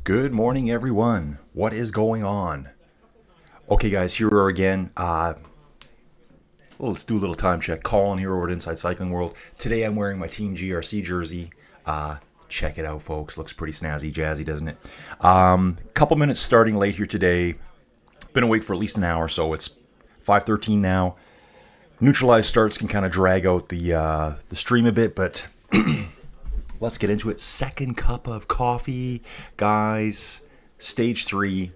Good morning, everyone. What is going on? Okay, guys, here we are again. Well, let's do a little time check. Colin here over at Inside Cycling World. Today I'm wearing my Team GRC jersey. Check it out, folks. Looks pretty snazzy, jazzy, doesn't it? Couple minutes starting late here today. Been awake for at least an hour, so it's 5:13 now. Neutralized starts can kind of drag out the stream a bit, but let's get into it. Second cup of coffee, guys. Stage 3.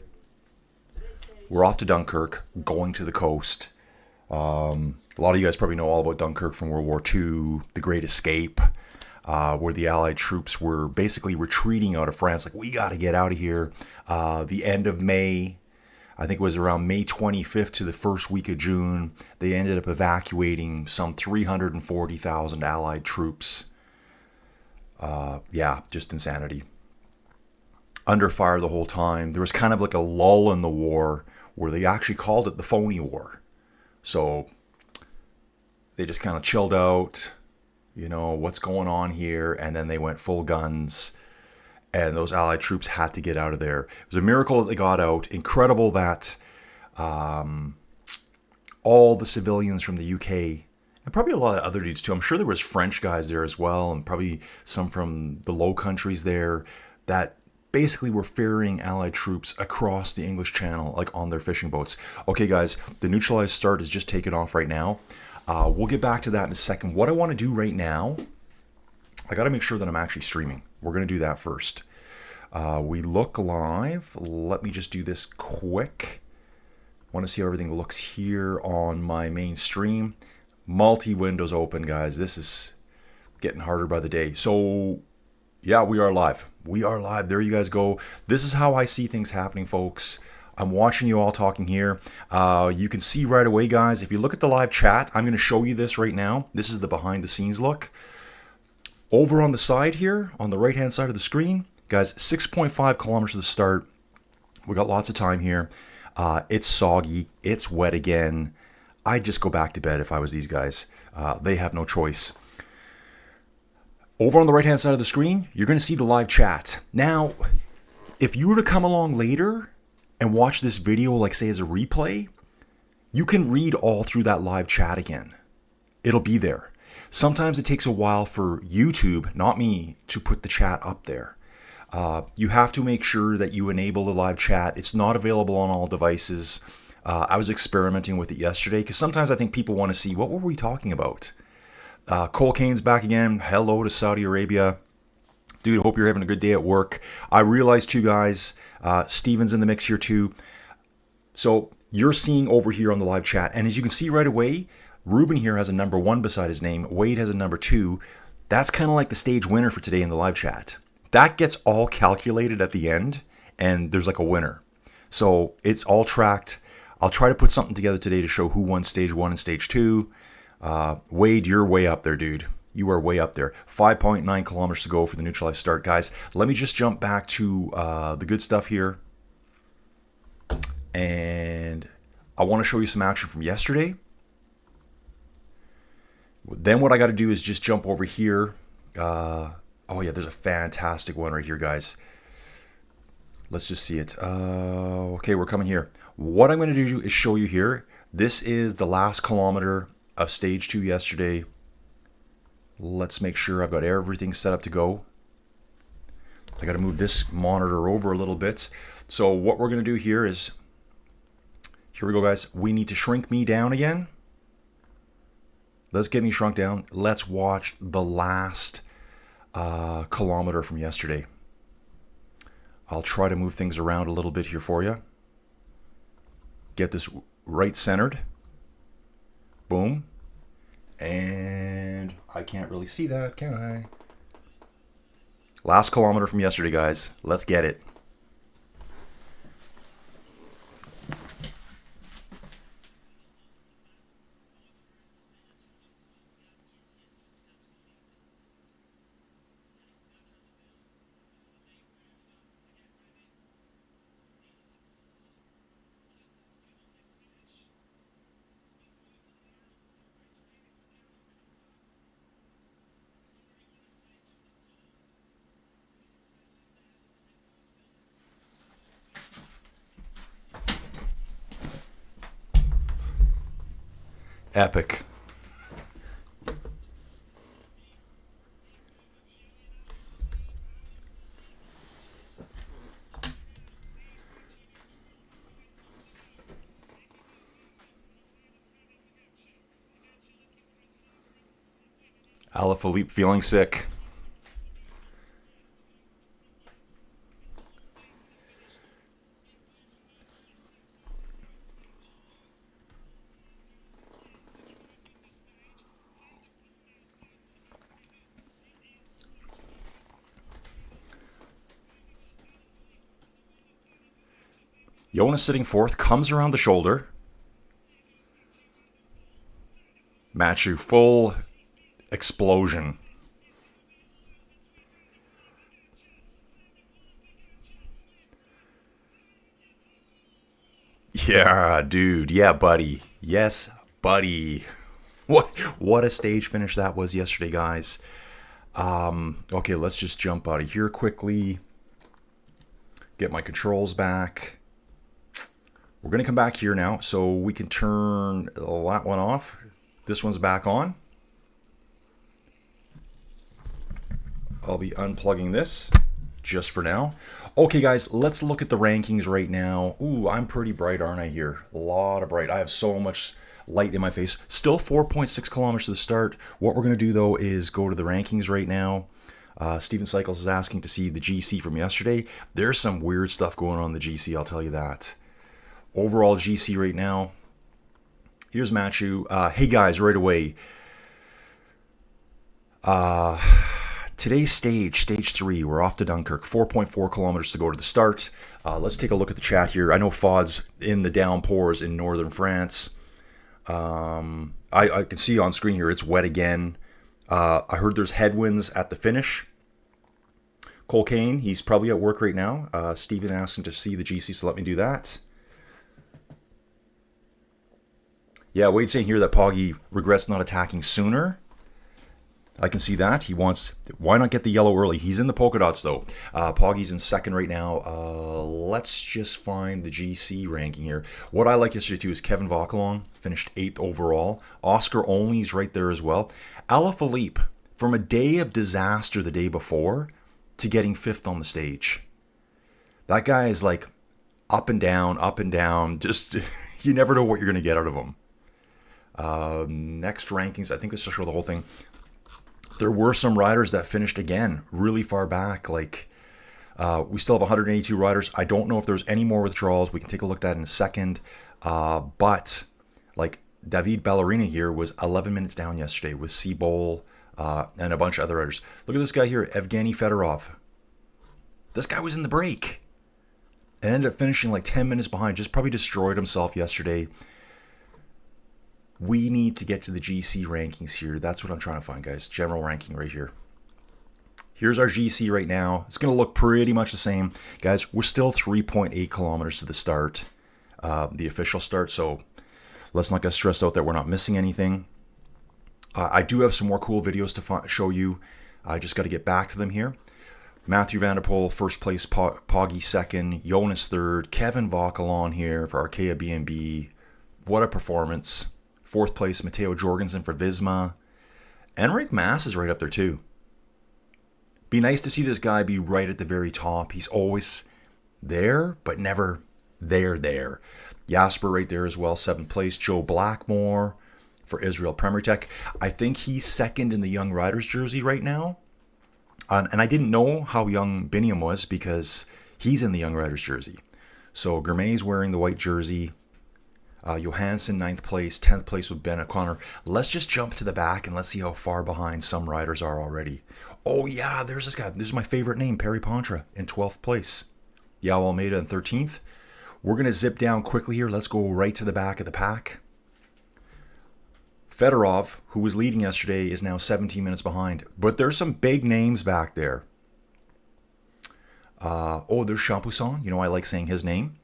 We're off to Dunkirk, going to the coast. A lot of you guys probably know all about Dunkirk from World War II, the Great Escape, where the Allied troops were basically retreating out of France. Like, we got to get out of here. The end of May, I think it was around May 25th to the first week of June, they ended up evacuating some 340,000 Allied troops. Yeah, just insanity. Under fire the whole time. There was kind of like a lull in the war where they actually called it the phony war. So they just kind of chilled out, what's going on here, and then they went full guns, and those Allied troops had to get out of there. It was a miracle that they got out. Incredible that all the civilians from the UK, and probably a lot of other dudes too, I'm sure there was French guys there as well, and probably some from the Low Countries there, that basically were ferrying Allied troops across the English Channel, like on their fishing boats. Okay, guys, the neutralized start is just taking off right now. We'll get back to that in a second. What I want to do right now, I got to make sure that I'm actually streaming. We're going to do that first. We look live. Let me just do this quick. I want to see how everything looks here on my main stream. Multi-windows open, guys. This is getting harder by the day. So, yeah, we are live. We are live. There you guys go. This is how I see things happening, folks. I'm watching you all talking here. You can see right away, guys, if you look at the live chat, I'm going to show you this right now. This is the behind the scenes look. Over on the side here, on the right-hand side of the screen, guys, 6.5 kilometers to the start. We got lots of time here. It's soggy. It's wet again. I'd just go back to bed if I was these guys. They have no choice. Over on the right-hand side of the screen, you're going to see the live chat. Now, if you were to come along later and watch this video, like say as a replay, you can read all through that live chat again. It'll be there. Sometimes it takes a while for YouTube, not me, to put the chat up there. You have to make sure that you enable the live chat. It's not available on all devices. I was experimenting with it yesterday because sometimes I think people want to see, what were we talking about? Cole Kane's back again. Hello to Saudi Arabia. Dude, hope you're having a good day at work. I realized too, guys, Steven's in the mix here too. So you're seeing over here on the live chat. And as you can see right away, Ruben here has a number 1 beside his name. Wade has a number 2. That's kind of like the stage winner for today in the live chat. That gets all calculated at the end, and there's like a winner. So it's all tracked. I'll try to put something together today to show who won stage 1 and stage 2. Wade, you're way up there, dude. You are way up there. 5.9 kilometers to go for the neutralized start, guys. Let me just jump back to the good stuff here. And I want to show you some action from yesterday. Then what I got to do is just jump over here. Oh, yeah, there's a fantastic one right here, guys. Let's just see it. Okay, we're coming here. What I'm going to do is show you here. This is the last kilometer of stage 2 yesterday. Let's make sure I've got everything set up to go. I got to move this monitor over a little bit. So what we're going to do here is, here we go, guys. We need to shrink me down again. Let's get me shrunk down. Let's watch the last kilometer from yesterday. I'll try to move things around a little bit here for you. Get this right centered. Boom. And I can't really see that, can I? Last kilometer from yesterday, guys. Let's get it. Epic. Alaphilippe feeling sick. Jonas sitting fourth, comes around the shoulder. Matthew, full explosion. Yeah, dude. Yeah, buddy. Yes, buddy. What a stage finish that was yesterday, guys. Okay, let's just jump out of here quickly. Get my controls back. We're going to come back here now so we can turn that one off. This one's back on. I'll be unplugging this just for now. Okay, guys, let's look at the rankings right now. Ooh, I'm pretty bright, aren't I here? A lot of bright. I have so much light in my face. Still 4.6 kilometers to the start. What we're going to do, though, is go to the rankings right now. Steven Cycles is asking to see the GC from yesterday. There's some weird stuff going on in the GC, I'll tell you that. Overall GC right now. Here's Matthew. Hey, guys, right away. Today's stage 3, we're off to Dunkirk, 4.4 kilometers to go to the start. Let's take a look at the chat here. I know Fod's in the downpours in northern France. I can see on screen here it's wet again. I heard there's headwinds at the finish. Cole Kane, he's probably at work right now. Steven asking to see the GC, so let me do that. Yeah, Wade's saying here that Poggy regrets not attacking sooner. I can see that. He wants... Why not get the yellow early? He's in the polka dots, though. Poggy's in second right now. Let's just find the GC ranking here. What I like yesterday, too, is Kevin Vauquelin finished 8th overall. Oscar Only's right there as well. Alaphilippe, from a day of disaster the day before to getting 5th on the stage. That guy is like up and down. Just, you never know what you're going to get out of him. Next rankings, I think this will show the whole thing. There were some riders that finished again really far back. Like we still have 182 riders. I don't know if there's any more withdrawals. We can take a look at that in a second. But like David Ballerina here was 11 minutes down yesterday with Seabowl and a bunch of other riders. Look at this guy here, Evgeny Fedorov. This guy was in the break and ended up finishing like 10 minutes behind. Just probably destroyed himself yesterday. We need to get to the GC rankings here. That's what I'm trying to find, guys. General ranking right here. Here's our GC right now. It's going to look pretty much the same. Guys, we're still 3.8 kilometers to the start, the official start, so let's not get stressed out that we're not missing anything. I do have some more cool videos to show you. I just got to get back to them here. Mathieu van der Poel, first place, Poggy second, Jonas third, Kevin Vauquelin here for Arkea BNB. What a performance. Fourth place, Matteo Jorgensen for Visma. Enric Mas is right up there too. Be nice to see this guy be right at the very top. He's always there, but never there. Jasper right there as well, 7th place. Joe Blackmore for Israel Premier Tech. I think he's second in the Young Riders jersey right now. And I didn't know how young Biniam was because he's in the Young Riders jersey. So Gourmet's wearing the white jersey. Johansson, 9th place, 10th place with Ben O'Connor. Let's just jump to the back and let's see how far behind some riders are already. Oh yeah, there's this guy. This is my favorite name, Perry Pontra in 12th place. Yao Almeida in 13th. We're going to zip down quickly here. Let's go right to the back of the pack. Fedorov, who was leading yesterday, is now 17 minutes behind. But there's some big names back there. There's Champoussin. You know, I like saying his name.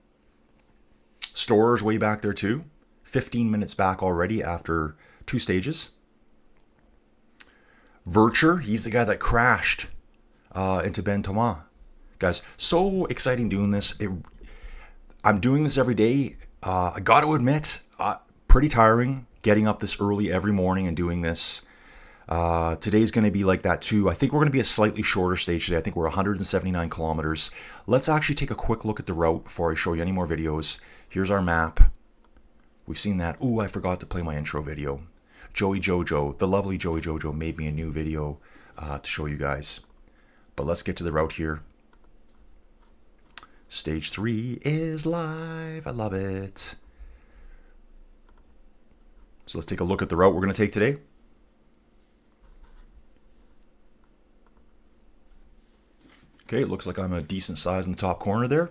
Storer's way back there too. 15 minutes back already after 2 stages. Vircher, he's the guy that crashed into Ben Thomas. Guys, so exciting doing this. I'm doing this every day. I got to admit, pretty tiring. getting up this early every morning and doing this. Today's going to be like that too. I think we're going to be a slightly shorter stage today. I think we're 179 kilometers. Let's actually take a quick look at the route before I show you any more videos. Here's our map. We've seen that. Ooh, I forgot to play my intro video. Joey Jojo, the lovely Joey Jojo, made me a new video to show you guys. But let's get to the route here. Stage 3 is live. I love it. So let's take a look at the route we're going to take today. Okay, it looks like I'm a decent size in the top corner there.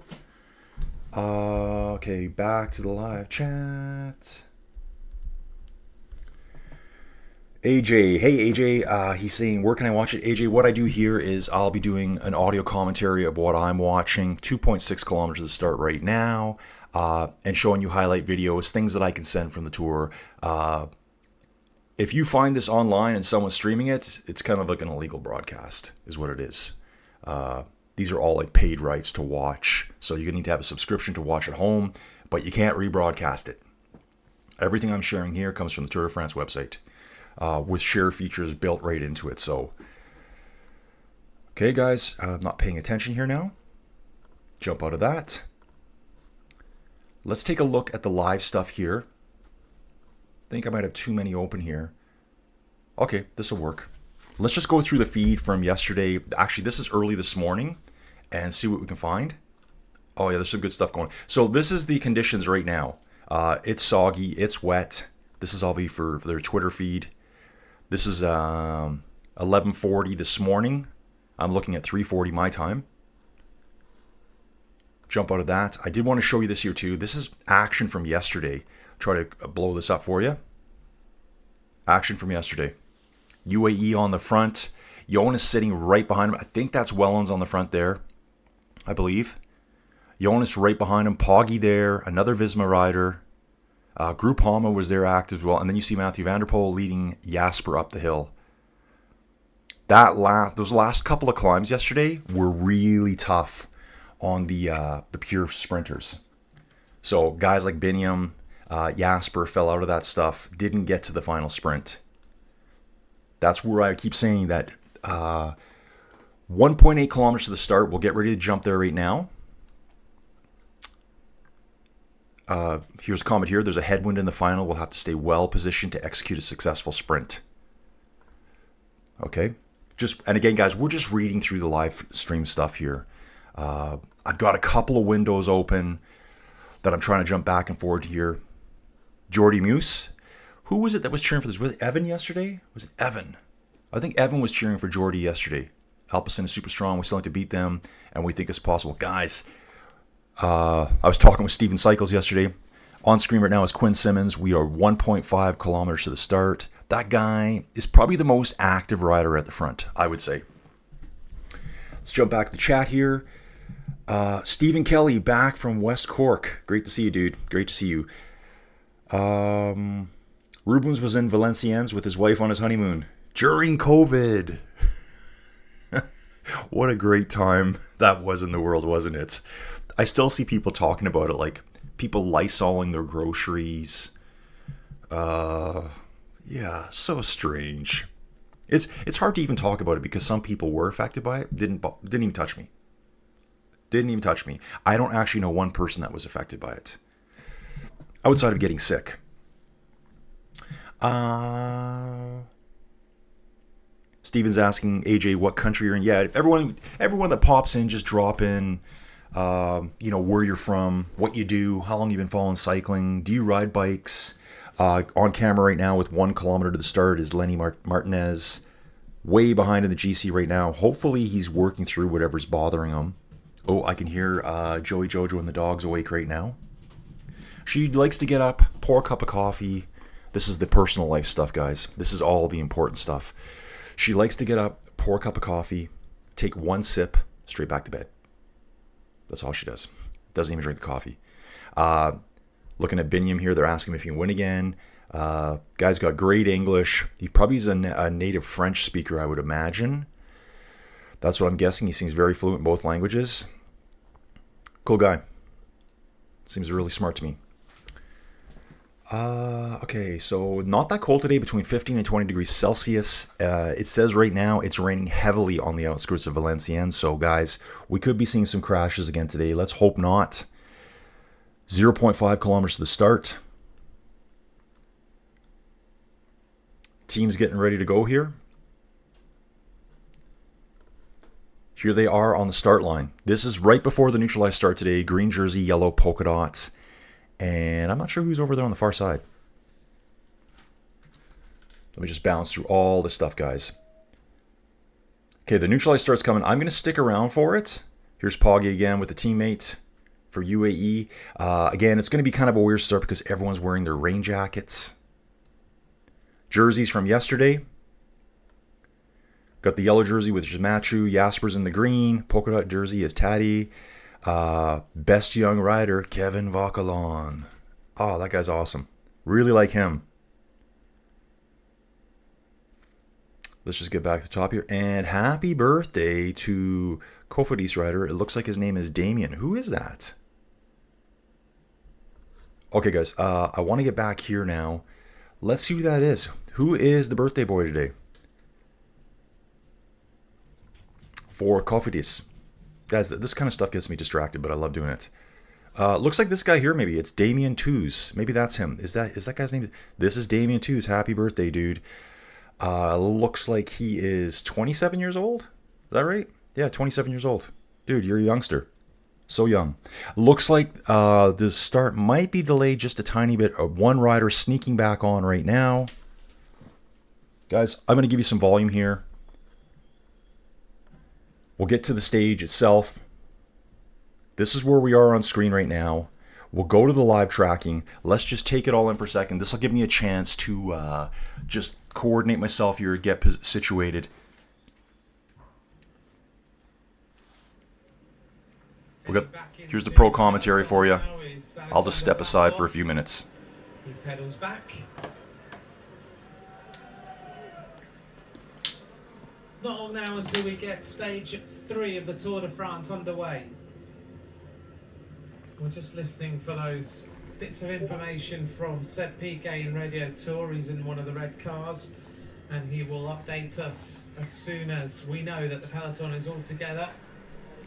Okay, back to the live chat. AJ, hey AJ, he's saying, where can I watch it? AJ, what I do here is I'll be doing an audio commentary of what I'm watching, 2.6 kilometers to the start right now, and showing you highlight videos, things that I can send from the tour. If you find this online and someone's streaming it, it's kind of like an illegal broadcast, is what it is. These are all like paid rights to watch, so you need to have a subscription to watch at home, but you can't rebroadcast it. Everything I'm sharing here comes from the Tour de France website, with share features built right into it. So, okay guys, I'm not paying attention here now. Jump out of that. Let's take a look at the live stuff here. I think I might have too many open here. Okay, this will work. Let's just go through the feed from yesterday. Actually, this is early this morning, and see what we can find. Oh yeah, there's some good stuff going on. So this is the conditions right now. It's soggy, it's wet. This is all for their Twitter feed. This is 11:40 this morning. I'm looking at 3:40 my time. Jump out of that. I did want to show you this here too. This is action from yesterday. Try to blow this up for you. Action from yesterday. UAE on the front. Jonas sitting right behind him. I think that's Wellens on the front there, I believe. Jonas right behind him. Poggy there. Another Visma rider. Groupama was there active as well. And then you see Mathieu van der Poel leading Jasper up the hill. Those last couple of climbs yesterday were really tough on the pure sprinters. So guys like Biniam, Jasper fell out of that stuff. Didn't get to the final sprint. That's where I keep saying that 1.8 kilometers to the start. We'll get ready to jump there right now. Here's a comment here. There's a headwind in the final. We'll have to stay well positioned to execute a successful sprint. Okay. And again, guys, we're just reading through the live stream stuff here. I've got a couple of windows open that I'm trying to jump back and forward here. Jordi Muse. Who was it that was cheering for this? Was it Evan yesterday? Was it Evan? I think Evan was cheering for Jordi yesterday. Alpecin is super strong. We still need to beat them, and we think it's possible. Guys, I was talking with Steven Cycles yesterday. On screen right now is Quinn Simmons. We are 1.5 kilometers to the start. That guy is probably the most active rider at the front, I would say. Let's jump back to the chat here. Stephen Kelly back from West Cork. Great to see you, dude. Great to see you. Rubens was in Valenciennes with his wife on his honeymoon during COVID. What a great time that was in the world, wasn't it? I still see people talking about it, like people lysoling their groceries. Yeah, so strange. It's hard to even talk about it because some people were affected by it. Didn't even touch me. Didn't even touch me. I don't actually know one person that was affected by it, outside of getting sick. Steven's asking AJ what country you're in. Yeah, everyone that pops in, just drop in. Where you're from, what you do, how long you've been following cycling. Do you ride bikes? On camera right now with 1 kilometer to the start is Lenny Martinez, way behind in the GC right now. Hopefully he's working through whatever's bothering him. Oh, I can hear Joey Jojo and the dog's awake right now. She likes to get up, pour a cup of coffee. This is the personal life stuff, guys. This is all the important stuff. She likes to get up, pour a cup of coffee, take one sip, straight back to bed. That's all she does. Doesn't even drink the coffee. Looking at Biniam here, they're asking him if he can win again. Guy's got great English. He probably is a native French speaker, I would imagine. That's what I'm guessing. He seems very fluent in both languages. Cool guy. Seems really smart to me. Okay, so not that cold today, between 15 and 20 degrees Celsius. It says right now it's raining heavily on the outskirts of Valenciennes. So, guys, we could be seeing some crashes again today. Let's hope not. 0.5 kilometers to the start. Team's getting ready to go here. Here they are on the start line. This is right before the neutralized start today. Green jersey, yellow polka dots. And I'm not sure who's over there on the far side. Let me just bounce through all this stuff, guys. Okay, the neutralized start's coming. I'm going to stick around for it. Here's Poggy again with the teammate for UAE. Again, it's going to be kind of a weird start because everyone's wearing their rain jackets. Jerseys from yesterday. Got the yellow jersey with Matthew. Jasper's in the green. Polka dot jersey is Taddy. Best young rider, Kevin Vauquelin. Oh, that guy's awesome. Really like him. Let's just get back to the top here. And happy birthday to Cofidis rider. It looks like his name is Damien. Who is that? Okay, guys. I want to get back here now. Let's see who that is. Who is the birthday boy today? For Cofidis. Guys, this kind of stuff gets me distracted, but I love doing it. Looks like this guy here, maybe. It's Damien Twos. Maybe that's him. Is that guy's name? This is Damien Twos. Happy birthday, dude. Looks like he is 27 years old. Is that right? Yeah, 27 years old. Dude, you're a youngster. So young. Looks like the start might be delayed just a tiny bit. One rider sneaking back on right now. Guys, I'm going to give you some volume here. We'll get to the stage itself. This is where we are on screen right now. We'll go to the live tracking. Let's just take it all in for a second. This will give me a chance to just coordinate myself here, get situated. Here's the pro commentary for you. I'll just step aside for a few minutes. He pedals back. Not long now until we get stage 3 of the Tour de France underway. We're just listening for those bits of information from Seb Piquet in Radio Tour. He's in one of the red cars, and he will update us as soon as we know that the peloton is all together.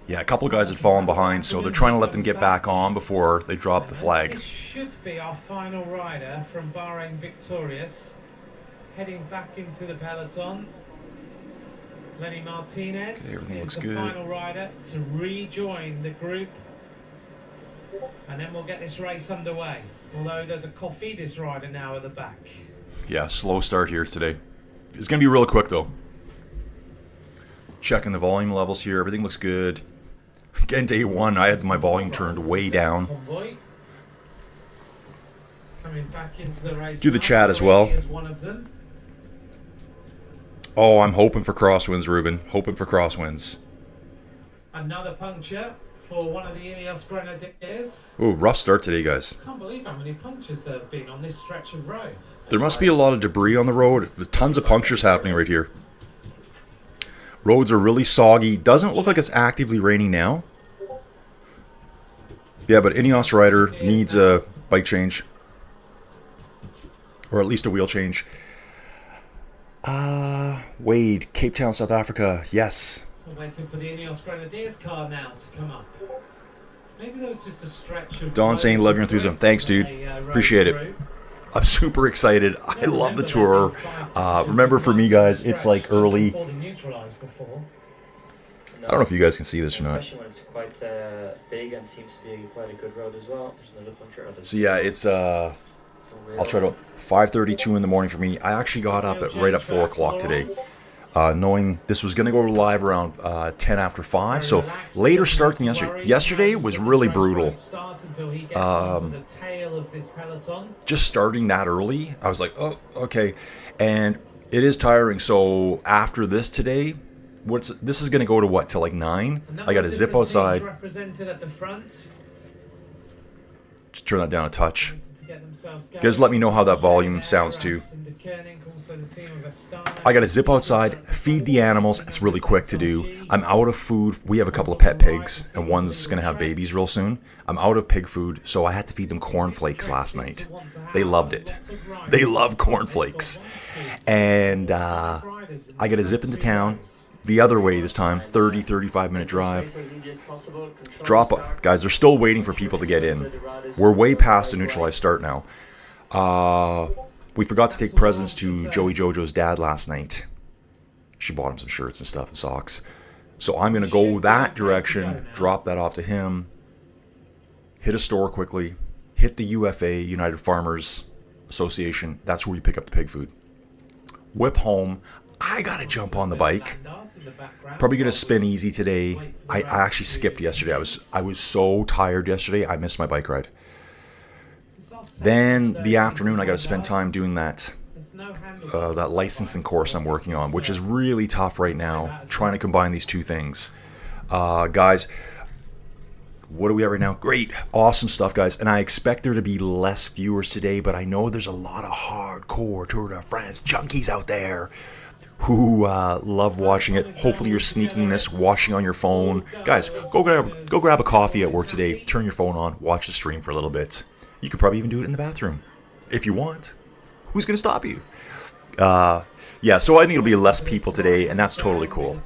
Yeah, a couple of guys had fallen behind, so they're trying to let them get back on before they drop the flag. This should be our final rider from Bahrain victorious, heading back into the peloton. Lenny Martinez is the final rider to rejoin the group, and then we'll get this race underway. Although there's a Cofidis rider now at the back. Yeah, slow start here today. It's going to be real quick though. Checking the volume levels here. Everything looks good. Again, day one, I had my volume turned way down. Coming back into the race. Do the chat as well. Oh, I'm hoping for crosswinds, Ruben. Hoping for crosswinds. Another puncture for one of the Ineos Grenadiers. Ooh, rough start today, guys. I can't believe how many punctures there have been on this stretch of road. There must be a lot of debris on the road. There's tons of punctures happening right here. Roads are really soggy. Doesn't look like it's actively raining now. Yeah, but Ineos rider needs a bike change. Or at least a wheel change. Wade, Cape Town, South Africa. Yes. So waiting for the Ineos Grenadiers car now to come up. Maybe there was just a stretch of... Don saying, love your enthusiasm. Thanks, dude. Appreciate it. I'm super excited. I love the tour. Remember, for me, guys, it's like early. I don't know if you guys can see this or not. Especially when it's quite big and seems to be quite a good road as well. There's another puncture. So yeah, it's I'll try to 5:32 in the morning for me. I actually got up at right at 4 o'clock today, knowing this was going to go live around 10 after 5. So later start than yesterday. Yesterday was really brutal. Just starting that early, I was like, oh, okay. And it is tiring. So after this today, this is going to go to what, till like 9? I got to zip outside. Just turn that down a touch. Guys, let me know how that volume sounds too. I got to zip outside, feed the animals. It's really quick to do. I'm out of food. We have a couple of pet pigs, and one's going to have babies real soon. I'm out of pig food, so I had to feed them cornflakes last night. They loved it. They love cornflakes. And I got to zip into town. The other way this time, 30-35 minute drive. Drop up. Guys, they're still waiting for people to get in. We're way past the neutralized start now. We forgot to take presents to Joey Jojo's dad last night. She bought him some shirts and stuff and socks. So I'm going to go that direction, drop that off to him, hit a store quickly, hit the UFA, United Farmers Association. That's where we pick up the pig food. Whip home. I got to jump on the bike. Probably going to spin easy today. I actually skipped yesterday. I was so tired yesterday. I missed my bike ride. Then the afternoon, I got to spend time doing that licensing course I'm working on, which is really tough right now, trying to combine these two things. Guys, what do we have right now? Great. Awesome stuff, guys. And I expect there to be less viewers today, but I know there's a lot of hardcore Tour de France junkies out there who love watching it. Hopefully you're sneaking this, watching on your phone. Guys, go grab a coffee at work today, turn your phone on, watch the stream for a little bit. You could probably even do it in the bathroom if you want. Who's going to stop you? Yeah, so I think it'll be less people today, and that's totally cool.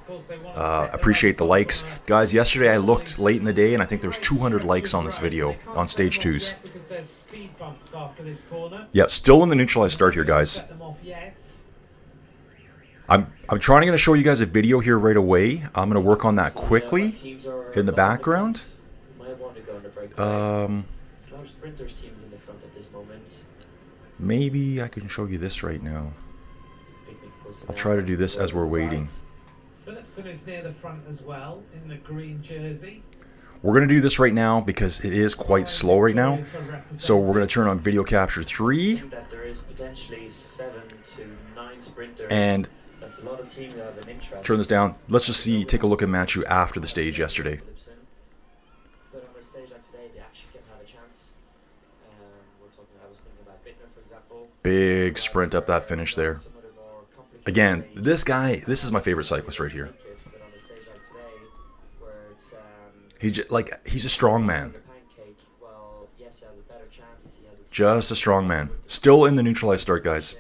Appreciate the likes. Guys, yesterday I looked late in the day, and I think there was 200 likes on this video, on stage 2s. Yeah, still in the neutralized start here, guys. I'm trying to show you guys a video here right away. I'm going to work on that quickly in the background. Maybe I can show you this right now. I'll try to do this as we're waiting. Philipsen is near the front as well in the green jersey. We're going to do this right now because it is quite slow right now. So we're going to turn on video capture 3. And turn this down. Let's just take a look at Matthew after the stage yesterday. Big sprint up that finish there. Again, this is my favorite cyclist right here. He's a strong man. Just a strong man. Still in the neutralized start, guys.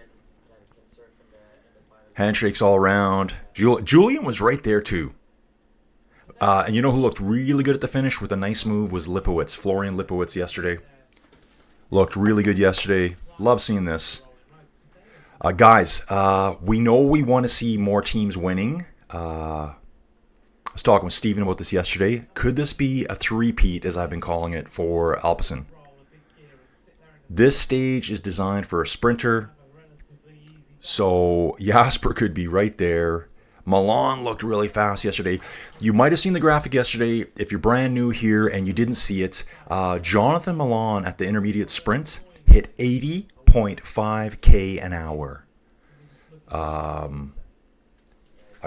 Handshakes all around. Julian was right there too. And you know who looked really good at the finish with a nice move was Lipowitz. Florian Lipowitz yesterday. Looked really good yesterday. Love seeing this. Guys, we know we want to see more teams winning. I was talking with Steven about this yesterday. Could this be a three-peat, as I've been calling it, for Alpecin? This stage is designed for a sprinter. So Jasper could be right there. Milan looked really fast yesterday. You might have seen the graphic yesterday. If you're brand new here and you didn't see it, Jonathan Milan at the intermediate sprint hit 80.5k an hour. I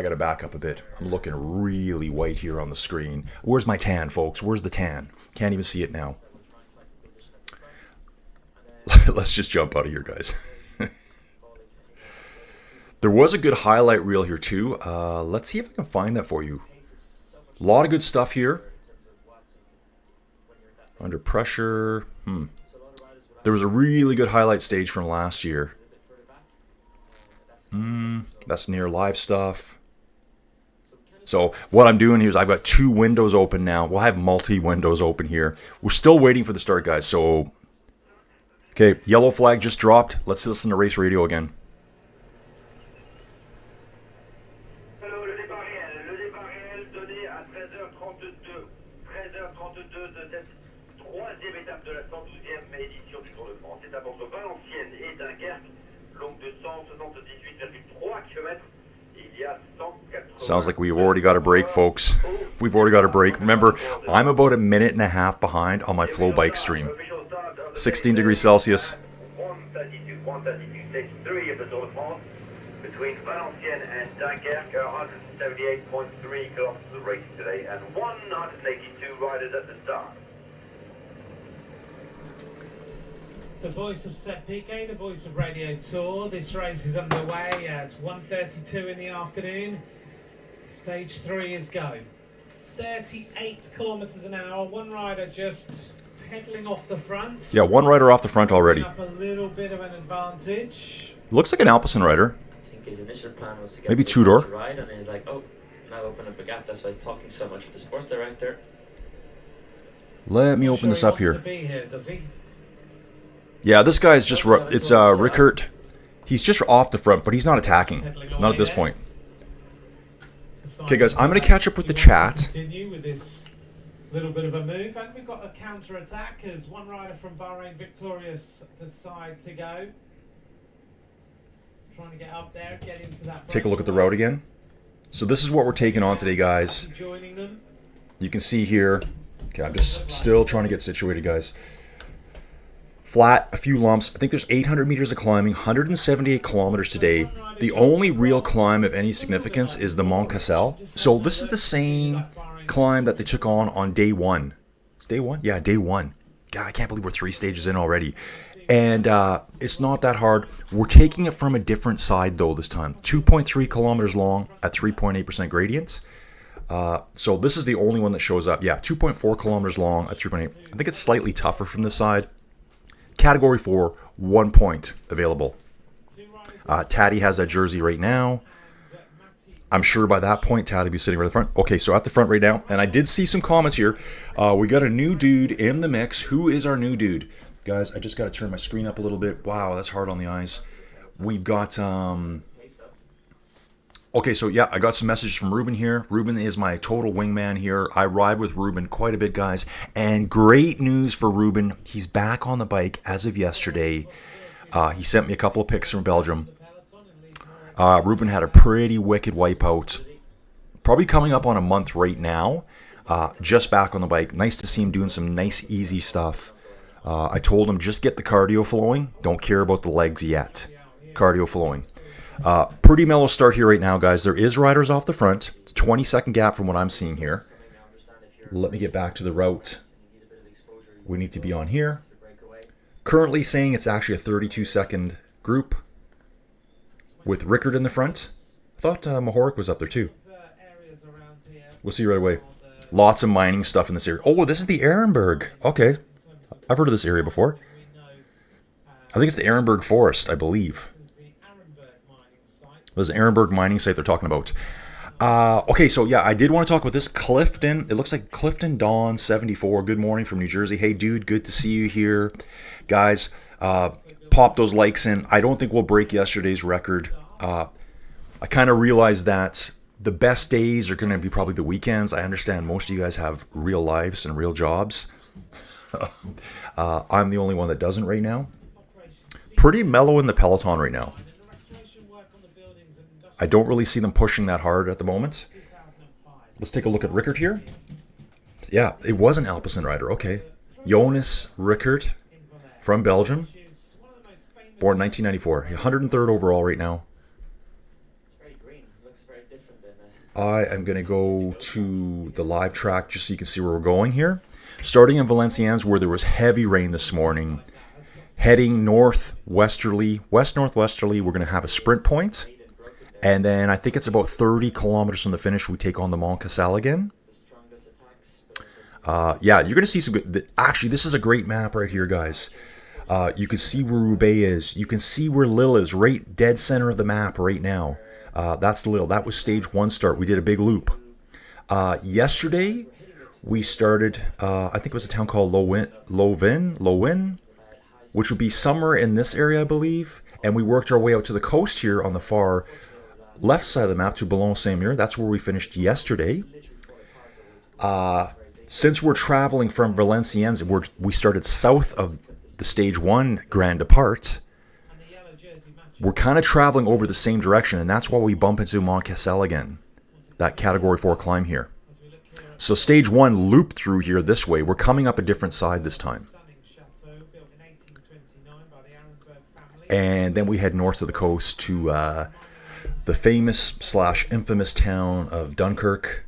got to back up a bit. I'm looking really white here on the screen. Where's my tan, folks? Where's the tan? Can't even see it now. Let's just jump out of here, guys. There was a good highlight reel here too. Let's see if I can find that for you. A lot of good stuff here. Under pressure. There was a really good highlight stage from last year. That's near live stuff. So what I'm doing here is I've got 2 windows open now. We'll have multi-windows open here. We're still waiting for the start, guys. So, okay, yellow flag just dropped. Let's listen to race radio again. Étape de la 112e édition du Tour de France. Étape entre Valenciennes et Dunkerque, longue de 178,3 km. Il y a 180. Sounds like we've already got a break, folks. We've already got a break. Remember, I'm about a minute and a half behind on my flow bike stream. 16 degrees Celsius. 132.3 of the Tour de France between Valenciennes and Dunkirk. 178.3 kilometers of racing today and 182 riders at the start. The voice of Sepp Piquet, the voice of Radio Tour. This race is underway at 1:32 in the afternoon. Stage 3 is go. 38 kilometers an hour. One rider just pedaling off the front. Yeah, one rider off the front already. Up a little bit of an advantage. Looks like an Alpecin rider. I think his initial plan was to get Maybe to two-door. the ride, and he's like, oh, now open up a gap. That's why he's talking so much with the sports director. Let me Not open sure this he up wants here. to be here, does he? Yeah, this guy's just, it's Rickert. He's just off the front, but he's not attacking. Not at this point. Okay, guys, I'm going to catch up with the chat. Continue with this little bit of a move, and we've got a counter attack as one rider from Bahrain Victorious decide to go. Trying to get up there, get into that. Take a look at the road again. So this is what we're taking on today, guys. Joining them. You can see here. Okay, I'm just still trying to get situated, guys. Flat, a few lumps. I think there's 800 meters of climbing, 178 kilometers today. The only real climb of any significance is the Mont Cassel. So this is the same climb that they took on day one. It's day one? Yeah, day one. God, I can't believe we're 3 stages in already. And it's not that hard. We're taking it from a different side, though, this time. 2.3 kilometers long at 3.8% gradient. So this is the only one that shows up. Yeah, 2.4 kilometers long at 3.8. I think it's slightly tougher from this side. Category 4, 1 point available. Taddy has that jersey right now. I'm sure by that point, Taddy will be sitting right at the front. Okay, so at the front right now. And I did see some comments here. We got a new dude in the mix. Who is our new dude? Guys, I just got to turn my screen up a little bit. Wow, that's hard on the eyes. We've got... Okay, so yeah, I got some messages from Ruben here. Ruben is my total wingman here. I ride with Ruben quite a bit, guys. And great news for Ruben. He's back on the bike as of yesterday. He sent me a couple of pics from Belgium. Ruben had a pretty wicked wipeout. Probably coming up on a month right now. Just back on the bike. Nice to see him doing some nice, easy stuff. I told him just get the cardio flowing. Don't care about the legs yet. Cardio flowing. Pretty mellow start here right now, guys. There is riders off the front. It's 20-second gap from what I'm seeing here. Let me get back to the route. We need to be on here. Currently saying it's actually a 32-second group with Rickard in the front. I thought Mahoric was up there too. We'll see right away. Lots of mining stuff in this area. Oh, this is the Ehrenberg. Okay. I've heard of this area before. I think it's the Ehrenberg Forest, I believe. There's an Ehrenberg mining site they're talking about. Okay, so yeah, I did want to talk about this. Clifton. It looks like Clifton Dawn 74. Good morning from New Jersey. Hey, dude, good to see you here. Guys, pop those likes in. I don't think we'll break yesterday's record. I kind of realized that the best days are going to be probably the weekends. I understand most of you guys have real lives and real jobs. I'm the only one that doesn't right now. Pretty mellow in the peloton right now. I don't really see them pushing that hard at the moment. Let's take a look at Rickard here. Yeah, it was an Alpecin rider. Okay. Jonas Rickard from Belgium. Born 1994. 103rd overall right now. I am going to go to the live track just so you can see where we're going here. Starting in Valenciennes, where there was heavy rain this morning. Heading northwesterly, west-northwesterly, we're going to have a sprint point. And then I think it's about 30 kilometers from the finish, we take on the Mont Cassel again. Yeah, you're going to see some good... Actually, this is a great map right here, guys. You can see where Roubaix is. You can see where Lille is, right dead center of the map right now. That's Lille. That was stage 1 start. We did a big loop. Yesterday, we started, I think it was a town called Lowin, which would be somewhere in this area, I believe. And we worked our way out to the coast here on the far left side of the map to Boulogne-Saint-Mer. That's where we finished yesterday. Since we're traveling from Valenciennes, we started south of the stage 1 Grand Depart. We're kind of traveling over the same direction, and that's why we bump into Mont Cassel again, that category 4 climb here. So stage 1 looped through here this way. We're coming up a different side this time. And then we head north of the coast to the famous/infamous town of Dunkirk.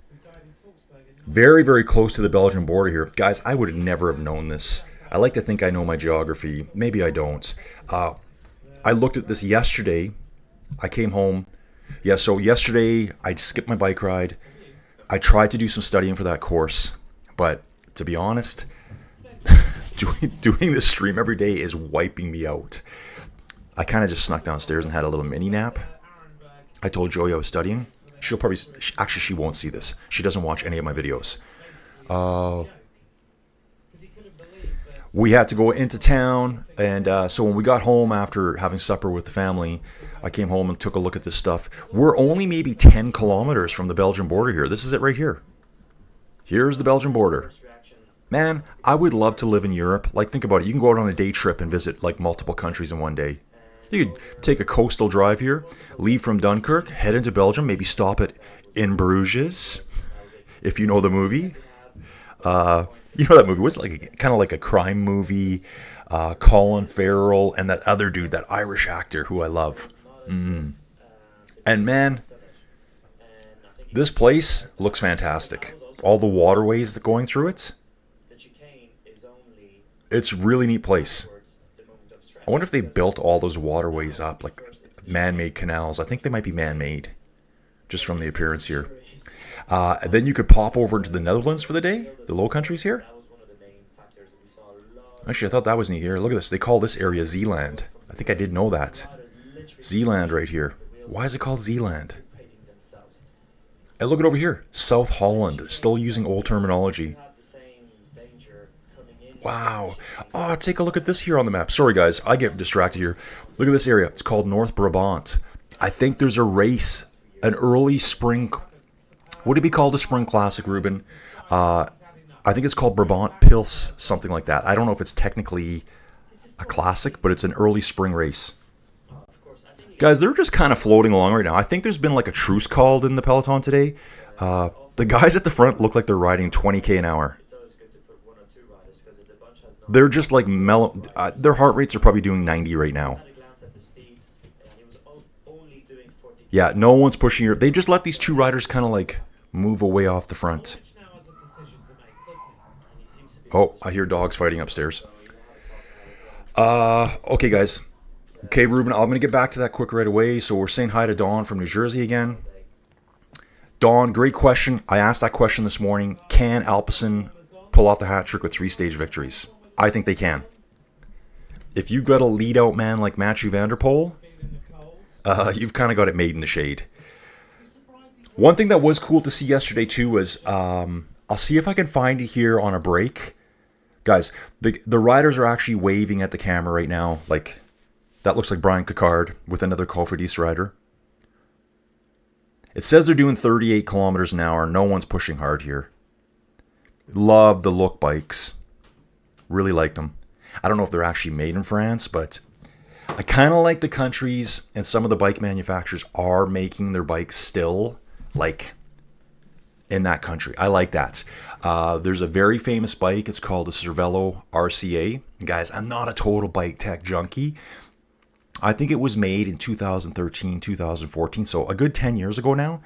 Very, very close to the Belgian border here. Guys, I would never have known this. I like to think I know my geography. Maybe I don't. I looked at this yesterday. I came home. Yeah, so yesterday I skipped my bike ride. I tried to do some studying for that course, but to be honest, doing this stream every day is wiping me out. I kind of just snuck downstairs and had a little mini nap. I told Joey I was studying. She'll probably, actually she won't see this. She doesn't watch any of my videos. We had to go into town, and so when we got home after having supper with the family, I came home and took a look at this stuff. We're only maybe 10 kilometers from the Belgian border here. This is it right here. Here's the Belgian border. Man, I would love to live in Europe. Like, think about it. You can go out on a day trip and visit like multiple countries in one day. You could take a coastal drive here, leave from Dunkirk, head into Belgium, maybe stop at In Bruges, if you know the movie. You know that movie was like kind of like a crime movie. Colin Farrell and that other dude, that Irish actor who I love. And man, this place looks fantastic. All the waterways that going through it. It's a really neat place. I wonder if they built all those waterways up like man-made canals. I think they might be man-made, just from the appearance here. And then you could pop over into the Netherlands for the day, the Low Countries here. Actually, I thought that was neat here. Look at this. They call this area Zeeland. I think I did know that. Zeeland right here. Why is it called Zeeland? And look at over here. South Holland. Still using old terminology. Wow. Oh, take a look at this here on the map. Sorry, guys. I get distracted here. Look at this area. It's called North Brabant. I think there's a race, an early spring... Would it be called a spring classic, Ruben? I think it's called Brabant Pils, something like that. I don't know if it's technically a classic, but it's an early spring race. Guys, they're just kind of floating along right now. I think there's been like a truce called in the peloton today. The guys at the front look like they're riding 20k an hour. They're just like mellow. Their heart rates are probably doing 90 right now. Yeah, no one's pushing her. They just let these two riders kind of like move away off the front. Oh, I hear dogs fighting upstairs. Okay, guys. Okay, Ruben, I'm going to get back to that quick right away. So we're saying hi to Dawn from New Jersey again. Dawn, great question. I asked that question this morning. Can Alpecin pull off the hat trick with 3-stage victories? I think they can. If you've got a lead-out man like Mathieu van der Poel, you've kind of got it made in the shade. One thing that was cool to see yesterday, too, was... I'll see if I can find it here on a break. Guys, the riders are actually waving at the camera right now. Like, that looks like Brian Cocard with another Cofidis rider. It says they're doing 38 kilometers an hour. No one's pushing hard here. Love the look bikes. Really like them. I don't know if they're actually made in France, but I kind of like the countries, and some of the bike manufacturers are making their bikes still, like... in that country. I like that. There's a very famous bike. It's called the Cervelo RCA. Guys, I'm not a total bike tech junkie. I think it was made in 2013, 2014, so a good 10 years ago now.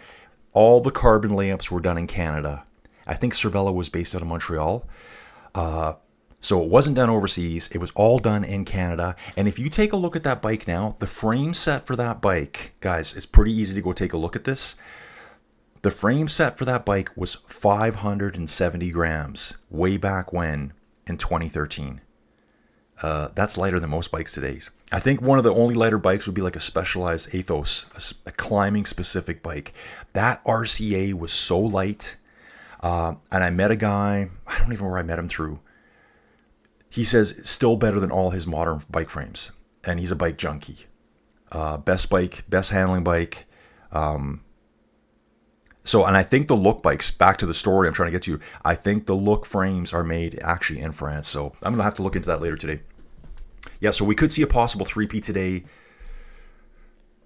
All the carbon layups were done in Canada. I think Cervelo was based out of Montreal. So it wasn't done overseas. It was all done in Canada. And if you take a look at that bike now, the frame set for that bike, guys, it's pretty easy to go take a look at this. The frame set for that bike was 570 grams way back when in 2013. That's lighter than most bikes today. I think one of the only lighter bikes would be like a Specialized Athos, a climbing specific bike. That RCA was so light. And I met a guy, I don't even know where I met him through. He says it's still better than all his modern bike frames. And he's a bike junkie. Best bike, best handling bike. So, and I think the Look bikes, back to the story I'm trying to get to, I think the Look frames are made actually in France. So I'm going to have to look into that later today. Yeah, so we could see a possible three-peat today.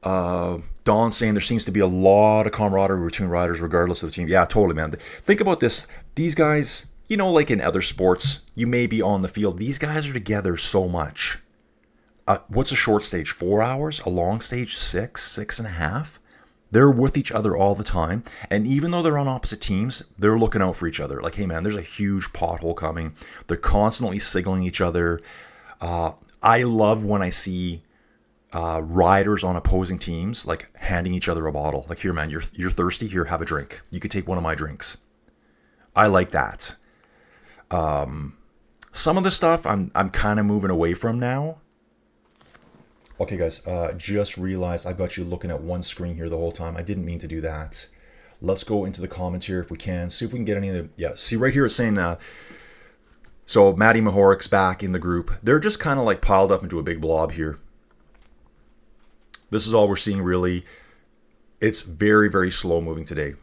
Dawn saying there seems to be a lot of camaraderie between riders regardless of the team. Yeah, totally, man. Think about this. These guys, you know, like in other sports, you may be on the field. These guys are together so much. What's a short stage? 4 hours? A long stage? 6.5? They're with each other all the time. And even though they're on opposite teams, they're looking out for each other. Like, hey, man, there's a huge pothole coming. They're constantly signaling each other. I love when I see riders on opposing teams, like, handing each other a bottle. Like, here, man, you're thirsty? Here, have a drink. You could take one of my drinks. I like that. Some of the stuff I'm kind of moving away from now. Okay, guys, just realized I've got you looking at one screen here the whole time. I didn't mean to do that. Let's go into the comments here if we can. See if we can get any of the... Yeah, see right here it's saying... so Matty Mahorik's back in the group. They're just kind of like piled up into a big blob here. This is all we're seeing, really. It's very, very slow moving today.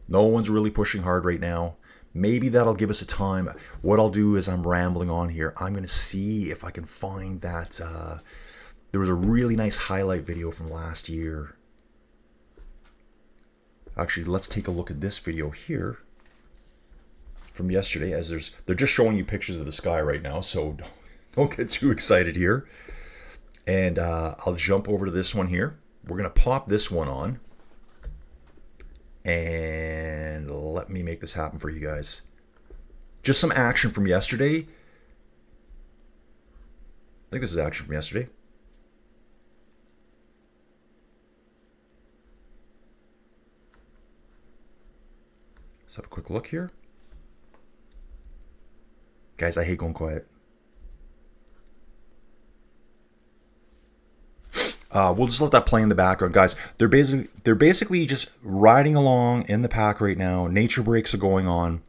No one's really pushing hard right now. Maybe that'll give us a time. What I'll do is I'm rambling on here. I'm going to see if I can find that. There was a really nice highlight video from last year. Actually, let's take a look at this video here from yesterday. As they're just showing you pictures of the sky right now, so don't get too excited here. And I'll jump over to this one here. We're going to pop this one on. And let me make this happen for you guys. Just some action from yesterday. I think this is action from yesterday. Let's have a quick look here. Guys, I hate going quiet. We'll just let that play in the background, guys. They're basically just riding along in the pack right now. Nature breaks are going on,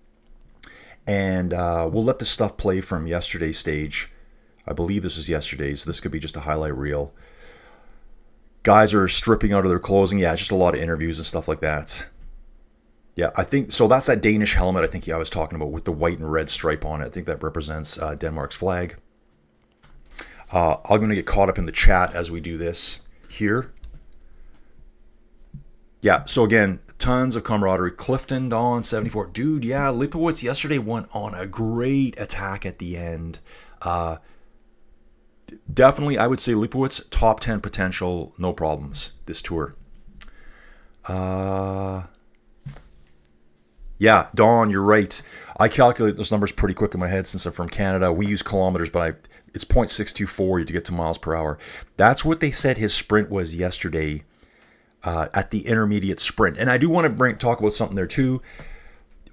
and we'll let the stuff play from yesterday's stage. I believe this is yesterday's. This could be just a highlight reel. Guys are stripping out of their clothing. Yeah, just a lot of interviews and stuff like that. Yeah, I think so. That's that Danish helmet I think I was talking about with the white and red stripe on it. I think that represents Denmark's flag. I'm going to get caught up in the chat as we do this here. Yeah, so again, tons of camaraderie. Clifton, Dawn, 74. Dude, yeah, Lipowitz yesterday went on a great attack at the end. Definitely, I would say Lipowitz, top 10 potential, no problems, this tour. Yeah, Dawn, you're right. I calculate those numbers pretty quick in my head since I'm from Canada. We use kilometers, but it's 0.624 to get to miles per hour. That's what they said his sprint was yesterday at the intermediate sprint. And I do want to talk about something there too.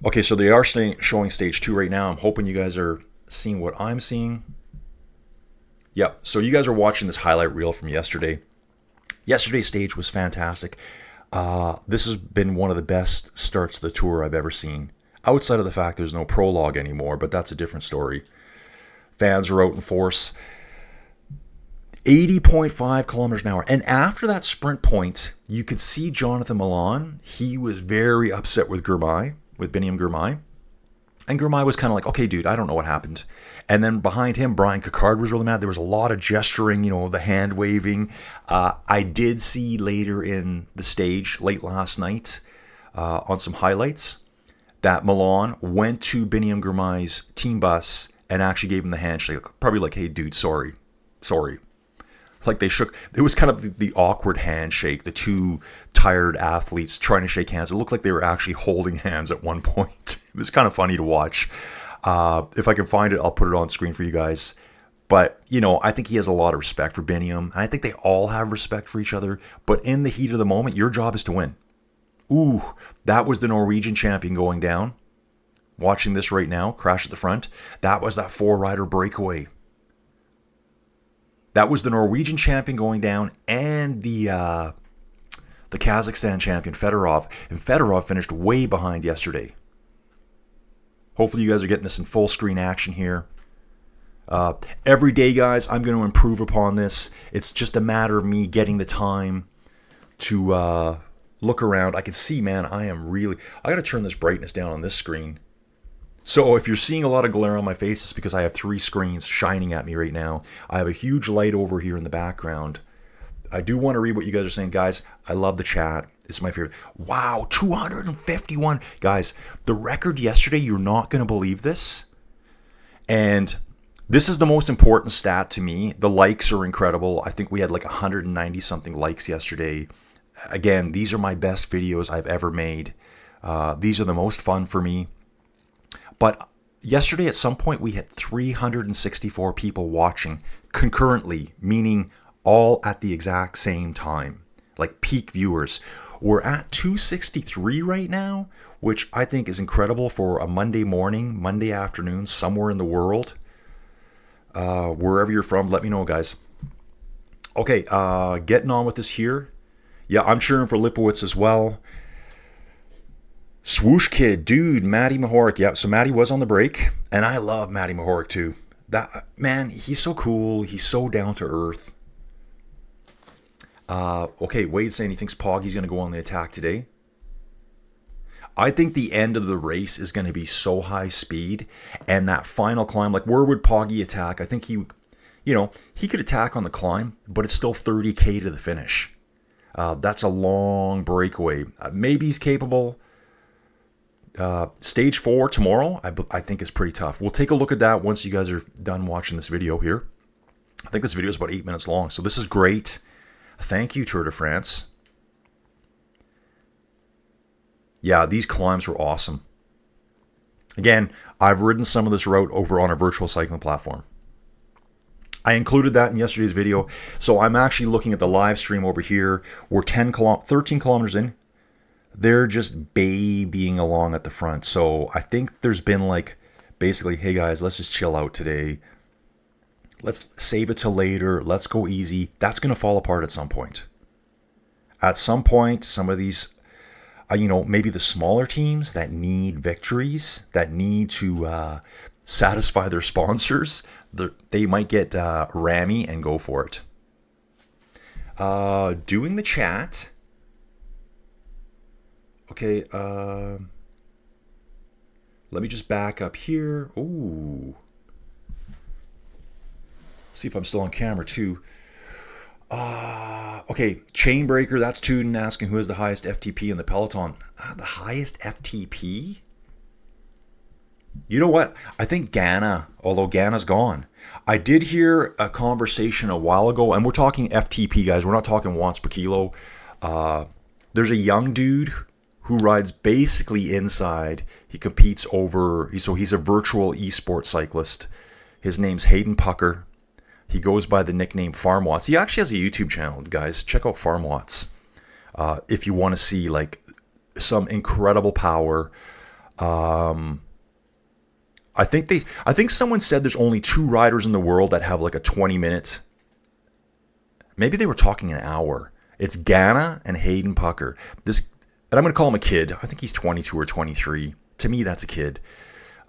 Okay, so they are showing stage 2 right now. I'm hoping you guys are seeing what I'm seeing. Yep, so you guys are watching this highlight reel from yesterday. Yesterday's stage was fantastic. This has been one of the best starts of the tour I've ever seen. Outside of the fact there's no prologue anymore, but that's a different story. Fans are out in force. 80.5 kilometers an hour. And after that sprint point, you could see Jonathan Milan. He was very upset with Girmay, with Biniam Girmay. And Girmay was kind of like, okay, dude, I don't know what happened. And then behind him, Brian Cocard was really mad. There was a lot of gesturing, the hand waving. I did see later in the stage, late last night, on some highlights, that Milan went to Biniam Girmay's team bus and actually gave him the handshake. Probably like, hey, dude, sorry. Like they shook. It was kind of the awkward handshake. The two tired athletes trying to shake hands. It looked like they were actually holding hands at one point. It was kind of funny to watch. If I can find it, I'll put it on screen for you guys. But, I think he has a lot of respect for Biniam. And I think they all have respect for each other. But in the heat of the moment, your job is to win. Ooh, that was the Norwegian champion going down. Watching this right now, crash at the front. That was that 4-rider breakaway. That was the Norwegian champion going down and the Kazakhstan champion, Fedorov. And Fedorov finished way behind yesterday. Hopefully you guys are getting this in full screen action here. Every day, guys, I'm going to improve upon this. It's just a matter of me getting the time to look around. I can see, man, I got to turn this brightness down on this screen. So if you're seeing a lot of glare on my face, it's because I have 3 screens shining at me right now. I have a huge light over here in the background. I do want to read what you guys are saying. Guys, I love the chat. It's my favorite. Wow, 251. Guys, the record yesterday, you're not going to believe this. And this is the most important stat to me. The likes are incredible. I think we had like 190-something likes yesterday. Again, these are my best videos I've ever made. These are the most fun for me. But yesterday at some point we had 364 people watching concurrently, meaning all at the exact same time, like peak viewers. We're at 263 right now, which I think is incredible for a Monday morning, Monday afternoon, somewhere in the world. Wherever you're from, let me know, guys. Okay, getting on with this here. Yeah, I'm cheering for Lipowitz as well. Swoosh Kid, dude, Matty Mahoric. Yeah, so Matty was on the break, and I love Matty Mahoric too. That man, he's so cool. He's so down to earth. Okay, Wade's saying he thinks Poggy's going to go on the attack today. I think the end of the race is going to be so high speed, and that final climb, like where would Poggy attack? I think he could attack on the climb, but it's still 30K to the finish. That's a long breakaway. Maybe he's capable. Stage 4 tomorrow, I think is pretty tough. We'll take a look at that once you guys are done watching this video here. I think this video is about 8 minutes long, so this is great. Thank you, Tour de France. Yeah, these climbs were awesome. Again, I've ridden some of this route over on a virtual cycling platform. I included that in yesterday's video, so I'm actually looking at the live stream over here. We're 13 kilometers in. They're just babying along at the front. So I think there's been like, basically, hey guys, let's just chill out today. Let's save it till later. Let's go easy. That's going to fall apart at some point. At some point, some of these, maybe the smaller teams that need victories, that need to satisfy their sponsors, they might get rammy and go for it. Doing the chat. Okay, let me just back up here. Ooh. See if I'm still on camera too. Okay, Chainbreaker, that's Tuden asking who has the highest FTP in the peloton. The highest FTP? You know what? I think Ghana, although Ghana's gone. I did hear a conversation a while ago, and we're talking FTP, guys. We're not talking watts per kilo. There's a young dude who rides basically inside. He competes over, so he's a virtual esports cyclist. His name's Hayden Pucker. He goes by the nickname Farm Watts. He actually has a YouTube channel, guys. Check out Farm Watts if you want to see like some incredible power. I think someone said there's only 2 riders in the world that have like a 20-minute. Maybe they were talking an hour. It's Ghana and Hayden Pucker. And I'm going to call him a kid. I think he's 22 or 23. To me, that's a kid.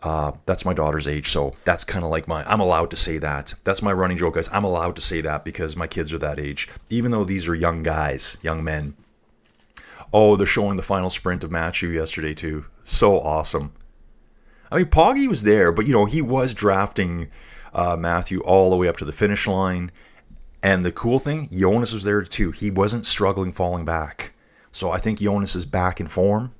That's my daughter's age, so that's kind of like I'm allowed to say that. That's my running joke, guys. I'm allowed to say that because my kids are that age, even though these are young guys, young men. Oh, they're showing the final sprint of Matthew yesterday, too. So awesome. I mean, Poggy was there, but, he was drafting Matthew all the way up to the finish line. And the cool thing, Jonas was there, too. He wasn't struggling falling back. So I think Jonas is back in form.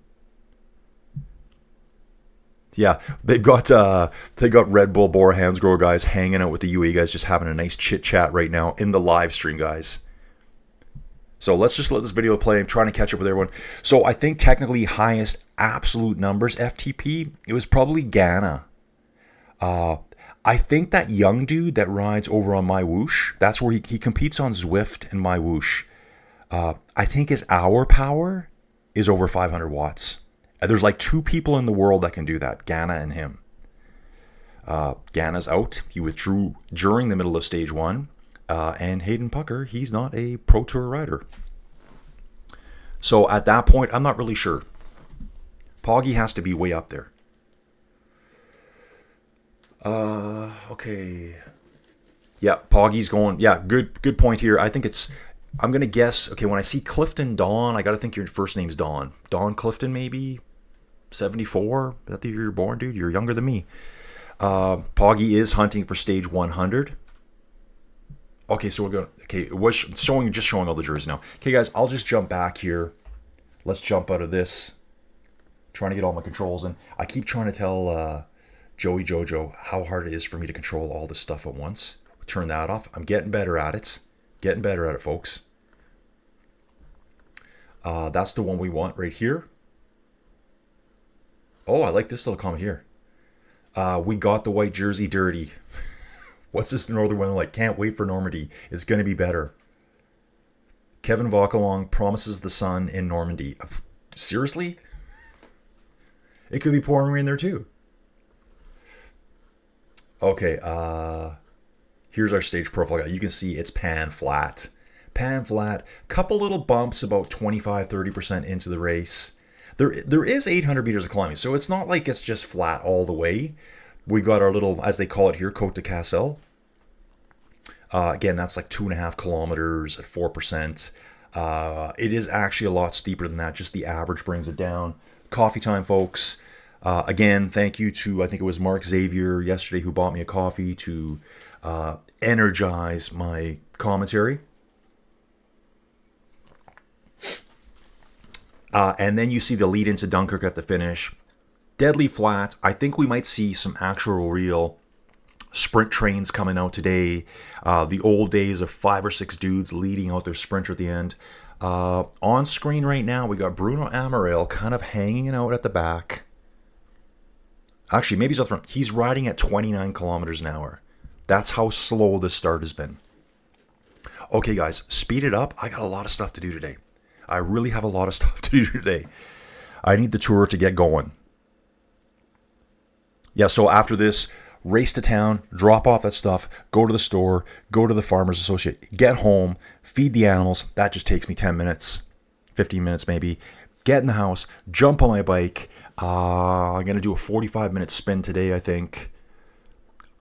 Yeah, they've got Red Bull Bora Hansgrohe guys hanging out with the UAE guys, just having a nice chit chat right now in the live stream, guys. So let's just let this video play. I'm trying to catch up with everyone. So I think technically highest absolute numbers FTP, it was probably Ghana. I think that young dude that rides over on My Whoosh, that's where he competes on Zwift and My Whoosh. I think his hour power is over 500 watts. There's like 2 people in the world that can do that, Ghana and him. Ghana's out. He withdrew during the middle of stage 1. And Hayden Pucker, he's not a Pro Tour rider. So at that point, I'm not really sure. Poggy has to be way up there. Okay. Yeah, Poggy's going. Yeah, good point here. I think I'm going to guess. Okay, when I see Clifton Dawn, I got to think your first name's Dawn. Dawn Clifton, maybe? 74? Is that the year you're born, dude? You're younger than me. Poggy is hunting for stage 100. Okay, so we're going. Okay, it was showing all the jerseys now. Okay, guys, I'll just jump back here. Let's jump out of this. Trying to get all my controls in. I keep trying to tell Joey Jojo how hard it is for me to control all this stuff at once. Turn that off. I'm getting better at it. Getting better at it, folks. That's the one we want right here. Oh, I like this little comment here. We got the white jersey dirty. What's this northern one like? Can't wait for Normandy. It's going to be better. Kevin Vauquelin promises the sun in Normandy. Seriously? It could be pouring rain there too. Okay, here's our stage profile. You can see it's pan flat. Pan flat. Couple little bumps about 25-30% into the race. There is 800 meters of climbing, so it's not like it's just flat all the way. We got our little, as they call it here, Côte de Cassel. Again, that's like 2.5 kilometers at 4%. It is actually a lot steeper than that. Just the average brings it down. Coffee time, folks. Again, thank you to, I think it was Mark Xavier yesterday who bought me a coffee to energize my commentary. And then you see the lead into Dunkirk at the finish. Deadly flat. I think we might see some actual real sprint trains coming out today. The old days of 5 or 6 dudes leading out their sprinter at the end. On screen right now, we got Bruno Amaral kind of hanging out at the back. Actually, maybe he's up front. He's riding at 29 kilometers an hour. That's how slow this start has been. Okay, guys, speed it up. I got a lot of stuff to do today. I really have a lot of stuff to do today. I need the tour to get going. Yeah, so after this, race to town, drop off that stuff, go to the store, go to the Farmers Associate, get home, feed the animals. That just takes me 10 minutes, 15 minutes maybe. Get in the house, jump on my bike. I'm going to do a 45-minute spin today, I think.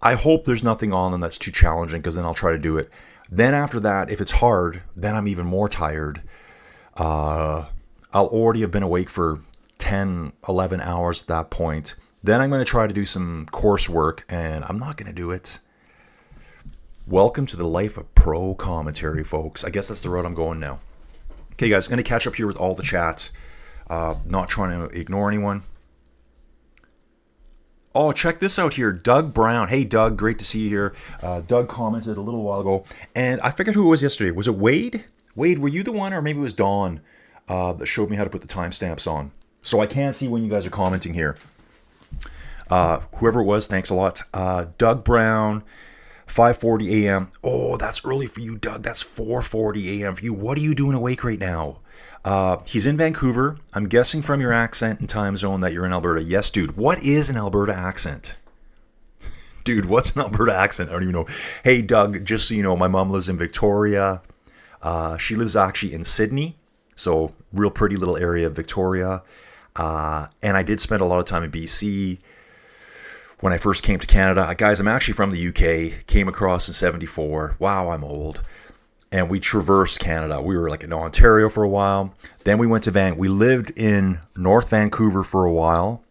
I hope there's nothing on them that's too challenging, because then I'll try to do it. Then after that, if it's hard, then I'm even more tired. I'll already have been awake for 10, 11 hours at that point. Then I'm going to try to do some coursework, and I'm not going to do it. Welcome to the life of pro commentary, folks. I guess that's the road I'm going now. Okay, guys, going to catch up here with all the chats. Not trying to ignore anyone. Oh, check this out here. Doug Brown. Hey, Doug. Great to see you here. Doug commented a little while ago. And I forget who it was yesterday. Was it Wade? Wade, were you the one? Or maybe it was Dawn that showed me how to put the timestamps on. So I can see when you guys are commenting here. Whoever it was, thanks a lot. Doug Brown, 5:40 a.m. Oh, that's early for you, Doug. That's 4:40 a.m. for you. What are you doing awake right now? He's in Vancouver. I'm guessing from your accent and time zone that you're in Alberta. Yes, dude. What is an Alberta accent? Dude, what's an Alberta accent? I don't even know. Hey, Doug, just so you know, my mom lives in Victoria. She lives actually in Sydney. So, real pretty little area of Victoria. And I did spend a lot of time in BC when I first came to Canada. Guys, I'm actually from the UK. Came across in 74. Wow, I'm old. And we traversed Canada. We were like in Ontario for a while. Then we went to we lived in North Vancouver for a while.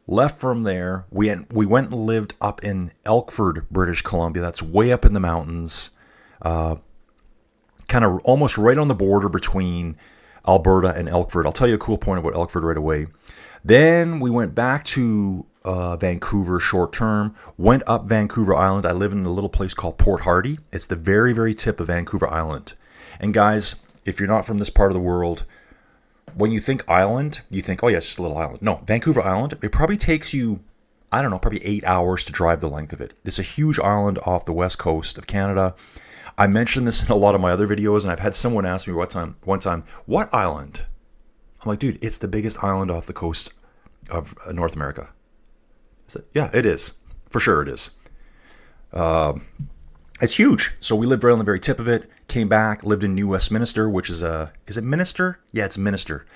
Left from there. We went and lived up in Elkford, British Columbia. That's way up in the mountains. Kind of almost right on the border between Alberta and Elkford. I'll tell you a cool point about Elkford right away. Then we went back to Vancouver short term, went up Vancouver Island. I live in a little place called Port Hardy. It's the very, very tip of Vancouver Island. And guys, if you're not from this part of the world, when you think island, you think, oh yeah, it's just a little island. No, Vancouver Island, it probably takes you, I don't know, probably 8 hours to drive the length of it. It's a huge island off the west coast of Canada. I mentioned this in a lot of my other videos, and I've had someone ask me one time, what island? I'm like, dude, it's the biggest island off the coast of North America. I said, yeah, it is. For sure it is. It's huge. So we lived right on the very tip of it, came back, lived in New Westminster, which is is it Minister? Yeah, it's Minister.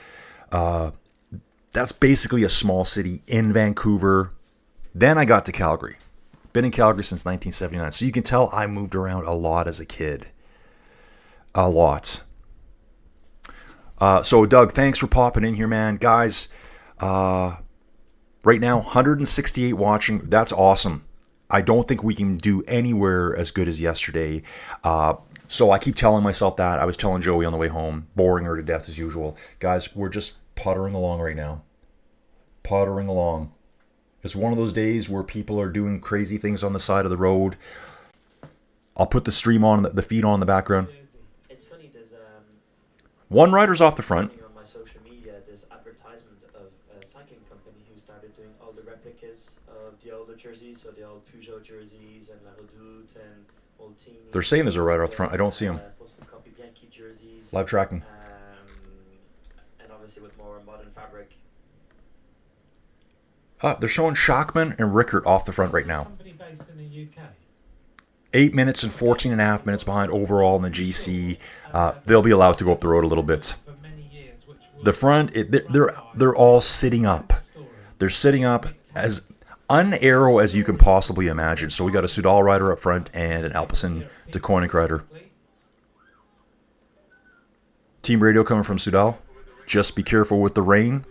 That's basically a small city in Vancouver. Then I got to Calgary. Been in Calgary since 1979. So you can tell I moved around a lot as a kid. A lot. So Doug, thanks for popping in here, man. Guys, right now, 168 watching. That's awesome. I don't think we can do anywhere as good as yesterday. So I keep telling myself that. I was telling Joey on the way home, boring her to death as usual. Guys, we're just puttering along right now. Puttering along. It's one of those days where people are doing crazy things on the side of the road. I'll put the stream on, the feed on in the background. It's funny, there's One rider's off the front. On my social media, this advertisement of a cycling company who started doing all the replicas of the older jerseys, so the old Peugeot jerseys and La Redoute and Molteni. They're saying there's a rider out front. I don't see him. Jerseys, Live tracking. And obviously with more modern fabric. They're showing Schachmann and Rickert off the front right now. Company based in the UK. 8 minutes and 14 and a half minutes behind overall in the GC. They'll be allowed to go up the road a little bit. The front, they're all sitting up. They're sitting up as un-aero as you can possibly imagine. So we got a Soudal rider up front and an Alpecin de Koenig rider. Team radio coming from Soudal. Just be careful with the rain.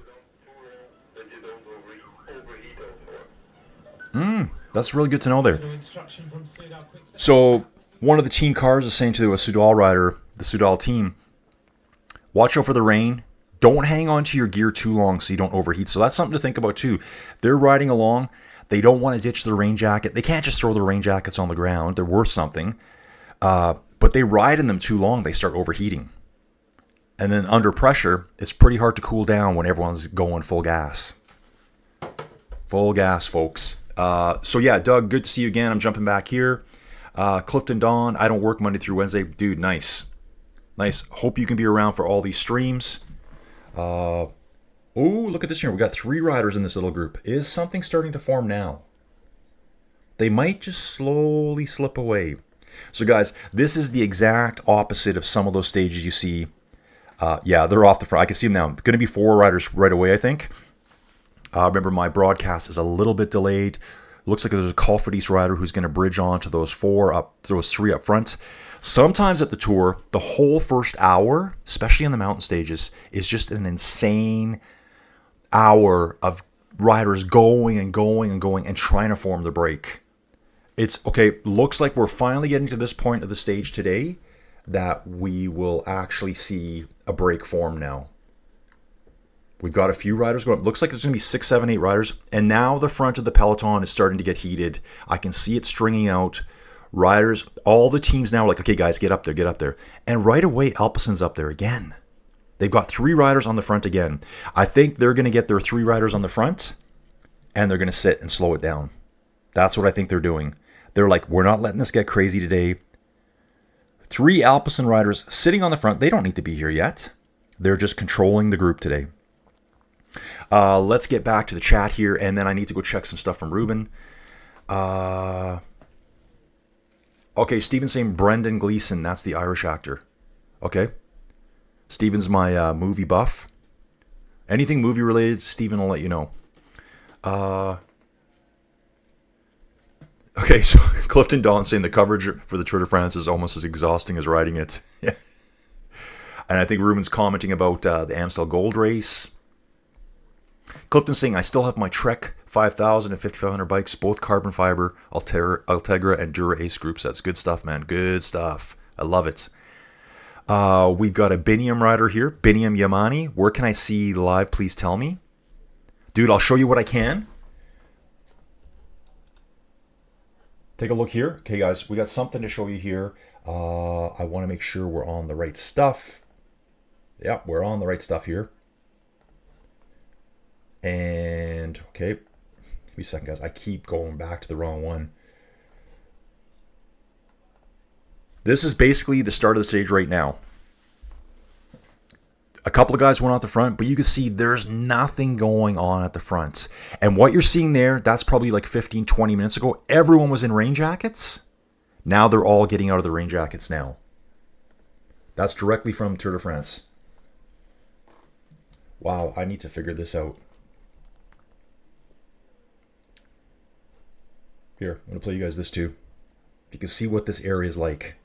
That's really good to know there. So one of the team cars is saying to a Soudal rider, the Soudal team, watch out for the rain. Don't hang on to your gear too long so you don't overheat. So that's something to think about too. They're riding along. They don't want to ditch the rain jacket. They can't just throw the rain jackets on the ground. They're worth something. But they ride in them too long, they start overheating. And then under pressure, it's pretty hard to cool down when everyone's going full gas. Full gas, folks. So yeah, Doug, good to see you again. I'm jumping back here. Clifton Dawn, I don't work Monday through Wednesday. Dude, nice. Nice. Hope you can be around for all these streams. Oh, look at this here. We got 3 riders in this little group. Is something starting to form now? They might just slowly slip away. So guys, this is the exact opposite of some of those stages you see. Yeah, they're off the front. I can see them now. Going to be 4 riders right away, I think. Remember, my broadcast is a little bit delayed. Looks like there's a Cofidis rider who's going to bridge on to those 3 up front. Sometimes at the Tour, the whole first hour, especially in the mountain stages, is just an insane hour of riders going and going and going and trying to form the break. It's okay. Looks like we're finally getting to this point of the stage today that we will actually see a break form now. We've got a few riders going. Looks like there's going to be 6, 7, 8 riders. And now the front of the peloton is starting to get heated. I can see it stringing out. Riders, all the teams now are like, okay, guys, get up there, get up there. And right away, Alpecin's up there again. They've got 3 riders on the front again. I think they're going to get their 3 riders on the front, and they're going to sit and slow it down. That's what I think they're doing. They're like, we're not letting this get crazy today. 3 Alpecin riders sitting on the front. They don't need to be here yet. They're just controlling the group today. Let's get back to the chat here, and then I need to go check some stuff from Ruben. Okay, Steven's saying Brendan Gleeson. That's the Irish actor. Okay. Steven's my movie buff. Anything movie related, Steven will let you know. Okay, so Clifton Dawn saying the coverage for the Tour de France is almost as exhausting as riding it. Yeah. And I think Ruben's commenting about the Amstel Gold Race. Clifton saying, I still have my Trek 5000 and 5500 bikes, both carbon fiber, Ultegra, and Dura Ace group sets. Good stuff, man. Good stuff. I love it. We've got a Biniam rider here. Biniam Yamani. Where can I see live? Please tell me. Dude, I'll show you what I can. Take a look here. Okay, guys, we got something to show you here. I want to make sure we're on the right stuff. Yeah, we're on the right stuff here. And, okay, give me a second, guys. I keep going back to the wrong one. This is basically the start of the stage right now. A couple of guys went out the front, but you can see there's nothing going on at the front. And what you're seeing there, that's probably like 15, 20 minutes ago. Everyone was in rain jackets. Now they're all getting out of the rain jackets now. That's directly from Tour de France. Wow, I need to figure this out. Here, I'm going to play you guys this too. You can see what this area is like.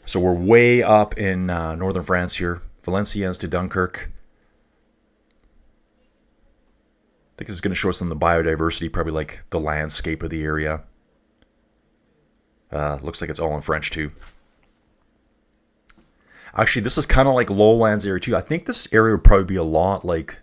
So we're way up in northern France here. Valenciennes to Dunkirk. I think this is going to show us some of the biodiversity, probably like the landscape of the area. Looks like it's all in French too. Actually, this is kind of like lowlands area too. I think this area would probably be a lot like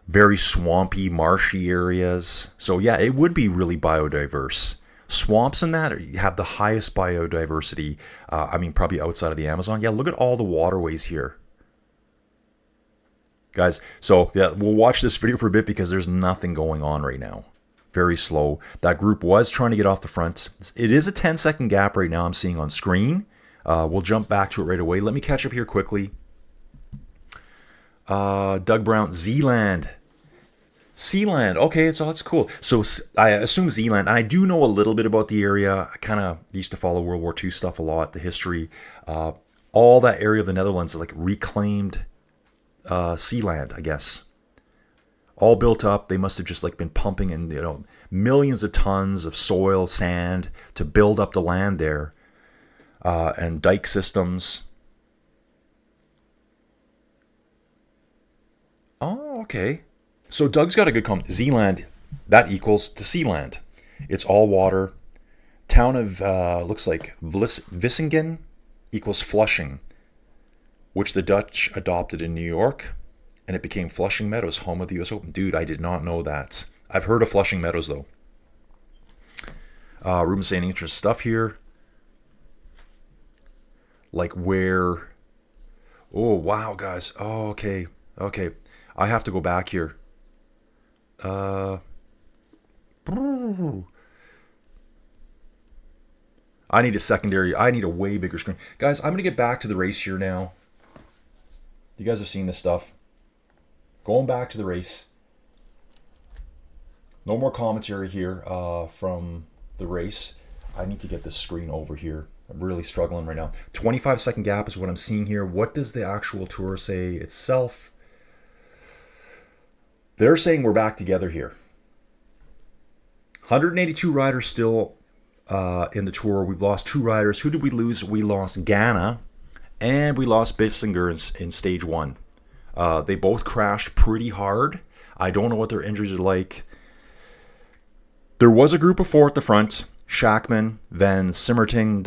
very swampy, marshy areas. So yeah, it would be really biodiverse. swamps in that have the highest biodiversity. I mean, probably outside of the Amazon. Yeah, look at all the waterways here. Guys, so yeah, we'll watch this video for a bit because there's nothing going on right now. Very slow. That group was trying to get off the front. It is a 10-second gap right now I'm seeing on screen. We'll jump back to it right away. Let me catch up here quickly. Doug Brown, Zealand. Sealand. Okay, so that's cool. So I assume Zealand. And I do know a little bit about the area. I kind of used to follow World War II stuff a lot, the history. All that area of the Netherlands is like reclaimed Sealand, I guess. All built up. They must have just like been pumping in, you know, millions of tons of soil, sand to build up the land there, and dike systems. Oh, okay. So Doug's got a good comment. Zealand, that equals to Sealand. It's all water. Town of looks like Vissingen equals Flushing, which the Dutch adopted in New York. And it became Flushing Meadows, home of the U.S. Open. Dude, I did not know that. I've heard of Flushing Meadows, though. Ruben saying interesting stuff here. Like where... Oh, wow, guys. Oh, okay. Okay. I have to go back here. I need a secondary... I need a way bigger screen. Guys, I'm going to get back to the race here now. You guys have seen this stuff. Going back to the race. No more commentary here from the race. I need to get this screen over here. I'm really struggling right now. 25-second gap is what I'm seeing here. What does the actual tour say itself? They're saying we're back together here. 182 riders still in the tour. We've lost 2 riders. Who did we lose? We lost Ghana and we lost Bissinger in stage 1. They both crashed pretty hard. I don't know what their injuries are like. There was a group of 4 at the front. Schachman, Van Simmerting,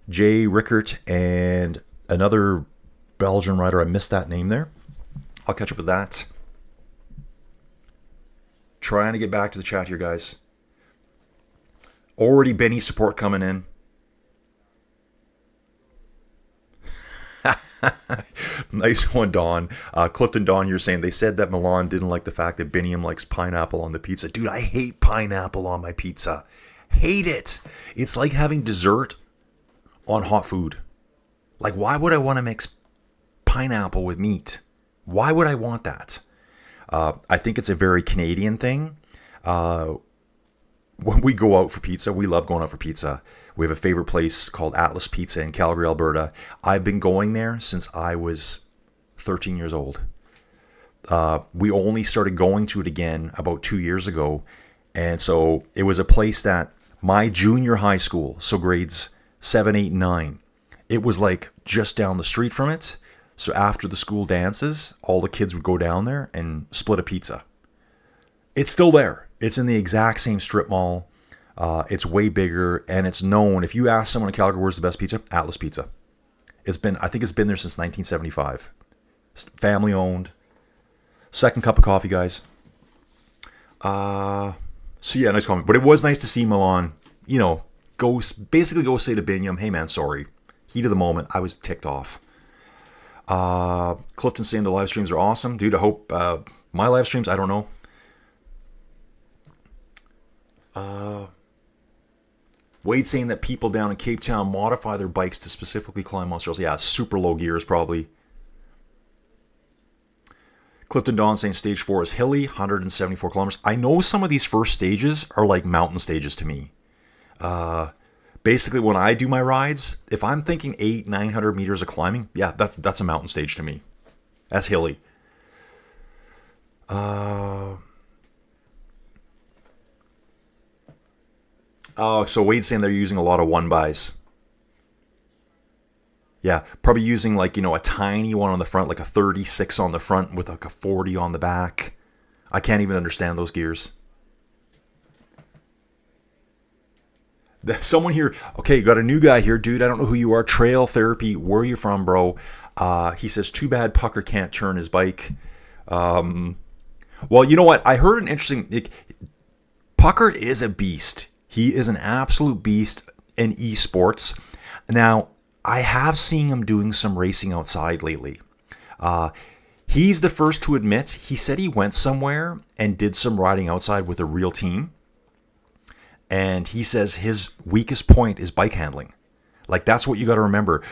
Jay Rickert, and another Belgian rider. I missed that name there. I'll catch up with that. Trying to get back to the chat here, guys. Already Benny support coming in. Nice one, Don. Clifton Don, you're saying they said that Milan didn't like the fact that Biniam likes pineapple on the pizza. Dude, I hate pineapple on my pizza. Hate it. It's like having dessert on hot food. Like, why would I want to mix pineapple with meat? Why would I want that? I think it's a very Canadian thing. When we go out for pizza, we love going out for pizza. We have a favorite place called Atlas Pizza in Calgary, Alberta. I've been going there since I was 13 years old. We only started going to it again about 2 years ago. And so it was a place that my junior high school, so grades 7, 8, 9, it was like just down the street from it. So after the school dances, all the kids would go down there and split a pizza. It's still there. It's in the exact same strip mall. It's way bigger, and it's known. If you ask someone in Calgary where's the best pizza, Atlas Pizza. I think it's been there since 1975. Family owned. Second cup of coffee, guys. So yeah, nice comment. But it was nice to see Milan, you know, go say to Biniam, hey man, sorry. Heat of the moment. I was ticked off. Clifton saying the live streams are awesome. Dude, I hope my live streams, I don't know. Wade saying that people down in Cape Town modify their bikes to specifically climb monsters. Yeah, super low gears probably. Clifton Dawn saying stage 4 is hilly, 174 kilometers. I know some of these first stages are like mountain stages to me. Basically, when I do my rides, if I'm thinking 800-900 meters of climbing, yeah, that's a mountain stage to me. That's hilly. Oh, so Wade's saying they're using a lot of 1-bys. Yeah, probably using like, you know, a tiny one on the front, like a 36 on the front with like a 40 on the back. I can't even understand those gears. Someone here, okay, you got a new guy here, dude. I don't know who you are. Trail Therapy, where are you from, bro? He says, too bad Pucker can't turn his bike. Well, you know what? I heard an interesting... Pucker is a beast. He is an absolute beast in esports. Now, I have seen him doing some racing outside lately. He's the first to admit, he said he went somewhere and did some riding outside with a real team. And he says his weakest point is bike handling. Like, that's what you got to remember.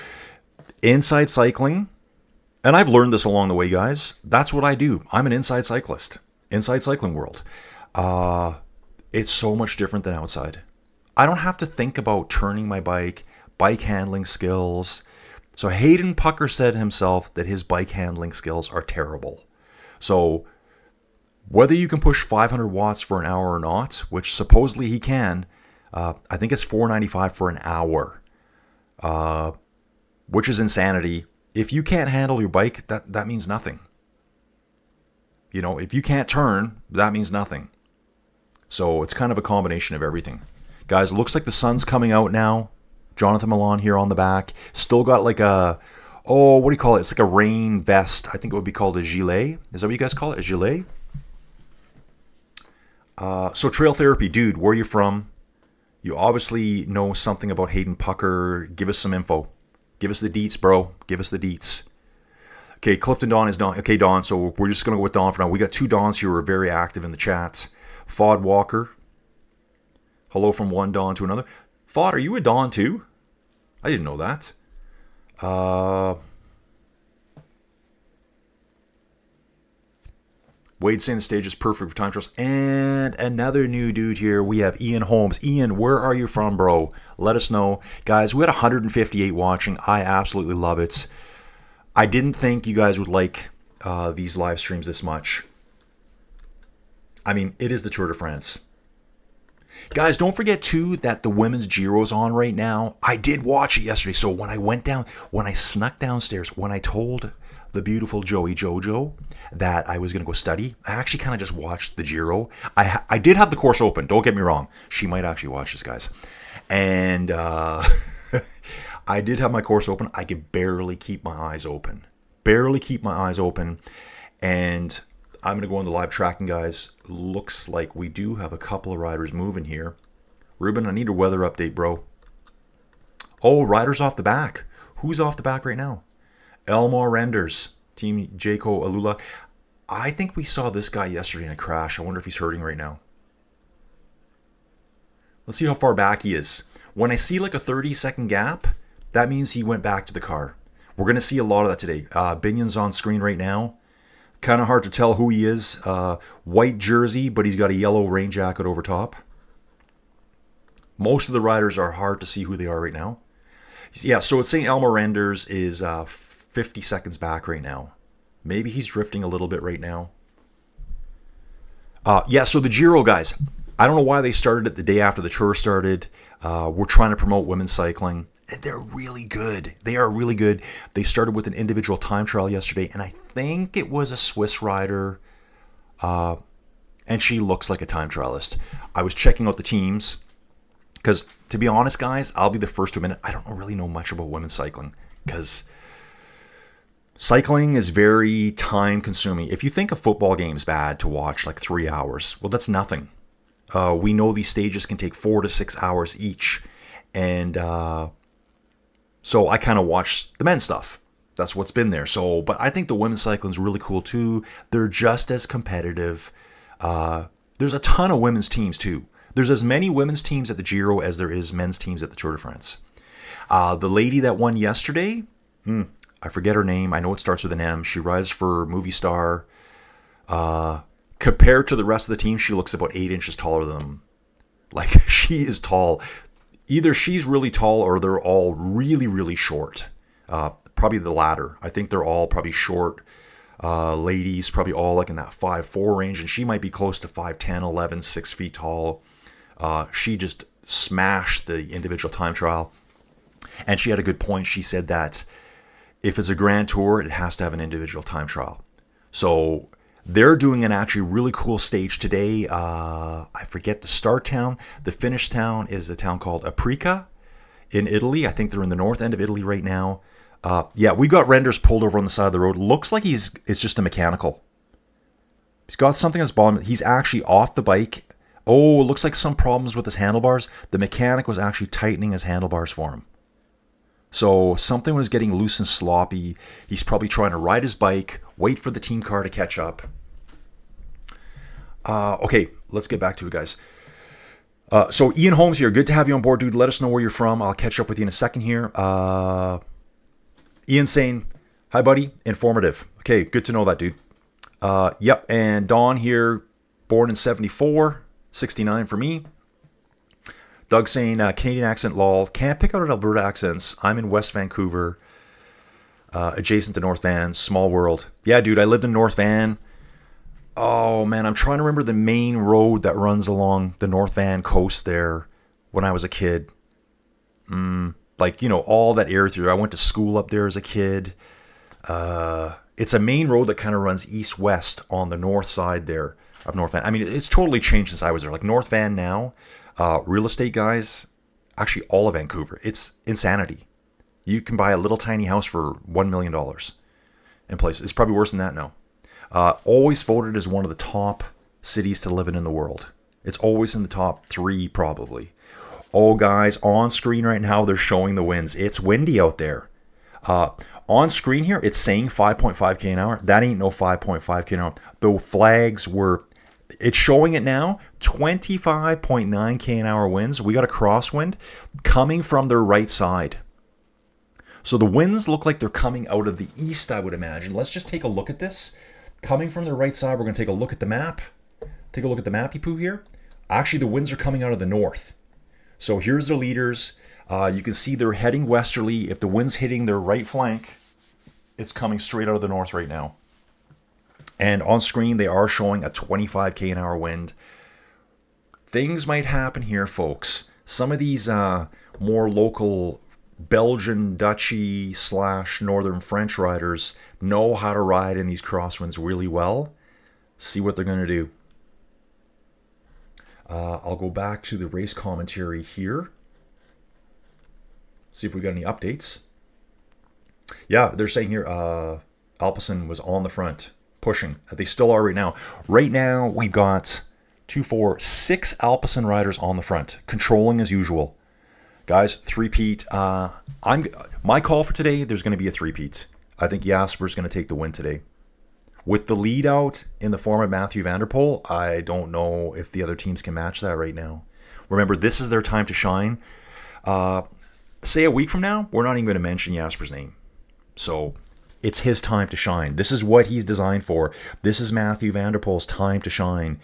Inside cycling, and I've learned this along the way, guys. That's what I do. I'm an inside cyclist. Inside cycling world. It's so much different than outside. I don't have to think about turning my bike handling skills. So Hayden Pucker said himself that his bike handling skills are terrible. So whether you can push 500 watts for an hour or not, which supposedly he can, I think it's $4.95 for an hour, which is insanity. If you can't handle your bike, that means nothing. You know, if you can't turn, that means nothing. So it's kind of a combination of everything. Guys, looks like the sun's coming out now. Jonathan Milan here on the back. Still got like a, what do you call it? It's like a rain vest. I think it would be called a gilet. Is that what you guys call it? A gilet? So Trail Therapy, dude, where are you from? You obviously know something about Hayden Pucker. Give us some info. Give us the deets, bro. Give us the deets. Okay, Clifton Don is Don. Okay, Don, so we're just going to go with Don for now. We got two Dons here who are very active in the chat. Fod Walker. Hello from one Don to another. Fod, are you a Don too? I didn't know that. Wade saying the stage is perfect for time trials. And another new dude here. We have Ian Holmes. Ian, where are you from, bro? Let us know. Guys, we had 158 watching. I absolutely love it. I didn't think you guys would like these live streams this much. I mean, it is the Tour de France. Guys, don't forget, too, that the women's Giro's on right now. I did watch it yesterday. So when I snuck downstairs, when I told the beautiful Joey Jojo that I was going to go study, I actually kind of just watched the Giro. I did have the course open. Don't get me wrong. She might actually watch this, guys. And I did have my course open. I could barely keep my eyes open. And I'm going to go on the live tracking, guys. Looks like we do have a couple of riders moving here. Ruben, I need a weather update, bro. Oh, riders off the back. Who's off the back right now? Elmore Renders, Team Jaco Alula. I think we saw this guy yesterday in a crash. I wonder if he's hurting right now. Let's see how far back he is. When I see like a 30-second gap, that means he went back to the car. We're going to see a lot of that today. Binion's on screen right now. Kind of hard to tell who he is. White jersey, but he's got a yellow rain jacket over top. Most of the riders are hard to see who they are right now. Yeah, so it's saying Elmer Renders is 50 seconds back right now. Maybe he's drifting a little bit right now. Yeah, so the Giro, guys. I don't know why they started it the day after the Tour started. We're trying to promote women's cycling. And they're really good. They are really good. They started with an individual time trial yesterday, and I think it was a Swiss rider, and she looks like a time trialist. I was checking out the teams, because to be honest, guys, I'll be the first to admit it, I don't really know much about women's cycling, because cycling is very time-consuming. If you think a football game is bad to watch, like 3 hours, well, that's nothing. We know these stages can take 4 to 6 hours each, and so I kind of watch the men's stuff. That's what's been there. So, but I think the women's cycling is really cool too. They're just as competitive. There's a ton of women's teams too. There's as many women's teams at the Giro as there is men's teams at the Tour de France. The lady that won yesterday, I forget her name. I know it starts with an M. She rides for Movistar. Compared to the rest of the team, she looks about 8 inches taller than them. Like, she is tall. Either she's really tall or they're all really, really short. Probably the latter. I think they're all probably short ladies, probably all like in that 5'4" range. And she might be close to 5'10", 11, 6 feet tall. She just smashed the individual time trial. And she had a good point. She said that if it's a Grand Tour, it has to have an individual time trial. So they're doing an actually really cool stage today. I forget the start town. The finish town is a town called Aprica in Italy. I think they're in the north end of Italy right now. Yeah, we got Renders pulled over on the side of the road. Looks like it's just a mechanical. He's got something on his bottom. He's actually off the bike. Oh, it looks like some problems with his handlebars. The mechanic was actually tightening his handlebars for him. So something was getting loose and sloppy. He's probably trying to ride his bike, wait for the team car to catch up. Okay, let's get back to it, guys. So Ian Holmes here. Good to have you on board, dude. Let us know where you're from. I'll catch up with you in a second here. Ian saying, hi, buddy. Informative. Okay, good to know that, dude. Yep, and Don here, born in 74, 69 for me. Doug saying, Canadian accent, lol. Can't pick out Alberta accents. I'm in West Vancouver, adjacent to North Van. Small world. Yeah, dude, I lived in North Van. Oh, man, I'm trying to remember the main road that runs along the North Van coast there when I was a kid. Like, you know, all that area through. I went to school up there as a kid. It's a main road that kind of runs east-west on the north side there of North Van. I mean, it's totally changed since I was there. Like, North Van now, real estate guys, actually all of Vancouver, it's insanity. You can buy a little tiny house for $1 million in places. It's probably worse than that now. Always voted as one of the top cities to live in the world. It's always in the top 3 probably. Oh, guys, on screen right now, they're showing the winds. It's windy out there. On screen here, it's saying 5.5k an hour. That ain't no 5.5k an hour. The flags were, it's showing it now, 25.9k an hour winds. We got a crosswind coming from their right side. So the winds look like they're coming out of the east, I would imagine. Let's just take a look at this. Coming from the right side, we're going to take a look at the map. Take a look at the mappy poo here. Actually, the winds are coming out of the north. So here's the leaders. You can see they're heading westerly. If the wind's hitting their right flank, it's coming straight out of the north right now. And on screen, they are showing a 25k an hour wind. Things might happen here, folks. Some of these more local Belgian, Dutchy / Northern French riders know how to ride in these crosswinds really well. See what they're going to do. I'll go back to the race commentary here. See if we got any updates. Yeah, they're saying here Alpecin was on the front, pushing. They still are right now. Right now, we've got 2, 4, 6 Alpecin riders on the front, controlling as usual. Guys, Threepeat. My call for today, there's going to be a Threepeat. I think Jasper's going to take the win today. With the lead out in the form of Mathieu van der Poel, I don't know if the other teams can match that right now. Remember, this is their time to shine. Say a week from now, we're not even going to mention Jasper's name. So it's his time to shine. This is what he's designed for. This is Mathieu van der Poel's time to shine.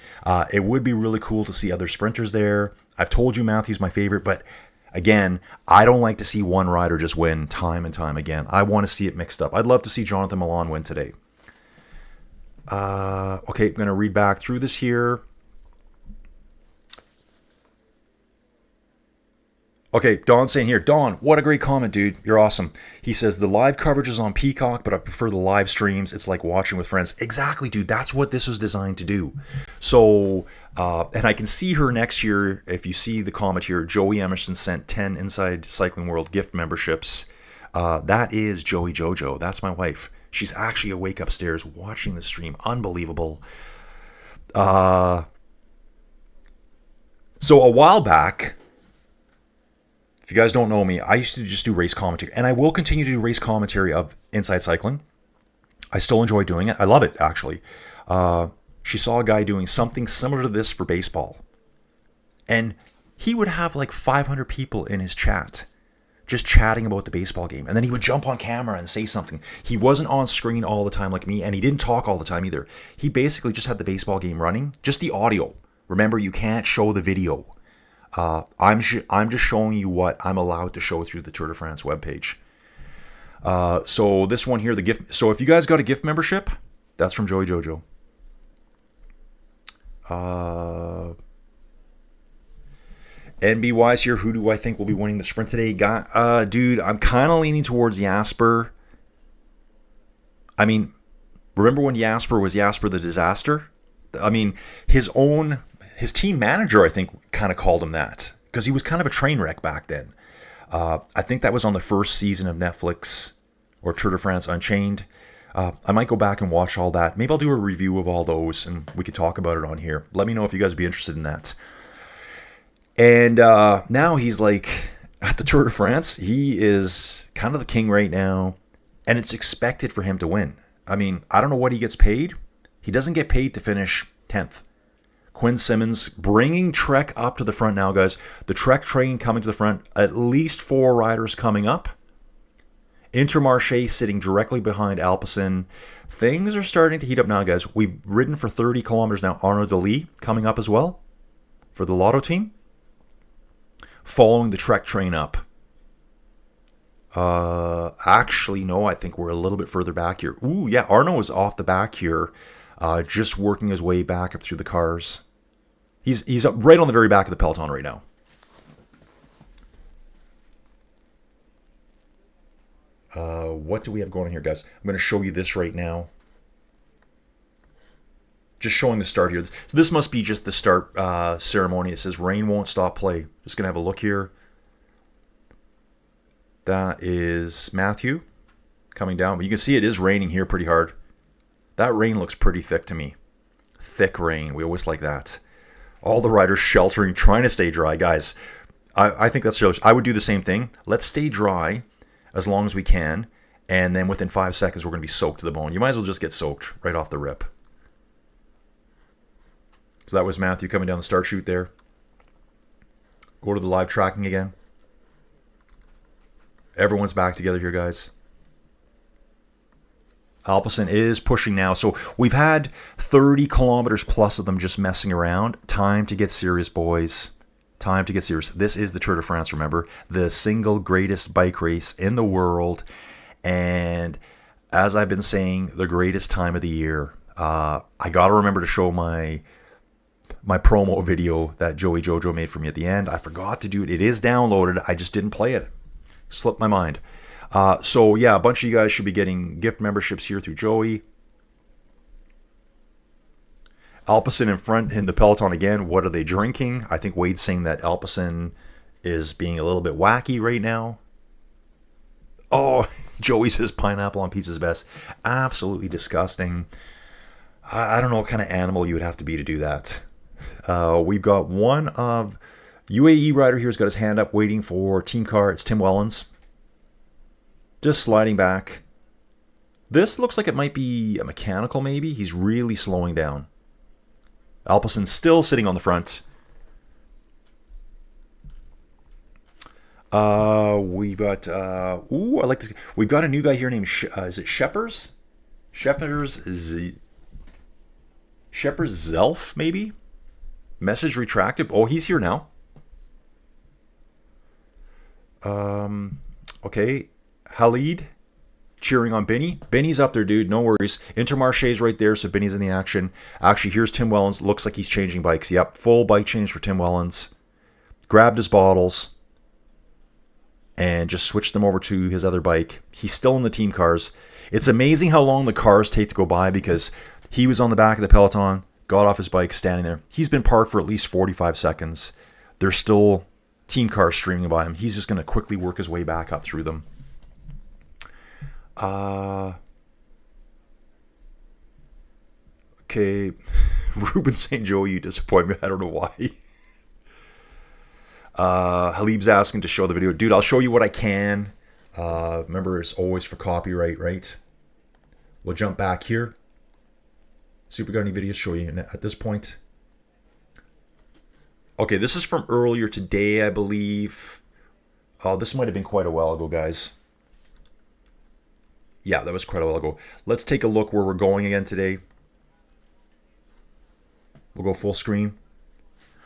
It would be really cool to see other sprinters there. I've told you Matthew's my favorite, but again, I don't like to see one rider just win time and time again. I want to see it mixed up. I'd love to see Jonathan Milan win today. Okay, I'm going to read back through this here. Okay, Don's saying here, Don, what a great comment, dude. You're awesome. He says, the live coverage is on Peacock, but I prefer the live streams. It's like watching with friends. Exactly, dude. That's what this was designed to do. So, and I can see her next year. If you see the comment here, Joey Emerson sent 10 Inside Cycling World gift memberships. That is Joey Jojo. That's my wife. She's actually awake upstairs watching the stream. Unbelievable. So a while back, if you guys don't know me, I used to just do race commentary, and I will continue to do race commentary of Inside Cycling. I still enjoy doing it. I love it, actually. She saw a guy doing something similar to this for baseball, and he would have like 500 people in his chat, just chatting about the baseball game, and then he would jump on camera and say something. He wasn't on screen all the time like me, and he didn't talk all the time either. He basically just had the baseball game running, just the audio. Remember, you can't show the video. I'm just showing you what I'm allowed to show through the Tour de France webpage. So this one here, the gift. So if you guys got a gift membership, that's from Joey Jojo. NBY's here. Who do I think will be winning the sprint today? Dude, I'm kind of leaning towards Jasper. I mean, remember when Jasper was Jasper the Disaster? I mean, his team manager, I think, kind of called him that because he was kind of a train wreck back then. I think that was on the first season of Netflix or Tour de France Unchained. I might go back and watch all that. Maybe I'll do a review of all those and we could talk about it on here. Let me know if you guys would be interested in that. And now he's like at the Tour de France. He is kind of the king right now. And it's expected for him to win. I mean, I don't know what he gets paid. He doesn't get paid to finish 10th. Quinn Simmons bringing Trek up to the front now, guys. The Trek train coming to the front. At least 4 riders coming up. Intermarché sitting directly behind Alpecin. Things are starting to heat up now, guys. We've ridden for 30 kilometers now. Arnaud Delis coming up as well for the Lotto team. Following the Trek train up. Actually, no, I think we're a little bit further back here. Ooh, yeah, Arnaud is off the back here. Just working his way back up through the cars. He's up right on the very back of the peloton right now. What do we have going on here, guys? I'm going to show you this right now. Just showing the start here. So this must be just the start ceremony. It says rain won't stop play. Just going to have a look here. That is Matthew coming down. But you can see it is raining here pretty hard. That rain looks pretty thick to me. Thick rain. We always like that. All the riders sheltering, trying to stay dry. Guys, I think that's I would do the same thing. Let's stay dry as long as we can. And then within 5 seconds, we're going to be soaked to the bone. You might as well just get soaked right off the rip. So that was Matthew coming down the start chute there. Go to the live tracking again. Everyone's back together here, guys. Alpecin is pushing now. So we've had 30 kilometers plus of them just messing around. Time to get serious, boys. Time to get serious. This is the Tour de France, remember. The single greatest bike race in the world. And as I've been saying, the greatest time of the year. I got to remember to show my promo video that Joey Jojo made for me at the end. I forgot to do it. It is downloaded. I just didn't play it. Slipped my mind. So yeah, a bunch of you guys should be getting gift memberships here through Joey. Alpecin in front in the peloton again. What are they drinking? I think Wade's saying that Alpecin is being a little bit wacky right now. Oh, Joey says pineapple on pizza's best. Absolutely disgusting. I don't know what kind of animal you would have to be to do that. We've got one of UAE rider here has got his hand up waiting for team car. It's Tim Wellens. Just sliding back. This looks like it might be a mechanical maybe. He's really slowing down. Alpecin still sitting on the front. We've got ooh, I like this. We've got a new guy here named is it Sheppers? Sheppers Zelf maybe? Message retracted. Oh, he's here now. Okay. Khalid cheering on Benny. Benny's up there, dude. No worries. Intermarché's right there, so Benny's in the action. Actually, here's Tim Wellens. Looks like he's changing bikes. Yep, full bike change for Tim Wellens. Grabbed his bottles and just switched them over to his other bike. He's still in the team cars. It's amazing how long the cars take to go by because he was on the back of the peloton, got off his bike, standing there. He's been parked for at least 45 seconds. There's still team cars streaming by him. He's just going to quickly work his way back up through them. Okay. Ruben St. Joe, you disappoint me. I don't know why. Halib's asking to show the video. Dude, I'll show you what I can. Remember, it's always for copyright, right? We'll jump back here. See if we got any videos show you at this point. Okay, this is from earlier today, I believe. Oh, this might have been quite a while ago, guys. Yeah, that was quite a while ago. Let's take a look where we're going again today. We'll go full screen.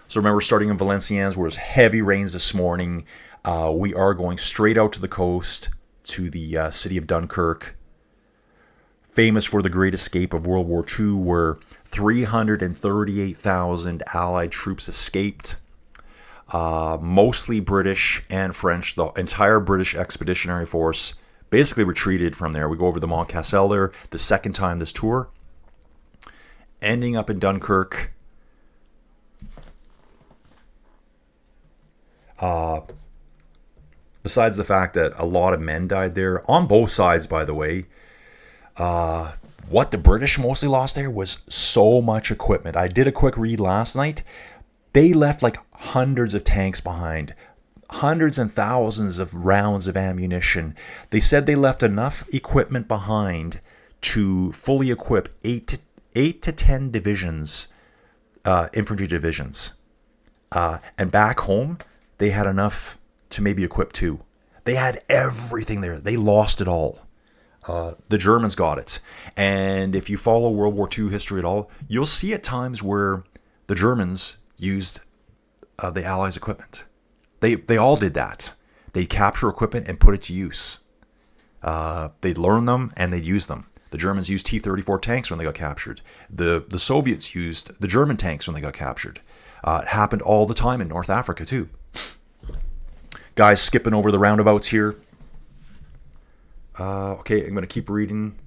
So remember, starting in Valenciennes, where it was heavy rains this morning, we are going straight out to the coast, to the city of Dunkirk. Famous for the Great Escape of World War II, where 338,000 Allied troops escaped. Mostly British and French. The entire British Expeditionary Force basically retreated from there. We go over the Mont Cassel there, the second time this tour. Ending up in Dunkirk. Besides the fact that a lot of men died there, on both sides, by the way. What the British mostly lost there was so much equipment. I did a quick read last night. They left like hundreds of tanks behind, hundreds and thousands of rounds of ammunition. They said they left enough equipment behind to fully equip 8 to 10 divisions, infantry divisions. And back home, they had enough to maybe equip 2. They had everything there. They lost it all. The Germans got it. And if you follow World War II history at all, you'll see at times where the Germans used the Allies' equipment. They all did that. They'd capture equipment and put it to use. They'd learn them and they'd use them. The Germans used T-34 tanks when they got captured. The Soviets used the German tanks when they got captured. It happened all the time in North Africa too. Guys, skipping over the roundabouts here. Okay, I'm going to keep reading.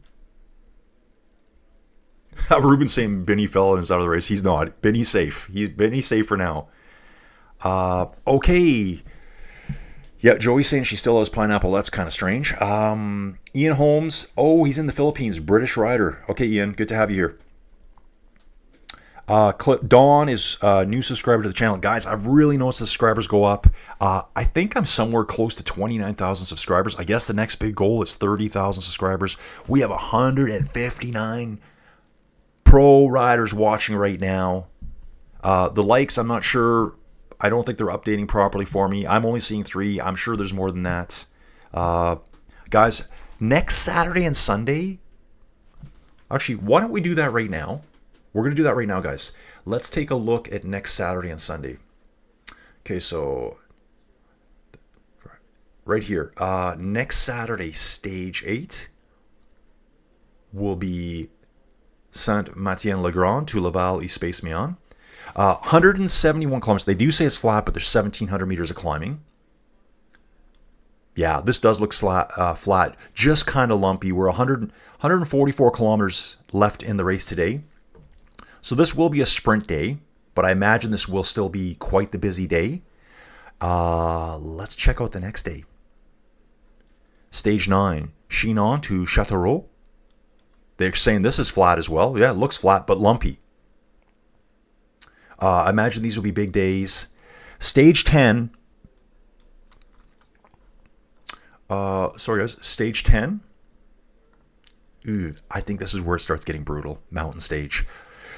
Ruben's saying Benny fell and is out of the race. He's not. Benny's safe. Benny's safe for now. Okay. Yeah, Joey's saying she still has pineapple. That's kind of strange. Ian Holmes. Oh, he's in the Philippines. British rider. Okay, Ian. Good to have you here. Dawn is a new subscriber to the channel. Guys, I've really noticed the subscribers go up. I think I'm somewhere close to 29,000 subscribers. I guess the next big goal is 30,000 subscribers. We have 159 pro riders watching right now. The likes, I'm not sure. I don't think they're updating properly for me. I'm only seeing 3. I'm sure there's more than that. Guys, next Saturday and Sunday. Actually, why don't we do that right now? We're going to do that right now, guys. Let's take a look at next Saturday and Sunday. Okay, so right here. Next Saturday, stage 8 will be Saint-Mathien-le-Grand to Laval-Espace-Mian. 171 kilometers. They do say it's flat, but there's 1,700 meters of climbing. Yeah, this does look flat. Just kind of lumpy. We're 144 kilometers left in the race today. So this will be a sprint day, but I imagine this will still be quite the busy day. Let's check out the next day. Stage 9, Chinon to Châteauroux. They're saying this is flat as well. Yeah, it looks flat, but lumpy. I imagine these will be big days. Stage 10. Sorry guys, stage 10. I think this is where it starts getting brutal. Mountain stage.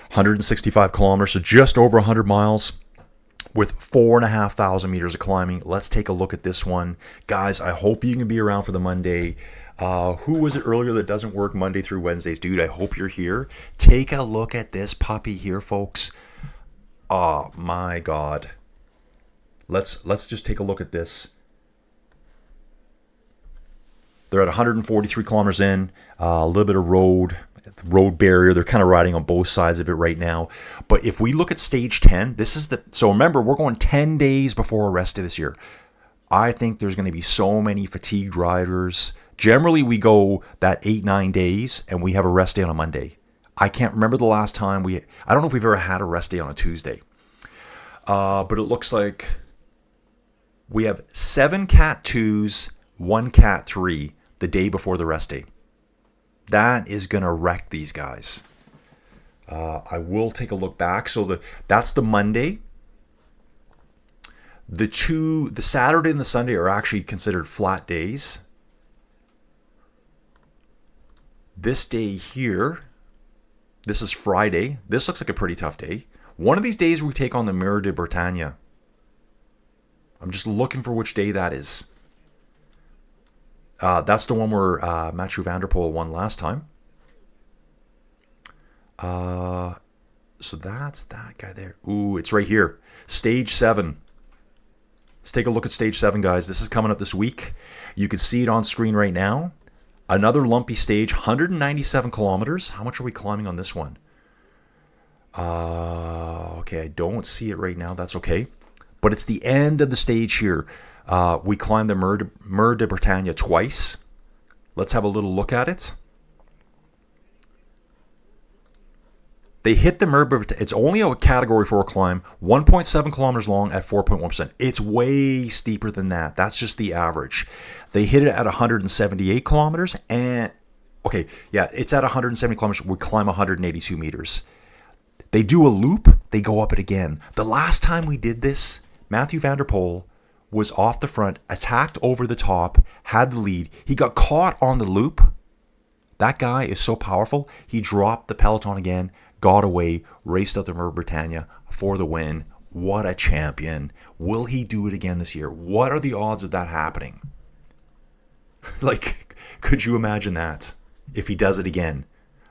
165 kilometers, so just over 100 miles with 4,500 meters of climbing. Let's take a look at this one. Guys, I hope you can be around for the Monday. Who was it earlier that doesn't work Monday through Wednesdays? Dude, I hope you're here. Take a look at this puppy here, folks. Oh, my God. Let's just take a look at this. They're at 143 kilometers in, a little bit of road barrier. They're kind of riding on both sides of it right now. But if we look at stage 10, this is so remember, we're going 10 days before a rest day this year. I think there's going to be so many fatigued riders. Generally, we go that 8-9 days and we have a rest day on a Monday. I can't remember the last time I don't know if we've ever had a rest day on a Tuesday. But it looks like we have 7 Cat 2s, 1 Cat 3 the day before the rest day. That is going to wreck these guys. I will take a look back. So that's the Monday. The Saturday and the Sunday are actually considered flat days. This day here, this is Friday. This looks like a pretty tough day. One of these days we take on the Mur de Bretagne. I'm just looking for which day that is. That's the one where Mathieu van der Poel won last time. So that's that guy there. Ooh, it's right here. Stage 7. Let's take a look at stage 7, guys. This is coming up this week. You can see it on screen right now. Another lumpy stage, 197 kilometers. How much are we climbing on this one? Okay, I don't see it right now. That's okay. But it's the end of the stage here. We climbed the Mur de Bretagne twice. Let's have a little look at it. They hit the Mur de Bretagne. It's only a category 4 climb, 1.7 kilometers long at 4.1%. It's way steeper than that. That's just the average. They hit it at 178 kilometers and Okay, yeah, it's at 170 kilometers. We climb 182 meters. They do a loop, they go up it again. The last time we did this, Mathieu van der Poel was off the front, attacked over the top, had the lead. He got caught on the loop. That guy is so powerful. He dropped the peloton again, got away, raced out the Mer Britannia for the win. What a champion. Will he do it again this year? What are the odds of that happening? Like, could you imagine that if he does it again?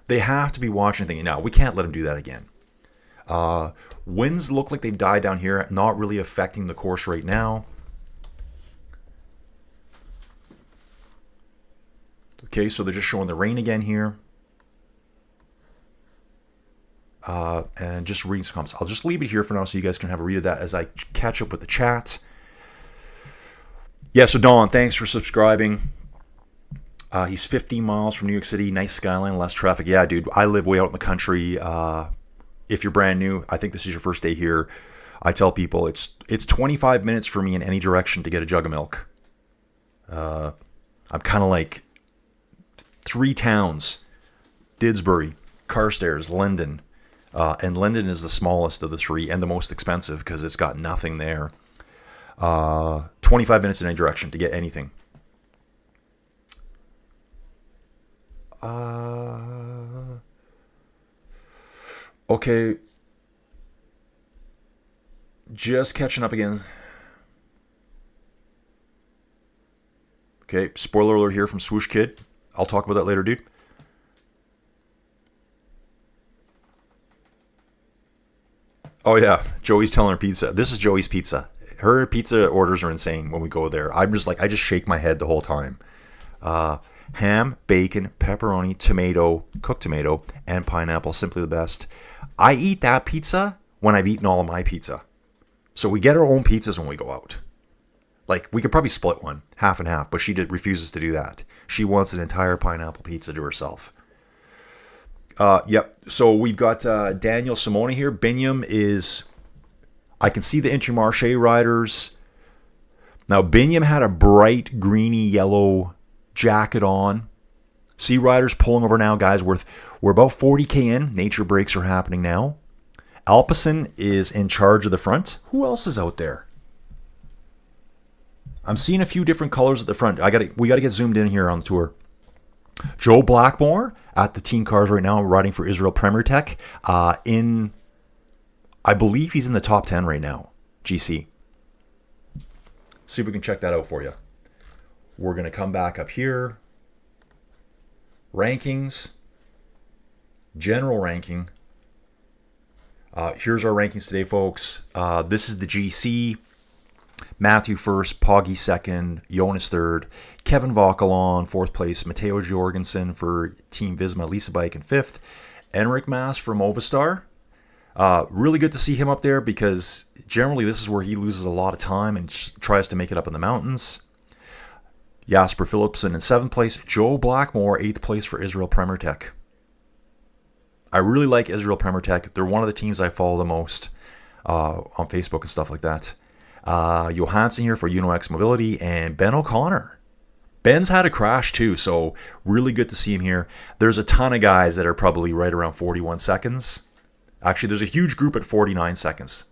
They have to be watching thinking, no, we can't let him do that again. Winds look like they've died down here, not really affecting the course right now. Okay, so they're just showing the rain again here. And just reading some comments. I'll just leave it here for now so you guys can have a read of that as I catch up with the chat. Yeah, so Don, thanks for subscribing. He's 15 miles from New York City. Nice skyline, less traffic. Yeah, dude, I live way out in the country. If you're brand new, I think this is your first day here. I tell people it's 25 minutes for me in any direction to get a jug of milk. I'm kind of like 3 towns: Didsbury, Carstairs, Linden. And Linden is the smallest of the 3 and the most expensive because it's got nothing there. 25 minutes in any direction to get anything. Okay. Just catching up again. Okay, spoiler alert here from Swoosh Kid. I'll talk about that later, dude. Oh yeah, Joey's telling her pizza. This is Joey's pizza. Her pizza orders are insane when we go there. I'm just like, I just shake my head the whole time. Ham, bacon, pepperoni, tomato, cooked tomato, and pineapple. Simply the best. I eat that pizza when I've eaten all of my pizza. So we get our own pizzas when we go out. Like, we could probably split one, half and half, but she refuses to do that. She wants an entire pineapple pizza to herself. Yep. So we've got Daniel Simone here. Binyam is... I can see the Intermarché riders. Now, Binyam had a bright greeny yellow jacket on. See riders pulling over now, guys. We're about 40k in. Nature breaks are happening now. Alpecin is in charge of the front. Who else is out there? I'm seeing a few different colors at the front. We gotta get zoomed in here on the tour. Joe Blackmore at the team cars right now, riding for Israel Premier Tech. I believe he's in the top 10 right now. GC. See if we can check that out for you. We're gonna come back up here. Rankings. General ranking. Here's our rankings today, folks. This is the GC. Matthew first, Poggy second, Jonas third, Kevin Vauquelin fourth place, Matteo Jorgensen for Team Visma Lisa Bike in fifth, Enric Mas from Movistar. Really good to see him up there because generally this is where he loses a lot of time and tries to make it up in the mountains. Jasper Philipsen in seventh place, Joe Blackmore eighth place for Israel Premier Tech. I really like Israel Premier Tech. They're one of the teams I follow the most on Facebook and stuff like that. Johansson here for UnoX Mobility, and Ben O'Connor. Ben's had a crash too, so really good to see him here. There's a ton of guys that are probably right around 41 seconds. Actually, there's a huge group at 49 seconds.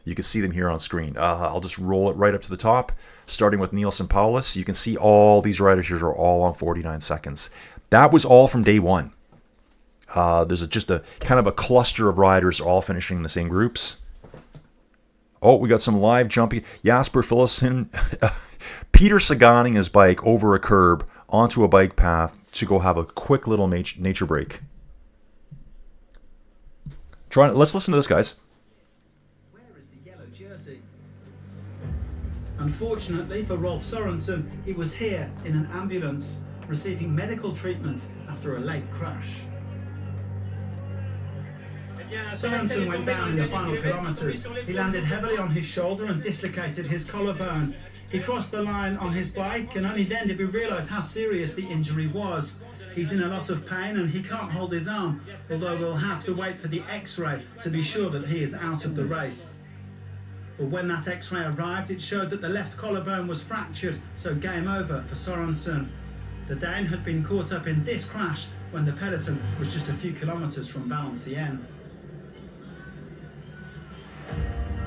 You can see them here on screen. I'll just roll it right up to the top, starting with Nielsen Paulus. You can see all these riders here are all on 49 seconds. That was all from day one. There's just a kind of a cluster of riders all finishing in the same groups. Oh, we got some live jumping. Jasper Philipsen, Peter Saganning his bike over a curb onto a bike path to go have a quick little nature break. Let's listen to this, guys. Where is the yellow jersey? Unfortunately for Rolf Sorensen, he was here in an ambulance receiving medical treatment after a late crash. Sorensen went down in the final kilometres. He landed heavily on his shoulder and dislocated his collarbone. He crossed the line on his bike, and only then did we realise how serious the injury was. He's in a lot of pain and he can't hold his arm, although we'll have to wait for the X-ray to be sure that he is out of the race. But when that X-ray arrived, it showed that the left collarbone was fractured, so game over for Sorensen. The Dane had been caught up in this crash when the peloton was just a few kilometres from Valenciennes.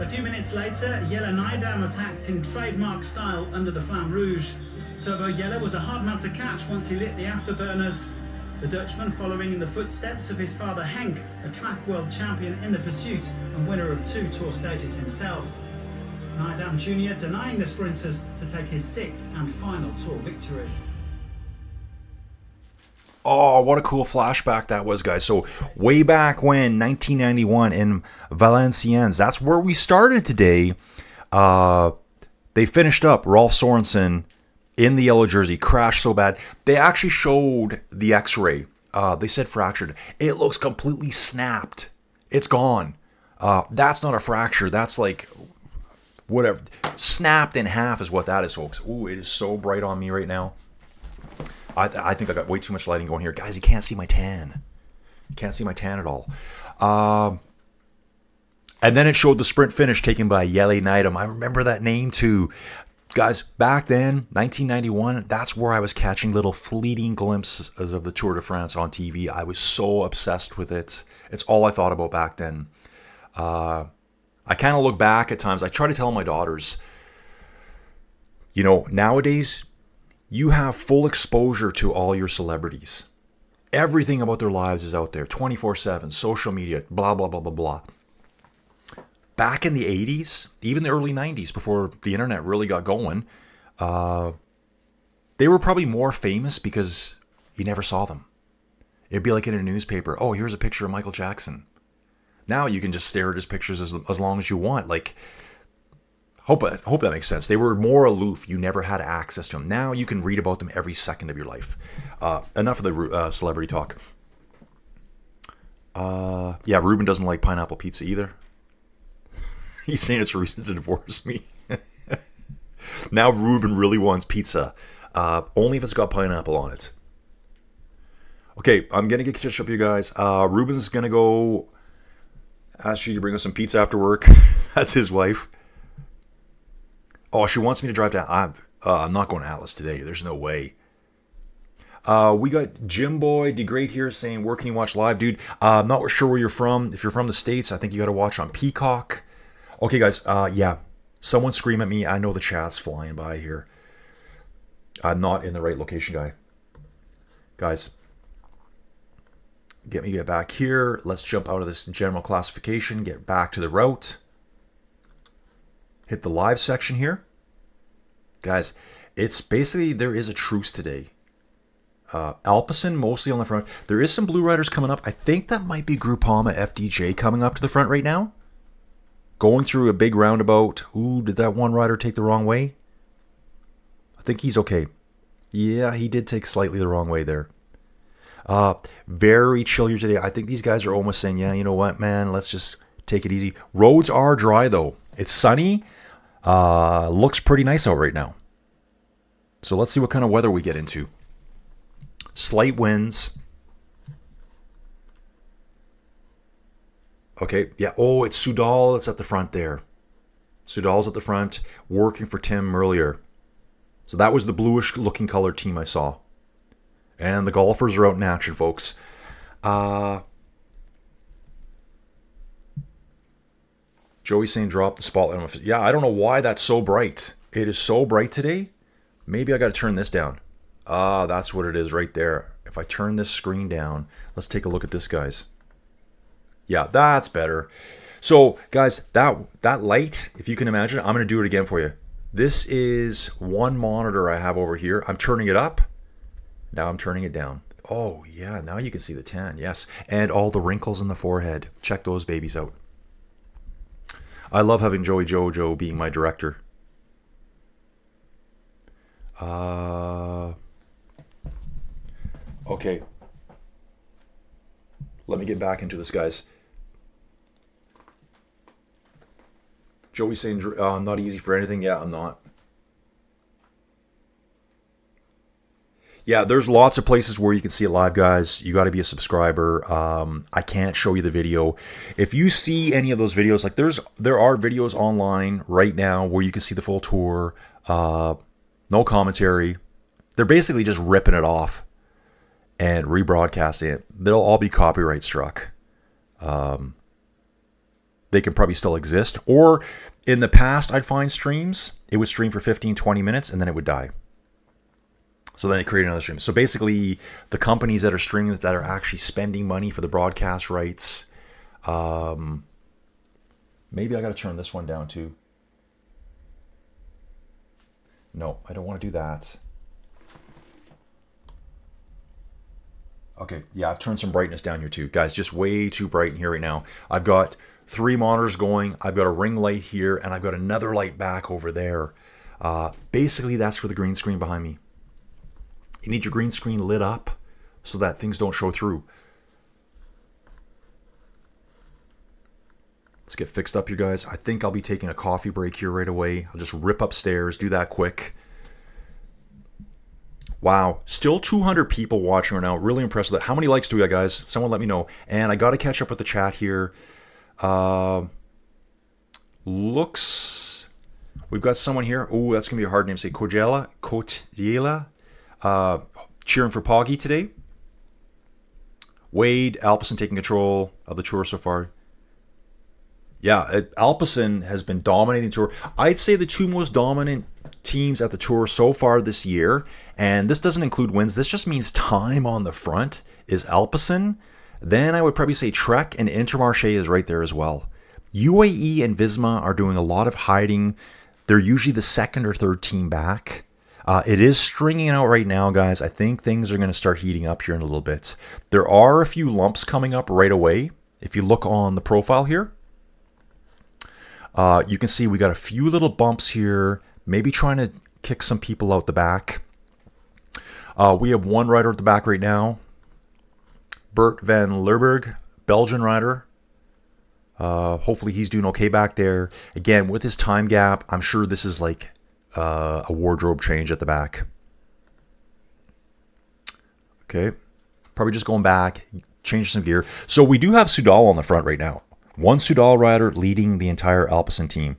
A few minutes later, Jelle Nijdam attacked in trademark style under the Flamme Rouge. Turbo Jelle was a hard man to catch once he lit the afterburners. The Dutchman following in the footsteps of his father Henk, a track world champion in the pursuit and winner of 2 Tour stages himself. Nijdam Jr. denying the sprinters to take his 6th and final Tour victory. Oh, what a cool flashback that was, guys. So way back when, 1991 in Valenciennes, that's where we started today. They finished up Rolf Sorensen in the yellow jersey, crashed so bad. They actually showed the x-ray. They said fractured. It looks completely snapped. It's gone. That's not a fracture. That's like, whatever. Snapped in half is what that is, folks. Ooh, it is so bright on me right now. I think I got way too much lighting going here. Guys, you can't see my tan. You can't see my tan at all. And then it showed the sprint finish taken by Jelle Nijdam. I remember that name too. Guys, back then, 1991, that's where I was catching little fleeting glimpses of the Tour de France on TV. I was so obsessed with it. It's all I thought about back then. I kind of look back at times. I try to tell my daughters, you know, nowadays, you have full exposure to all your celebrities. Everything about their lives is out there, 24/7, social media, blah, blah, blah, blah, blah. Back in the 80s, even the early 90s, before the internet really got going, they were probably more famous because you never saw them. It'd be like in a newspaper, oh, here's a picture of Michael Jackson. Now you can just stare at his pictures as long as you want. Like, hope that makes sense. They were more aloof. You never had access to them. Now you can read about them every second of your life. Enough of the celebrity talk. Yeah, Ruben doesn't like pineapple pizza either. He's saying it's a reason to divorce me. Now Ruben really wants pizza. Only if it's got pineapple on it. Okay, I'm going to get catch up, you guys. Ruben's going to go ask you to bring us some pizza after work. That's his wife. Oh, she wants me to drive down. I'm not going to Atlas today. There's no way. We got Jim Boy DeGreat here saying, where can you watch live, dude? I'm not sure where you're from. If you're from the States, I think you got to watch on Peacock. Okay, guys. Yeah. Someone scream at me. I know the chat's flying by here. I'm not in the right location, guys. Get back here. Let's jump out of this general classification. Get back to the route. Hit the live section here. Guys, it's basically, there is a truce today. Alpecin mostly on the front. There is some blue riders coming up. I think that might be Groupama FDJ coming up to the front right now. Going through a big roundabout. Ooh, did that one rider take the wrong way? I think he's okay. Yeah, he did take slightly the wrong way there. Very chill here today. I think these guys are almost saying, yeah, you know what, man, let's just take it easy. Roads are dry, though. It's sunny. Looks pretty nice out right now. So let's see what kind of weather we get into. Slight winds. Okay, yeah. Oh, it's Soudal that's at the front there. Soudal's at the front, working for Tim earlier. So that was the bluish-looking colored team I saw. And the golfers are out in action, folks. Joey saying drop the spotlight. Yeah, I don't know why that's so bright. It is so bright today. Maybe I got to turn this down. That's what it is right there. If I turn this screen down, let's take a look at this, guys. Yeah, that's better. So, guys, that light, if you can imagine, I'm going to do it again for you. This is one monitor I have over here. I'm turning it up. Now I'm turning it down. Oh, yeah, now you can see the tan, yes. And all the wrinkles in the forehead. Check those babies out. I love having Joey Jojo being my director. Okay. Let me get back into this, guys. Joey saying, I'm not easy for anything. Yeah, I'm not. Yeah, there's lots of places where you can see it live, guys. You got to be a subscriber. I can't show you the video. If you see any of those videos, like there are videos online right now where you can see the full tour. No commentary. They're basically just ripping it off and rebroadcasting it. They'll all be copyright struck. They can probably still exist. Or in the past, I'd find streams. It would stream for 15, 20 minutes, and then it would die. So then they create another stream. So basically, the companies that are streaming that are actually spending money for the broadcast rights. Maybe I got to turn this one down too. No, I don't want to do that. Okay, yeah, I've turned some brightness down here too. Guys, just way too bright in here right now. I've got 3 monitors going. I've got a ring light here, and I've got another light back over there. Basically, that's for the green screen behind me. You need your green screen lit up so that things don't show through. Let's get fixed up here, guys. I think I'll be taking a coffee break here right away. I'll just rip upstairs, do that quick. Wow, still 200 people watching right now. Really impressed with that. How many likes do we got, guys? Someone let me know. And I got to catch up with the chat here. Looks... We've got someone here. Oh, that's going to be a hard name to say. Kojela. Cheering for Poggy today. Wade, Alpecin taking control of the tour so far. Yeah, Alpecin has been dominating the tour. I'd say the 2 most dominant teams at the tour so far this year, and this doesn't include wins, this just means time on the front, is Alpecin. Then I would probably say Trek and Intermarché is right there as well. UAE and Visma are doing a lot of hiding. They're usually the 2nd or 3rd team back. It is stringing out right now, guys. I think things are going to start heating up here in a little bit. There are a few lumps coming up right away. If you look on the profile here, you can see we got a few little bumps here, maybe trying to kick some people out the back. We have one rider at the back right now, Bert van Lerberg, Belgian rider. Hopefully he's doing okay back there. Again, with his time gap, I'm sure this is like a wardrobe change at the back. Okay, probably just going back, change some gear. So we do have Soudal on the front right now. One Soudal rider leading the entire Alpecin team.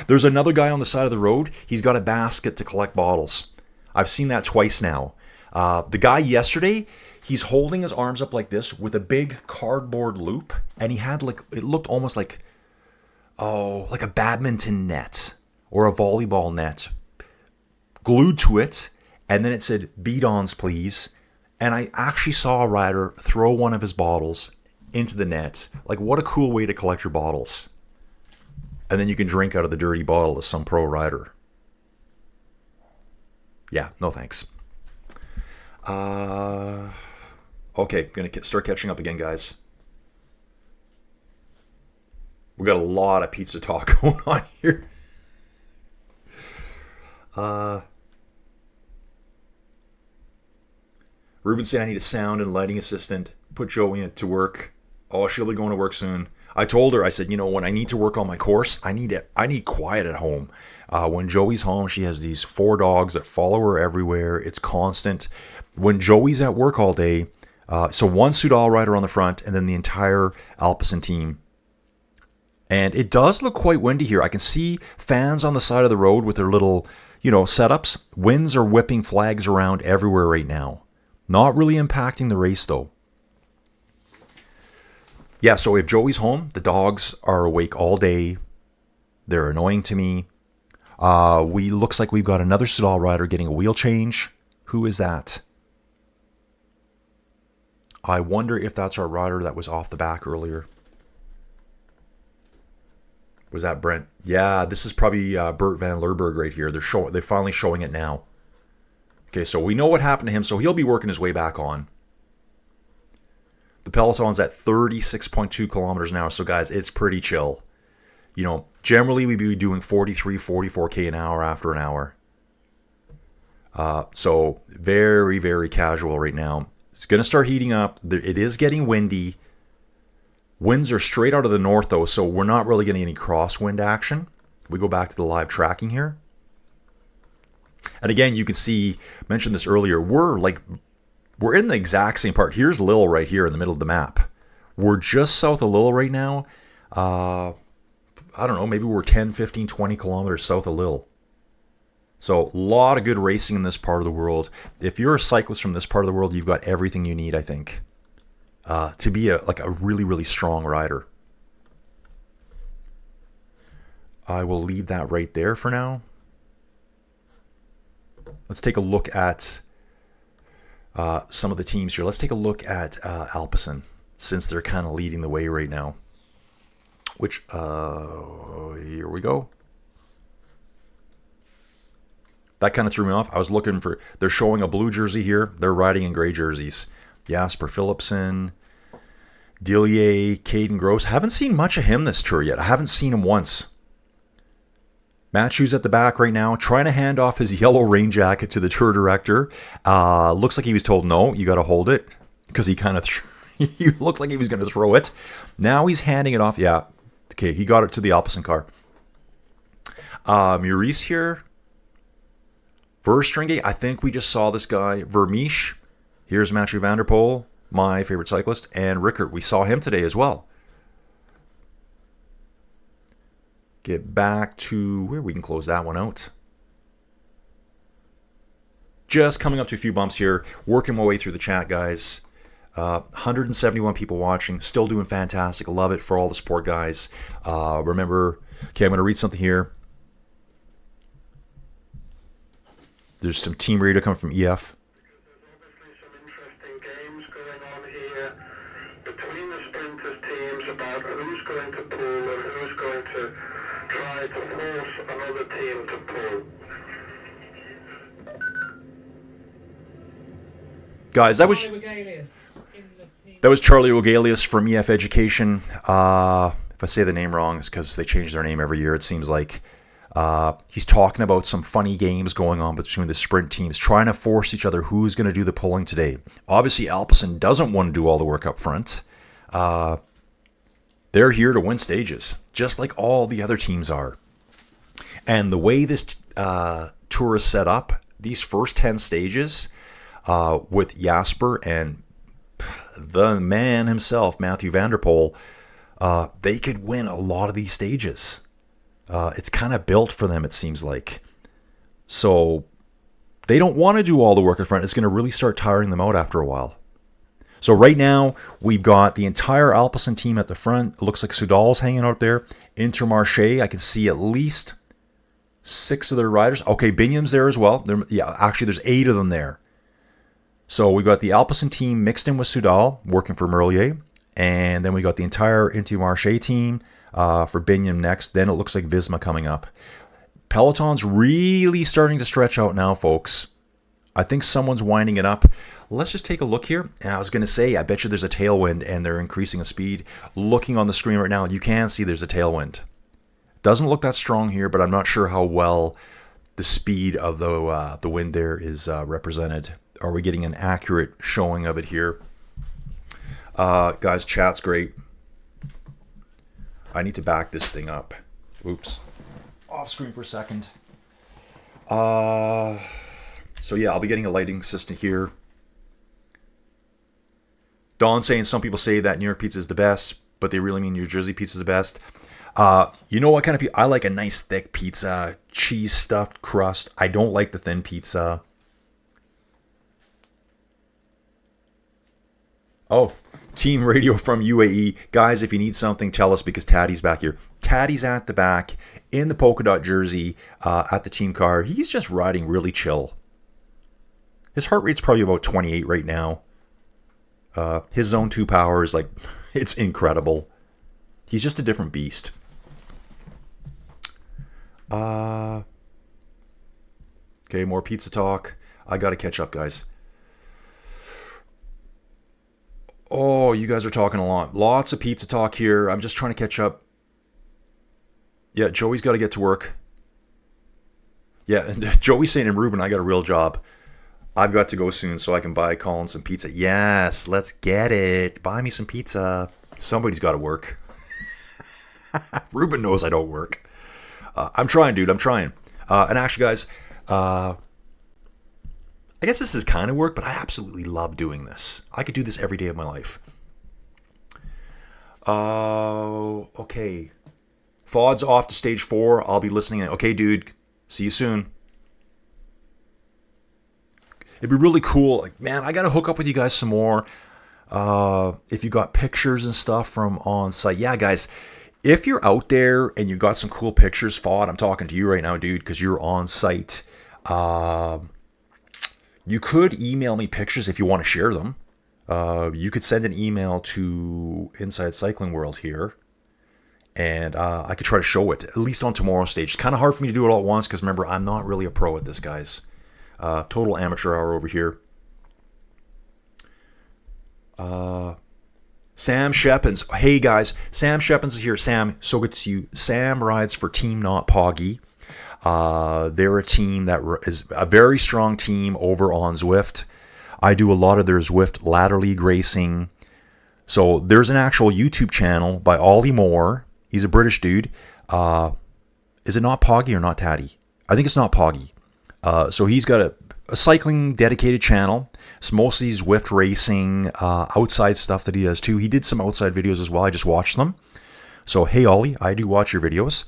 There's another guy on the side of the road. He's got a basket to collect bottles. I've seen that twice now. The guy yesterday, he's holding his arms up like this with a big cardboard loop, and he had like, it looked almost like, like a badminton net or a volleyball net glued to it, and then it said "Bidons, please." And I actually saw a rider throw one of his bottles into the net. Like, what a cool way to collect your bottles. And then you can drink out of the dirty bottle as some pro rider. Yeah, no thanks. Okay, gonna start catching up again, guys. We got a lot of pizza talk going on here. Ruben saying I need a sound and lighting assistant. Put Joey to work. Oh, she'll be going to work soon. I told her, I said, you know, when I need to work on my course, I need quiet at home. When Joey's home, she has these 4 dogs that follow her everywhere. It's constant. When Joey's at work all day, so one Soudal rider on the front, and then the entire Alpecin team. And it does look quite windy here. I can see fans on the side of the road with their little, setups. Winds are whipping flags around everywhere right now. Not really impacting the race, though. Yeah, so if Joey's home, the dogs are awake all day. They're annoying to me. Looks like we've got another Soudal rider getting a wheel change. Who is that? I wonder if that's our rider that was off the back earlier. Was that Brent? Yeah, this is probably Bert van Lerberg right here. They're finally showing it now. Okay, so we know what happened to him, so he'll be working his way back on. The peloton's at 36.2 kilometers an hour, so guys, it's pretty chill. Generally we'd be doing 43, 44k an hour after an hour. So very, very casual right now. It's going to start heating up. It is getting windy. Winds are straight out of the north, though, so we're not really getting any crosswind action. We go back to the live tracking here. And again, you can see, mentioned this earlier, we're in the exact same part. Here's Lille right here in the middle of the map. We're just south of Lille right now. I don't know, maybe we're 10, 15, 20 kilometers south of Lille. So a lot of good racing in this part of the world. If you're a cyclist from this part of the world, you've got everything you need, I think, to be a really, really strong rider. I will leave that right there for now. Let's take a look at some of the teams here. Let's take a look at Alpecin, since they're kind of leading the way right now. Which, here we go. That kind of threw me off. I was looking for, they're showing a blue jersey here. They're riding in gray jerseys. Jasper Philipsen, Dillier, Caden Gross. Haven't seen much of him this tour yet. I haven't seen him once. Matthews at the back right now, trying to hand off his yellow rain jacket to the tour director. Looks like he was told, no, you got to hold it. Because he kind of, he looked like he was going to throw it. Now he's handing it off. Yeah, okay, he got it to the Alpecin car. Maurice here. Verstringe, I think we just saw this guy. Vermeesch. Here's Mathieu van der Poel, my favorite cyclist. And Rickert, we saw him today as well. Get back to where we can close that one out. Just coming up to a few bumps here. Working my way through the chat, guys. 171 people watching. Still doing fantastic. Love it for all the support, guys. Remember, okay, I'm going to read something here. There's some team radio coming from EF. There's obviously some interesting games going on here between the sprinters teams about who's going to pull and who's going to try to force another team to pull. Guys, that was Charlie Wegelius from EF Education. If I say the name wrong, it's because they change their name every year, it seems like. He's talking about some funny games going on between the sprint teams, trying to force each other who's going to do the pulling today. Obviously, Alpecin doesn't want to do all the work up front. They're here to win stages, just like all the other teams are. And the way this tour is set up, these first 10 stages with Jasper and the man himself, Mathieu van der Poel, they could win a lot of these stages. It's kind of built for them, it seems like. So they don't want to do all the work at front. It's going to really start tiring them out after a while. So right now, we've got the entire Alpecin team at the front. It looks like Soudal's hanging out there. Intermarché, I can see at least 6 of their riders. Okay, Bignon's there as well. Actually, there's 8 of them there. So we've got the Alpecin team mixed in with Soudal, working for Merlier. And then we got the entire Intermarché team for Bignon next. Then it looks like Visma coming up. Peloton's really starting to stretch out now, folks. I think someone's winding it up. Let's just take a look here. And I was going to say, I bet you there's a tailwind and they're increasing the speed. Looking on the screen right now, you can see there's a tailwind. Doesn't look that strong here, but I'm not sure how well the speed of the wind there is represented. Are we getting an accurate showing of it here? Guys, chat's great. I need to back this thing up. Oops. Off screen for a second. So yeah, I'll be getting a lighting assistant here. Don saying some people say that New York pizza is the best, but they really mean New Jersey pizza is the best. You know what kind of pizza? I like a nice thick pizza, cheese stuffed crust. I don't like the thin pizza. Oh, team radio from UAE. Guys, if you need something, tell us because Taddy's back here. Taddy's at the back in the polka dot jersey at the team car. He's just riding really chill. His heart rate's probably about 28 right now. His zone 2 power is like, it's incredible. He's just a different beast. Okay, more pizza talk. I got to catch up, guys. Oh, you guys are talking a lot. Lots of pizza talk here. I'm just trying to catch up. Yeah, Joey's got to get to work. Yeah, and Joey's saying, and Ruben, I got a real job. I've got to go soon so I can buy Colin some pizza. Yes, let's get it. Buy me some pizza. Somebody's got to work. Ruben knows I don't work. I'm trying, dude. I'm trying. And actually, guys, I guess this is kind of work, but I absolutely love doing this. I could do this every day of my life. Okay. Fod's off to stage 4. I'll be listening in. Okay, dude. See you soon. it'd be really cool. Like, man, I got to hook up with you guys some more. If you got pictures and stuff from on site. Yeah, guys, if you're out there and you got some cool pictures, Fod, I'm talking to you right now, dude, because you're on site. You could email me pictures if you want to share them. You could send an email to Inside Cycling World here. And I could try to show it, at least on tomorrow's stage. It's kind of hard for me to do it all at once because, remember, I'm not really a pro at this, guys. Total amateur hour over here. Sam Shepins. Hey, guys. Sam Shepins is here. Sam, so good to see you. Sam rides for Team Not Poggy. They're a team that is a very strong team over on Zwift. I do a lot of their Zwift ladder league racing. So there's an actual YouTube channel by Ollie Moore. He's a British dude. Is it Not Poggy or Not Tatty? I think it's Not Poggy. So he's got a cycling dedicated channel. It's mostly Zwift racing, outside stuff that he does too. He did some outside videos as well. I just watched them. So hey Ollie, I do watch your videos.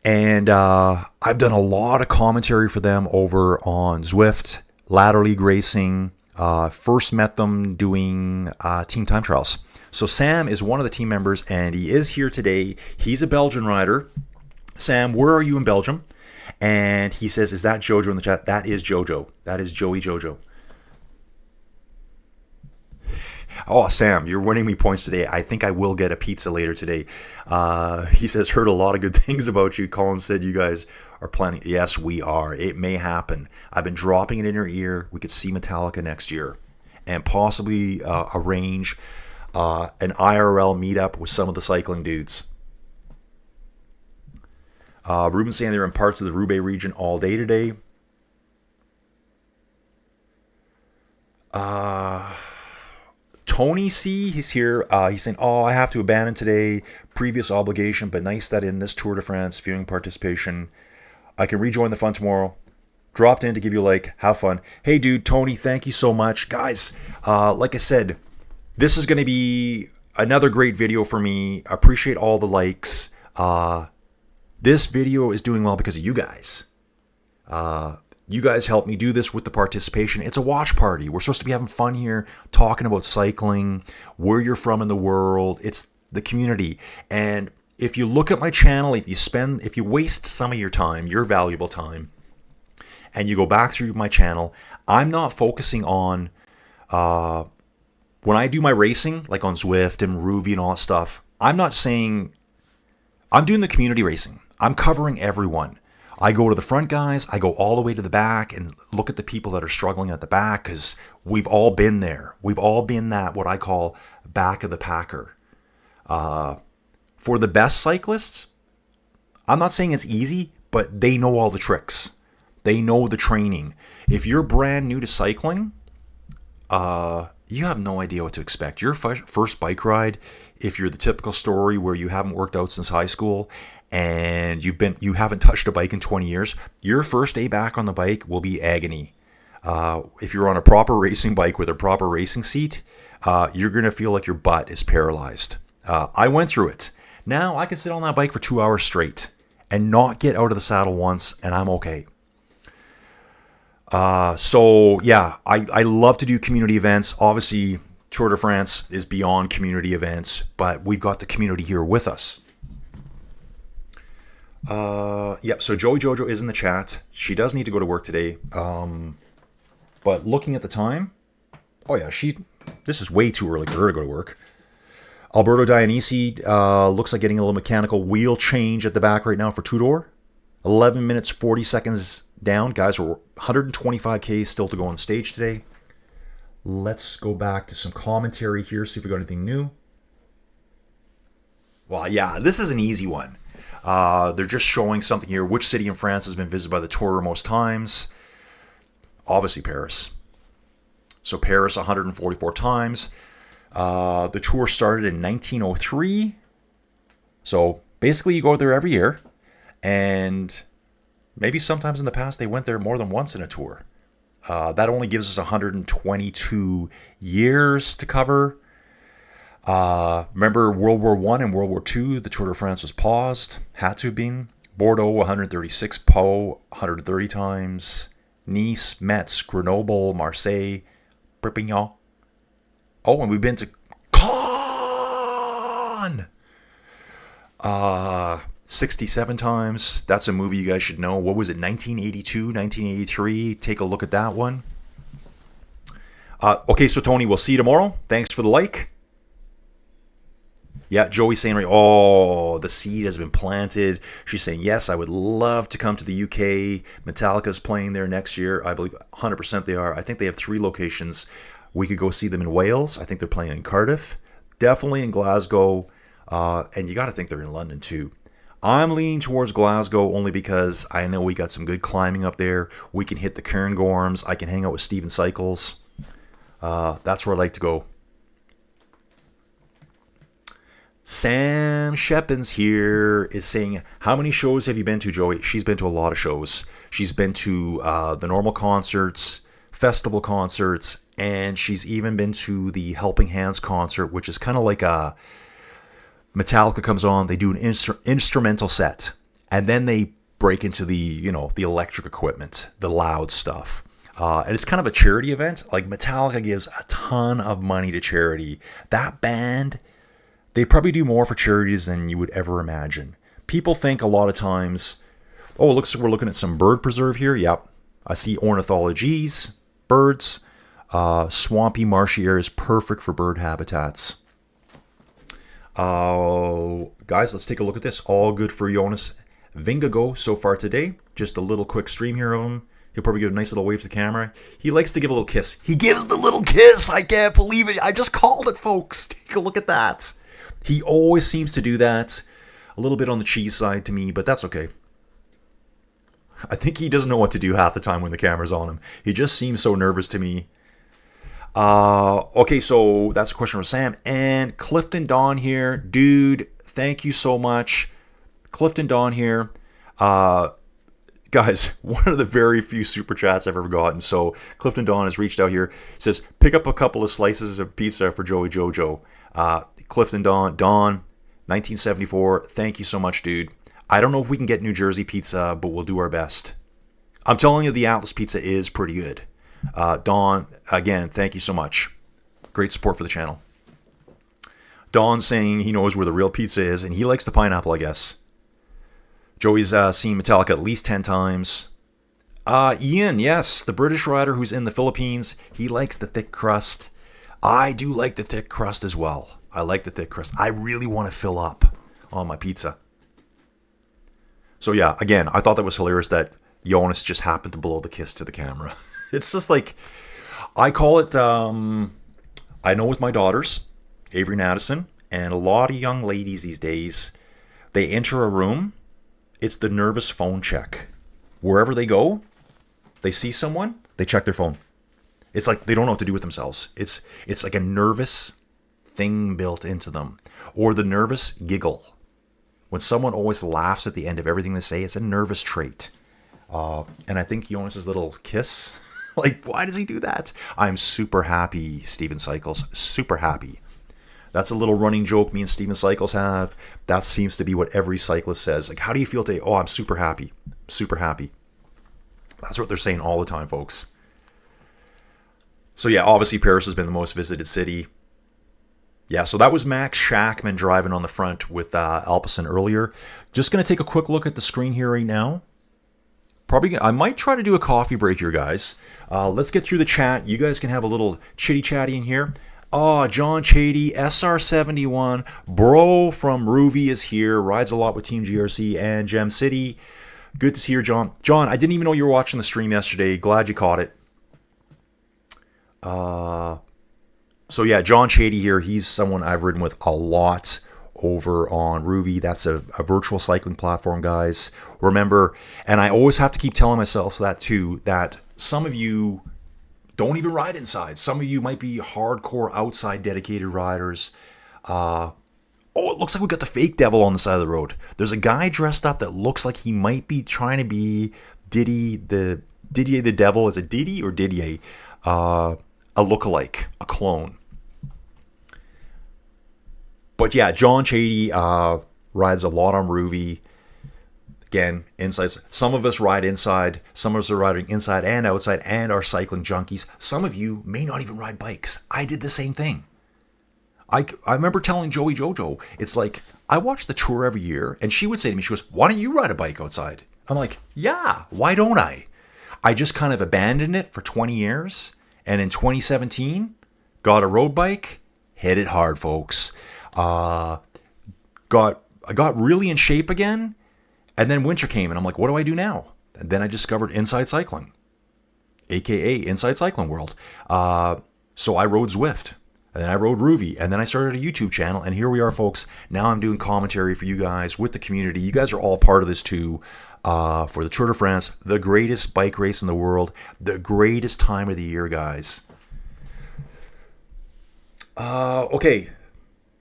And I've done a lot of commentary for them over on Zwift, ladder league racing. First met them doing team time trials. So Sam is one of the team members, and he is here today. He's a Belgian rider. Sam, where are you in Belgium? And he says, is that Jojo in the chat? That is Jojo. That is Joey Jojo. Oh, Sam, you're winning me points today. I think I will get a pizza later today. He says, heard a lot of good things about you. Colin said you guys are planning. Yes, we are. It may happen. I've been dropping it in your ear. We could see Metallica next year and possibly arrange an IRL meetup with some of the cycling dudes. Ruben's saying they're in parts of the Roubaix region all day today. Tony C, he's here. He's saying, oh, I have to abandon today. Previous obligation, but nice that in this Tour de France viewing participation, I can rejoin the fun tomorrow. Dropped in to give you a like. Have fun. Hey, dude, Tony, thank you so much. Guys, like I said, this is going to be another great video for me. I appreciate all the likes. This video is doing well because of you guys. You guys helped me do this with the participation. It's a watch party. We're supposed to be having fun here, talking about cycling, where you're from in the world. It's the community. And if you look at my channel, if you waste some of your time, your valuable time, and you go back through my channel, I'm not focusing on, when I do my racing, like on Zwift and Ruby and all that stuff, I'm not saying, I'm doing the community racing. I'm covering everyone. I go to the front, guys. I go all the way to the back and look at the people that are struggling at the back because we've all been there. We've all been that, what I call back of the packer. For the best cyclists, I'm not saying it's easy, but they know all the tricks. They know the training. If you're brand new to cycling, you have no idea what to expect. Your first bike ride, if you're the typical story where you haven't worked out since high school and you haven't touched a bike in 20 years, your first day back on the bike will be agony. If you're on a proper racing bike with a proper racing seat, you're going to feel like your butt is paralyzed. I went through it. Now I can sit on that bike for 2 hours straight and not get out of the saddle once, and I'm okay. So yeah, I love to do community events. Obviously, Tour de France is beyond community events, but we've got the community here with us. Yep, so Joey Jojo is in the chat. She does need to go to work today. But looking at the time, oh yeah, this is way too early for her to go to work. Alberto Dionisi looks like getting a little mechanical wheel change at the back right now for Tudor. 11 minutes, 40 seconds down. Guys, we're 125K still to go on stage today. Let's go back to some commentary here, see if we got anything new. Well, yeah, this is an easy one. They're just showing something here. Which city in France has been visited by the Tour most times? Obviously Paris. So Paris 144 times. The Tour started in 1903. So basically you go there every year. And maybe sometimes in the past they went there more than once in a Tour. That only gives us 122 years to cover. Remember World War I and World War II, the Tour de France was paused. Had to have been. Bordeaux, 136. Pau, 130 times. Nice, Metz, Grenoble, Marseille, Perpignan. Oh, and we've been to Cannes! 67 times. That's a movie you guys should know. What was it, 1982, 1983? Take a look at that one. Okay, so Tony, we'll see you tomorrow. Thanks for the like. Yeah, Joey's saying, right, oh, the seed has been planted. She's saying, yes, I would love to come to the UK. Metallica's playing there next year. I believe 100% they are. I think they have 3 locations. We could go see them in Wales. I think they're playing in Cardiff. Definitely in Glasgow. And you got to think they're in London too. I'm leaning towards Glasgow only because I know we got some good climbing up there. We can hit the Cairngorms. I can hang out with Steven Cycles. That's where I like to go. Sam Shepins here is saying, how many shows have you been to, Joey? She's been to a lot of shows. She's been to the normal concerts, festival concerts, and she's even been to the Helping Hands concert, which is kind of like a Metallica comes on, they do an instrumental set, and then they break into the electric equipment, the loud stuff. And it's kind of a charity event. Like, Metallica gives a ton of money to charity. That band, they probably do more for charities than you would ever imagine. People think a lot of times, oh, looks we're looking at some bird preserve here. Yep, I see ornithologies, birds. Swampy, marshy area is perfect for bird habitats. Guys, let's take a look at this. All good for Jonas Vingegaard so far today. Just a little quick stream here of him. He'll probably give a nice little wave to the camera. He likes to give a little kiss. He gives the little kiss. I can't believe it. I just called it, folks. Take a look at that. He always seems to do that. A little bit on the cheese side to me, but that's okay. I think he doesn't know what to do half the time when the camera's on him. He just seems so nervous to me. Okay, so that's a question from Sam. And Clifton Don here. Dude, thank you so much. Clifton Don here. Guys, one of the very few super chats I've ever gotten. So Clifton Don has reached out here. Says, pick up a couple of slices of pizza for Joey Jojo. Clifton Don, 1974. Thank you so much, dude. I don't know if we can get New Jersey pizza, but we'll do our best. I'm telling you, the Atlas pizza is pretty good. Don, again, thank you so much. Great support for the channel. Don saying he knows where the real pizza is, and he likes the pineapple, I guess. Joey's seen Metallica at least 10 times. Ian, yes, the British rider who's in the Philippines. He likes the thick crust. I do like the thick crust as well. I like the thick crust. I really want to fill up on my pizza. So yeah, again, I thought that was hilarious that Jonas just happened to blow the kiss to the camera. It's just like, I call it, I know with my daughters, Avery and Addison, and a lot of young ladies these days, they enter a room, it's the nervous phone check. Wherever they go, they see someone, they check their phone. It's like they don't know what to do with themselves. It's like a nervous thing built into them. Or the nervous giggle. When someone always laughs at the end of everything they say, it's a nervous trait. And I think Jonas's little kiss, like, why does he do that? I'm super happy, Steven Cycles. Super happy. That's a little running joke me and Steven Cycles have. That seems to be what every cyclist says. Like, how do you feel today? Oh, I'm super happy. Super happy. That's what they're saying all the time, folks. So yeah, obviously Paris has been the most visited city. Yeah, so that was Max Shackman driving on the front with Alpecin earlier. Just going to take a quick look at the screen here right now. I might try to do a coffee break here, guys. Let's get through the chat. You guys can have a little chitty-chatty in here. Oh, John Chady, SR71, bro from Ruby is here. Rides a lot with Team GRC and Gem City. Good to see you, John. John, I didn't even know you were watching the stream yesterday. Glad you caught it. So yeah, John Chady here. He's someone I've ridden with a lot over on Ruby. That's a virtual cycling platform, guys. Remember, and I always have to keep telling myself that too, that some of you don't even ride inside. Some of you might be hardcore outside dedicated riders. Oh, it looks like we got the fake devil on the side of the road. There's a guy dressed up that looks like he might be trying to be Didier the devil. Is it Diddy or Didier? A lookalike, a clone. But yeah, John Chady rides a lot on Ruby. Again, inside. Some of us ride inside. Some of us are riding inside and outside and are cycling junkies. Some of you may not even ride bikes. I did the same thing. I remember telling Joey Jojo, it's like, I watch the Tour every year, and she would say to me, she goes, why don't you ride a bike outside? I'm like, yeah, why don't I? I just kind of abandoned it for 20 years, and in 2017, got a road bike, hit it hard, folks. I got really in shape again, and then winter came, and I'm like, what do I do now? And then I discovered Inside Cycling, aka Inside Cycling World. So I rode Zwift. And then I rode Ruby, and then I started a YouTube channel, and here we are, folks. Now I'm doing commentary for you guys with the community. You guys are all part of this too. For the Tour de France, the greatest bike race in the world, the greatest time of the year, guys. Okay,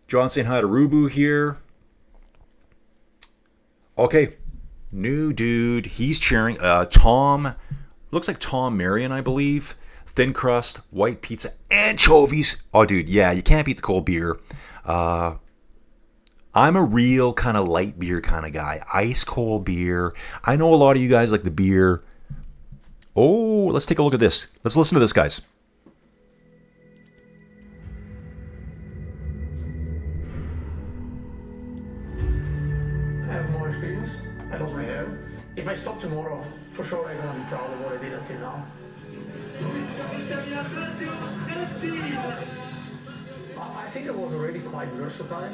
John saying hi to Rubu here. Okay, new dude. He's cheering. Tom, looks like Tom Marion, I believe. Thin crust, white pizza, anchovies. Oh, dude, yeah, you can't beat the cold beer. I'm a real kind of light beer kind of guy. Ice cold beer. I know a lot of you guys like the beer. Oh, let's take a look at this. Let's listen to this, guys. I have more experience. I lost my hair. If I stop tomorrow, for sure I'm gonna be proud of what I did until now. I think I was already quite versatile.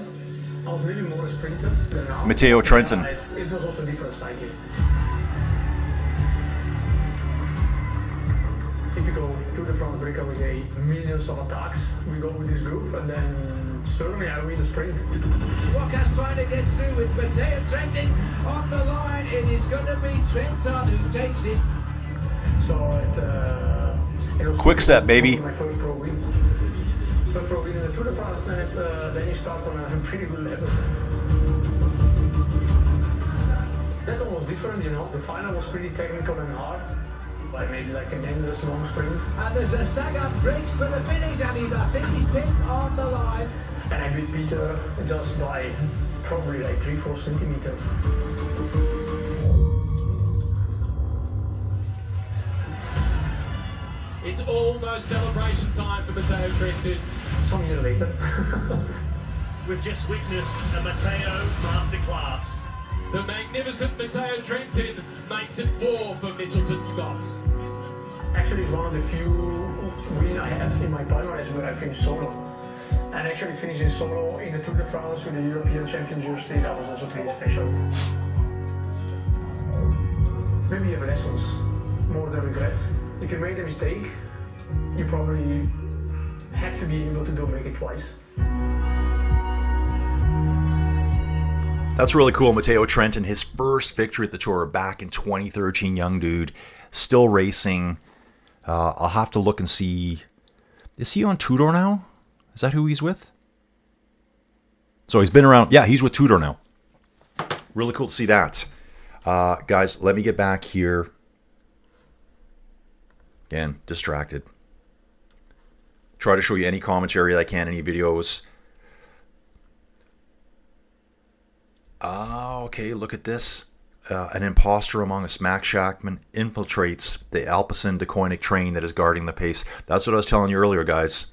I was maybe more a sprinter than now. Matteo Trentin. It was also different slightly. Typical Tour de France breakaway day, millions of attacks. We go with this group and then suddenly I win the sprint. Pogacar's trying to get through with Matteo Trentin on the line. It is going to be Trentin who takes it. So it was Quick step, baby. My first pro win. First pro win in the Tour de France, and then you start on a pretty good level. That one was different, you know. The final was pretty technical and hard. Like maybe like an endless long sprint. And there's a Sagan breaks for the finish, and I think he's picked on the line. And I beat Peter just by probably like 3-4 centimeters. It's almost celebration time for Matteo Trentin. Some years later. We've just witnessed a Matteo masterclass. The magnificent Matteo Trentin makes it 4 for Mitchelton Scott. Actually, it's one of the few wins I have in my palmarès where I finished solo. And actually finishing solo in the Tour de France with the European champion jersey, that was also pretty special. Maybe you have lessons, more than regrets. If you made a mistake, you probably have to be able to make it twice. That's really cool. Matteo Trentin, his first victory at the Tour back in 2013, young dude, still racing. I'll have to look and see. Is he on Tudor now? Is that who he's with? So he's been around. Yeah, he's with Tudor now. Really cool to see that. Guys, let me get back here. Again, distracted. Try to show you any commentary I can, any videos. Okay, look at this. An imposter among us, Max Schachmann, infiltrates the Alpecin Deceuninck train that is guarding the pace. That's what I was telling you earlier, guys.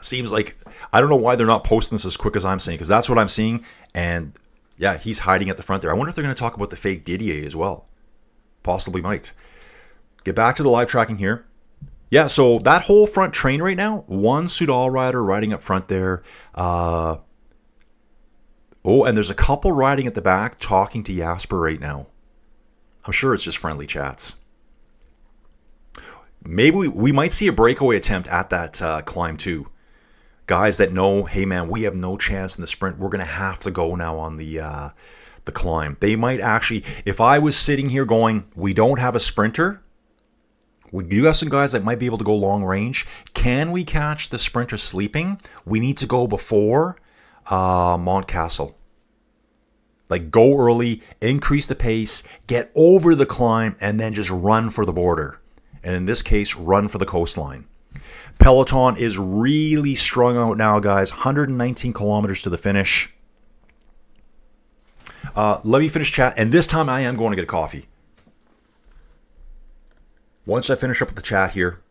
Seems like, I don't know why they're not posting this as quick as I'm saying, because that's what I'm seeing. And yeah, he's hiding at the front there. I wonder if they're going to talk about the fake Didier as well. Possibly might. Get back to the live tracking here. Yeah, so that whole front train right now, one Soudal rider riding up front there. Oh, and there's a couple riding at the back talking to Jasper right now. I'm sure it's just friendly chats. Maybe we might see a breakaway attempt at that climb too. Guys that know, hey man, we have no chance in the sprint. We're going to have to go now on the climb. They might actually, if I was sitting here going, we don't have a sprinter, we do have some guys that might be able to go long range. Can we catch the sprinter sleeping? We need to go before Mont Cassel. Like go early, increase the pace, get over the climb, and then just run for the border. And in this case, run for the coastline. Peloton is really strung out now, guys. 119 kilometers to the finish. Let me finish chat, and this time I am going to get a coffee. Once I finish up with the chat here,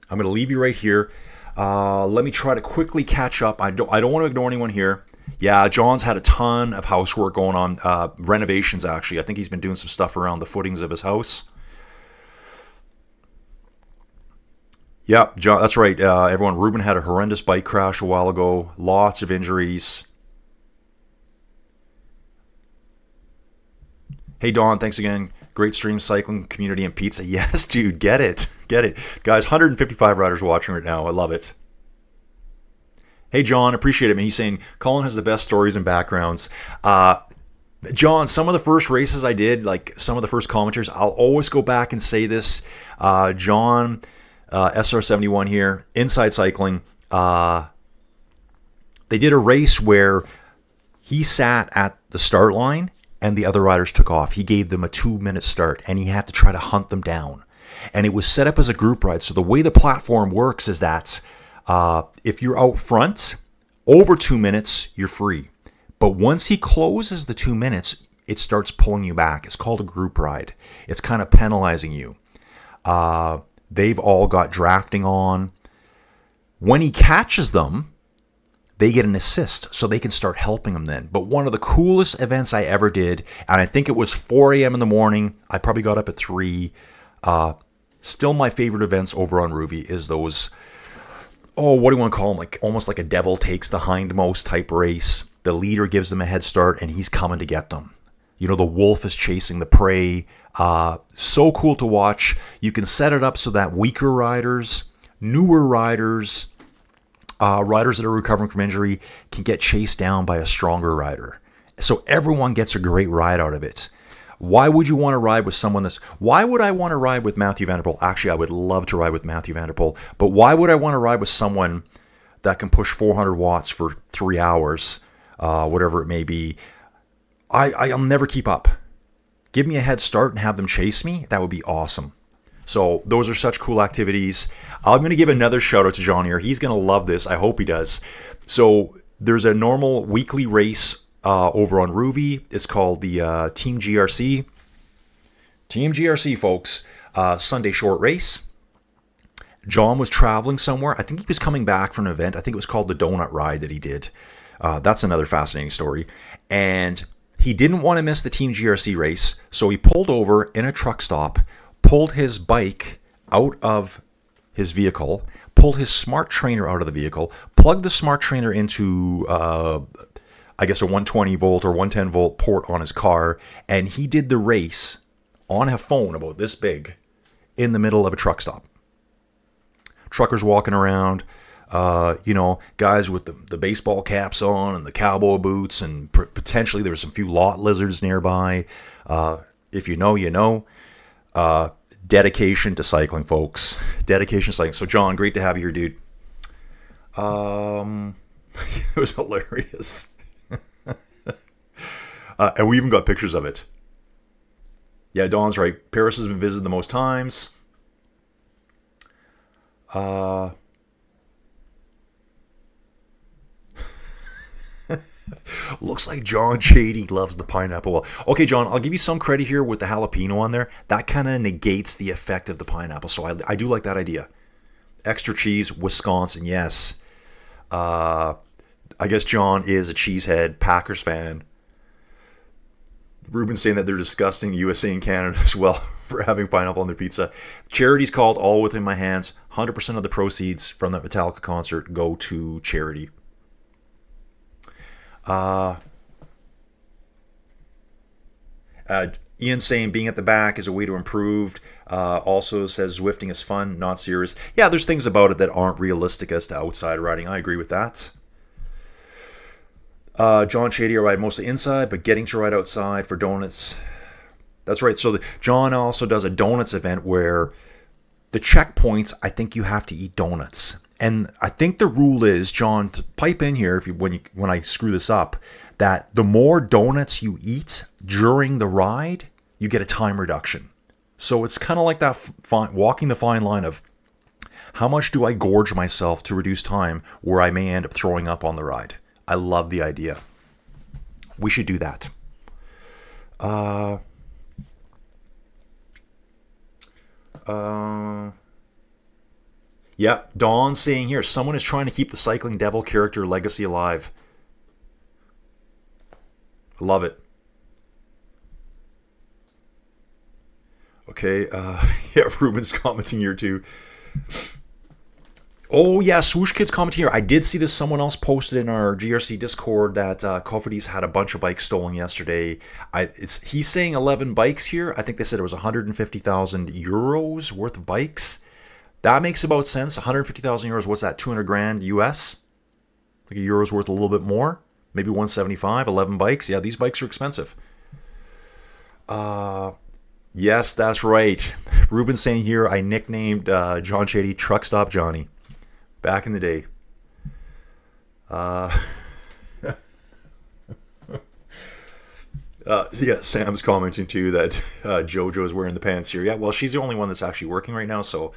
I'm going to leave you right here. Let me try to quickly catch up. I don't want to ignore anyone here. Yeah, John's had a ton of housework going on. Renovations, actually. I think he's been doing some stuff around the footings of his house. Yep, John, that's right. Everyone, Ruben had a horrendous bike crash a while ago. Lots of injuries. Hey, Don, thanks again. Great stream, cycling, community, and pizza. Yes, dude, get it. Get it. Guys, 155 riders watching right now. I love it. Hey, John, appreciate it, man. He's saying, Colin has the best stories and backgrounds. John, some of the first races I did, like some of the first commentaries, I'll always go back and say this. John, SR71 here, Inside Cycling. They did a race where he sat at the start line and the other riders took off. He gave them a 2-minute start, and he had to try to hunt them down. And it was set up as a group ride. So the way the platform works is that if you're out front, over 2 minutes, you're free. But once he closes the 2 minutes, it starts pulling you back. It's called a group ride. It's kind of penalizing you. They've all got drafting on. When he catches them, they get an assist, so they can start helping them then. But one of the coolest events I ever did, and I think it was 4 a.m. in the morning. I probably got up at 3. Still my favorite events over on Ruby is those, what do you want to call them? Like almost like a devil takes the hindmost type race. The leader gives them a head start, and he's coming to get them. You know, the wolf is chasing the prey. So cool to watch. You can set it up so that weaker riders, newer riders, riders that are recovering from injury can get chased down by a stronger rider. So everyone gets a great ride out of it. Why would you want to ride with someone why would I want to ride with Mathieu van der Poel? Actually, I would love to ride with Mathieu van der Poel. But why would I want to ride with someone that can push 400 watts for 3 hours, whatever it may be? I'll never keep up. Give me a head start and have them chase me. That would be awesome. So those are such cool activities. I'm going to give another shout out to John here. He's going to love this. I hope he does. So there's a normal weekly race over on Ruby. It's called the Team GRC. Team GRC, folks. Sunday short race. John was traveling somewhere. I think he was coming back from an event. I think it was called the Donut Ride that he did. That's another fascinating story. And he didn't want to miss the Team GRC race, so he pulled over in a truck stop, pulled his bike out of his vehicle, pulled his smart trainer out of the vehicle, plugged the smart trainer into, I guess, a 120 volt or 110 volt port on his car, and he did the race on a phone about this big in the middle of a truck stop. Truckers walking around, guys with the baseball caps on and the cowboy boots, and potentially there's some few lot lizards nearby. If you know, you know. Dedication to cycling, folks. Dedication to cycling. So, John, great to have you here, dude. It was hilarious. And we even got pictures of it. Yeah, Don's right. Paris has been visited the most times. Looks like John Chady loves the pineapple. Okay, John, I'll give you some credit here with the jalapeno on there. That kind of negates the effect of the pineapple, so I do like that idea. Extra cheese, Wisconsin, yes. I guess John is a cheesehead, Packers fan. Ruben's saying that they're disgusting, USA and Canada as well, for having pineapple on their pizza. Charity's called All Within My Hands. 100% of the proceeds from that Metallica concert go to charity. Ian saying being at the back is a way to improve. Also says Zwifting is fun, not serious. Yeah, there's things about it that aren't realistic as to outside riding. I agree with that. John Shady, I ride mostly inside, but getting to ride outside for donuts. That's right. So John also does a donuts event where the checkpoints, I think you have to eat donuts. And I think the rule is, John, to pipe in here when I screw this up, that the more donuts you eat during the ride, you get a time reduction. So it's kind of like that walking the fine line of how much do I gorge myself to reduce time where I may end up throwing up on the ride. I love the idea. We should do that. Yeah, Dawn saying here, someone is trying to keep the Cycling Devil character legacy alive. I love it. Okay, yeah, Ruben's commenting here too. Oh yeah, Swoosh Kid's commenting here. I did see this. Someone else posted in our GRC Discord that Cofidis had a bunch of bikes stolen yesterday. He's saying 11 bikes here. I think they said it was 150,000 euros worth of bikes. That makes about sense. 150,000 euros. What's that? 200 grand US. Like a euro's worth a little bit more. Maybe 175. 11 bikes. Yeah, these bikes are expensive. Yes, that's right. Ruben's saying here, I nicknamed John Shady Truck Stop Johnny back in the day. Yeah, Sam's commenting too that JoJo's wearing the pants here. Yeah, well, she's the only one that's actually working right now, so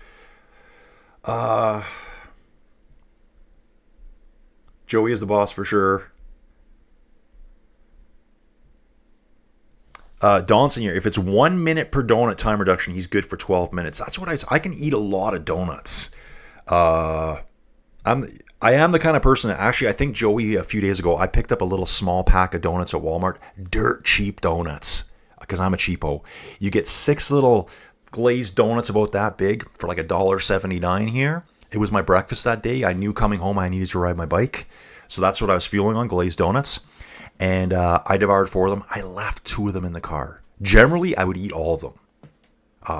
Joey is the boss for sure. Donson here, if it's 1 minute per donut time reduction, he's good for 12 minutes. That's what I can eat a lot of donuts. I am the kind of person that actually, I think Joey, a few days ago, I picked up a little small pack of donuts at Walmart. Dirt cheap donuts, because I'm a cheapo. You get 6 little glazed donuts about that big for like $1.79 here. It was my breakfast that day. I knew coming home I needed to ride my bike. So that's what I was fueling on, glazed donuts. And I devoured 4 of them. I left 2 of them in the car. Generally, I would eat all of them.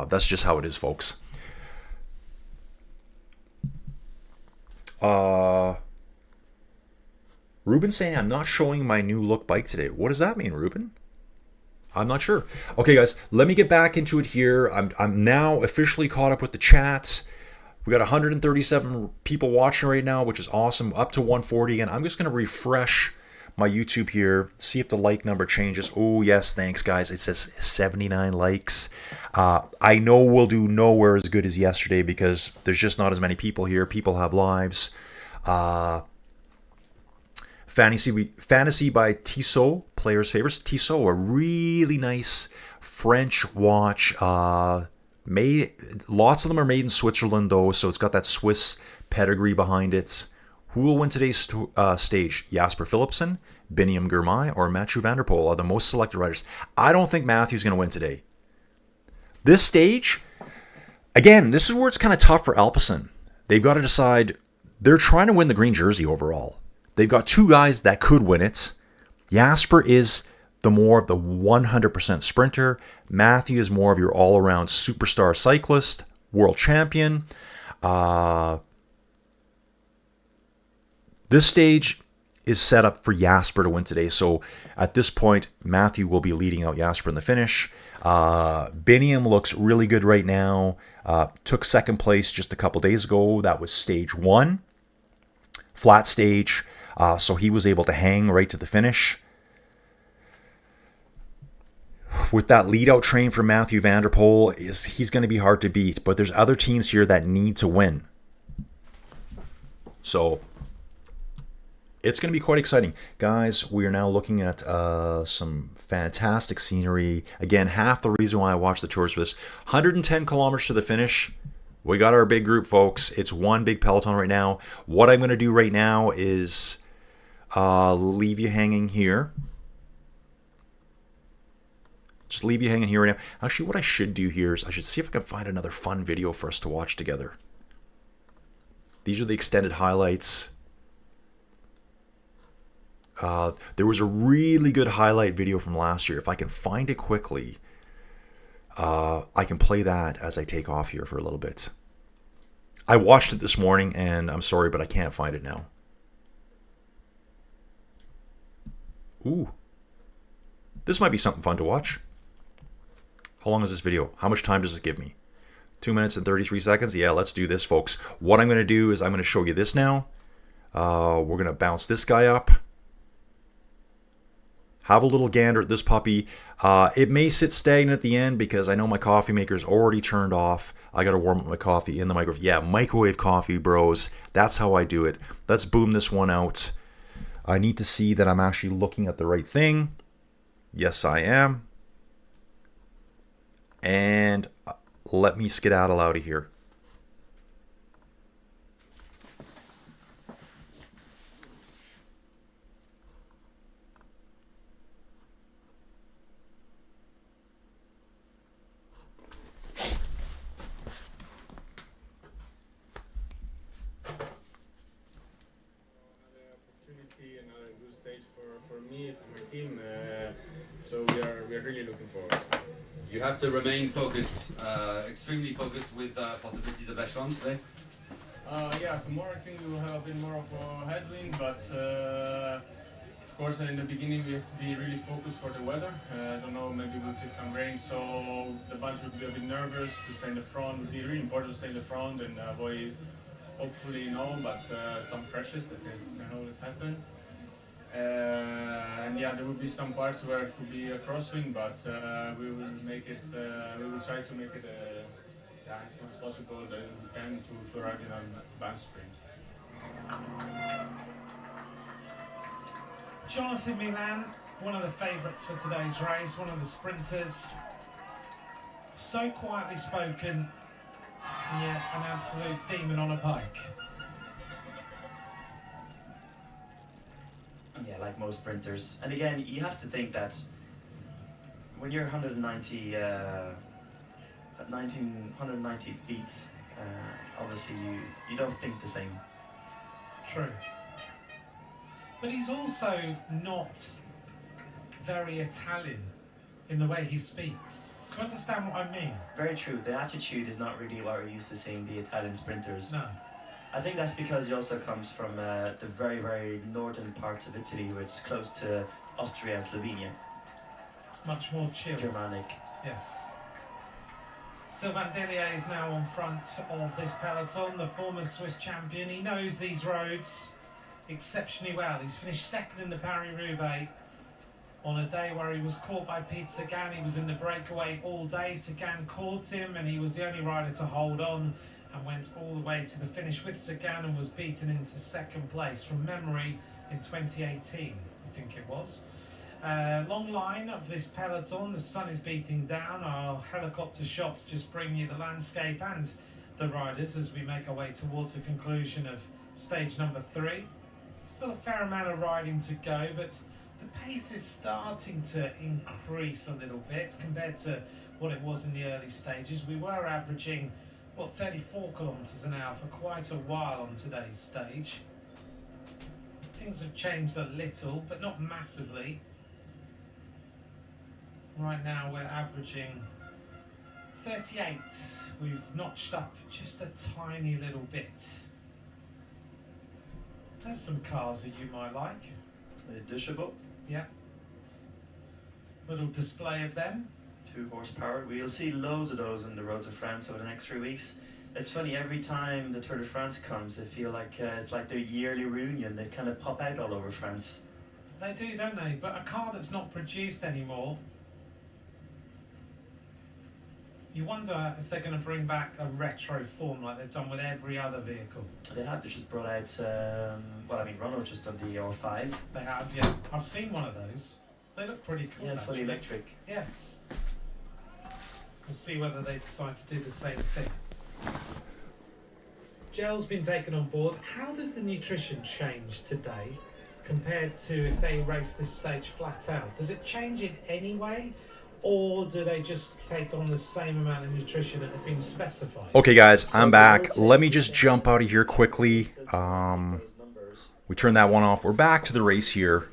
That's just how it is, folks. Ruben saying, I'm not showing my new look bike today. What does that mean, Ruben? I'm not sure. Okay, guys, let me get back into it here. I'm now officially caught up with the chats. We got 137 people watching right now, which is awesome. Up to 140 again. I'm just going to refresh my YouTube here, see if the like number changes. Oh, yes, thanks, guys. It says 79 likes. I know we'll do nowhere as good as yesterday because there's just not as many people here. People have lives. Fantasy by Tissot, players' favorites. Tissot, a really nice French watch. Lots of them are made in Switzerland, though, so it's got that Swiss pedigree behind it. Who will win today's stage? Jasper Philipsen, Biniam Girmay, or Mathieu van der Poel are the most selected riders. I don't think Matthew's going to win today. This stage, again, this is where it's kind of tough for Alpecin. They've got to decide. They're trying to win the green jersey overall. They've got 2 guys that could win it. Jasper is the more of the 100% sprinter. Matthew is more of your all-around superstar cyclist, world champion. This stage is set up for Jasper to win today. So at this point, Matthew will be leading out Jasper in the finish. Biniam looks really good right now. Took second place just a couple days ago. That was stage 1. Flat stage. So he was able to hang right to the finish. With that lead-out train for Mathieu van der Poel, he's going to be hard to beat. But there's other teams here that need to win. So it's going to be quite exciting. Guys, we are now looking at some fantastic scenery. Again, half the reason why I watched the tours for this. 110 kilometers to the finish. We got our big group, folks. It's one big peloton right now. What I'm going to do right now is leave you hanging here. Just leave you hanging here right now. Actually, what I should do here is I should see if I can find another fun video for us to watch together. These are the extended highlights. There was a really good highlight video from last year. If I can find it quickly, I can play that as I take off here for a little bit. I watched it this morning, and I'm sorry, but I can't find it now. Ooh. This might be something fun to watch. How long is this video? How much time does this give me? 2 minutes and 33 seconds? Yeah, let's do this, folks. What I'm going to do is I'm going to show you this now. We're going to bounce this guy up. Have a little gander at this puppy. It may sit stagnant at the end because I know my coffee maker's already turned off. I got to warm up my coffee in the microwave. Yeah, microwave coffee, bros. That's how I do it. Let's boom this one out. I need to see that I'm actually looking at the right thing. Yes, I am. and let me skedaddle out of here. Team, so we are really looking forward. You have to remain focused, extremely focused with possibilities of echelons today. Yeah, tomorrow I think we will have a bit more of a headwind, but of course in the beginning we have to be really focused for the weather. I don't know, maybe we'll take some rain, so the bunch would be a bit nervous to stay in the front. It would be really important to stay in the front and avoid, hopefully but some crashes that can always happen. And yeah, there will be some parts where it could be a crosswind, but we will make it. We will try to make it as much as possible that we can to arrive in an advanced sprint. Jonathan Milan, one of the favourites for today's race, one of the sprinters. So quietly spoken, yet an absolute demon on a bike. Yeah, like most sprinters. And again, you have to think that when you're 190 beats, obviously you don't think the same. True. But he's also not very Italian in the way he speaks. Do you understand what I mean? Very true. The attitude is not really what we're used to seeing the Italian sprinters. No. I think that's because he also comes from the very, very northern parts of Italy, which is close to Austria and Slovenia. Much more chill. Germanic. Yes. Sylvain Dellier is now on front of this peloton, the former Swiss champion. He knows these roads exceptionally well. He's finished second in the Paris-Roubaix on a day where he was caught by Pete Sagan. He was in the breakaway all day. Sagan caught him and he was the only rider to hold on and went all the way to the finish with Sagan and was beaten into second place from memory in 2018, I think it was. Long line of this peloton, the sun is beating down, our helicopter shots just bring you the landscape and the riders as we make our way towards the conclusion of stage number 3. Still a fair amount of riding to go, but the pace is starting to increase a little bit compared to what it was in the early stages. We were averaging 34 kilometers an hour for quite a while on today's stage. Things have changed a little, but not massively. Right now we're averaging 38. We've notched up just a tiny little bit. There's some cars that you might like. The Chevaux. Yeah. Little display of them. 2 horsepower. We'll see loads of those on the roads of France over the next 3 weeks. It's funny, every time the Tour de France comes, I feel like it's like their yearly reunion. They kind of pop out all over France. They do, don't they? But a car that's not produced anymore, you wonder if they're going to bring back a retro form like they've done with every other vehicle. They have just brought out, Renault just done the R5. They have, yeah. I've seen one of those. They look pretty cool, Yeah, fully actually. electric. Yes. We'll see whether they decide to do the same thing. Gel's been taken on board. How does the nutrition change today compared to if they race this stage flat out? Does it change in any way? Or do they just take on the same amount of nutrition that had been specified? Okay, guys, I'm back. Let me just jump out of here quickly. We turned that one off. We're back to the race here.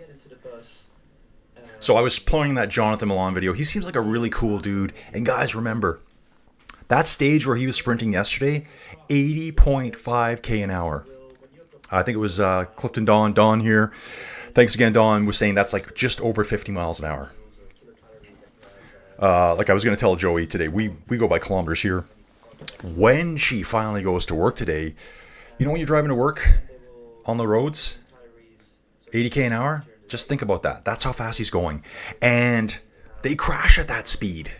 So I was playing that Jonathan Milan video. He seems like a really cool dude. And guys, remember, that stage where he was sprinting yesterday, 80.5k an hour. I think it was Clifton Don here. Thanks again, Don, was saying that's like just over 50 miles an hour. Like I was going to tell Joey today, we go by kilometers here. When she finally goes to work today, you know when you're driving to work on the roads, 80k an hour? Just think about that. That's how fast he's going. And they crash at that speed.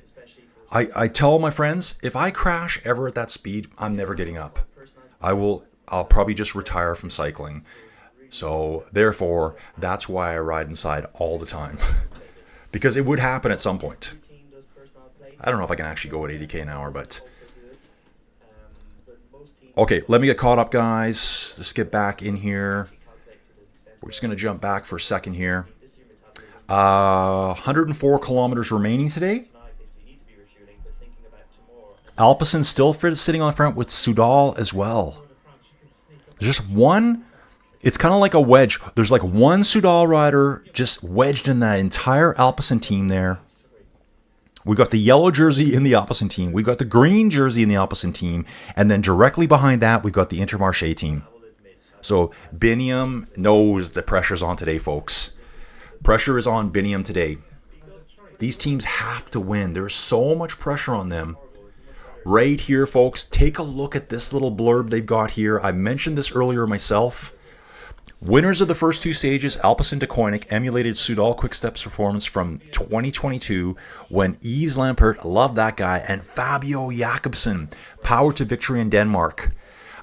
I tell my friends, if I crash ever at that speed, I'm never getting up. I'll probably just retire from cycling. So therefore, that's why I ride inside all the time. Because it would happen at some point. I don't know if I can actually go at 80k an hour, but... Okay, let me get caught up, guys. Let's get back in here. We're just going to jump back for a second here. 104 kilometers remaining today. Alpecin still sitting on front with Soudal as well. There's just one. It's kind of like a wedge. There's like one Soudal rider just wedged in that entire Alpecin team there. We got the yellow jersey in the Alpecin team. We got the green jersey in the Alpecin team. And then directly behind that, we've got the Intermarché team. So Biniam knows the pressure's on today, folks. Pressure is on Biniam today. These teams have to win. There's so much pressure on them. Right here, folks, take a look at this little blurb they've got here. I mentioned this earlier myself. Winners of the first two stages, Alpecin de Koenig, emulated Soudal Quickstep's performance from 2022 when Yves Lampert, love that guy, and Fabio Jakobsen powered to victory in Denmark.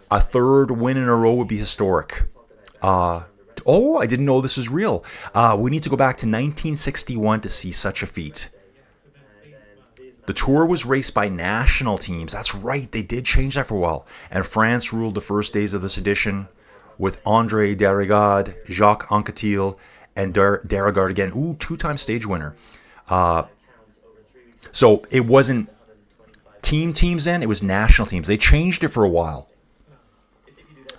A third win in a row would be historic. Oh, I didn't know this was real. We need to go back to 1961 to see such a feat. The Tour was raced by national teams. That's right, they did change that for a while. And France ruled the first days of this edition with André Darrigade, Jacques Anquetil, and Darrigade again. Ooh, two-time stage winner. So it wasn't teams then, it was national teams. They changed it for a while.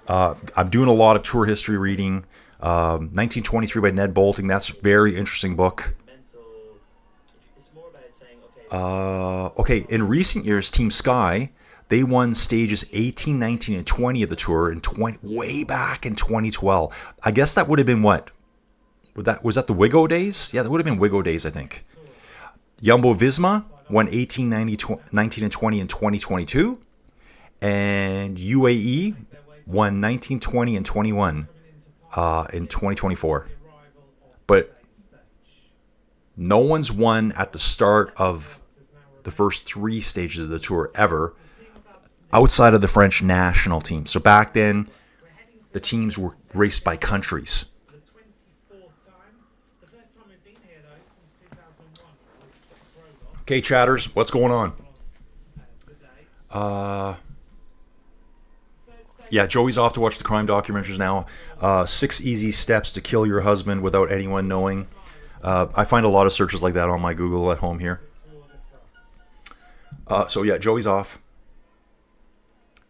I'm doing a lot of Tour history reading. 1923 by Ned Boulting. That's a very interesting book. Okay, in recent years, Team Sky, they won stages 18, 19, and 20 of the Tour in way back in 2012. I guess that would have been what? Was that the Wigo days? Yeah, that would have been Wigo days, I think. Jumbo-Visma won 18, 19, and 20 in 2022. And UAE won 19, 20, and 21 in 2024. But no one's won at the start of the first three stages of the Tour ever outside of the French national team. So back then, the teams were raced by countries. Okay, chatters, what's going on? Yeah, Joey's off to watch the crime documentaries now. 6 easy steps to kill your husband without anyone knowing. I find a lot of searches like that on my Google at home here. So yeah, Joey's off.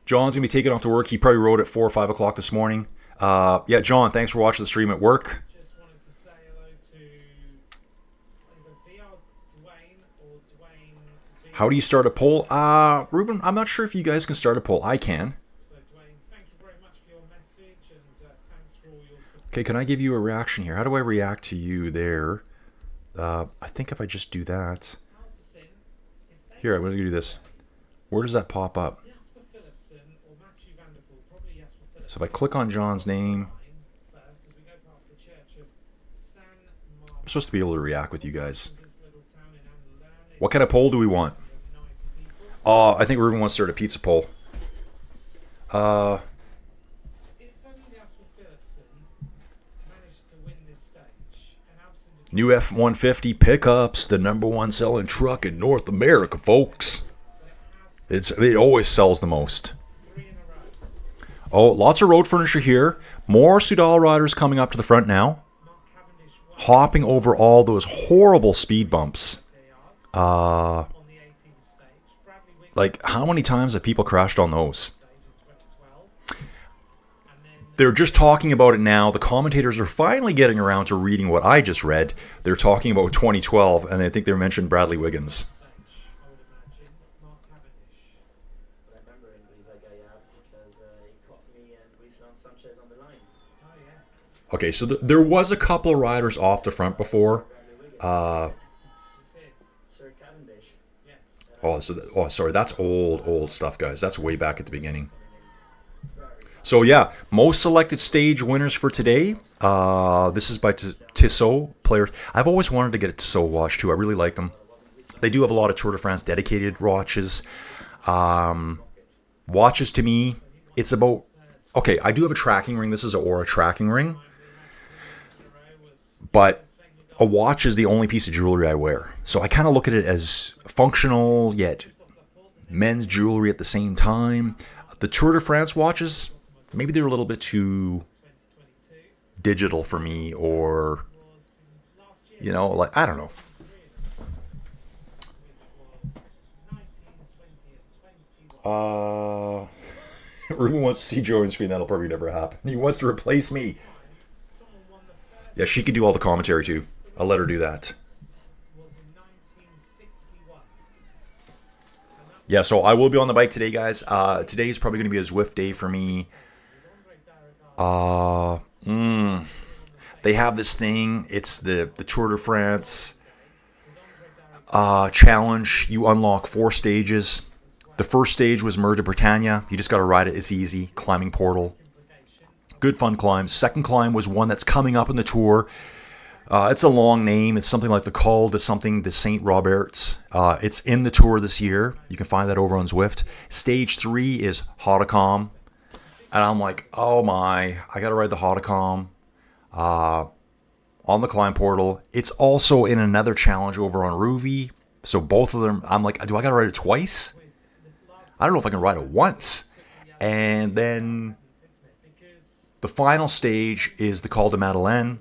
John's going to be taking off to work. He probably rode at 4 or 5 o'clock this morning. Yeah, John, thanks for watching the stream at work. Just wanted to say hello to either VR Dwayne or Dwayne. How do you start a poll? Ruben, I'm not sure if you guys can start a poll. I can. So Dwayne, thank you very much for your message and thanks for all your support. Okay, can I give you a reaction here? How do I react to you there? I think if I just do that. Here, I'm going to do this. Where does that pop up? So if I click on John's name, I'm supposed to be able to react with you guys. What kind of poll do we want? I think Ruben wants to start a pizza poll. New F-150 pickups, the #1 selling truck in North America, folks. It always sells the most. Oh, lots of road furniture here. More Soudal riders coming up to the front now. Hopping over all those horrible speed bumps. Like, how many times have people crashed on those? They're just talking about it now. The commentators are finally getting around to reading what I just read. They're talking about 2012, and I think they mentioned Bradley Wiggins. Okay, so there was a couple of riders off the front before. Sorry, that's old stuff, guys. That's way back at the beginning. So yeah, most selected stage winners for today. This is by Tissot players. I've always wanted to get a Tissot watch too. I really like them. They do have a lot of Tour de France dedicated watches. Watches to me, it's about... Okay, I do have a tracking ring. This is an Aura tracking ring. But a watch is the only piece of jewelry I wear. So I kind of look at it as functional, yet men's jewelry at the same time. The Tour de France watches, maybe they're a little bit too digital for me, or, you know, like, I don't know. Ruben wants to see Joe on screen. That'll probably never happen. He wants to replace me. Yeah, she could do all the commentary too. I'll let her do that. Yeah, so I will be on the bike today, guys. Today is probably going to be a Zwift day for me. They have this thing. It's the Tour de France challenge. You unlock 4 stages. The first stage was Mer de Bretagne. You just got to ride it. It's easy. Climbing portal. Good fun climb. Second climb was one that's coming up in the Tour. It's a long name. It's something like the Col de something de Saint Roberts. It's in the Tour this year. You can find that over on Zwift. Stage 3 is Hautacam. And I'm like, oh my, I got to ride the Hautacam on the climb portal. It's also in another challenge over on Rouvy. So both of them, I'm like, do I got to ride it twice? I don't know if I can ride it once. And then the final stage is the Col de Madeleine.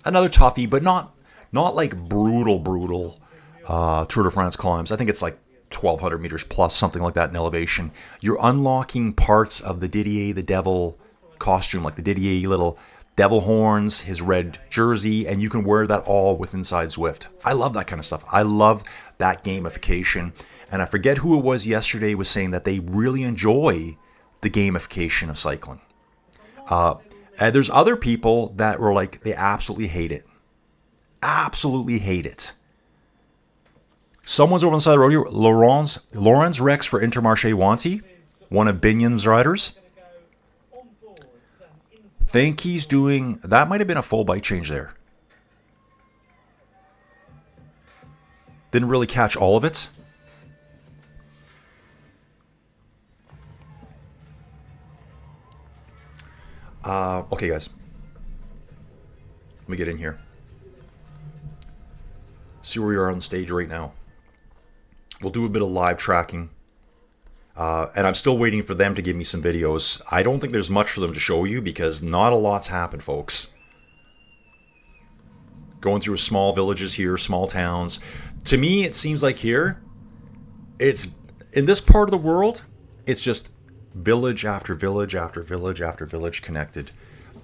Another toughie, but not like brutal Tour de France climbs. I think it's like 1,200 meters plus, something like that in elevation. You're unlocking parts of the Didier the Devil costume, like the Didier little devil horns, his red jersey, and you can wear that all with inside Zwift. I love that kind of stuff. I love that gamification. And I forget who it was yesterday was saying that they really enjoy the gamification of cycling. And there's other people that were like, they absolutely hate it. Absolutely hate it. Someone's over on the side of the road here. Lorenz Rex for Intermarché Wanty, one of Binion's riders. Think he's doing, that might have been a full bike change there. Didn't really catch all of it. Okay, guys. Let me get in here. See where we are on stage right now. We'll do a bit of live tracking. And I'm still waiting for them to give me some videos. I don't think there's much for them to show you because not a lot's happened, folks. Going through small villages here, small towns. To me, it seems like here, it's in this part of the world, it's just village after village after village after village connected.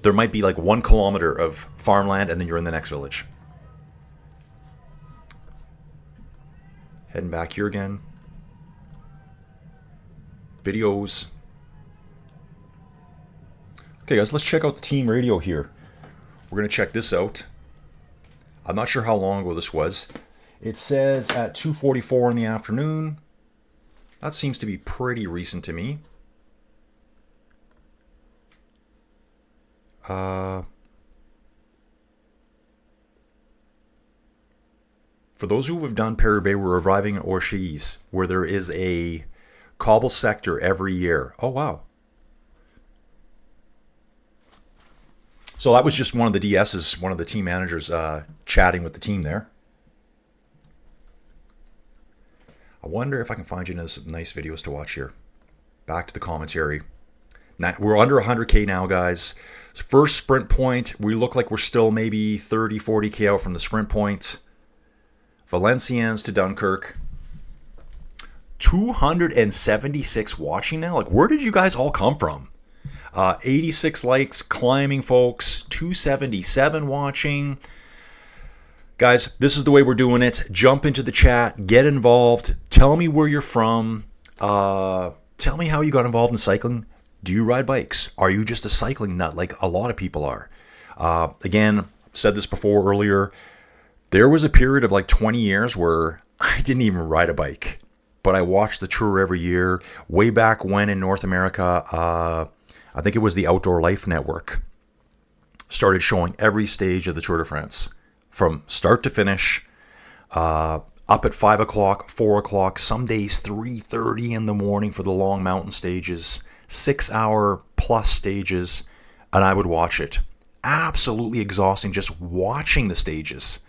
There might be like 1 kilometer of farmland and then you're in the next village. Heading back here again. Videos. Okay, guys, let's check out the team radio here. We're going to check this out. I'm not sure how long ago this was. It says at 2:44 in the afternoon. That seems to be pretty recent to me. For those who have done Paris-Roubaix, we're arriving at Orchies, where there is a cobble sector every year. Oh, wow. So that was just one of the DS's, one of the team managers chatting with the team there. I wonder if I can find you some nice videos to watch here. Back to the commentary. Now, we're under 100K now, guys. First sprint point, we look like we're still maybe 30, 40K out from the sprint point. Valenciennes to Dunkirk. 276 watching now. Like, where did you guys all come from? 86 likes, climbing, folks. 277 watching. Guys, this is the way we're doing it. Jump into the chat. Get involved. Tell me where you're from. Tell me how you got involved in cycling. Do you ride bikes? Are you just a cycling nut like a lot of people are? Again, said this before earlier. There was a period of like 20 years where I didn't even ride a bike. But I watched the Tour every year. Way back when in North America, I think it was the Outdoor Life Network, started showing every stage of the Tour de France. From start to finish, up at 5 o'clock, 4 o'clock, some days 3:30 in the morning for the long mountain stages, 6-hour plus stages, and I would watch it. absolutely exhausting just watching the stages.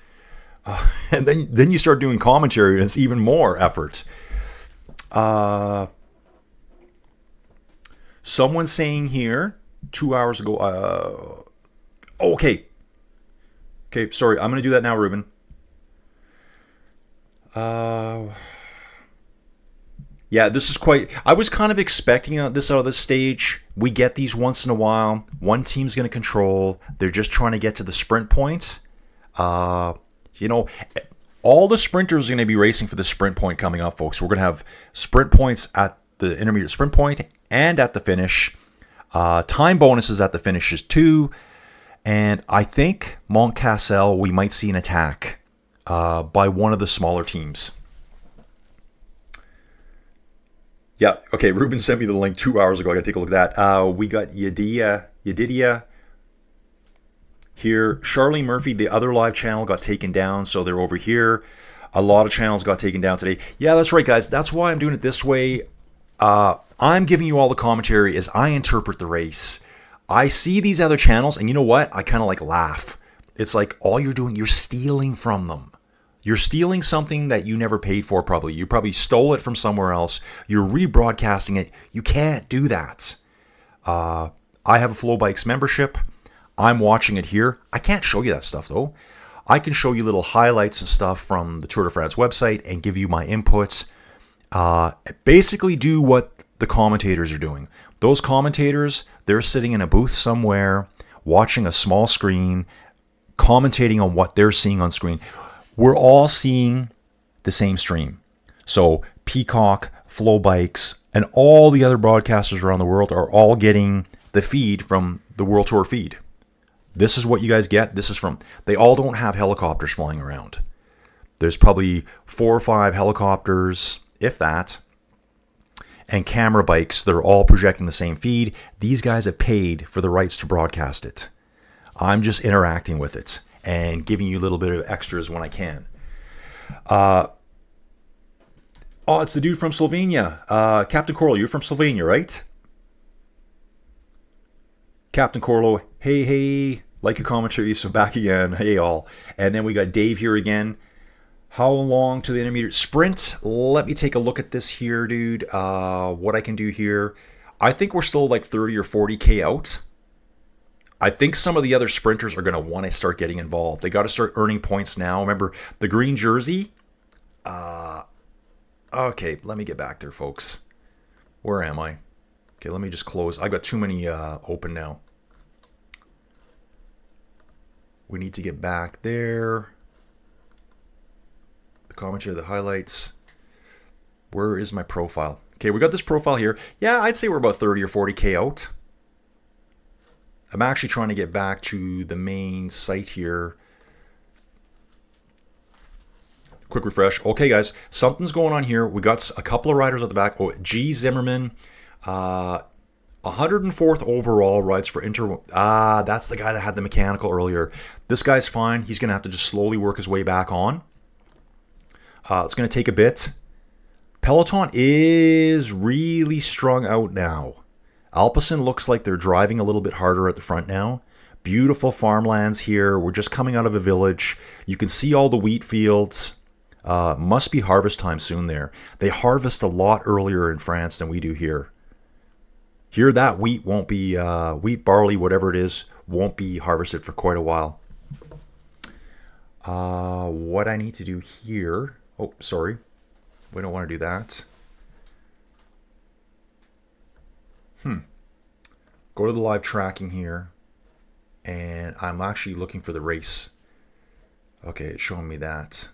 And then you start doing commentary, and it's even more effort. Someone saying here 2 hours ago. Okay, sorry, I'm going to do that now, Ruben. Yeah, this is quite... I was kind of expecting this out of this stage. We get these once in a while. One team's going to control. They're just trying to get to the sprint point. All the sprinters are going to be racing for the sprint point coming up, folks. We're going to have sprint points at the intermediate sprint point and at the finish. Time bonuses at the finishes too. And I think Mont Cassel, we might see an attack by one of the smaller teams. Yeah, okay, Ruben sent me the link 2 hours ago. I got to take a look at that. We got Yedidia here. Charlene Murphy, the other live channel, got taken down, so they're over here. A lot of channels got taken down today. Yeah, that's right, guys. That's why I'm doing it this way. I'm giving you all the commentary as I interpret the race. I see these other channels, and you know what? I kind of like laugh. It's like all you're doing, you're stealing from them. You're stealing something that you never paid for, probably. You probably stole it from somewhere else. You're rebroadcasting it. You can't do that. I have a Flow Bikes membership. I'm watching it here. I can't show you that stuff, though. I can show you little highlights and stuff from the Tour de France website and give you my inputs. Basically do what the commentators are doing. Those commentators, they're sitting in a booth somewhere, watching a small screen, commentating on what they're seeing on screen. We're all seeing the same stream. So Peacock, Flow Bikes, and all the other broadcasters around the world are all getting the feed from the World Tour feed. This is what you guys get. This is from... They all don't have helicopters flying around. There's probably 4 or 5 helicopters, if that, and camera bikes that are all projecting the same feed. These guys have paid for the rights to broadcast it. I'm just interacting with it and giving you a little bit of extras when I can. It's the dude from Slovenia. Captain Corlo, you're from Slovenia, right? Captain Corlo, hey, like your commentary, so back again, hey all. And then we got Dave here again. How long to the intermediate sprint? Let me take a look at this here, dude. What I can do here. I think we're still like 30 or 40K out. I think some of the other sprinters are going to want to start getting involved. They got to start earning points now. Remember, the green jersey? Okay, let me get back there, folks. Where am I? Okay, let me just close. I've got too many open now. We need to get back there. The commentary, the highlights. Where is my profile? Okay, we got this profile here. Yeah, I'd say we're about 30 or 40K out. I'm actually trying to get back to the main site here. Quick refresh. Okay, guys, something's going on here. We got a couple of riders at the back. Oh, G. Zimmerman, 104th overall, rides for Inter. That's the guy that had the mechanical earlier. This guy's fine. He's going to have to just slowly work his way back on. It's going to take a bit. Peloton is really strung out now. Alpecin looks like they're driving a little bit harder at the front now. Beautiful farmlands here. We're just coming out of a village. You can see all the wheat fields. Must be harvest time soon there. They harvest a lot earlier in France than we do here. Here that wheat won't be, wheat, barley, whatever it is, won't be harvested for quite a while. What I need to do here... Oh, sorry. We don't want to do that. Go to the live tracking here. And I'm actually looking for the race. Okay, it's showing me that.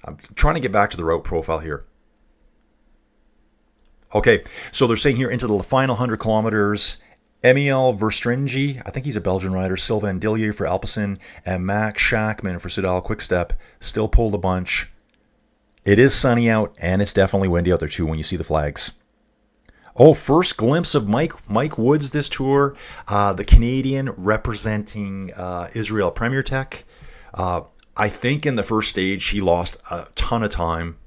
I'm trying to get back to the route profile here. Okay, so they're saying here into the final 100 kilometers, Emile Verstringi, I think he's a Belgian rider, Sylvain Dillier for Alpecin, and Max Schachmann for Soudal Quickstep still pulled a bunch. It is sunny out, and it's definitely windy out there too when you see the flags. Oh, first glimpse of Mike Woods this tour, the Canadian representing Israel Premier Tech. I think in the first stage he lost a ton of time.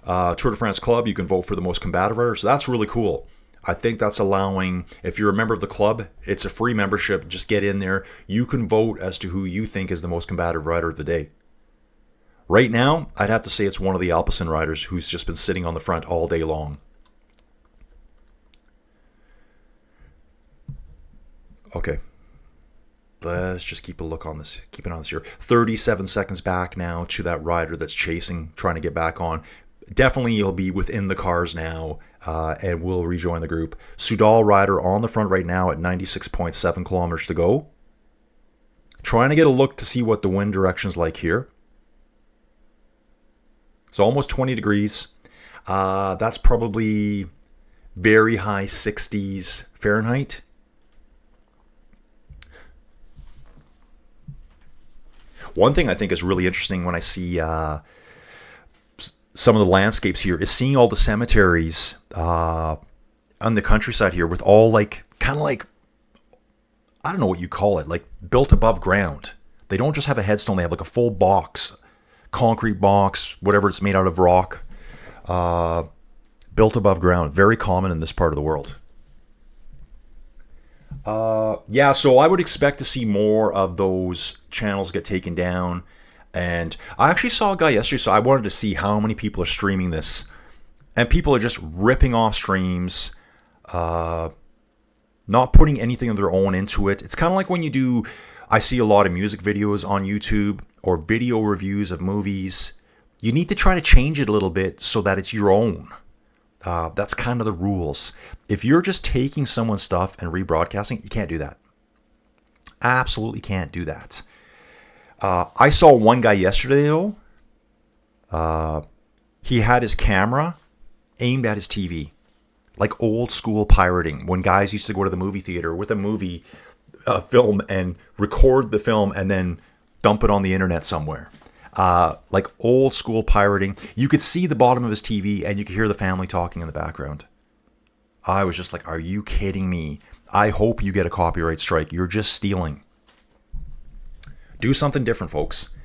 Tour de France Club, you can vote for the most combative rider, so that's really cool. I think that's allowing, if you're a member of the club, it's a free membership. Just get in there. You can vote as to who you think is the most combative rider of the day. Right now, I'd have to say it's one of the Alpecin riders who's just been sitting on the front all day long. Okay. Let's just keep a look on this. Keep it on this here. 37 seconds back now to that rider that's chasing, trying to get back on. Definitely he'll be within the cars now and will rejoin the group. Soudal rider on the front right now at 96.7 kilometers to go. Trying to get a look to see what the wind direction's like here. It's almost 20 degrees. That's probably very high 60s Fahrenheit. One thing I think is really interesting when I see some of the landscapes here is seeing all the cemeteries on the countryside here with all like, kind of like, I don't know what you call it, like built above ground. They don't just have a headstone, they have like a full box, concrete box, whatever it's made out of rock, built above ground. Very common in this part of the world. Yeah, so I would expect to see more of those channels get taken down. And I actually saw a guy yesterday, so I wanted to see how many people are streaming this. And people are just ripping off streams, not putting anything of their own into it. It's kind of like when you do, I see a lot of music videos on YouTube or video reviews of movies. You need to try to change it a little bit so that it's your own. That's kind of the rules. If you're just taking someone's stuff and rebroadcasting, you can't do that. Absolutely can't do that. I saw one guy yesterday, though. He had his camera aimed at his TV. Like old school pirating. When guys used to go to the movie theater with a movie film and record the film and then dump it on the internet somewhere. Like old school pirating. You could see the bottom of his TV and you could hear the family talking in the background. I was just like, are you kidding me? I hope you get a copyright strike. You're just stealing. Do something different, folks.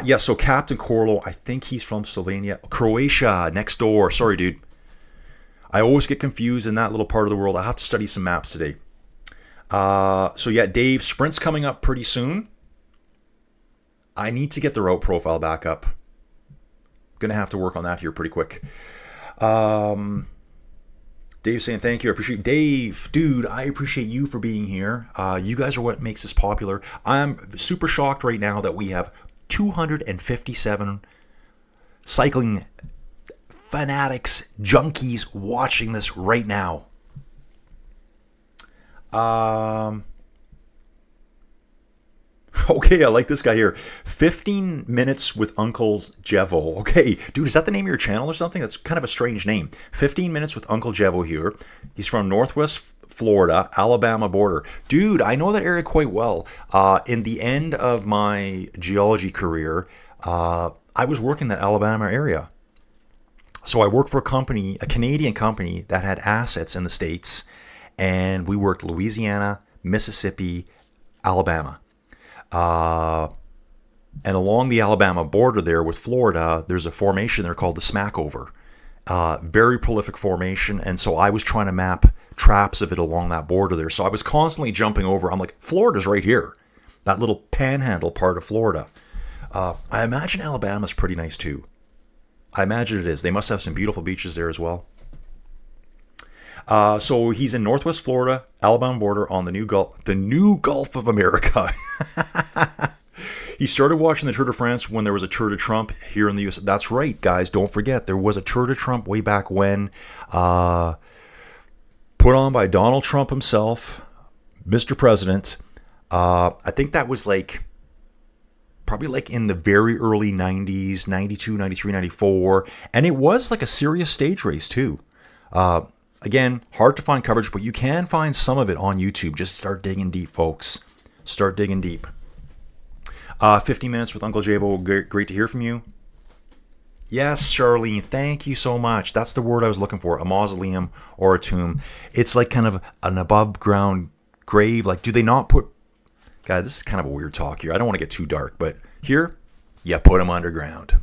Yeah, so Captain Corlo, I think he's from Slovenia. Croatia, next door. Sorry, dude. I always get confused in that little part of the world. I have to study some maps today. So yeah, Dave, sprint's coming up pretty soon. I need to get the route profile back up. Gonna have to work on that here pretty quick. Dave saying thank you. I appreciate Dave, dude. I appreciate you for being here. You guys are what makes this popular. I'm super shocked right now that we have 257 cycling fanatics, junkies watching this right now. Okay, I like this guy here. 15 minutes with Uncle Jevo. Okay, dude, is that the name of your channel or something? That's kind of a strange name. 15 minutes with Uncle Jevo here. He's from Northwest Florida, Alabama border. Dude, I know that area quite well. In the end of my geology career, I was working in that Alabama area. So I worked for a company, a Canadian company that had assets in the States, and we worked Louisiana, Mississippi, Alabama. And along the Alabama border there with Florida, there's a formation there called the Smackover. Very prolific formation, and so I was trying to map traps of it along that border there. So I was constantly jumping over. I'm like, Florida's right here. That little panhandle part of Florida. I imagine Alabama's pretty nice too. I imagine it is. They must have some beautiful beaches there as well. So he's in Northwest Florida, Alabama border on the new Gulf of America. He started watching the Tour de France when there was a Tour de Trump here in the US. That's right, guys. Don't forget, there was a Tour de Trump way back when, put on by Donald Trump himself, Mr. President. I think that was probably in the very early 90s, 92, 93, 94. And it was like a serious stage race too. Again, hard to find coverage, but you can find some of it on YouTube. Just start digging deep, folks. Start digging deep. 50 minutes with Uncle Jabo. Great to hear from you. Yes, Charlene, thank you so much. That's the word I was looking for. A mausoleum or a tomb. It's like kind of an above ground grave. Like, do they not put... God, this is kind of a weird talk here. I don't want to get too dark, but here, you put them underground.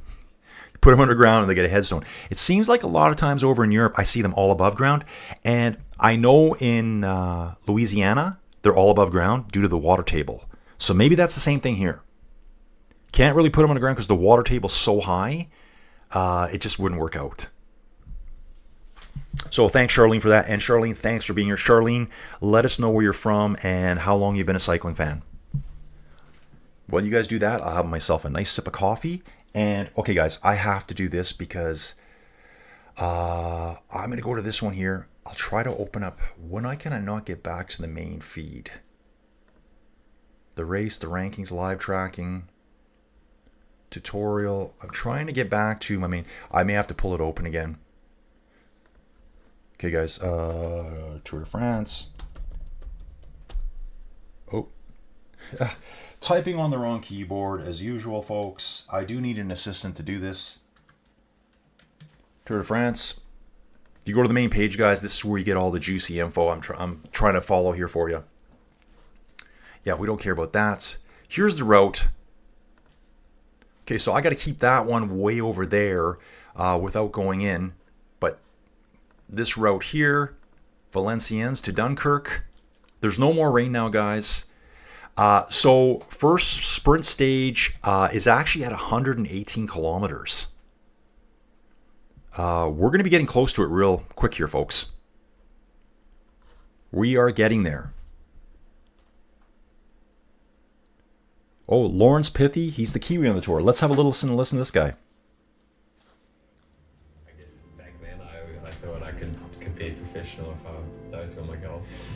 You put them underground and they get a headstone. It seems like a lot of times over in Europe, I see them all above ground. And I know in Louisiana, they're all above ground due to the water table. So maybe that's the same thing here. Can't really put them on the ground because the water table's so high, it just wouldn't work out. So thanks, Charlene, for that. And Charlene, thanks for being here. Charlene, let us know where you're from and how long you've been a cycling fan. While you guys do that, I'll have myself a nice sip of coffee. And, okay, guys, I have to do this because I'm going to go to this one here. I'll try to open up. When can I not get back to the main feed? The race, the rankings, live tracking, tutorial. I'm trying to get back to my main. I may have to pull it open again. Okay, guys, Tour de France. Oh, typing on the wrong keyboard as usual, folks. I do need an assistant to do this. Tour de France. If you go to the main page, guys, this is where you get all the juicy info. I'm trying to follow here for you. Yeah, we don't care about that. Here's the route. Okay, so I got to keep that one way over there without going in. But this route here, Valenciennes to Dunkirk. There's no more rain now, guys. So first sprint stage is actually at 118 kilometers. We're going to be getting close to it real quick here, folks. We are getting there. Oh, Lawrence Pithy, he's the Kiwi on the tour. Let's have a little listen to this guy. I guess back then I thought I could compete professional if those were my goals.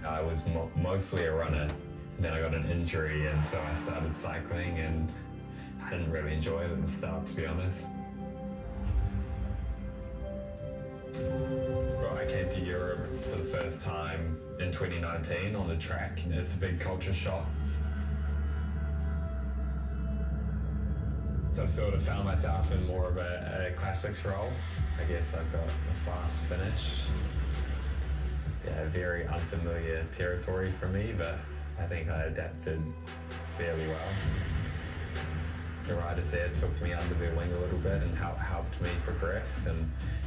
I was mostly a runner, then I got an injury and so I started cycling and I didn't really enjoy it at the start, to be honest. I came to Europe for the first time in 2019 on the track. It's a big culture shock. So I've sort of found myself in more of a classics role. I guess I've got a fast finish. Yeah, very unfamiliar territory for me, but I think I adapted fairly well. The riders there took me under their wing a little bit and helped me progress. And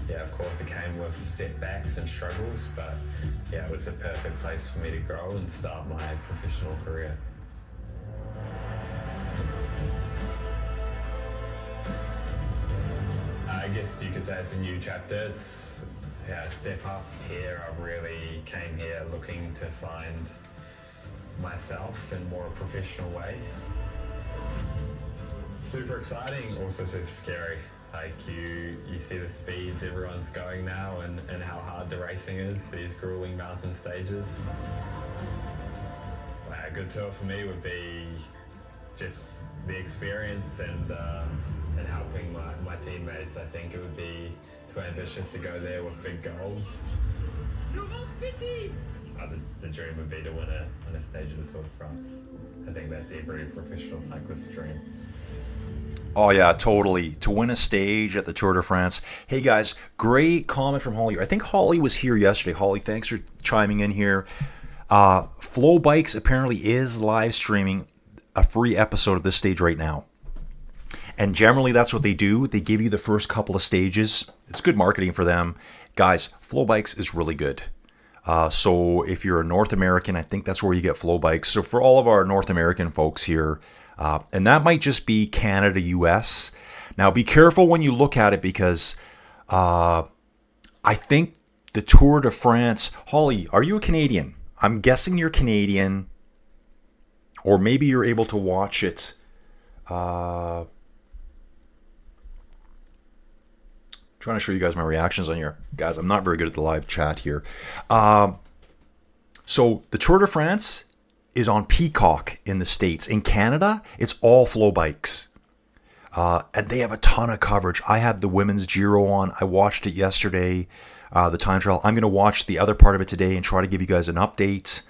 yeah, of course it came with setbacks and struggles, but yeah, it was a perfect place for me to grow and start my professional career. I guess you could say it's a new chapter. It's a step up here. I've really came here looking to find myself in more a professional way. Super exciting, also super scary. Like you see the speeds everyone's going now and how hard the racing is, these grueling mountain stages. A good tour for me would be just the experience and helping my teammates. I think it would be too ambitious to go there with big goals. The dream would be to win a stage of the Tour de France. I think that's every professional cyclist's dream. Oh yeah, totally. To win a stage at the Tour de France. Hey guys, great comment from Holly. I think Holly was here yesterday. Holly, thanks for chiming in here. Flow Bikes apparently is live streaming a free episode of this stage right now. And generally that's what they do. They give you the first couple of stages. It's good marketing for them. Guys, Flow Bikes is really good. So if you're a North American, I think that's where you get Flow Bikes. So for all of our North American folks here, and that might just be Canada, US. Now be careful when you look at it because I think the Tour de France... Holly, are you a Canadian? I'm guessing you're Canadian. Or maybe you're able to watch it. Trying to show you guys my reactions on here. Guys, I'm not very good at the live chat here. So the Tour de France is on Peacock in the States. In Canada, it's all Flow Bikes. And they have a ton of coverage. I had the women's Giro on. I watched it yesterday, the time trial. I'm going to watch the other part of it today and try to give you guys an update.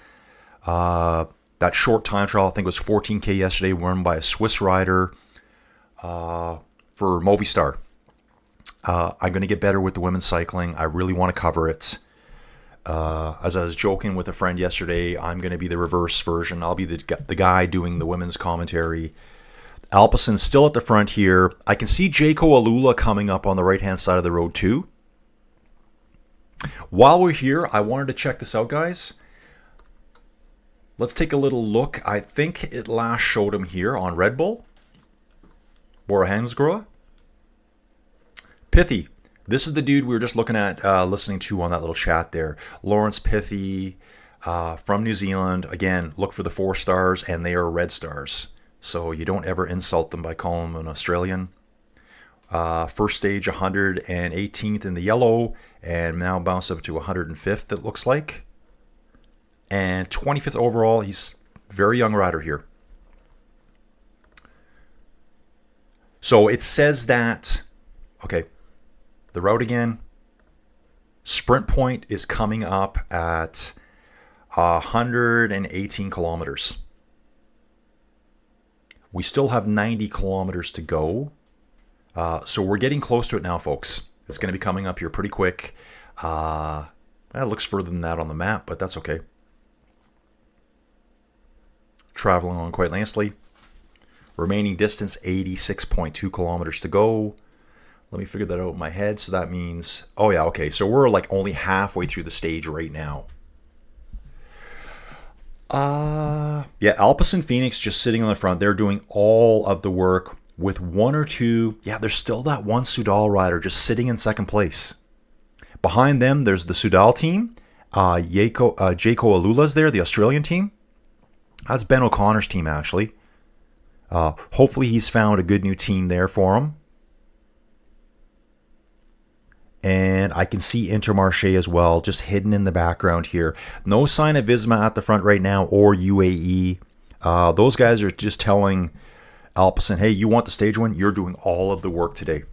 That short time trial, I think it was 14K yesterday, run by a Swiss rider for Movistar. I'm going to get better with the women's cycling. I really want to cover it. As I was joking with a friend yesterday, I'm going to be the reverse version. I'll be the guy doing the women's commentary. Alpecin still at the front here. I can see Jaco Alula coming up on the right-hand side of the road too. While we're here, I wanted to check this out, guys. Let's take a little look. I think it last showed him here on Red Bull. Bora Hansgrohe. Pithy. This is the dude we were just looking at, listening to on that little chat there. Lawrence Pithy from New Zealand. Again, look for the 4 stars, and they are red stars. So you don't ever insult them by calling them an Australian. First stage 118th in the yellow, and now bounced up to 105th, it looks like. And 25th overall. He's a very young rider here. So it says that, okay, the route again, sprint point is coming up at 118 kilometers. We still have 90 kilometers to go. So we're getting close to it now, folks. It's going to be coming up here pretty quick. It looks further than that on the map, but that's okay. Traveling on quite nicely. Remaining distance, 86.2 kilometers to go. Let me figure that out in my head. So that means, oh yeah, okay. So we're like only halfway through the stage right now. Yeah, Alpecin Phoenix just sitting on the front. They're doing all of the work with 1 or 2. Yeah, there's still that one Soudal rider just sitting in second place. Behind them, there's the Soudal team. Jaco Alula's there, the Australian team. That's Ben O'Connor's team, actually. Hopefully he's found a good new team there for him. And I can see Intermarché as well, just hidden in the background here. No sign of Visma at the front right now, or UAE. Those guys are just telling Alpecin, hey, you want the stage win? You're doing all of the work today.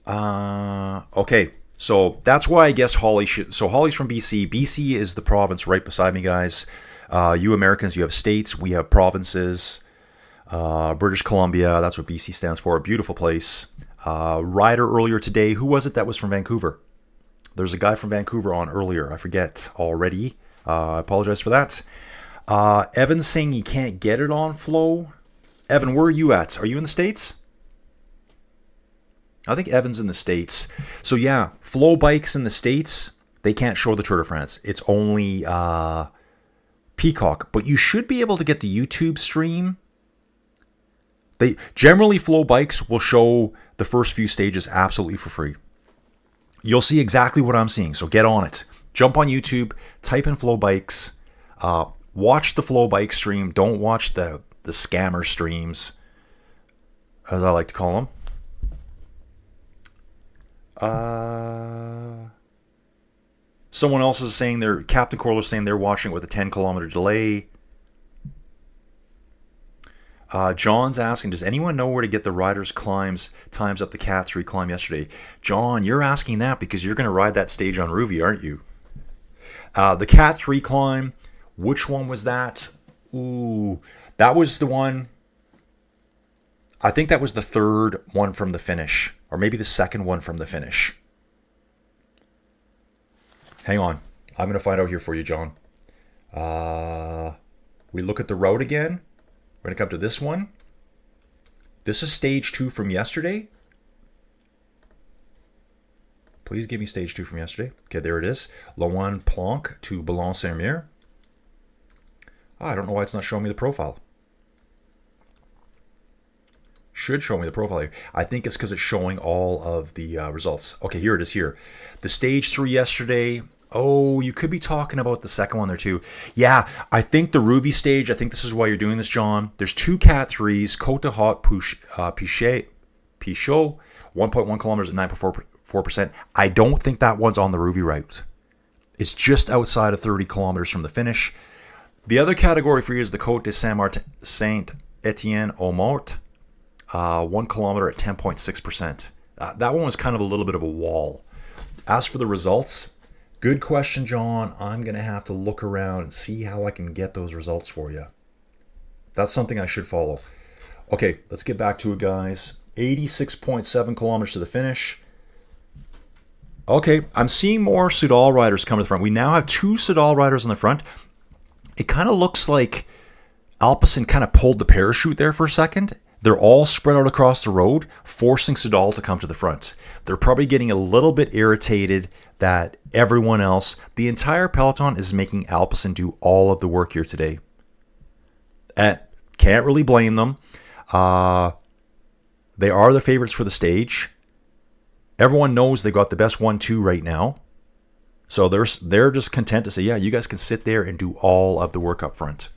Okay, so that's why I guess Holly should... So Holly's from BC. BC is the province right beside me, guys. You Americans, you have states. We have provinces. British Columbia, that's what BC stands for. A beautiful place. Rider earlier today. Who was it that was from Vancouver? There's a guy from Vancouver on earlier. I forget already. I apologize for that. Evan's saying he can't get it on Flow. Evan, where are you at? Are you in the States? I think Evan's in the States. So yeah, Flow bikes in the States, they can't show the Tour de France. It's only Peacock. But you should be able to get the YouTube stream. They generally, Flow bikes will show the first few stages absolutely for free. You'll see exactly what I'm seeing, so get on it. Jump on YouTube, type in Flow bikes, watch the Flow bike stream. Don't watch the scammer streams, as I like to call them. Someone else is saying Captain Corler's saying they're watching it with a 10-kilometer delay. John's asking, does anyone know where to get the riders' times up the Cat 3 climb yesterday? John, you're asking that because you're going to ride that stage on Ruby, aren't you? The Cat 3 climb, which one was that? Ooh, that was the one. I think that was the third one from the finish, or maybe the second one from the finish. Hang on. I'm going to find out here for you, John. We look at the route again. We're going to come to this one. This is stage 2 from yesterday. Please give me stage 2 from yesterday. Okay, there it is. Loan Planck to Boulogne-Saint-Mer. I don't know why it's not showing me the profile. Should show me the profile here. I think it's because it's showing all of the results. Okay, here it is here. The stage 3 yesterday. Oh, you could be talking about the second one there too. Yeah, I think the Ruby stage, I think this is why you're doing this, John. There's 2 Cat 3s, Côte de Haute Pichot, 1.1 kilometers at 9.4%. I don't think that one's on the Ruby route. It's just outside of 30 kilometers from the finish. The other category for you is the Côte de Saint-Etienne-au-Mort, 1 kilometer at 10.6%. That one was kind of a little bit of a wall. As for the results, good question, John. I'm going to have to look around and see how I can get those results for you. That's something I should follow. Okay, let's get back to it, guys. 86.7 kilometers to the finish. Okay, I'm seeing more Soudal riders come to the front. We now have 2 Soudal riders on the front. It kind of looks like Alpecin kind of pulled the parachute there for a second. They're all spread out across the road, forcing Soudal to come to the front. They're probably getting a little bit irritated that everyone else, the entire peloton, is making Alpecin do all of the work here today. Can't really blame them. They are the favorites for the stage. Everyone knows they got the best 1-2 right now. So they're just content to say, yeah, you guys can sit there and do all of the work up front.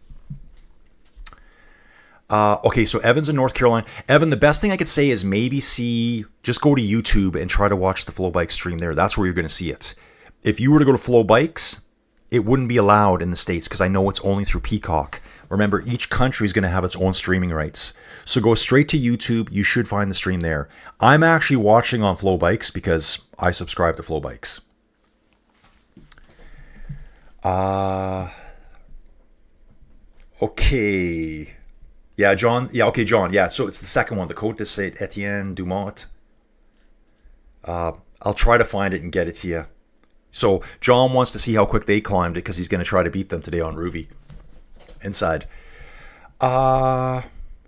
Okay, so Evan's in North Carolina. Evan, the best thing I could say is maybe just go to YouTube and try to watch the Flow Bike stream there. That's where you're going to see it. If you were to go to Flow Bikes, it wouldn't be allowed in the States because I know it's only through Peacock. Remember, each country is going to have its own streaming rights. So go straight to YouTube. You should find the stream there. I'm actually watching on Flow Bikes because I subscribe to Flow Bikes. Okay. Yeah, John. Yeah, okay, John. Yeah, so it's the second one, the Côte de Saint-Étienne du Mont. I'll try to find it and get it to you. So John wants to see how quick they climbed it because he's going to try to beat them today on Ruby. Inside.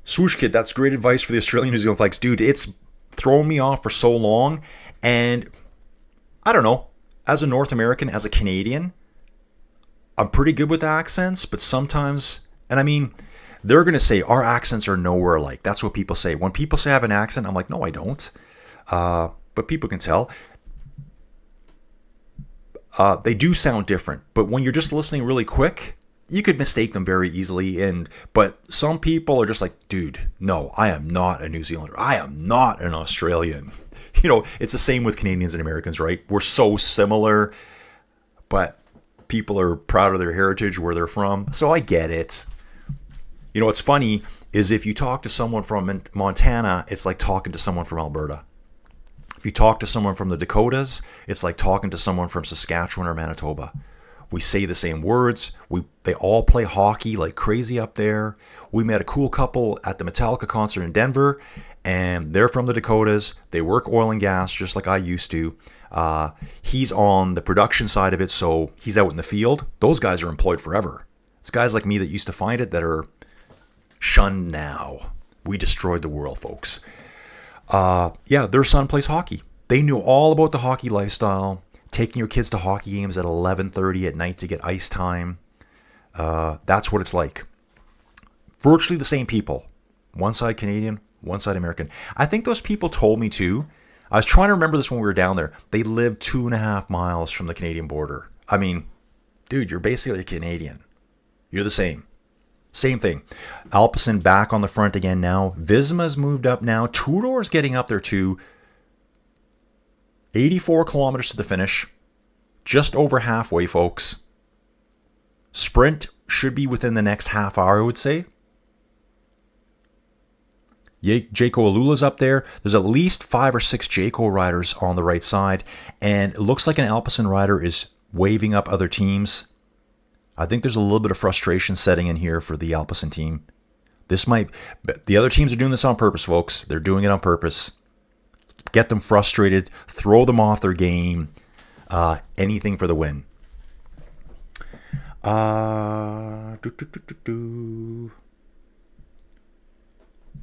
Swoosh Kid, that's great advice for the Australian New Zealand flags. Dude, it's thrown me off for so long. And I don't know, as a North American, as a Canadian, I'm pretty good with accents, but sometimes, and I mean, they're going to say our accents are nowhere alike. That's what people say. When people say I have an accent, I'm like, no, I don't. But people can tell. They do sound different. But when you're just listening really quick, you could mistake them very easily. But some people are just like, dude, no, I am not a New Zealander. I am not an Australian. You know, it's the same with Canadians and Americans, right? We're so similar, but people are proud of their heritage, where they're from. So I get it. You know, what's funny is if you talk to someone from Montana, it's like talking to someone from Alberta. If you talk to someone from the Dakotas, it's like talking to someone from Saskatchewan or Manitoba. We say the same words. They all play hockey like crazy up there. We met a cool couple at the Metallica concert in Denver, and they're from the Dakotas. They work oil and gas just like I used to. He's on the production side of it, so he's out in the field. Those guys are employed forever. It's guys like me that used to find it that are shunned now. We destroyed the world, folks. Yeah, their son plays hockey. They knew all about the hockey lifestyle. Taking your kids to hockey games at 11:30 at night to get ice time. That's what it's like. Virtually the same people. One side Canadian, one side American. I think those people told me too. I was trying to remember this when we were down there. They live 2.5 miles from the Canadian border. I mean, dude, you're basically a Canadian. You're the same. Same thing. Alpecin back on the front again now. Visma's moved up now. Tudor's getting up there too. 84 kilometers to the finish. Just over halfway, folks. Sprint should be within the next half hour, I would say. Jayco Alula's up there. There's at least 5 or 6 Jayco riders on the right side. And it looks like an Alpecin rider is waving up other teams. I think there's a little bit of frustration setting in here for the Alpecin team. The other teams are doing this on purpose, folks. They're doing it on purpose. Get them frustrated, throw them off their game, anything for the win.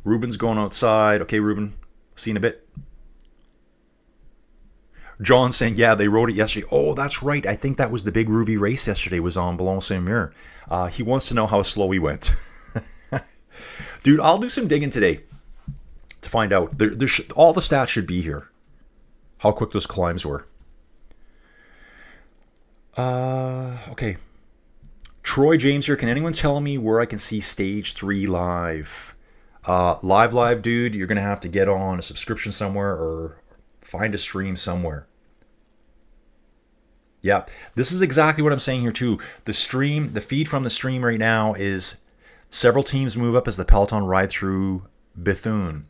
Ruben's going outside. Okay, Ruben, see you in a bit. John saying, yeah, they rode it yesterday. Oh, that's right. I think that was the big Ruby race yesterday, was on Valenciennes. He wants to know how slow he went. Dude, I'll do some digging today to find out. All the stats should be here. How quick those climbs were. Okay. Troy James here. Can anyone tell me where I can see Stage 3 live? Live, dude. You're going to have to get on a subscription somewhere or find a stream somewhere. Yeah, this is exactly what I'm saying here too. The feed from the stream right now is several teams move up as the peloton ride through Bethune.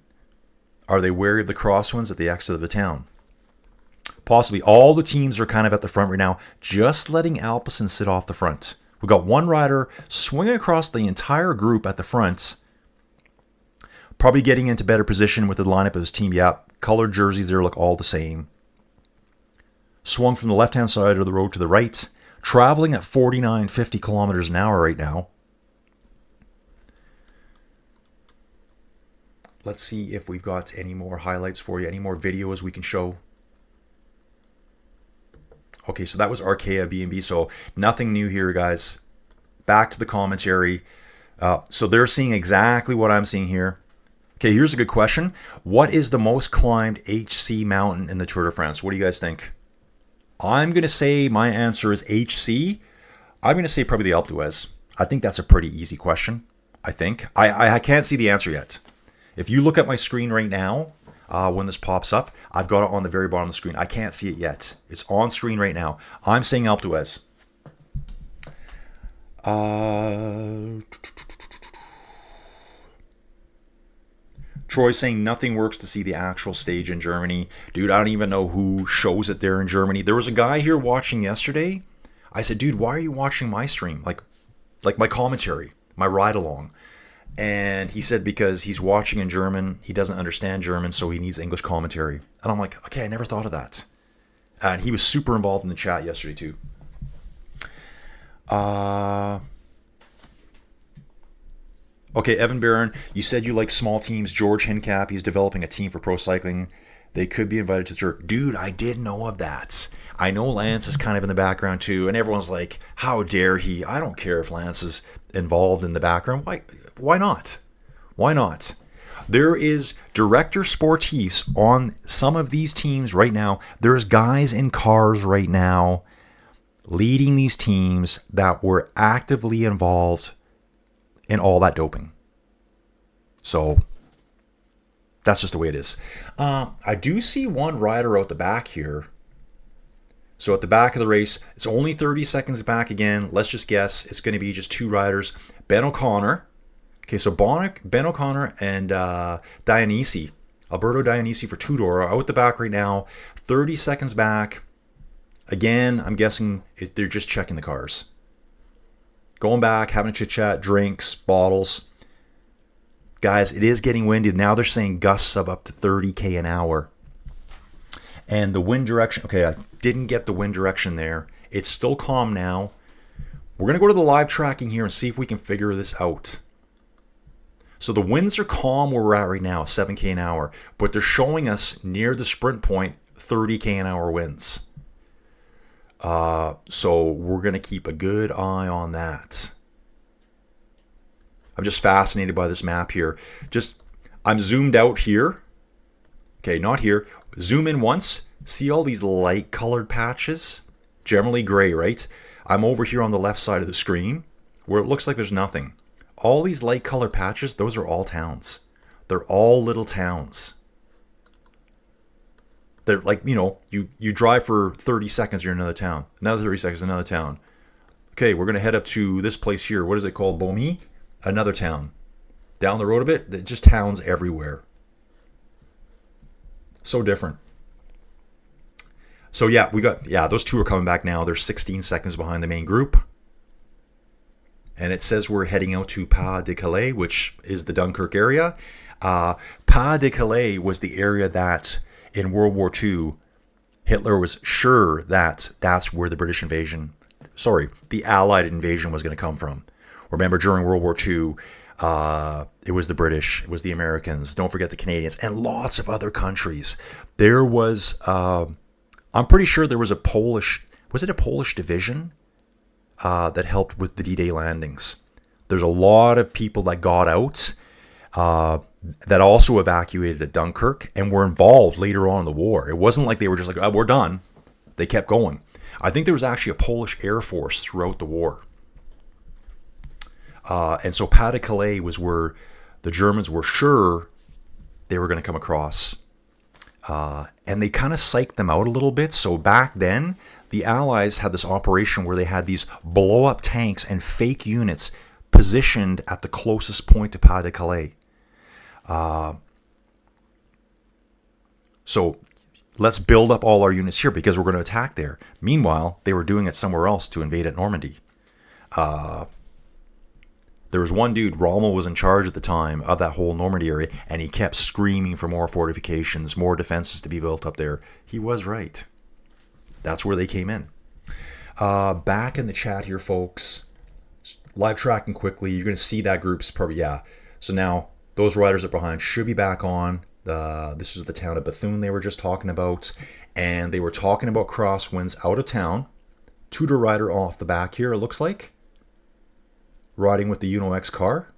Are they wary of the crosswinds at the exit of the town? Possibly. All the teams are kind of at the front right now, just letting Alpecin sit off the front. We've got one rider swinging across the entire group at the front, probably getting into better position with the lineup of his team. Yeah, colored jerseys there look all the same. swung from the left-hand side of the road to the right, traveling at 49, 50 kilometers an hour right now. Let's see if we've got any more highlights for you, any more videos we can show. Okay, so that was Arkea B&B, so nothing new here, guys. Back to the commentary. So they're seeing exactly what I'm seeing here. Okay, here's a good question. What is the most climbed HC mountain in the Tour de France? What do you guys think? I'm going to say my answer is HC. I'm going to say probably the Alpe d'Huez. I think that's a pretty easy question, I think. I can't see the answer yet. If you look at my screen right now, when this pops up, I've got it on the very bottom of the screen. I can't see it yet. It's on screen right now. I'm saying Alpe d'Huez. Troy's saying nothing works to see the actual stage in Germany. Dude, I don't even know who shows it there in Germany. There was a guy here watching yesterday. I said, dude, why are you watching my stream? Like my commentary, my ride along. And he said because he's watching in German, he doesn't understand German, so he needs English commentary. And I'm like, okay, I never thought of that. And he was super involved in the chat yesterday too. Okay, Evan Barron, you said you like small teams. George Hincap, he's developing a team for pro cycling. They could be invited to the tour. Dude, I did know of that. I know Lance is kind of in the background too, and everyone's like, how dare he? I don't care if Lance is involved in the background. Why not? Why not? There is director sportifs on some of these teams right now. There's guys in cars right now leading these teams that were actively involved in all that doping. So that's just the way it is. I do see one rider out the back here. So at the back of the race, it's only 30 seconds back again. Let's just guess it's going to be just two riders. Ben O'Connor. Okay, so Ben O'Connor and Dionisi. Alberto Dionisi for Tudor are out the back right now. 30 seconds back. Again, I'm guessing they're just checking the cars. Going back, having a chit-chat, drinks, bottles. Guys, it is getting windy. Now they're saying gusts of up to 30k an hour. And the wind direction, okay, I didn't get the wind direction there. It's still calm now. We're going to go to the live tracking here and see if we can figure this out. So the winds are calm where we're at right now, 7k an hour. But they're showing us near the sprint point, 30k an hour winds. So we're going to keep a good eye on that. I'm just fascinated by this map here. I'm zoomed out here. Okay, not here. Zoom in once. See all these light colored patches? Generally gray, right? I'm over here on the left side of the screen where it looks like there's nothing. All these light colored patches, those are all towns. They're all little towns. They're like, you drive for 30 seconds, you're in another town. Another 30 seconds, another town. Okay, we're going to head up to this place here. What is it called? Bomi? Another town. Down the road a bit, just towns everywhere. So different. So yeah, those two are coming back now. They're 16 seconds behind the main group. And it says we're heading out to Pas de Calais, which is the Dunkirk area. Pas de Calais was the area that in World War II, Hitler was sure that that's where the the Allied invasion was going to come from. Remember, during World War II, it was the British, it was the Americans, don't forget the Canadians, and lots of other countries. There was, I'm pretty sure there was a Polish division that helped with the D-Day landings. There's a lot of people that got out that also evacuated at Dunkirk and were involved later on in the war. It wasn't like they were just like, oh, we're done. They kept going. I think there was actually a Polish Air Force throughout the war. And so Pas de Calais was where the Germans were sure they were going to come across. And they kind of psyched them out a little bit. So back then, the Allies had this operation where they had these blow-up tanks and fake units positioned at the closest point to Pas de Calais. So let's build up all our units here because we're going to attack there. Meanwhile, they were doing it somewhere else to invade at Normandy. There was one dude, Rommel was in charge at the time of that whole Normandy area, and he kept screaming for more fortifications, more defenses to be built up there. He was right. That's where they came in. Back in the chat here, folks. Live tracking quickly. You're going to see that group's probably, yeah. So now those riders up behind should be back on. This is the town of Bethune they were just talking about. And they were talking about crosswinds out of town. Tudor rider off the back here, it looks like. Riding with the Uno X car.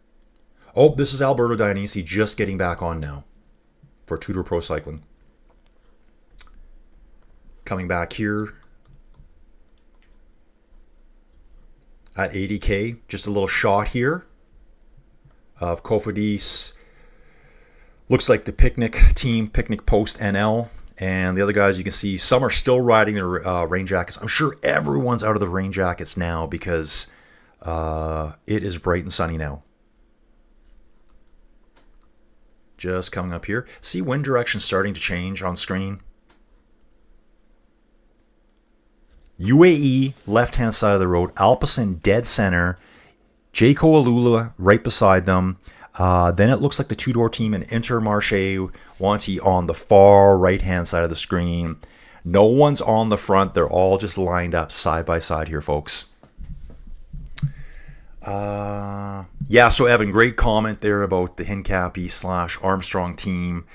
Oh, this is Alberto Dionisi just getting back on now for Tudor Pro Cycling. Coming back here at 80K. Just a little shot here of Cofidis. Looks like the Picnic team, Picnic Post NL. And the other guys, you can see some are still riding their rain jackets. I'm sure everyone's out of the rain jackets now because it is bright and sunny now. Just coming up here. See wind direction starting to change on screen. UAE, left-hand side of the road. Alpecin, dead center. Jayco Alula right beside them. Then it looks like the two-door team and Intermarché Wanty on the far right-hand side of the screen. No one's on the front. They're all just lined up side by side here, folks. Yeah, so Evan, great comment there about the Hincapie / Armstrong team.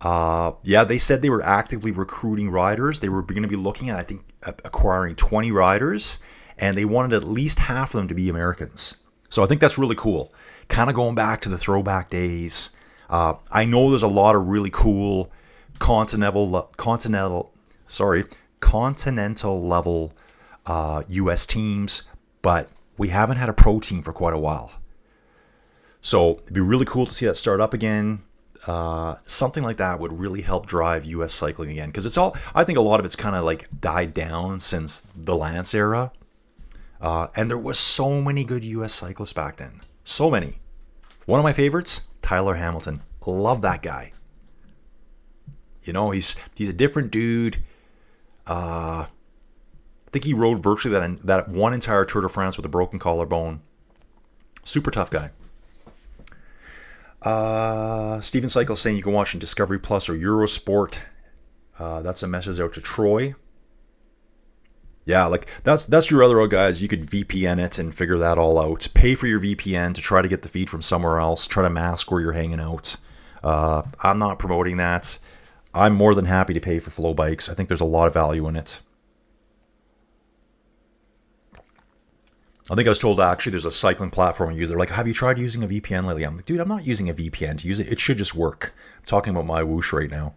Yeah, they said they were actively recruiting riders. They were going to be looking at, I think, acquiring 20 riders, and they wanted at least half of them to be Americans. So I think that's really cool. Kind of going back to the throwback days. I know there's a lot of really cool continental level U.S. teams, but we haven't had a pro team for quite a while. So it'd be really cool to see that start up again. Something like that would really help drive U.S. cycling again, because it's all, I think a lot of it's kind of like died down since the Lance era. And there was so many good U.S. cyclists back then. So many. One of my favorites, Tyler Hamilton. Love that guy. You know, he's a different dude. I think he rode virtually that one entire Tour de France with a broken collarbone. Super tough guy. Steven Cycle saying you can watch on Discovery Plus or Eurosport. That's a message out to Troy. Yeah, like that's your other guys. You could VPN it and figure that all out. Pay for your VPN to try to get the feed from somewhere else. Try to mask where you're hanging out. I'm not promoting that. I'm more than happy to pay for Flow Bikes. I think there's a lot of value in it. I think I was told actually there's a cycling platform you use. They're like, have you tried using a VPN lately? I'm like, dude, I'm not using a VPN to use it. It should just work. I'm talking about my whoosh right now.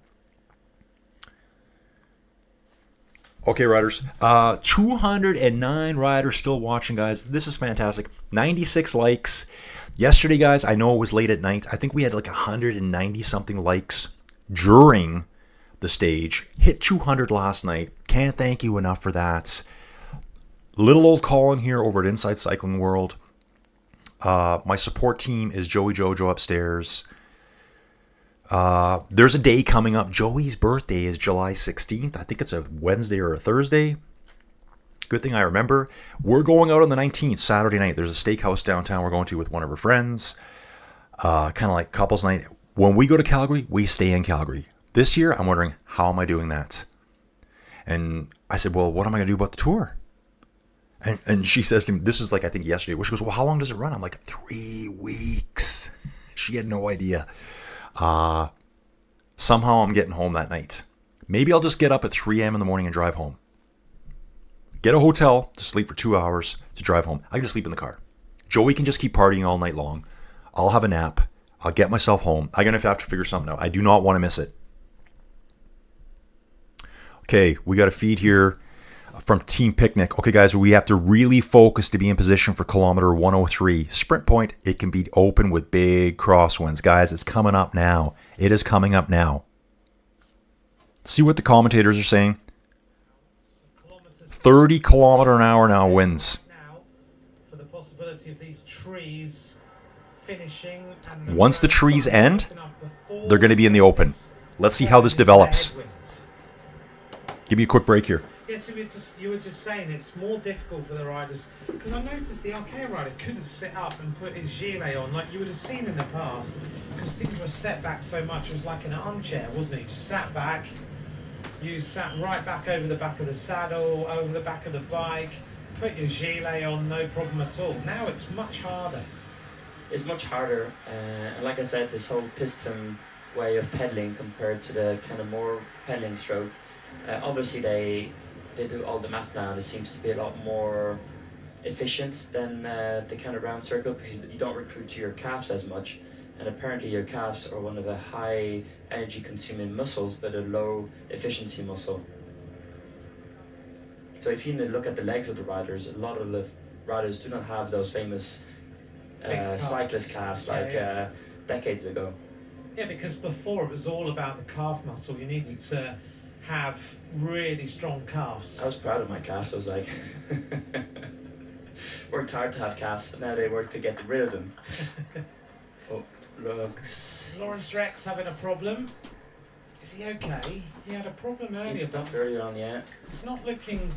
Okay, riders. 209 riders still watching, guys. This is fantastic. 96 likes. Yesterday, guys, I know it was late at night. I think we had like 190-something likes during the stage. Hit 200 last night. Can't thank you enough for that. Little old Colin here over at Inside Cycling World. My support team is Joey Jojo upstairs. There's a day coming up. Joey's birthday is July 16th. I think it's a Wednesday or a Thursday. Good thing I remember. We're going out on the 19th, Saturday night. There's a steakhouse downtown we're going to with one of her friends. Kind of like couples night. When we go to Calgary, we stay in Calgary. This year, I'm wondering, how am I doing that? And I said, well, what am I going to do about the tour? And she says to me, this is like, I think yesterday, where she goes, well, how long does it run? I'm like, 3 weeks. She had no idea. Somehow I'm getting home that night. Maybe I'll just get up at 3 a.m. in the morning and drive home. Get a hotel to sleep for 2 hours to drive home. I can just sleep in the car. Joey can just keep partying all night long. I'll have a nap. I'll get myself home. I'm going to have to figure something out. I do not want to miss it. Okay, we got a feed here from Team Picnic. Okay, guys, we have to really focus to be in position for kilometer 103. Sprint point, it can be open with big crosswinds. Guys, it's coming up now. It is coming up now. See what the commentators are saying. 30 kilometer an hour now wins. For the possibility of these trees finishing. And once the trees end, they're going to be in the open. Let's see how this develops. Give me a quick break here. Yes, you were just saying it's more difficult for the riders, because I noticed the Arkea rider couldn't sit up and put his gilet on like you would have seen in the past, because things were set back so much. It was like an armchair, wasn't it? He just sat back, You sat right back over the back of the saddle, over the back of the bike, put your gilet on, no problem at all. Now it's much harder. It's much harder, and like I said, this whole piston way of pedaling compared to the kind of more pedaling stroke. Obviously, they do all the maths now, and it seems to be a lot more efficient than the kind of round circle, because you don't recruit to your calves as much, and apparently your calves are one of the high energy consuming muscles but a low efficiency muscle. So if you look at the legs of the riders, a lot of the riders do not have those famous cyclist calves like decades ago. Yeah, because before it was all about the calf muscle. You needed to have really strong calves. I was proud of my calves. I was like, worked hard to have calves, but now they work to get rid of them. Oh, look. Lawrence Rex having a problem. Is he okay? He had a problem earlier. He stopped earlier on, yeah. It's not looking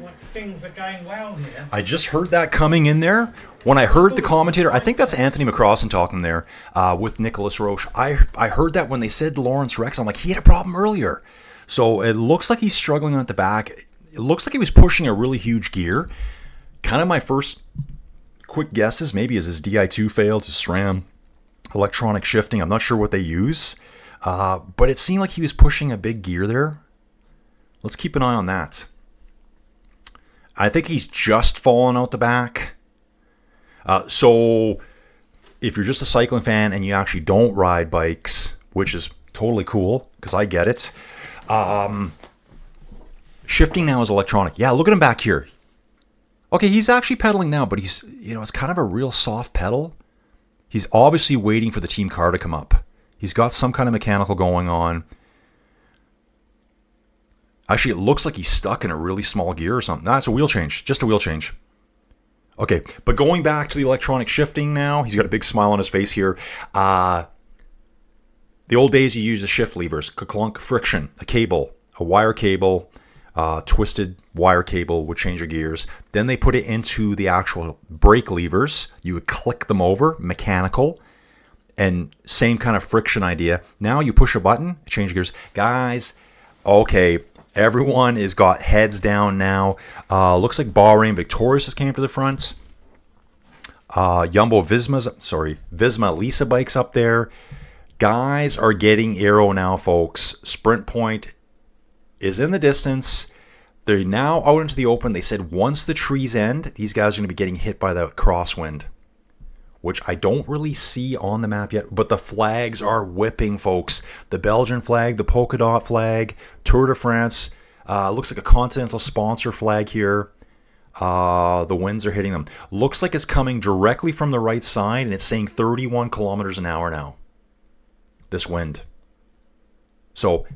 like things are going well here. I just heard that coming in there. When I heard the commentator, I think that's Anthony McCrossan talking there with Nicholas Roche. I heard that when they said Lawrence Rex, I'm like, he had a problem earlier. So it looks like he's struggling at the back. It looks like he was pushing a really huge gear. Kind of my first quick guesses, maybe is his Di2 failed, his SRAM, electronic shifting. I'm not sure what they use. But it seemed like he was pushing a big gear there. Let's keep an eye on that. I think he's just fallen out the back. So if you're just a cycling fan and you actually don't ride bikes, which is totally cool, because I get it. Shifting now is electronic. Yeah, look at him back here. Okay, he's actually pedaling now, but he's, it's kind of a real soft pedal. He's obviously waiting for the team car to come up. He's got some kind of mechanical going on. Actually, it looks like he's stuck in a really small gear or something. That's a wheel change. Just a wheel change. Okay, but going back to the electronic shifting now, he's got a big smile on his face here. The old days, you used the shift levers, clunk, friction, a cable, a wire cable, twisted wire cable would change your gears. Then they put it into the actual brake levers. You would click them over, mechanical, and same kind of friction idea. Now you push a button, change gears. Guys, okay, everyone has got heads down now. Looks like Bahrain Victorious just came to the front. Visma Lisa bikes up there. Guys are getting aero now, folks. Sprint point is in the distance. They're now out into the open. They said once the trees end, these guys are going to be getting hit by the crosswind, which I don't really see on the map yet. But the flags are whipping, folks. The Belgian flag, the polka dot flag, Tour de France. Looks like a continental sponsor flag here. The winds are hitting them. Looks like it's coming directly from the right side, and it's saying 31 kilometers an hour now. This wind. So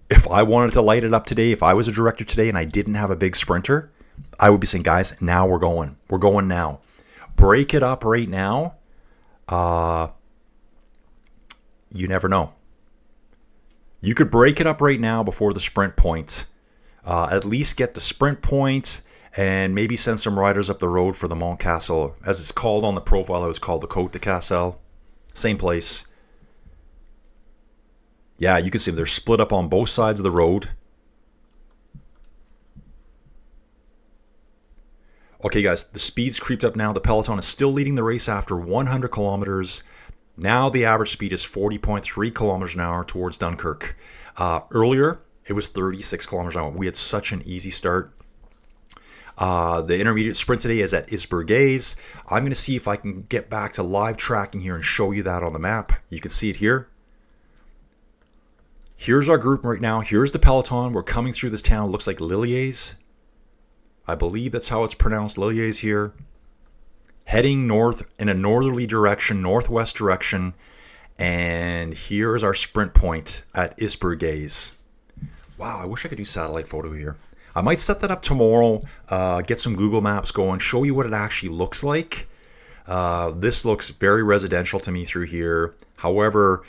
if I wanted to light it up today, if I was a director today and I didn't have a big sprinter, I would be saying, guys, now we're going. We're going now. Break it up right now. You never know. You could break it up right now before the sprint point. At least get the sprint point and maybe send some riders up the road for the Mont Cassel. As it's called on the profile, it was called the Côte de Cassel. Same place. Yeah, you can see they're split up on both sides of the road. Okay, guys, the speed's creeped up now. The peloton is still leading the race after 100 kilometers. Now the average speed is 40.3 kilometers an hour towards Dunkirk. Earlier, it was 36 kilometers an hour. We had such an easy start. The intermediate sprint today is at Isbergues. I'm going to see if I can get back to live tracking here and show you that on the map. You can see it here. Here's our group right now. Here's the peloton. We're coming through this town. It looks like Lilliers. I believe that's how it's pronounced, Lilliers here. Heading north in a northerly direction, northwest direction. And here's our sprint point at Isbergues. Wow, I wish I could do satellite photo here. I might set that up tomorrow, get some Google Maps going, show you what it actually looks like. This looks very residential to me through here. However,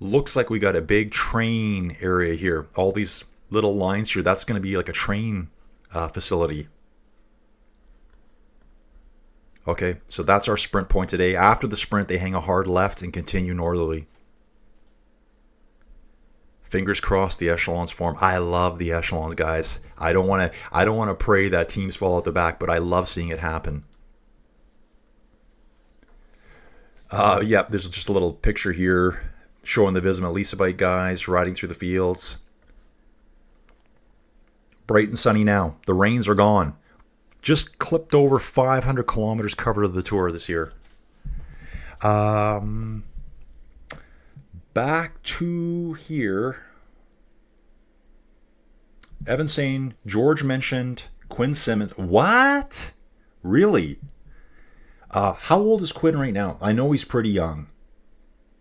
looks like we got a big train area here. All these little lines here, that's going to be like a train facility. Okay, so that's our sprint point today. After the sprint, they hang a hard left and continue northerly. Fingers crossed the echelons form. I love the echelons, guys. I don't want to pray that teams fall out the back, but I love seeing it happen. Yeah, there's just a little picture here showing the Visma Elisabeth guys riding through the fields. Bright and sunny now. The rains are gone. Just clipped over 500 kilometers covered of the Tour this year. Back to here. Evan saying, George mentioned Quinn Simmons. What? Really? How old is Quinn right now? I know he's pretty young.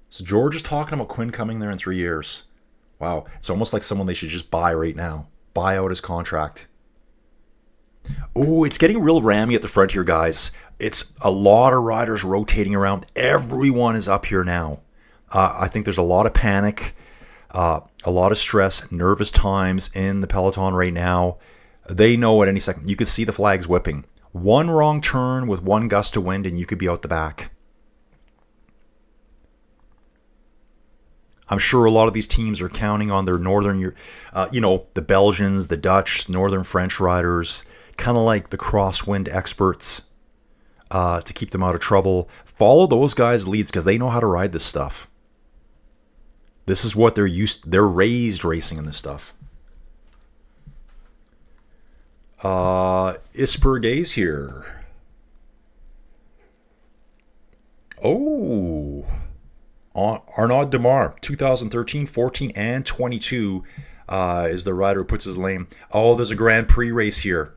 So George is talking about Quinn coming there in 3 years. Wow. It's almost like someone they should just buy right now. Buy out his contract. Oh, it's getting real rammy at the front here, guys. It's a lot of riders rotating around. Everyone is up here now. I think there's a lot of panic, a lot of stress, nervous times in the peloton right now. They know at any second. You could see the flags whipping. One wrong turn with one gust of wind and you could be out the back. I'm sure a lot of these teams are counting on their northern, the Belgians, the Dutch, northern French riders, kind of like the crosswind experts, to keep them out of trouble. Follow those guys' leads because they know how to ride this stuff. This is what they're used to. They're raised racing in this stuff. Ispergays here. Oh, Arnaud Demar, 2013, 14, and 22 is the rider who puts his name. Oh, there's a Grand Prix race here.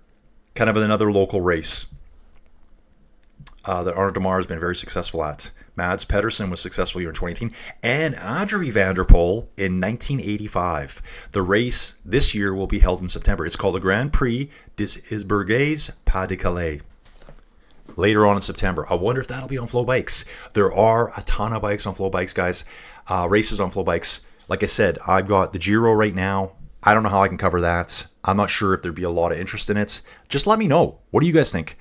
Kind of another local race that Arnaud Demar has been very successful at. Mads Pedersen was successful here in 2018, and Adrie van der Poel in 1985. The race this year will be held in September. It's called the Grand Prix des Isbergues Pas de Calais. Later on in September. I wonder if that'll be on Flow Bikes. There are a ton of bikes on Flow Bikes, guys. Races on Flow Bikes. Like I said, I've got the Giro right now. I don't know how I can cover that. I'm not sure if there'd be a lot of interest in it. Just let me know. What do you guys think?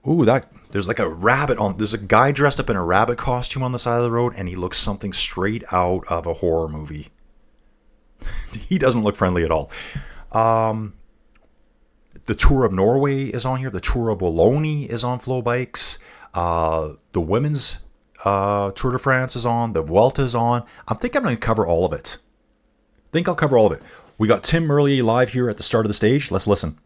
Ooh, there's like a rabbit on. There's a guy dressed up in a rabbit costume on the side of the road, and he looks something straight out of a horror movie. He doesn't look friendly at all. The Tour of Norway is on here. The Tour of Wallonie is on Flow Bikes. The women's Tour de France is on. The Vuelta is on. I think I'm going to cover all of it. I'll cover all of it. We got Tim Merlier live here at the start of the stage. Let's listen.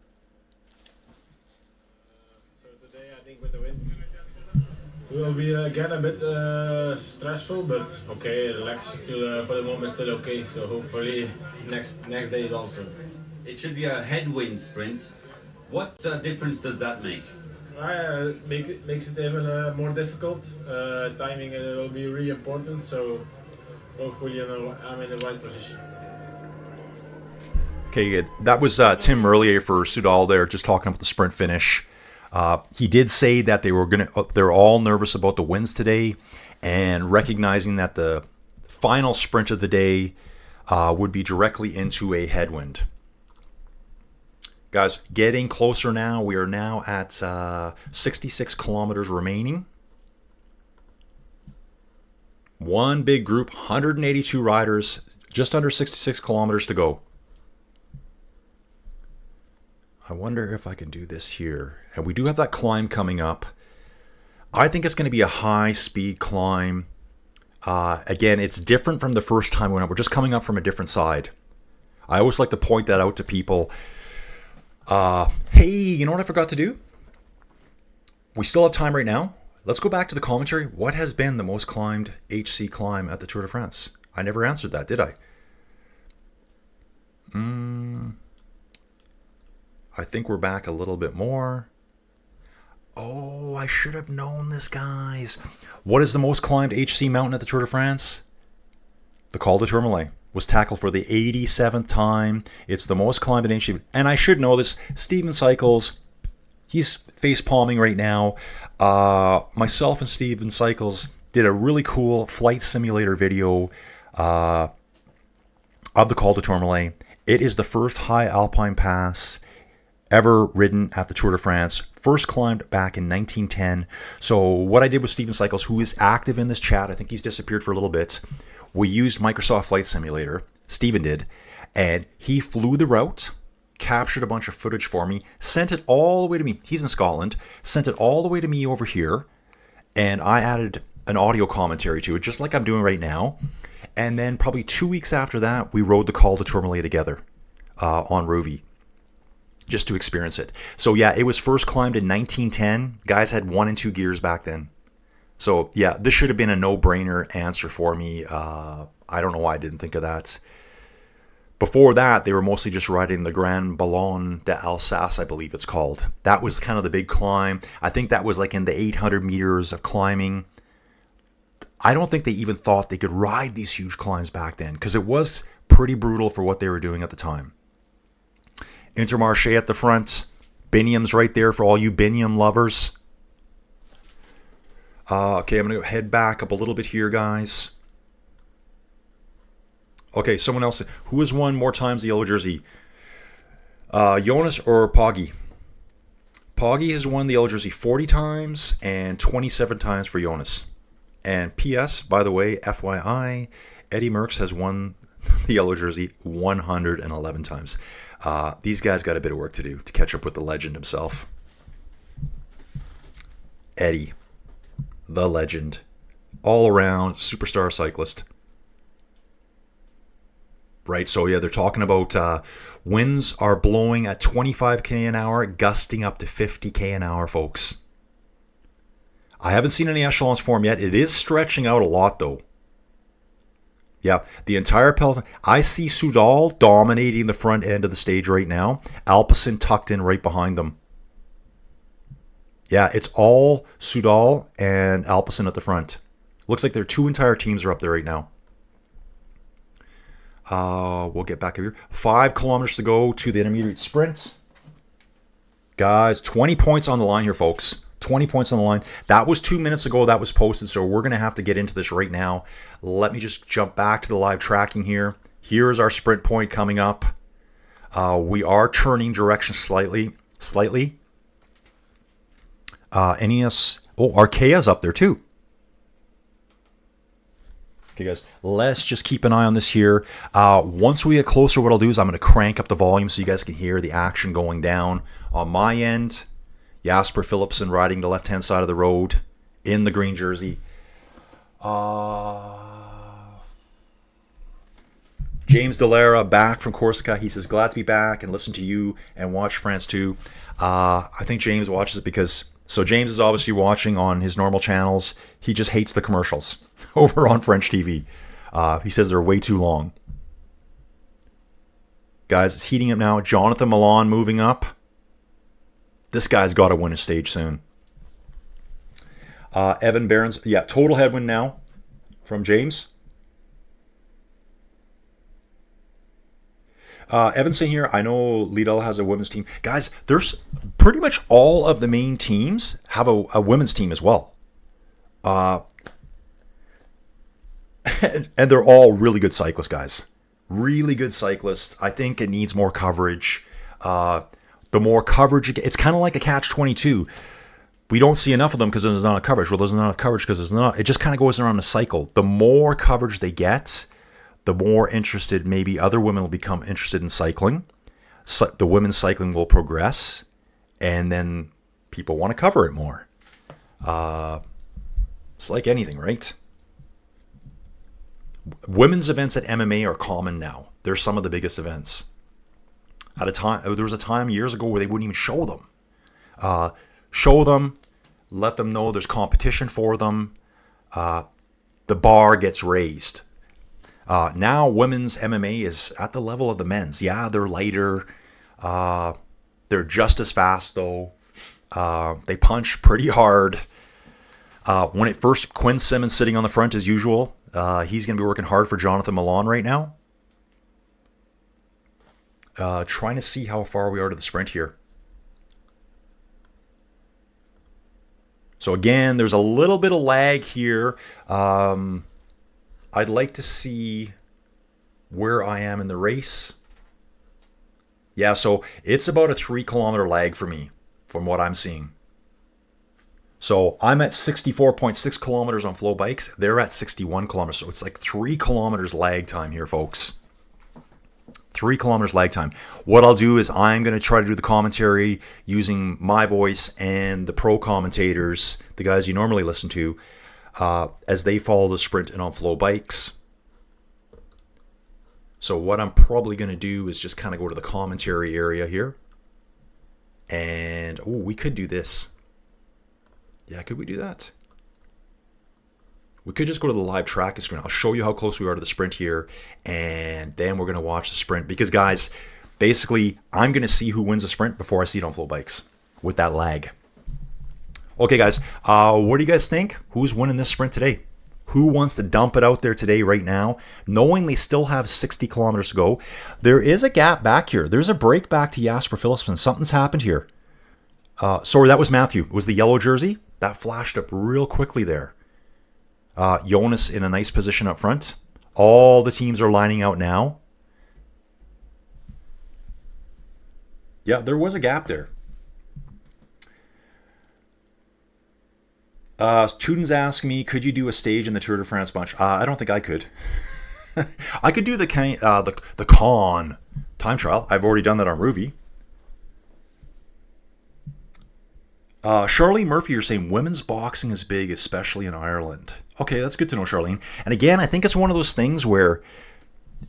It will be again a bit stressful, but okay, relax. I feel for the moment still okay, so hopefully next day is also. It should be a headwind sprint. What difference does that make? Makes it even more difficult. Timing will be really important, so hopefully I'm in the right position. Okay, good. That was Tim Merlier for Soudal there, just talking about the sprint finish. He did say that they're all nervous about the wins today, and recognizing that the final sprint of the day would be directly into a headwind. Guys, getting closer now. We are now at 66 kilometers remaining. One big group, 182 riders, just under 66 kilometers to go. I wonder if I can do this here. And we do have that climb coming up. I think it's going to be a high-speed climb. Again, it's different from the first time we went up. We're just coming up from a different side. I always like to point that out to people. Hey, you know what I forgot to do? We still have time right now. Let's go back to the commentary. What has been the most climbed HC climb at the Tour de France? I never answered that, did I? I think we're back a little bit more. Oh, I should have known this, guys. What is the most climbed HC mountain at the Tour de France? The Col de Tourmalet was tackled for the 87th time. It's the most climbed in HC. And I should know this. Steven Cycles, he's face palming right now. Myself and Steven Cycles did a really cool flight simulator video of the Col de Tourmalet. It is the first high alpine pass ever ridden at the Tour de France. First climbed back in 1910. So what I did with Steven Cycles, who is active in this chat, I think he's disappeared for a little bit. We used Microsoft Flight Simulator Steven did, and he flew the route, captured a bunch of footage for me, sent it all the way to me. He's in Scotland, sent it all the way to me over here, and I added an audio commentary to it, just like I'm doing right now. And then probably 2 weeks after that, we rode the Col de Tourmalet together on Rouvy, just to experience it. So yeah, it was first climbed in 1910. Guys had 1 and 2 gears back then. So yeah, this should have been a no-brainer answer for me. I don't know why I didn't think of that. Before that, they were mostly just riding the Grand Ballon d'Alsace, I believe it's called. That was kind of the big climb. I think that was like in the 800 meters of climbing. I don't think they even thought they could ride these huge climbs back then, because it was pretty brutal for what they were doing at the time. Intermarché at the front. Biniam's right there for all you Biniam lovers. Okay, I'm going to head back up a little bit here, guys. Okay, someone else. Who has won more times the yellow jersey? Jonas or Poggy? Poggy has won the yellow jersey 40 times and 27 times for Jonas. And P.S., by the way, FYI, Eddie Merckx has won the yellow jersey 111 times. These guys got a bit of work to do to catch up with the legend himself. Eddie, the legend, all-around superstar cyclist. Right, so yeah, they're talking about winds are blowing at 25k an hour, gusting up to 50k an hour, folks. I haven't seen any echelons form yet. It is stretching out a lot, though. Yeah, the entire peloton. I see Soudal dominating the front end of the stage right now. Alpecin tucked in right behind them. Yeah, it's all Soudal and Alpecin at the front. Looks like their 2 entire teams are up there right now. We'll get back here. 5 kilometers to go to the intermediate sprint. Guys, 20 points on the line here, folks. 20 points on the line. That was 2 minutes ago that was posted, so we're going to have to get into this right now. Let me just jump back to the live tracking here. Here's our sprint point coming up. We are turning direction slightly. Ineos. Oh, Arkea's up there too. Okay, guys, let's just keep an eye on this here. Once we get closer, what I'll do is I'm going to crank up the volume so you guys can hear the action going down. On my end, Jasper Philipsen riding the left-hand side of the road in the green jersey. James Delara back from Corsica. He says, glad to be back and listen to you and watch France 2. I think James watches it because... So James is obviously watching on his normal channels. He just hates the commercials over on French TV. He says they're way too long. Guys, it's heating up now. Jonathan Milan moving up. This guy's got to win a stage soon. Evan Behrens. Yeah, total headwind now from James. Evan saying here, I know Lidl has a women's team. Guys, there's pretty much all of the main teams have a women's team as well. And they're all really good cyclists, guys. Really good cyclists. I think it needs more coverage. The more coverage, it's kind of like a catch-22. We don't see enough of them because there's not enough coverage. Well, there's not enough coverage because there's not. It just kind of goes around a cycle. The more coverage they get, the more interested maybe other women will become interested in cycling. So the women's cycling will progress, and then people want to cover it more. It's like anything, right? Women's events at MMA are common now. They're some of the biggest events. At a time, there was a time years ago where they wouldn't even show them. Show them, let them know there's competition for them. The bar gets raised. Now women's MMA is at the level of the men's. Yeah, they're lighter. They're just as fast though. They punch pretty hard. When it first, Quinn Simmons sitting on the front as usual. He's going to be working hard for Jonathan Milan right now. Trying to see how far we are to the sprint here. So again, there's a little bit of lag here. I'd like to see where I am in the race. Yeah, so it's about a 3 kilometer lag for me from what I'm seeing. So I'm at 64.6 kilometers on Flow Bikes. They're at 61 kilometers. So it's like 3 kilometers lag time here, folks. 3 kilometers lag time. What I'll do is I'm going to try to do the commentary using my voice and the pro commentators, the guys you normally listen to, as they follow the sprint and on flow bikes. So what I'm probably going to do is just kind of go to the commentary area here. And, we could do this. Yeah, could we do that? We could just go to the live track screen. I'll show you how close we are to the sprint here, and then we're going to watch the sprint. Because, guys, basically, I'm going to see who wins the sprint before I see it on flow bikes with that lag. Okay, guys, what do you guys think? Who's winning this sprint today? Who wants to dump it out there today right now, knowing they still have 60 kilometers to go? There is a gap back here. There's a break back to Jasper Philipsen. Something's happened here. Sorry, that was Matthew. It was the yellow jersey. That flashed up real quickly there. Jonas in a nice position up front. All the teams are lining out now. Yeah, there was a gap there. Students ask me, could you do a stage in the Tour de France bunch? I don't think I could. I could do the Con time trial. I've already done that on Ruby. Charlene Murphy, you're saying women's boxing is big, especially in Ireland. Okay, that's good to know, Charlene. And again, I think it's one of those things where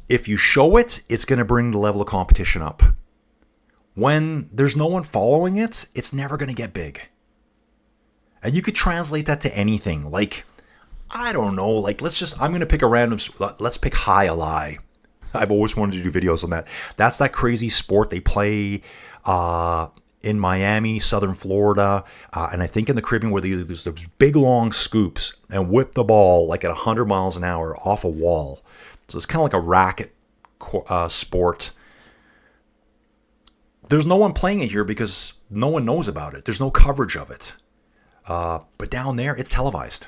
if you show it, it's going to bring the level of competition up. When there's no one following it, it's never going to get big. And you could translate that to anything. Like, I don't know, like I'm going to pick a random, let's pick High Ally. I've always wanted to do videos on that. That's that crazy sport they play in Miami, southern Florida, and I think in the Caribbean, where they do those big long scoops and whip the ball like at 100 miles an hour off a wall. So it's kind of like a racket sport. There's no one playing it here because no one knows about it. There's no coverage of it. But down there, it's televised.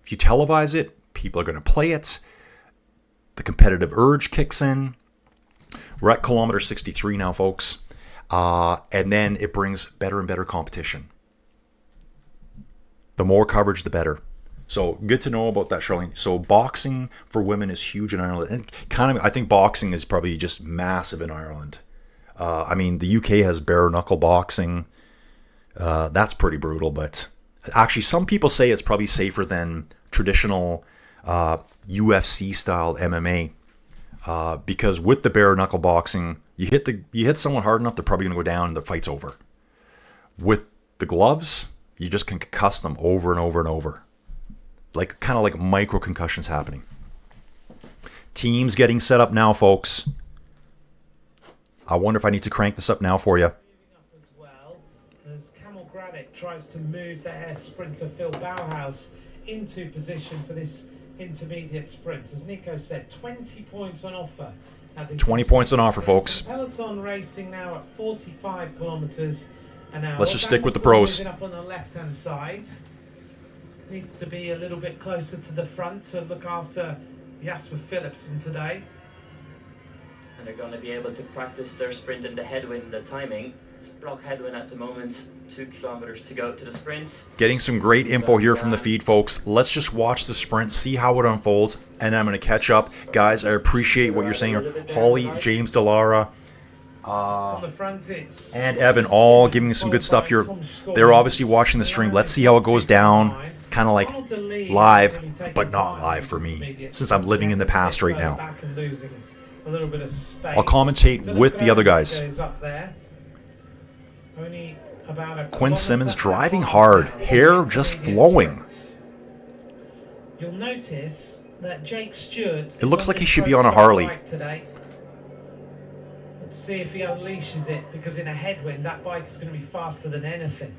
If you televise it, people are going to play it. The competitive urge kicks in. We're at kilometer 63 now, folks. And then it brings better and better competition. The more coverage, the better. So good to know about that, Charlene. So boxing for women is huge in Ireland. And kind of, I think boxing is probably just massive in Ireland. I mean, the UK has bare knuckle boxing. That's pretty brutal, but actually some people say it's probably safer than traditional UFC style MMA. Because with the bare knuckle boxing, you hit someone hard enough, they're probably going to go down and the fight's over. With the gloves, you just can concuss them over and over and over. Kind of like micro concussions happening. Teams getting set up now, folks. I wonder if I need to crank this up now for you. As well as Camel Graddock tries to move their sprinter Phil Bauhaus into position for this intermediate sprint. As Nico said, 20 points on offer. 20 points on offer, folks. Peloton racing now at 45 kilometers an hour. Let's just stick with the pros. Up on the left-hand side. Needs to be a little bit closer to the front to look after Jasper Philipsen today. And they're going to be able to practice their sprint in the headwind, the timing. It's block headwind at the moment. 2 kilometers to go to the sprint. Getting some great info here from the feed, folks. Let's just watch the sprint, see how it unfolds, and then I'm going to catch up. Guys, I appreciate what you're saying here. Holly, James Delara, on the front, and Evan, all giving me some good stuff here. They're obviously watching the stream. Let's see how it goes down. Kind of like live, but not live for me, since I'm living in the past right now. I'll commentate with the other guys. Quinn Simmons driving hard, hair just flowing. You'll notice that Jake Stewart. It looks like he should be on a Harley. Today. Let's see if he unleashes it, because in a headwind, that bike is going to be faster than anything.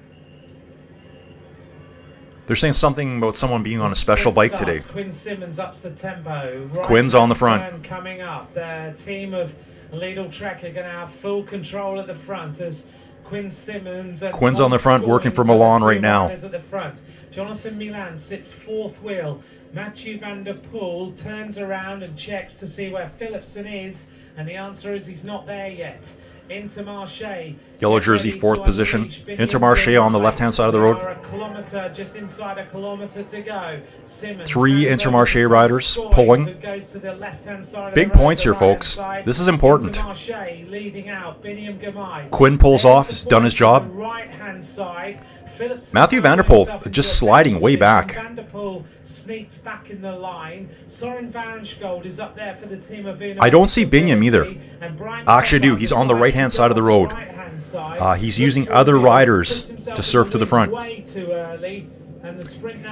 They're saying something about someone being on a special bike today. Quinn Simmons ups the tempo. Quinn's on the front. Coming up, the team of Lidl Trek are going to have full control at the front as Quinn Simmons and Quinn's on the front, working for Milan right now. At the front. Jonathan Milan sits fourth wheel. Mathieu van der Poel turns around and checks to see where Philipsen is, and the answer is he's not there yet. Intermarché. Yellow jersey, 4th position. Intermarché on the left-hand side of the road. Just inside a kilometre to go. 3 Intermarché riders pulling. Big points here, folks. This is important. Quinn pulls off. He's done his job. Matthew Van Der Poel just sliding way back. Van Der Poel sneaks back in the line. Soren Vangegaard is up there for the team of Evenepoel. I don't see Biniam either. Actually, I do. He's on the right-hand side of the road. He's using other riders to surf to the front.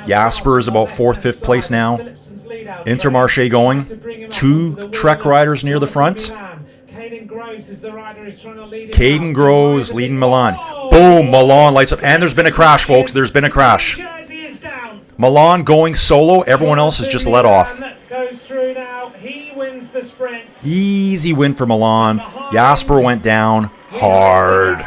Jasper is about 4th, 5th place now. Intermarché going. 2 Trek riders near the front. Caden Groves leading Milan. Boom, Milan lights up. And there's been a crash, folks. There's been a crash. Milan going solo. Everyone else has just let off. Goes through now. He wins the sprint. Easy win for Milan. Jasper went down hard.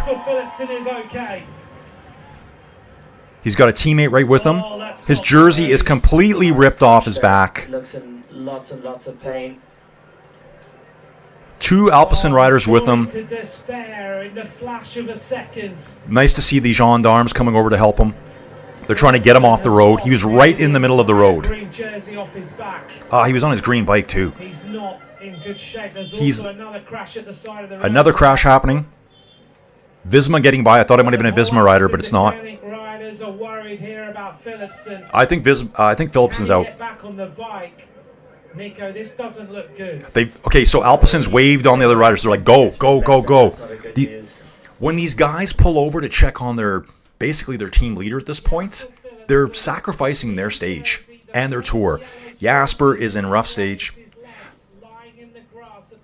He's got a teammate right with him. His jersey is completely ripped off his back. Looks in lots and lots of pain. 2 Alpecin riders with him. Nice to see the gendarmes coming over to help him. They're trying to get him off the road. He was right in the middle of the road. He was on his green bike too. He's not in good shape. There's also another crash at the side of the road. Another crash happening. Visma getting by. I thought it might have been a Visma rider, but it's not. Riders are worried here about Philipsen. I think Philipsen's out. Get back on the bike. Nico, this doesn't look good. Okay, so Alpecin's waved on the other riders. They're like, go, go, go, go. When these guys pull over to check on basically their team leader at this point, they're sacrificing their stage and their tour. Jasper is in rough stage.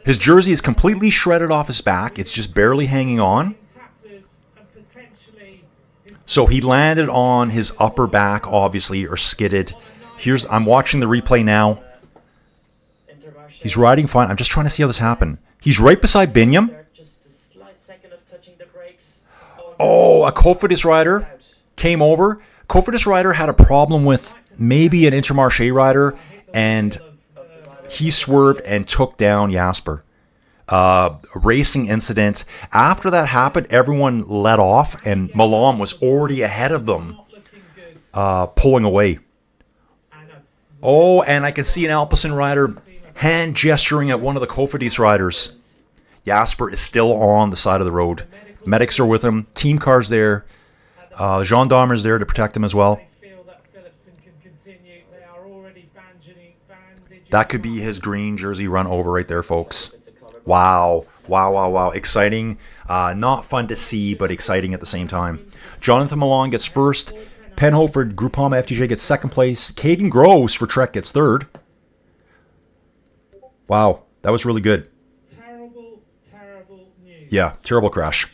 His jersey is completely shredded off his back. It's just barely hanging on. So he landed on his upper back, obviously, or skidded. I'm watching the replay now. He's riding fine. I'm just trying to see how this happened. He's right beside Biniam. Oh, a Cofidis rider came over. Cofidis rider had a problem with maybe an Intermarché rider, and he swerved and took down Jasper. Racing incident. After that happened, everyone let off, and Milan was already ahead of them, pulling away. Oh, and I can see an Alpecin rider hand gesturing at one of the Cofidis riders. Jasper is still on the side of the road. Medics are with him. Team car's there. Gendarme is there to protect him as well. That could be his green jersey run over right there, folks. Wow. Wow, wow, wow. Exciting. Not fun to see, but exciting at the same time. Jonathan Milan gets first. Penhofer Groupama FDJ gets second place. Caden Groves for Trek gets third. Wow, that was really good. Terrible, terrible news. Yeah, terrible crash.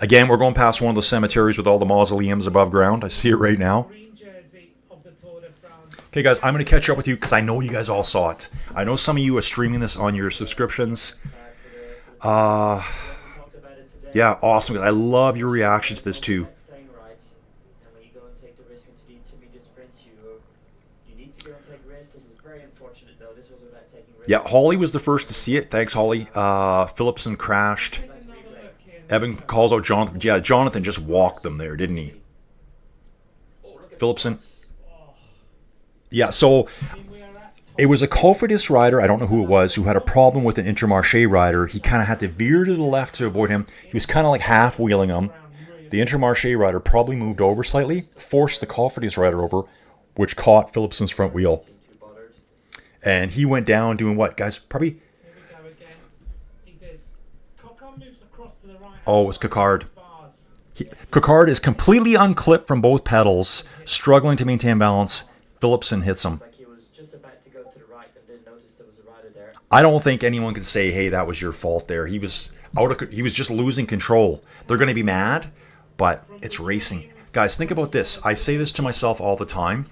Again, we're going past one of the cemeteries with all the mausoleums above ground. I see it right now. Okay, guys, I'm going to catch up with you because I know you guys all saw it. I know some of you are streaming this on your subscriptions. Yeah, awesome. I love your reactions to this too. Yeah, Holly was the first to see it. Thanks, Holly. Philipsen crashed. Evan calls out Jonathan. Yeah, Jonathan just walked them there, didn't he? Philipsen. Yeah, so it was a Cofidis rider, I don't know who it was, who had a problem with an Intermarché rider. He kind of had to veer to the left to avoid him. He was kind of like half-wheeling him. The Intermarché rider probably moved over slightly, forced the Cofidis rider over, which caught Philipsen's front wheel. And he went down doing what, guys? Probably... Oh, it was Cocard. Cocard is completely unclipped from both pedals, struggling to maintain balance. Philipsen hits him. I don't think anyone can say, hey, that was your fault there. He was just losing control. They're going to be mad, but it's racing. Guys, think about this. I say this to myself all the time.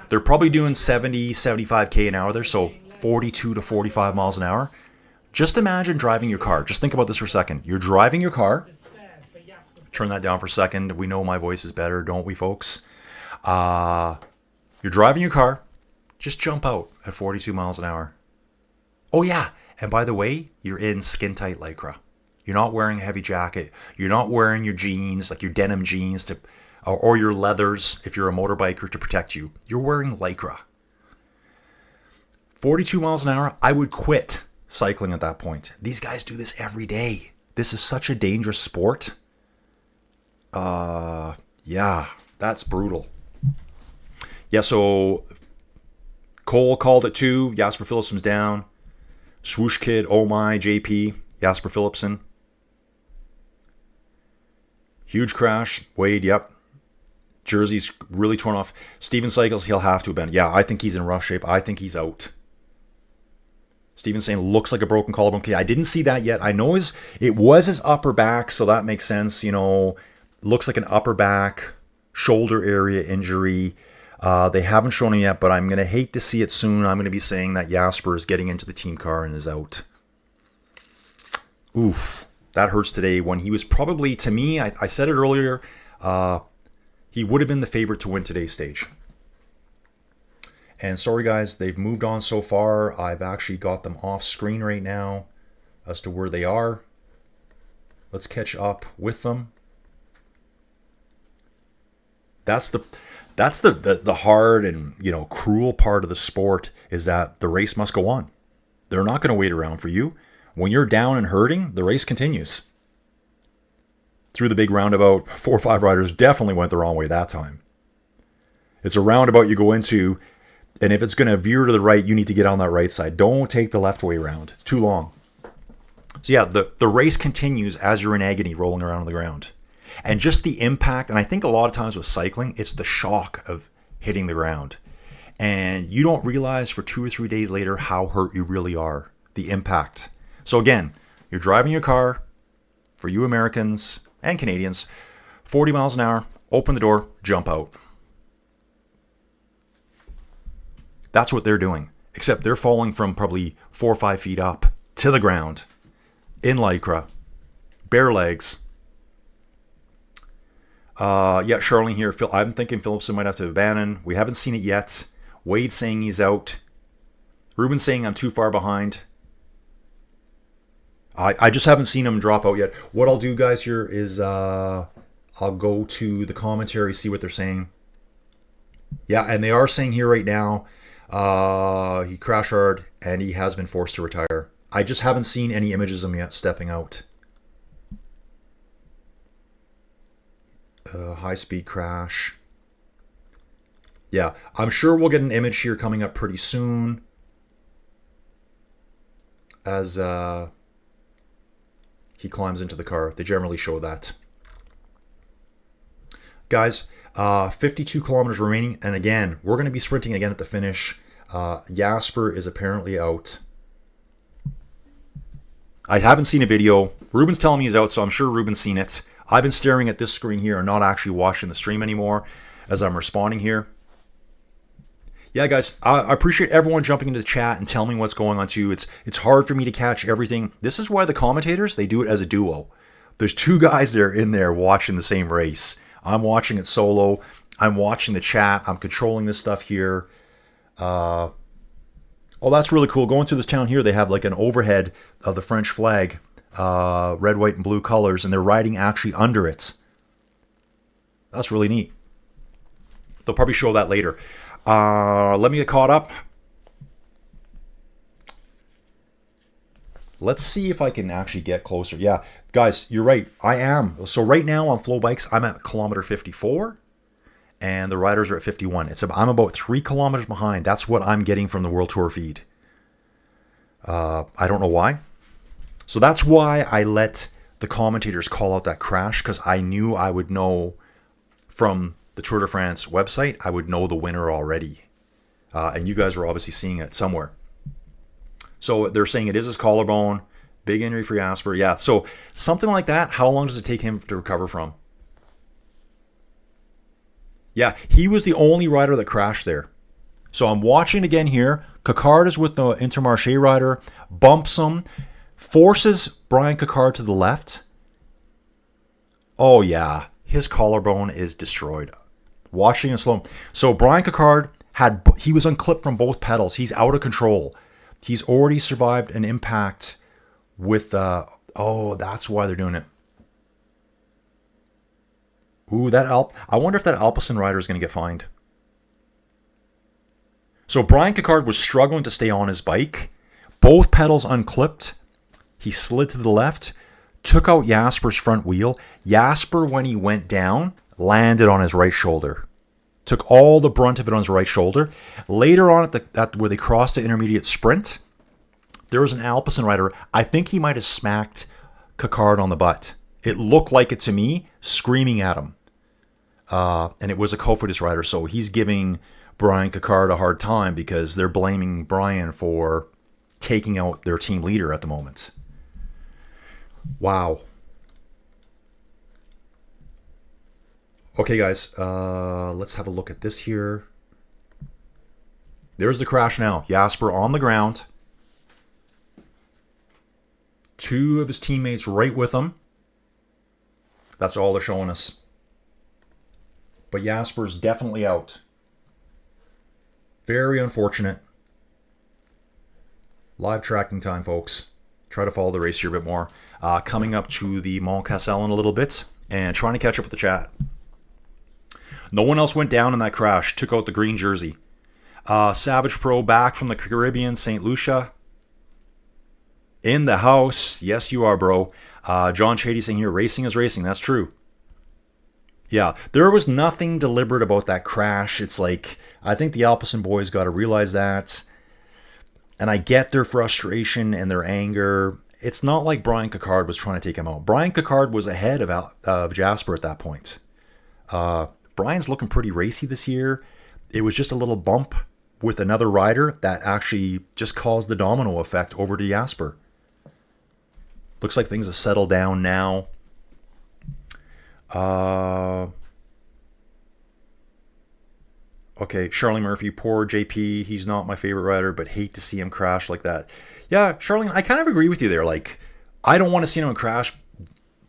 They're probably doing 70, 75k an hour there, so 42 to 45 miles an hour. Just imagine driving your car. Just think about this for a second. You're driving your car. Turn that down for a second. We know my voice is better, don't we, folks? You're driving your car. Just jump out at 42 miles an hour. Oh, yeah. And by the way, you're in skin-tight Lycra. You're not wearing a heavy jacket. You're not wearing your jeans, like your denim jeans, or your leathers if you're a motorbiker to protect you. You're wearing Lycra. 42 miles an hour, I would quit cycling at that point. These guys do this every day. This is such a dangerous sport. Yeah, that's brutal. Yeah, so Cole called it too. Jasper Philipsen's down. Swoosh Kid, oh my, JP, Jasper Philipsen. Huge crash. Wade, yep. Jersey's really torn off. Steven Cycles, he'll have to have been. Yeah, I think he's in rough shape. I think he's out. Steven's saying looks like a broken collarbone. Okay, I didn't see that yet. I know it was his upper back, so that makes sense. You know, looks like an upper back, shoulder area injury. They haven't shown him yet, but I'm going to hate to see it soon. I'm going to be saying that Jasper is getting into the team car and is out. Oof, that hurts today when he was probably, to me, I said it earlier, he would have been the favorite to win today's stage. And sorry guys, they've moved on so far. I've actually got them off screen right now as to where they are. Let's catch up with them. That's the hard and, you know, cruel part of the sport, is that the race must go on. They're not going to wait around for you. When you're down and hurting, the race continues. Through the big roundabout, 4 or 5 riders definitely went the wrong way that time. It's a roundabout you go into, and if it's going to veer to the right, you need to get on that right side. Don't take the left way around. It's too long. So yeah, the race continues as you're in agony rolling around on the ground. And just the impact, and I think a lot of times with cycling, it's the shock of hitting the ground. And you don't realize for 2 or 3 days later how hurt you really are. The impact. So again, you're driving your car, for you Americans and Canadians, 40 miles an hour, open the door, jump out. That's what they're doing. Except they're falling from probably 4 or 5 feet up to the ground in Lycra, bare legs. Yeah, Charlene here. I'm thinking Philipsen might have to abandon. We haven't seen it yet. Wade saying he's out. Ruben saying I'm too far behind. I just haven't seen him drop out yet. What I'll do, guys, here is I'll go to the commentary, see what they're saying. Yeah, and they are saying here right now, he crashed hard and he has been forced to retire. I just haven't seen any images of him yet stepping out. High-speed crash. Yeah, I'm sure we'll get an image here coming up pretty soon. As he climbs into the car. They generally show that. Guys, 52 kilometers remaining. And again, we're going to be sprinting again at the finish. Jasper is apparently out. I haven't seen a video. Ruben's telling me he's out, so I'm sure Ruben's seen it. I've been staring at this screen here and not actually watching the stream anymore as I'm responding here. Yeah, guys, I appreciate everyone jumping into the chat and telling me what's going on too. It's hard for me to catch everything. This is why the commentators, they do it as a duo. There's 2 guys there in there watching the same race. I'm watching it solo. I'm watching the chat. I'm controlling this stuff here. Oh, that's really cool. Going through this town here, they have like an overhead of the French flag, red, white, and blue colors, and they're riding actually under it. That's really neat. They'll probably show that later. Let me get caught up. Let's see if I can actually get closer. Yeah, guys, you're right. I am. So right now on Flow Bikes, I'm at kilometer 54, and the riders are at 51. I'm about 3 kilometers behind. That's what I'm getting from the World Tour feed. I don't know why. So that's why I let the commentators call out that crash, because I knew I would know from the Tour de France website, I would know the winner already. And you guys are obviously seeing it somewhere. So they're saying it is his collarbone, big injury for Jasper. Yeah, so something like that, how long does it take him to recover from? Yeah, he was the only rider that crashed there. So I'm watching again here. Coquard is with the Intermarché rider, bumps him, forces Brian Coquard to the left. Oh yeah, his collarbone is destroyed. Watching it slow. So Brian Coquard he was unclipped from both pedals. He's out of control. He's already survived an impact with a Oh, that's why they're doing it. Ooh, I wonder if that Alpecin rider is going to get fined. So Brian Coquard was struggling to stay on his bike. Both pedals unclipped. He slid to the left, took out Jasper's front wheel. Jasper, when he went down, landed on his right shoulder. Took all the brunt of it on his right shoulder. Later on, at where they crossed the intermediate sprint, there was an Alpecin rider. I think he might have smacked Coquard on the butt. It looked like it to me, screaming at him. And it was a Cofidis rider, so he's giving Brian Coquard a hard time because they're blaming Brian for taking out their team leader at the moment. Wow. Okay, guys, let's have a look at this here. There's the crash now. Jasper on the ground. Two of his teammates right with him. That's all they're showing us. But Jasper's definitely out. Very unfortunate. Live tracking time, folks. Try to follow the race here a bit more. Coming up to the Mont Cassel in a little bit and trying to catch up with the chat. No one else went down in that crash. Took out the green jersey. Savage Pro back from the Caribbean, St. Lucia. In the house. Yes, you are, bro. John Chady saying here, racing is racing. That's true. Yeah, there was nothing deliberate about that crash. It's like, I think the Alpecin boys got to realize that. And I get their frustration and their anger. It's not like Brian Coquard was trying to take him out. Brian Coquard was ahead of Jasper at that point. Brian's looking pretty racy this year. It was just a little bump with another rider that actually just caused the domino effect over to Jasper. Looks like things have settled down now. Okay, Charlene Murphy, poor JP. He's not my favorite rider, but hate to see him crash like that. Yeah, Charlene, I kind of agree with you there. Like, I don't want to see him crash,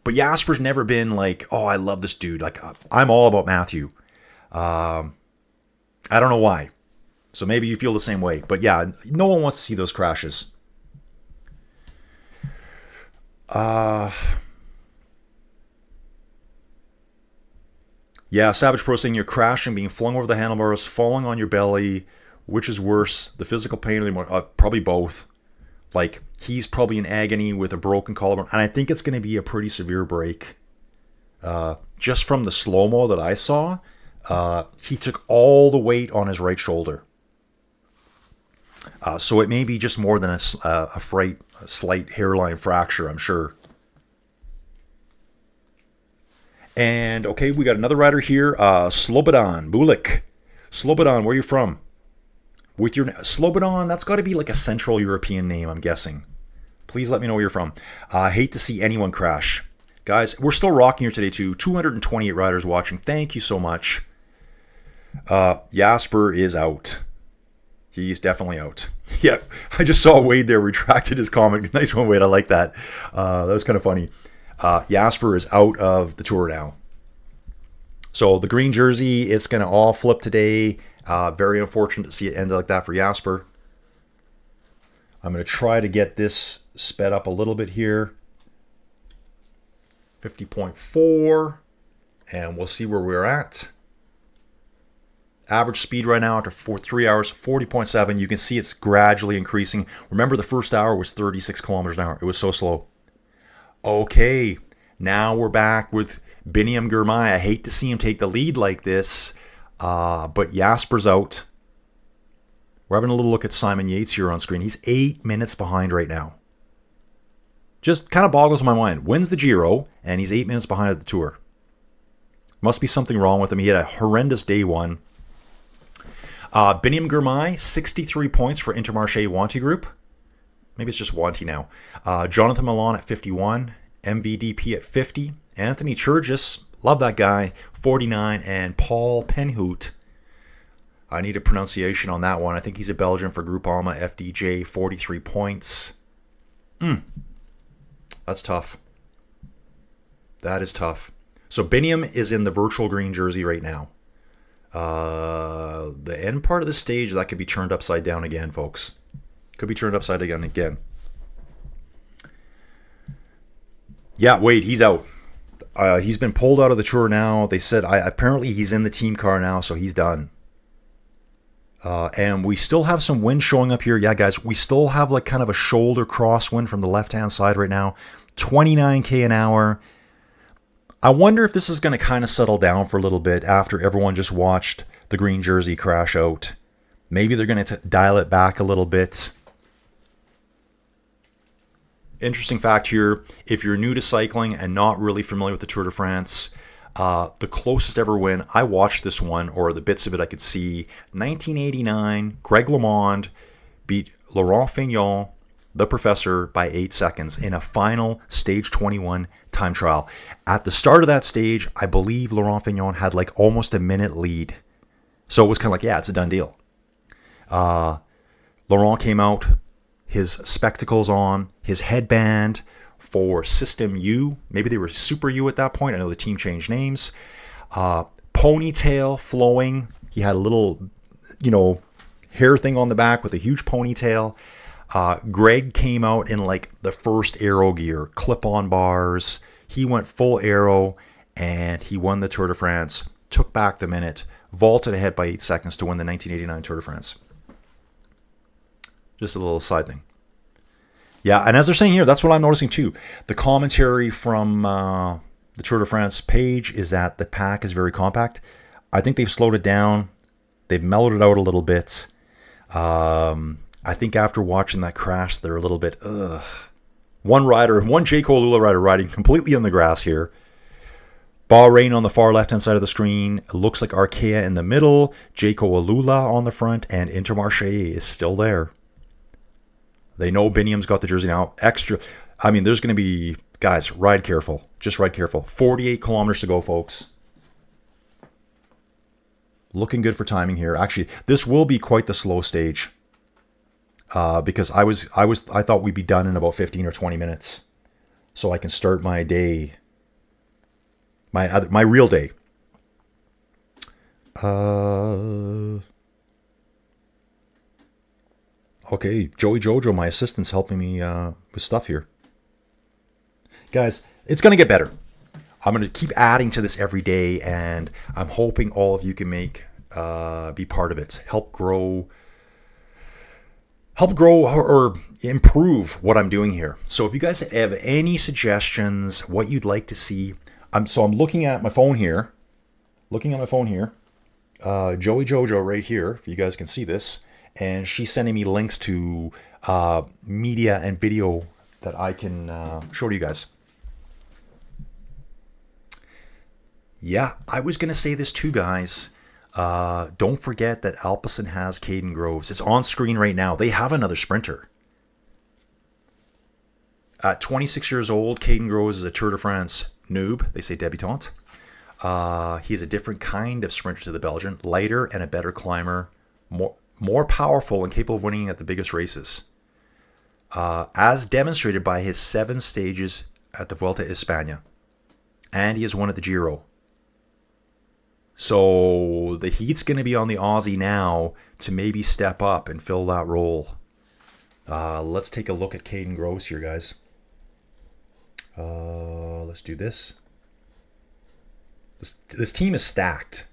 but Jasper's never been like, oh, I love this dude. Like, I'm all about Matthew. I don't know why. So maybe you feel the same way. But yeah, no one wants to see those crashes. Yeah, Savage Pro saying you're crashing, being flung over the handlebars, falling on your belly. Which is worse, the physical pain or the probably both. Like, he's probably in agony with a broken collarbone. And I think it's going to be a pretty severe break. Just from the slow-mo that I saw, he took all the weight on his right shoulder. So it may be just more than a slight hairline fracture, I'm sure. And, okay, we got another rider here. Slobodan Bulik. Slobodan, where are you from? With your Slobodan, that's got to be like a Central European name, I'm guessing. Please let me know where you're from. I hate to see anyone crash. Guys, we're still rocking here today, too. 228 riders watching. Thank you so much. Jasper is out. He's definitely out. Yeah, I just saw Wade there retracted his comment. Nice one, Wade. I like that. That was kind of funny. Jasper is out of the Tour now. So the green jersey, it's going to all flip today. Very unfortunate to see it end like that for Jasper. I'm going to try to get this sped up a little bit here. 50.4. And we'll see where we're at. Average speed right now after 3 hours, 40.7. You can see it's gradually increasing. Remember, the first hour was 36 kilometers an hour. It was so slow. Okay, now we're back with Biniam Girmay. I hate to see him take the lead like this, but Jasper's out. We're having a little look at Simon Yates here on screen. He's 8 minutes behind right now. Just kind of boggles my mind. Wins the Giro, and he's 8 minutes behind at the Tour. Must be something wrong with him. He had a horrendous day one. Biniam Girmay, 63 points for Intermarché Wanty Group. Maybe it's just Wanty now. Jonathan Milan at 51. MVDP at 50. Anthony Churgis, love that guy, 49. And Paul Penhout, I need a pronunciation on that one. I think he's a Belgian for Groupama FDJ, 43 points. That's tough. That is tough. So Biniam is in the virtual green jersey right now. The end part of the stage, that could be turned upside down again, folks. Could be turned upside down again. Yeah, wait, he's out. He's been pulled out of the Tour now. They said apparently he's in the team car now, so he's done. And we still have some wind showing up here. Yeah, guys, we still have like kind of a shoulder crosswind from the left-hand side right now. 29k an hour. I wonder if this is going to kind of settle down for a little bit after everyone just watched the green jersey crash out. Maybe they're going to dial it back a little bit. Interesting fact here, if you're new to cycling and not really familiar with the Tour de France, the closest ever win, I watched this one, or the bits of it I could see, 1989, Greg LeMond beat Laurent Fignon, the professor, by 8 seconds in a final stage 21 time trial. At the start of that stage, I believe Laurent Fignon had like almost a minute lead. So it was kind of like, yeah, it's a done deal. Laurent came out, his spectacles on, his headband for System U. Maybe they were Super U at that point. I know the team changed names. Ponytail flowing. He had a little, hair thing on the back with a huge ponytail. Greg came out in like the first aero gear, clip-on bars. He went full aero and he won the Tour de France, took back the minute, vaulted ahead by 8 seconds to win the 1989 Tour de France. Just a little side thing. Yeah, and as they're saying here, that's what I'm noticing too. The commentary from the Tour de France page is that the pack is very compact. I think they've slowed it down. They've mellowed it out a little bit. I think after watching that crash, they're a little bit, One Jayco Alula rider riding completely on the grass here. Bahrain on the far left-hand side of the screen. It looks like Arkea in the middle. Jayco Alula on the front. And Intermarché is still there. They know Biniam's got the jersey now. Extra. I mean, there's going to be... Guys, ride careful. Just ride careful. 48 kilometers to go, folks. Looking good for timing here. Actually, this will be quite the slow stage. Because I thought we'd be done in about 15 or 20 minutes. So I can start my day... My real day. Okay, Joey Jojo, my assistant's helping me with stuff here. Guys, it's going to get better. I'm going to keep adding to this every day, and I'm hoping all of you can be part of it. Help grow or improve what I'm doing here. So if you guys have any suggestions, what you'd like to see... I'm looking at my phone here. Joey Jojo right here, if you guys can see this. And she's sending me links to media and video that I can show to you guys. Yeah, I was going to say this too, guys. Don't forget that Alpecin has Caden Groves. It's on screen right now. They have another sprinter. At 26 years old, Caden Groves is a Tour de France noob. They say debutante. He's a different kind of sprinter to the Belgian. Lighter and a better climber. More powerful and capable of winning at the biggest races. As demonstrated by his 7 stages at the Vuelta a España. And he has won at the Giro. So the heat's going to be on the Aussie now to maybe step up and fill that role. Let's take a look at Caden Groves here, guys. Let's do this. This team is stacked.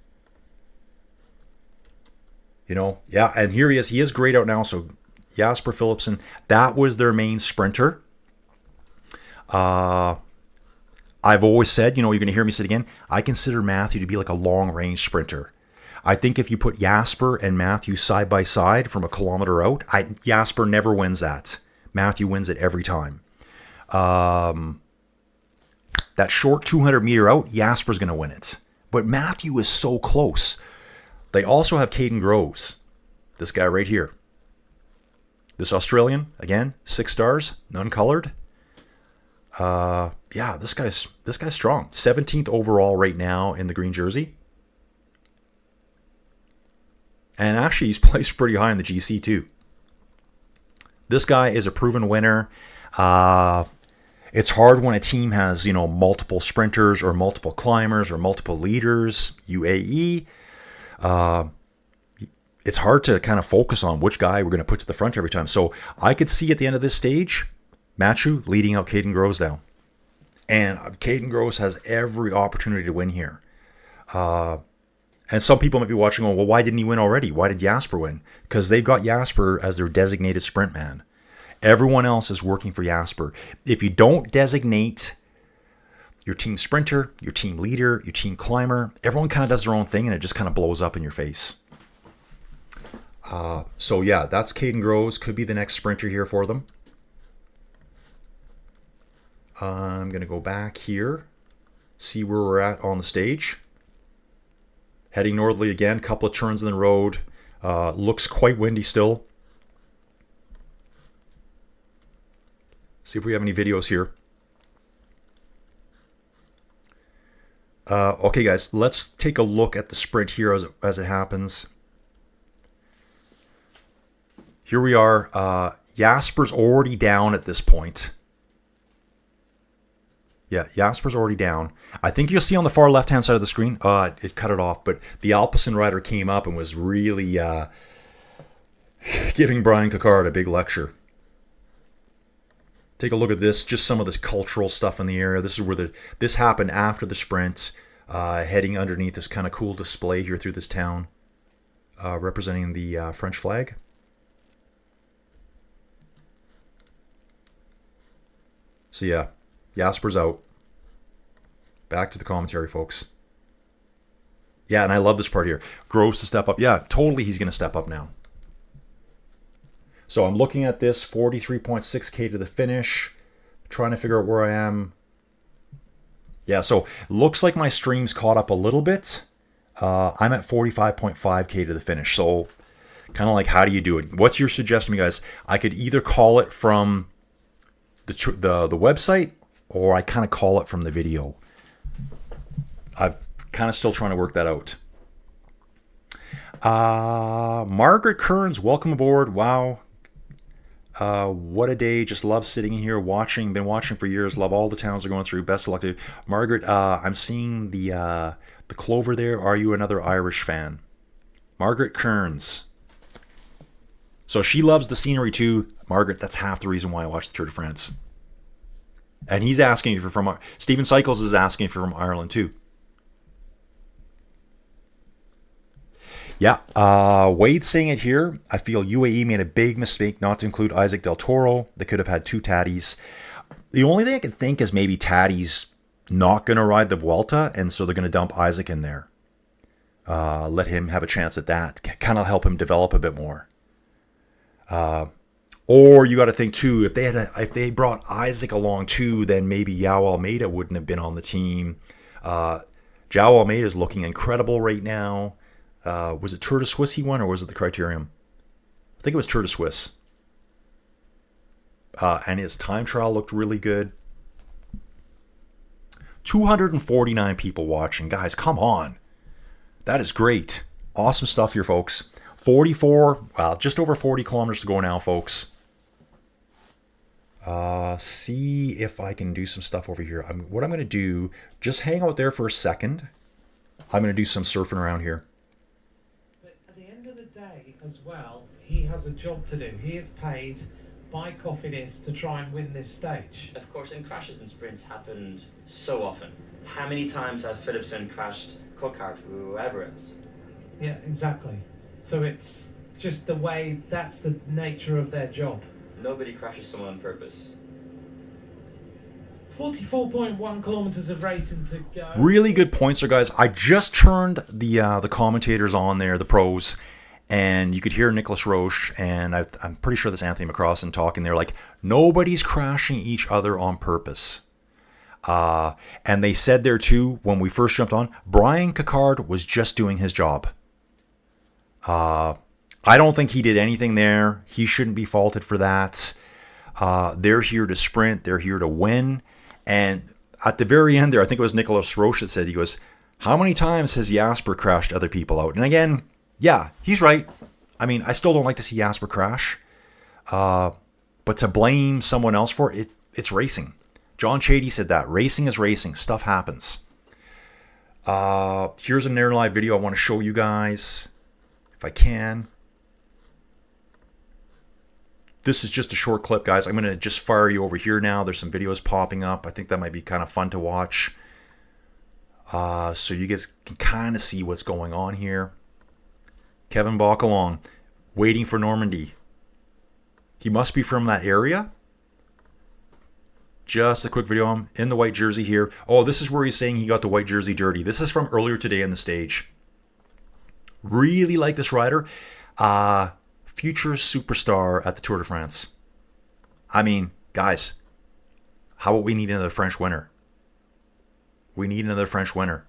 Yeah, and here he is. He is grayed out now, so Jasper Philipsen, that was their main sprinter. I've always said, you're going to hear me say it again, I consider Matthew to be like a long-range sprinter. I think if you put Jasper and Matthew side by side from a kilometer out, Jasper never wins that. Matthew wins it every time. That short 200 meter out, Jasper's going to win it. But Matthew is so close. They also have Caden Groves. This guy right here. This Australian, again, 6 stars, none colored. Yeah, this guy's strong. 17th overall right now in the green jersey. And actually, he's placed pretty high in the GC too. This guy is a proven winner. It's hard when a team has, multiple sprinters or multiple climbers or multiple leaders. UAE. It's hard to kind of focus on which guy we're going to put to the front every time. So I could see at the end of this stage, Matthew leading out Caden Groves down. And Caden Gross has every opportunity to win here. And some people might be watching, well, why didn't he win already? Why did Jasper win? Because they've got Jasper as their designated sprint man. Everyone else is working for Jasper. If you don't designate your team sprinter, your team leader, your team climber, everyone kind of does their own thing, and it just kind of blows up in your face. So yeah, that's Caden Groves. Could be the next sprinter here for them. I'm going to go back here, see where we're at on the stage. Heading northerly again, couple of turns in the road. Looks quite windy still. See if we have any videos here. Okay, guys, let's take a look at the sprint here as it happens. Here we are. Jasper's already down at this point. Yeah, Jasper's already down. I think you'll see on the far left-hand side of the screen, it cut it off, but the Alpecin rider came up and was really giving Brian Coquard a big lecture. Take a look at this, just some of this cultural stuff in the area. This is where this happened after the sprint, heading underneath this kind of cool display here through this town, representing the French flag. So yeah, Jasper's out. Back to the commentary, folks. Yeah, and I love this part here. Groves to step up. Yeah, totally he's going to step up now. So I'm looking at this, 43.6K to the finish. Trying to figure out where I am. Yeah, so looks like my stream's caught up a little bit. I'm at 45.5K to the finish. So kind of like, how do you do it? What's your suggestion, guys? I could either call it from the website, or I kind of call it from the video. I'm kind of still trying to work that out. Margaret Kearns, welcome aboard. Wow. What a day. Just love sitting here watching. Been watching for years. Love all the towns they're going through. Best of luck to you. Margaret, I'm seeing the clover there. Are you another Irish fan? Margaret Kearns. So she loves the scenery too. Margaret, that's half the reason why I watch the Tour de France. And he's asking if you're from... Stephen Cycles is asking if you're from Ireland too. Yeah, Wade's saying it here. I feel UAE made a big mistake not to include Isaac Del Toro. They could have had 2 Taddies. The only thing I can think is maybe Taddy's not going to ride the Vuelta, and so they're going to dump Isaac in there. Let him have a chance at that. Kind of help him develop a bit more. Or you got to think too, if they brought Isaac along too, then maybe João Almeida wouldn't have been on the team. João Almeida is looking incredible right now. Was it Tour de Suisse he won, or was it the Criterium? I think it was Tour de Suisse. And his time trial looked really good. 249 people watching. Guys, come on. That is great. Awesome stuff here, folks. 44, well, just over 40 kilometers to go now, folks. See if I can do some stuff over here. What I'm going to do, just hang out there for a second. I'm going to do some surfing around here. But at the end of the day, as well, he has a job to do. He is paid by Cofidis to try and win this stage. Of course, and crashes and sprints happened so often. How many times has Philipsen crashed Coquard, whoever else? Yeah, exactly. So it's just the way, that's the nature of their job. Nobody crashes someone on purpose. 44.1 kilometers of racing to go. Really good points there, guys. I just turned the commentators on there, the pros, and you could hear Nicholas Roche, and I'm pretty sure that's Anthony McCrossan talking there, like, nobody's crashing each other on purpose. And they said there too, when we first jumped on, Brian Coquard was just doing his job. I don't think he did anything there. He shouldn't be faulted for that. They're here to sprint. They're here to win. And at the very end there, I think it was Nicholas Roche that said, he goes, how many times has Jasper crashed other people out? And again, yeah, he's right. I mean, I still don't like to see Jasper crash. But to blame someone else for it, it's racing. John Chady said that. Racing is racing. Stuff happens. Here's an air live video I want to show you guys, if I can. this is just a short clip, guys. I'm going to just fire you over here now. There's some videos popping up. I think that might be kind of fun to watch. So you guys can kind of see what's going on here. Kevin Bockelong, waiting for Normandy. He must be from that area. Just a quick video of him in the white jersey here. Oh, this is where he's saying he got the white jersey dirty. This is from earlier today in the stage. Really like this rider. Future superstar at the Tour de France. I mean, guys, how about we need another French winner? We need another French winner.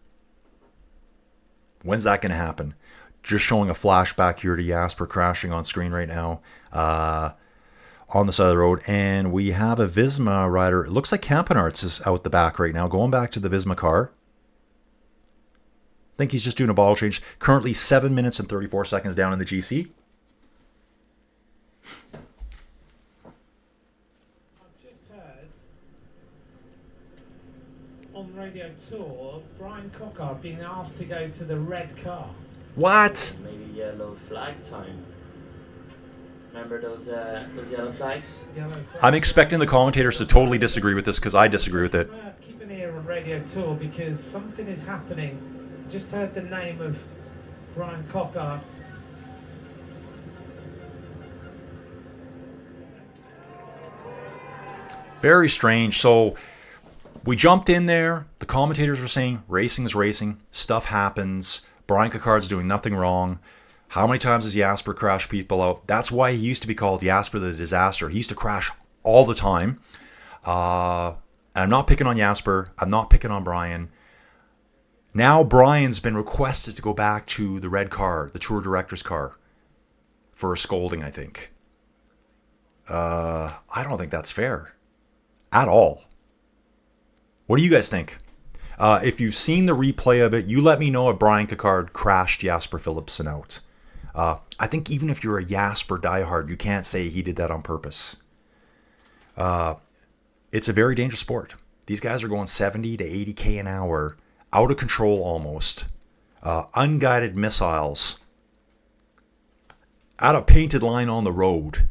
When's that going to happen? Just showing a flashback here to Jasper crashing on screen right now. On the side of the road. And we have a Visma rider. It looks like Campenarts is out the back right now. Going back to the Visma car. I think he's just doing a bottle change. Currently 7 minutes and 34 seconds down in the GC. I've just heard on Radio Tour, Brian Cockard being asked to go to the red car. What? Maybe yellow flag time. Remember those yellow flags? I'm expecting the commentators to totally disagree with this because I disagree with it. Keep an ear on Radio Tour because something is happening. Just heard the name of Brian Cockard. Very strange. So we jumped in there. The commentators were saying racing is racing. Stuff happens. Brian Cockard's doing nothing wrong. How many times has Jasper crashed people out? That's why he used to be called Jasper the Disaster. He used to crash all the time. And I'm not picking on Jasper. I'm not picking on Brian. Now Brian's been requested to go back to the red car, the tour director's car, for a scolding, I think. I don't think that's fair. At all. What do you guys think? If you've seen the replay of it, you let me know if Brian Cockard crashed Jasper Philipsen out. I think even if you're a Jasper diehard, you can't say he did that on purpose. It's a very dangerous sport. These guys are going 70 to 80k an hour, out of control almost. Unguided missiles. At a painted line on the road.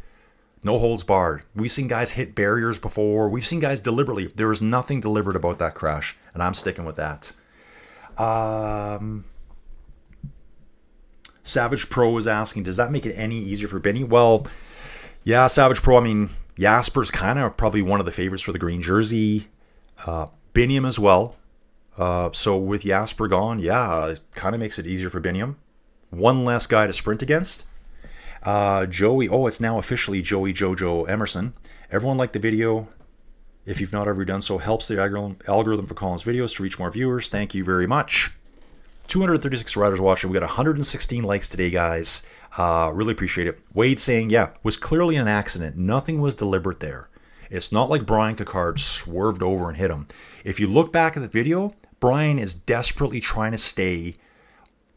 No holds barred. We've seen guys hit barriers before. We've seen guys deliberately. There was nothing deliberate about that crash, and I'm sticking with that. Savage Pro is asking, does that make it any easier for Benny? Well, yeah, Savage Pro. I mean, Jasper's kind of probably one of the favorites for the green jersey. Biniam as well. So with Jasper gone, yeah, it kind of makes it easier for Biniam. One less guy to sprint against. Joey, oh, it's now officially Joey Jojo Emerson. Everyone liked the video. If you've not ever done so, helps the algorithm for Colin's videos to reach more viewers. Thank you very much. 236 riders watching. We got 116 likes today, guys. Really appreciate it. Wade saying, yeah, was clearly an accident. Nothing was deliberate there. It's not like Brian Cockard swerved over and hit him. If you look back at the video, Brian is desperately trying to stay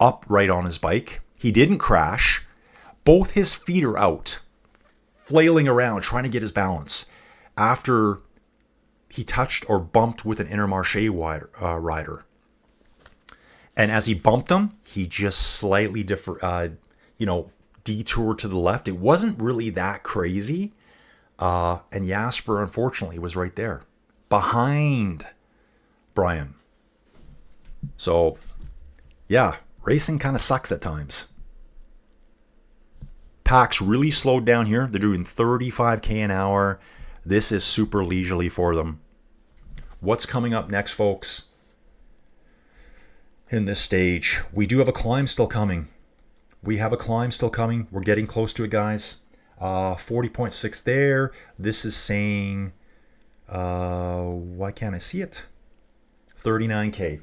upright on his bike. He didn't crash. Both his feet are out, flailing around, trying to get his balance. After he touched or bumped with an Intermarché rider. And as he bumped him, he just slightly detoured to the left. It wasn't really that crazy. And Jasper, unfortunately, was right there, behind Brian. So, yeah, racing kind of sucks at times. Packs really slowed down here. They're doing 35k an hour. This is super leisurely for them. What's coming up next, folks? In this stage, we do have a climb still coming. We're getting close to it, guys. 40.6 there. This is saying, why can't I see it? 39k.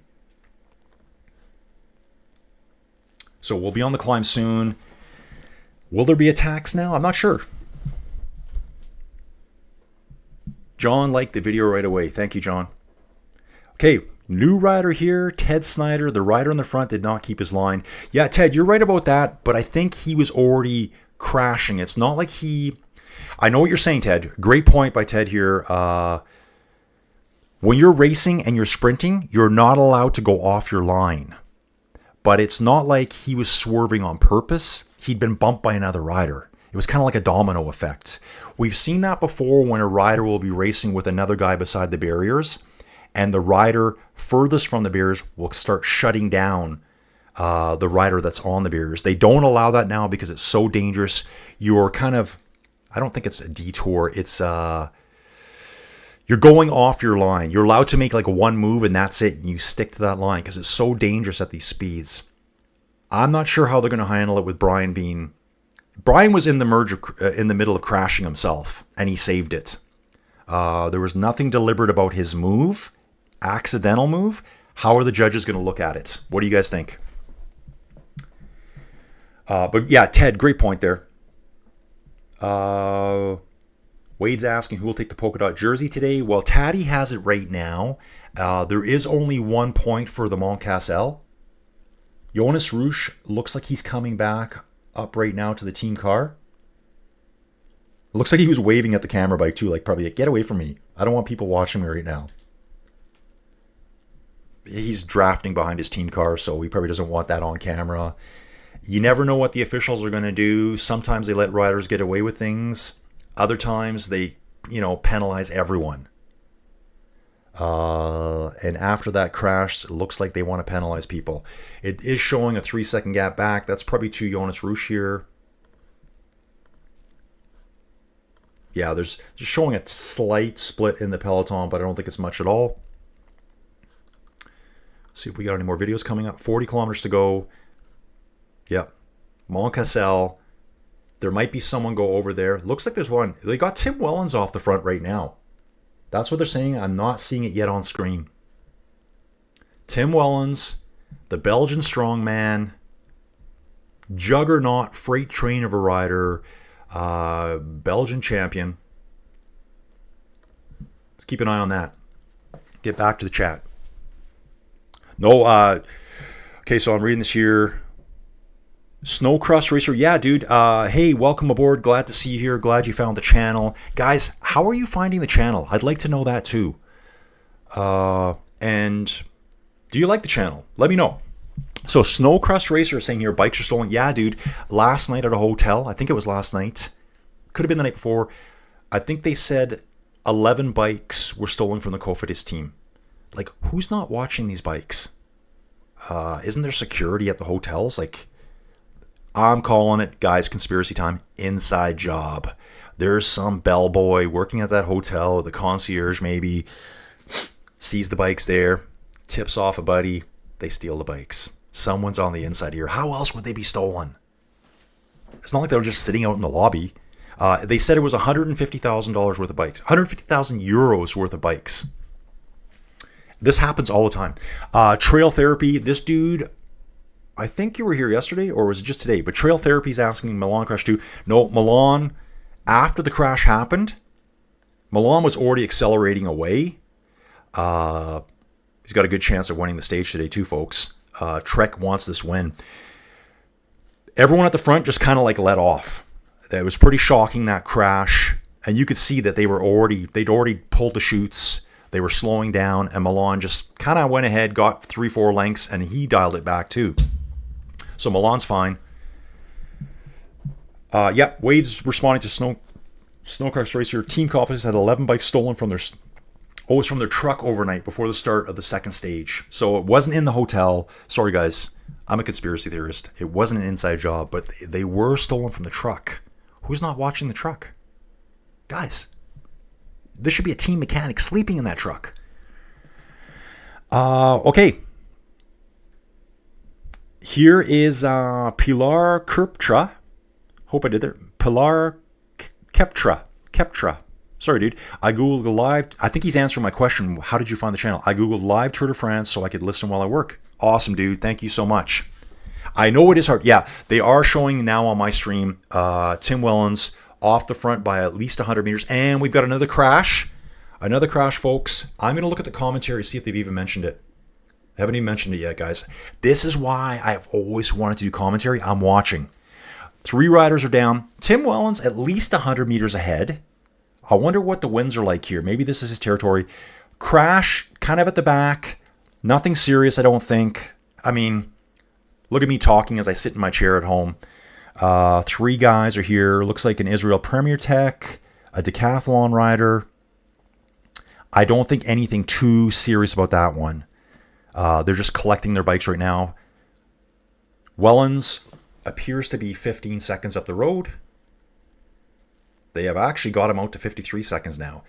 So we'll be on the climb soon. Will there be attacks now? I'm not sure. John liked the video right away. Thank you, John. Okay, new rider here, Ted Snyder. The rider in the front did not keep his line. Yeah, Ted, you're right about that, but I think he was already crashing. It's not like he... I know what you're saying, Ted. Great point by Ted here. When you're racing and you're sprinting, you're not allowed to go off your line. But it's not like he was swerving on purpose. He'd been bumped by another rider. It was kind of like a domino effect. We've seen that before when a rider will be racing with another guy beside the barriers, and the rider furthest from the barriers will start shutting down the rider that's on the barriers. They don't allow that now because it's so dangerous. You're kind of, I don't think it's a detour. It's you're going off your line. You're allowed to make like one move and that's it. And you stick to that line because it's so dangerous at these speeds. I'm not sure how they're going to handle it with Brian being. Brian was in the merge in the middle of crashing himself, and he saved it. There was nothing deliberate about his move, accidental move. How are the judges going to look at it? What do you guys think? But yeah, Ted, great point there. Wade's asking who will take the polka dot jersey today. Well, Taddy has it right now. There is only 1 point for the Mont Cassel. Jonas Roosh looks like he's coming back up right now to the team car. It looks like he was waving at the camera bike too, like probably like, get away from me. I don't want people watching me right now. He's drafting behind his team car, so he probably doesn't want that on camera. You never know what the officials are going to do. Sometimes they let riders get away with things. Other times they, penalize everyone. And after that crash, it looks like they want to penalize people. It is showing a 3-second gap back. That's probably to Jonas Roosh here. Yeah, there's just showing a slight split in the peloton, but I don't think it's much at all. See if we got any more videos coming up. 40 kilometers to go. Yep. Mont Cassel. There might be someone go over there. Looks like there's one. They got Tim Wellens off the front right now. That's what they're saying. I'm not seeing it yet on screen. Tim Wellens, the Belgian strongman, juggernaut, freight train of a rider, Belgian champion. Let's keep an eye on that. Get back to the chat. No, okay, so I'm reading this here. Snowcross Racer, yeah, dude. Hey, welcome aboard. Glad to see you here. Glad you found the channel. Guys, how are you finding the channel? I'd like to know that too. And do you like the channel? Let me know. So Snowcross Racer is saying here, bikes are stolen. Yeah, dude. Last night at a hotel, I think it was last night. Could have been the night before. I think they said 11 bikes were stolen from the Cofidis team. Like, who's not watching these bikes? Isn't there security at the hotels? Like, I'm calling it, guys, conspiracy time, inside job. There's some bellboy working at that hotel, or the concierge maybe, sees the bikes there, tips off a buddy, they steal the bikes. Someone's on the inside here. How else would they be stolen? It's not like they were just sitting out in the lobby. They said it was $150,000 worth of bikes. 150,000 euros worth of bikes. This happens all the time. Trail Therapy, this dude, I think you were here yesterday, or was it just today? But Trail Therapy's asking Milan Crash 2. No, Milan, after the crash happened, Milan was already accelerating away. He's got a good chance of winning the stage today too, folks. Trek wants this win. Everyone at the front just kind of like let off. It was pretty shocking, that crash. And you could see that they'd already pulled the chutes. They were slowing down, and Milan just kind of went ahead, got 3-4 lengths, and he dialed it back too. So Milan's fine. Yeah, Wade's responding to Snowcross Racer. Team Cofidis had 11 bikes stolen from their truck overnight before the start of the second stage. So it wasn't in the hotel. Sorry, guys. I'm a conspiracy theorist. It wasn't an inside job, but they were stolen from the truck. Who's not watching the truck? Guys, there should be a team mechanic sleeping in that truck. Okay. Here is Pilar Kirptra. Hope I did there. Pilar Keptra. Sorry, dude. I Googled live. I think he's answering my question. How did you find the channel? I Googled live Tour de France so I could listen while I work. Awesome, dude. Thank you so much. I know it is hard. Yeah, they are showing now on my stream Tim Wellens off the front by at least 100 meters. And we've got another crash. Another crash, folks. I'm going to look at the commentary, see if they've even mentioned it. I haven't even mentioned it yet, guys. This is why I've always wanted to do commentary. I'm watching. 3 riders are down. Tim Wellens at least 100 meters ahead. I wonder what the winds are like here. Maybe this is his territory. Crash kind of at the back. Nothing serious, I don't think. I mean, look at me talking as I sit in my chair at home. 3 guys are here. Looks like an Israel Premier Tech, a decathlon rider. I don't think anything too serious about that one. They're just collecting their bikes right now. Wellens appears to be 15 seconds up the road. They have actually got him out to 53 seconds now.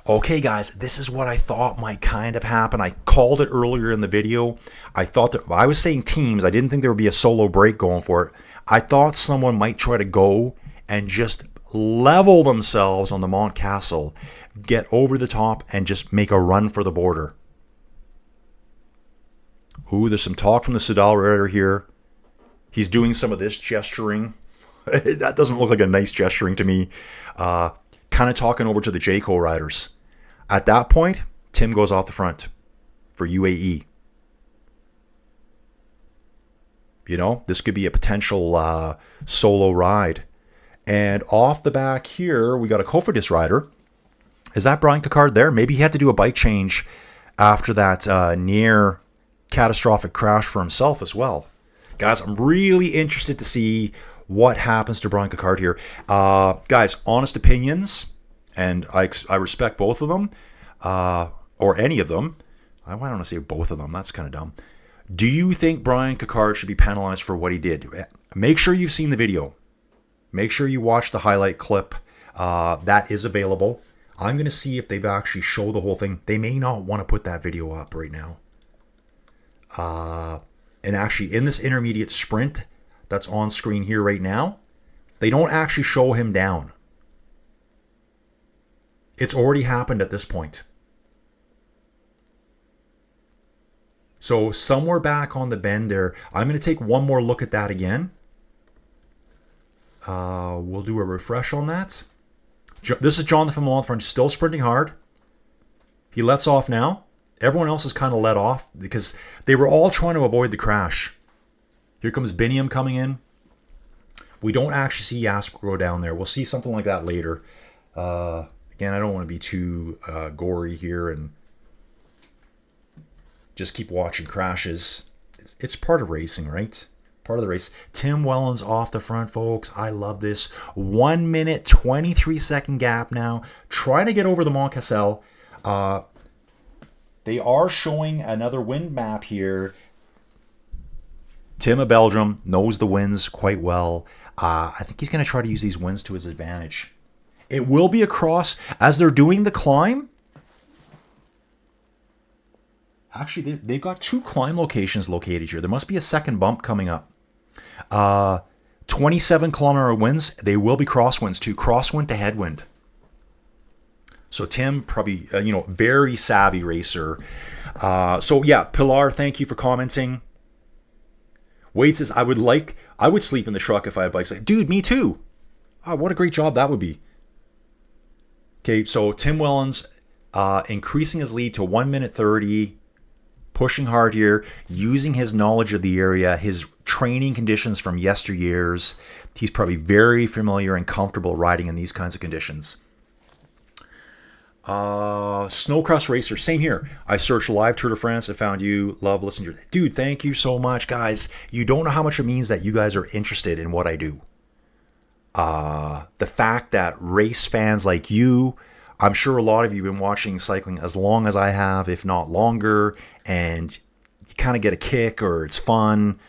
Okay, guys, this is what I thought might kind of happen. I called it earlier in the video. I thought that I was saying teams. I didn't think there would be a solo break going for it. I thought someone might try to go and just level themselves on the Mont Cassel, get over the top, and just make a run for the border. Ooh, there's some talk from the Soudal rider here. He's doing some of this gesturing. That doesn't look like a nice gesturing to me. Kind of talking over to the Jayco riders. At that point, Tim goes off the front for UAE. You know, this could be a potential solo ride. And off the back here, we got a Cofidis rider. Is that Brian Coquard there? Maybe he had to do a bike change after that near catastrophic crash for himself as well. Guys, I'm really interested to see what happens to Brian Coquard here. Guys, honest opinions, and I respect both of them, or any of them. Why don't I say both of them? That's kind of dumb. Do you think Brian Coquard should be penalized for what he did? Make sure you've seen the video. Make sure you watch the highlight clip. That is available. I'm going to see if they've actually show the whole thing. They may not want to put that video up right now. And actually, in this intermediate sprint that's on screen here right now, they don't actually show him down. It's already happened at this point. So somewhere back on the bend there, I'm going to take one more look at that again. We'll do a refresh on that. This is Jonathan Montfort, still sprinting hard. He lets off now. Everyone else is kind of let off because they were all trying to avoid the crash. Here comes Biniam coming in. We don't actually see Jasper go down there. We'll see something like that later. Again, I don't want to be too gory here and just keep watching crashes. It's part of racing, right? Part of the race. Tim Wellens off the front, folks. I love this. 1 minute, 23 second gap now. Trying to get over the Mont Cassel. They are showing another wind map here. Tim of Belgium knows the winds quite well. I think he's going to try to use these winds to his advantage. It will be across as they're doing the climb. Actually, they've got 2 climb locations located here. There must be a second bump coming up. 27-kilometer winds. They will be crosswinds too. Crosswind to headwind. So Tim, probably, very savvy racer. So yeah, Pilar, thank you for commenting. Wade says, I would sleep in the truck if I had bikes. Dude, me too. Oh, what a great job that would be. Okay, so Tim Wellens increasing his lead to 1 minute 30. Pushing hard here, using his knowledge of the area, his training conditions from yesteryears. He's probably very familiar and comfortable riding in these kinds of conditions. Snowcross Racer, same here. I searched live Tour de France and found you. Love listening to you. Dude, thank you so much, guys. You don't know how much it means that you guys are interested in what I do. The fact that race fans like you, I'm sure a lot of you have been watching cycling as long as I have, if not longer, and you kind of get a kick or it's fun,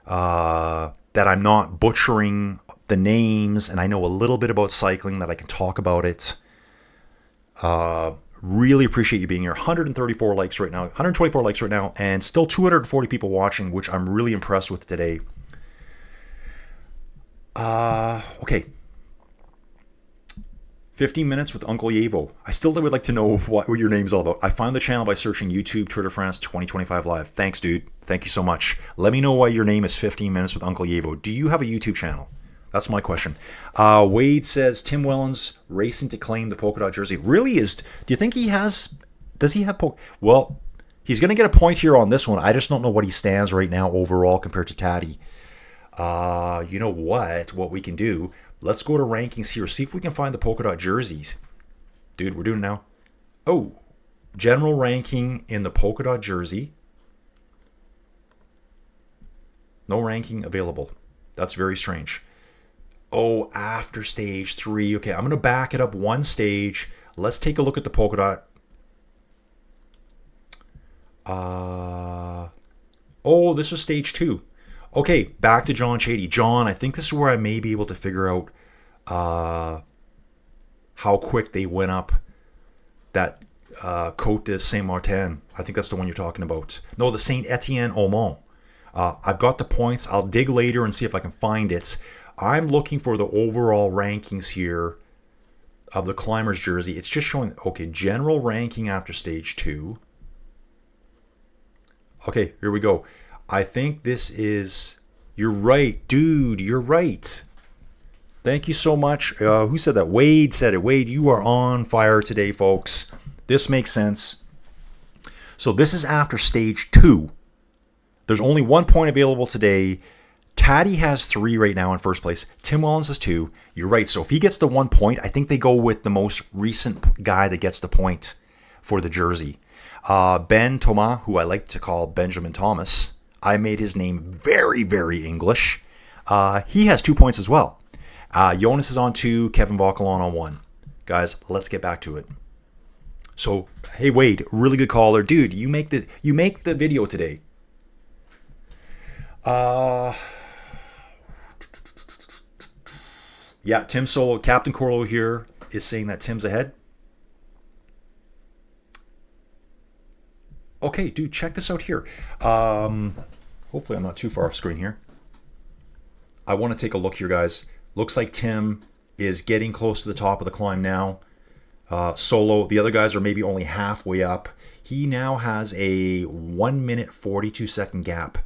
that I'm not butchering the names and I know a little bit about cycling, that I can talk about it. Really appreciate you being here. 134 likes right now, 124 likes right now, and still 240 people watching, which I'm really impressed with today. Okay. 15 minutes with Uncle Yevo. I still would like to know what your name's all about. I found the channel by searching YouTube Tour de France 2025 Live. Thanks, dude. Thank you so much. Let me know why your name is 15 Minutes with Uncle Yevo. Do you have a YouTube channel? That's my question. Wade says, Tim Wellens racing to claim the polka dot jersey. Really is... Do you think he has... Does he have... Well, he's going to get a point here on this one. I just don't know what he stands right now overall compared to Taddy. You know what we can do... Let's go to rankings here. See if we can find the polka dot jerseys. Dude, we're doing it now. Oh, general ranking in the polka dot jersey. No ranking available. That's very strange. Oh, after stage 3. Okay, I'm going to back it up one stage. Let's take a look at the polka dot. Oh, this was stage 2. Okay, back to John Chady. John, I think this is where I may be able to figure out how quick they went up that Côte de Saint-Martin. I think that's the one you're talking about. No, the Saint-Étienne-au-Mont. I've got the points. I'll dig later and see if I can find it. I'm looking for the overall rankings here of the climber's jersey. It's just showing, okay, general ranking after stage 2. Okay, here we go. I think this is, you're right, dude, you're right. Thank you so much. Who said that? Wade said it. Wade, you are on fire today, folks. This makes sense. So this is after stage 2. There's only 1 point available today. Taddy has 3 right now in first place. Tim Wellens has 2. You're right. So if he gets the 1 point, I think they go with the most recent guy that gets the point for the jersey. Ben Thomas, who I like to call Benjamin Thomas. I made his name very, very English. He has 2 points as well. Jonas is on 2. Kevin Vauquelin on 1. Guys, let's get back to it. So, hey Wade, really good caller, dude. You make the video today. Yeah, Tim Solo, Captain Corlo here is saying that Tim's ahead. Okay, dude, check this out here. Hopefully I'm not too far off screen here. I want to take a look here, guys. Looks like Tim is getting close to the top of the climb now. Solo, the other guys are maybe only halfway up. He now has a 1 minute 42 second gap.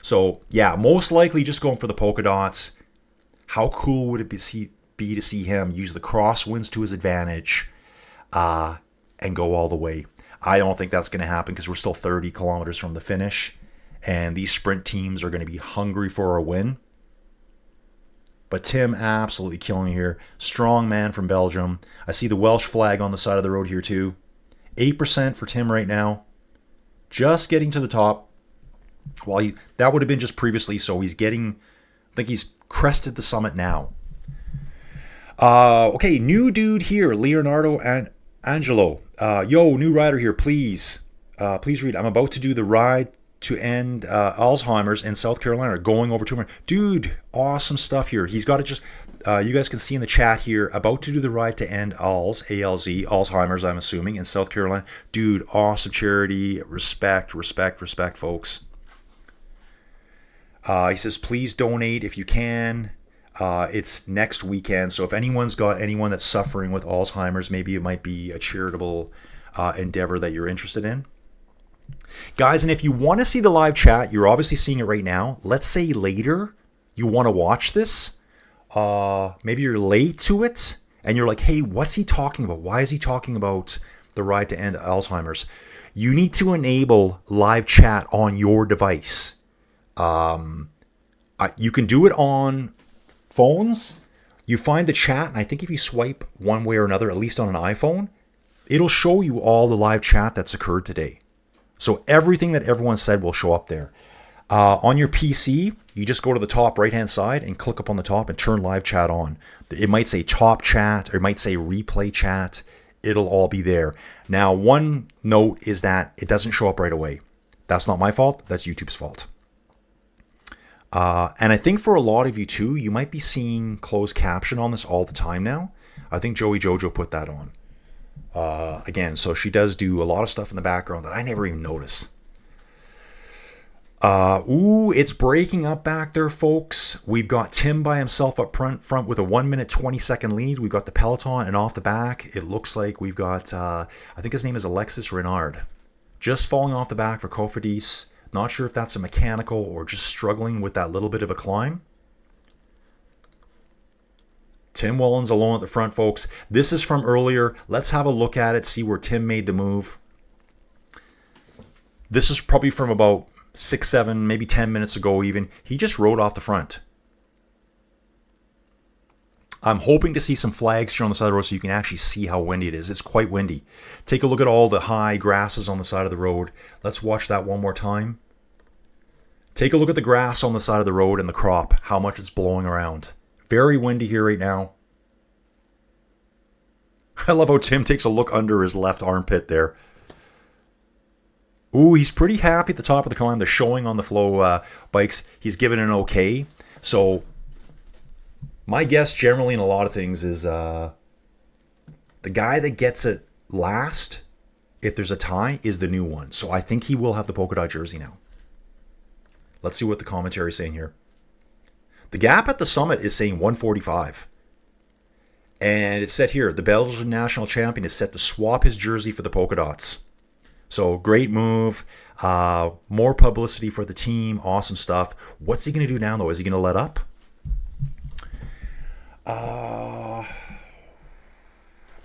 So yeah, most likely just going for the polka dots. How cool would it be to see him use the crosswinds to his advantage and go all the way? I don't think that's going to happen because we're still 30 kilometers from the finish. And these sprint teams are going to be hungry for a win. But Tim absolutely killing here. Strong man from Belgium. I see the Welsh flag on the side of the road here too. 8% for Tim right now. Just getting to the top. Well, that would have been just previously, so he's getting... I think he's crested the summit now. Okay, new dude here. Leonardo and Angelo. Yo, new rider here, please. Please read. I'm about to do the ride to end Alzheimer's in South Carolina, going over 200. Dude, awesome stuff here. He's got it just, you guys can see in the chat here, about to do the ride to end ALZ, Alzheimer's, I'm assuming, in South Carolina. Dude, awesome charity. Respect, respect, respect, folks. He says, please donate if you can. It's next weekend, so if anyone's got anyone that's suffering with Alzheimer's, maybe it might be a charitable endeavor that you're interested in. Guys, and if you want to see the live chat, you're obviously seeing it right now. Let's say later you want to watch this. Maybe you're late to it, and you're like, hey, what's he talking about? Why is he talking about the ride to end Alzheimer's? You need to enable live chat on your device. You can do it on phones. You find the chat, and I think if you swipe one way or another, at least on an iPhone, it'll show you all the live chat that's occurred today. So everything that everyone said will show up there. On your PC, you just go to the top right-hand side and click up on the top and turn live chat on. It might say top chat, or it might say replay chat. It'll all be there. Now, one note is that it doesn't show up right away. That's not my fault. That's YouTube's fault. And I think for a lot of you too, you might be seeing closed caption on this all the time now. I think Joey Jojo put that on. Again, so she does do a lot of stuff in the background that I never even noticed. Ooh, it's breaking up back there, folks. We've got Tim by himself up front with a 1 minute 20 second lead. We've got the peloton, and off the back, it looks like we've got, I think his name is Alexis Renard. Just falling off the back for Cofidis. Not sure if that's a mechanical or just struggling with that little bit of a climb. Tim Wellens alone at the front, folks. This is from earlier. Let's have a look at it, see where Tim made the move. This is probably from about 6, 7, maybe 10 minutes ago even. He just rode off the front. I'm hoping to see some flags here on the side of the road so you can actually see how windy it is. It's quite windy. Take a look at all the high grasses on the side of the road. Let's watch that one more time. Take a look at the grass on the side of the road and the crop, how much it's blowing around. Very windy here right now. I love how Tim takes a look under his left armpit there. Ooh, he's pretty happy at the top of the climb. The showing on the flow bikes, he's given an okay. So my guess generally in a lot of things is the guy that gets it last, if there's a tie, is the new one. So I think he will have the polka dot jersey now. Let's see what the commentary is saying here. The gap at the summit is saying 145. And it's set here, the Belgian national champion is set to swap his jersey for the polka dots. So great move. More publicity for the team. Awesome stuff. What's he going to do now, though? Is he going to let up?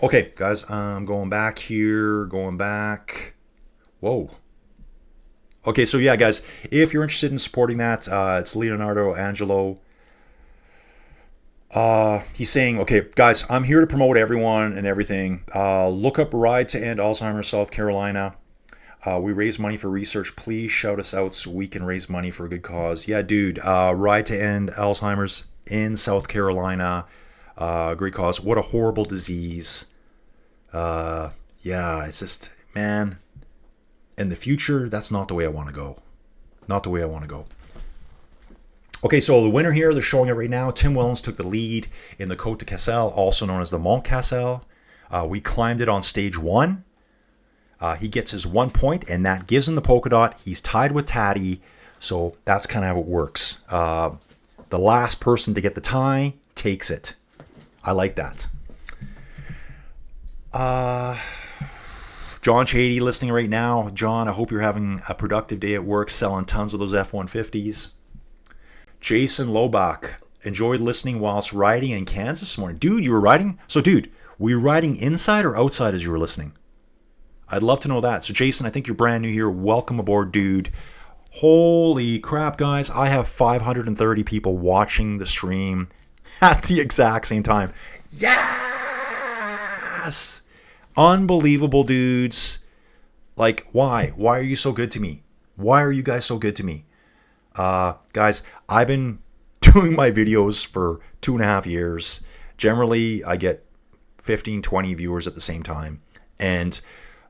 Okay, guys. I'm going back here. Going back. Whoa. Okay, so yeah, guys. If you're interested in supporting that, it's Leonardo Angelo. He's saying, okay, guys, I'm here to promote everyone and everything. Look up Ride to End Alzheimer's South Carolina. We raise money for research. Please shout us out so we can raise money for a good cause. Yeah, dude, Ride to End Alzheimer's in South Carolina. Great cause. What a horrible disease. Yeah, it's just, man, in the future, that's not the way I want to go. Not the way I want to go. Okay, so the winner here, they're showing it right now. Tim Wellens took the lead in the Mont Cassel, also known as the Mont Cassel. We climbed it on stage 1. He gets his 1 point, and that gives him the polka dot. He's tied with Taddy, so that's kind of how it works. The last person to get the tie takes it. I like that. John Chady listening right now. John, I hope you're having a productive day at work, selling tons of those F-150s. Jason Lobach, enjoyed listening whilst riding in Kansas this morning. Dude, you were riding? So, dude, were you riding inside or outside as you were listening? I'd love to know that. So, Jason, I think you're brand new here. Welcome aboard, dude. Holy crap, guys. I have 530 people watching the stream at the exact same time. Yes! Unbelievable, dudes. Like, why? Why are you so good to me? Why are you guys so good to me? Guys, I've been doing my videos for 2.5 years. Generally, I get 15, 20 viewers at the same time. And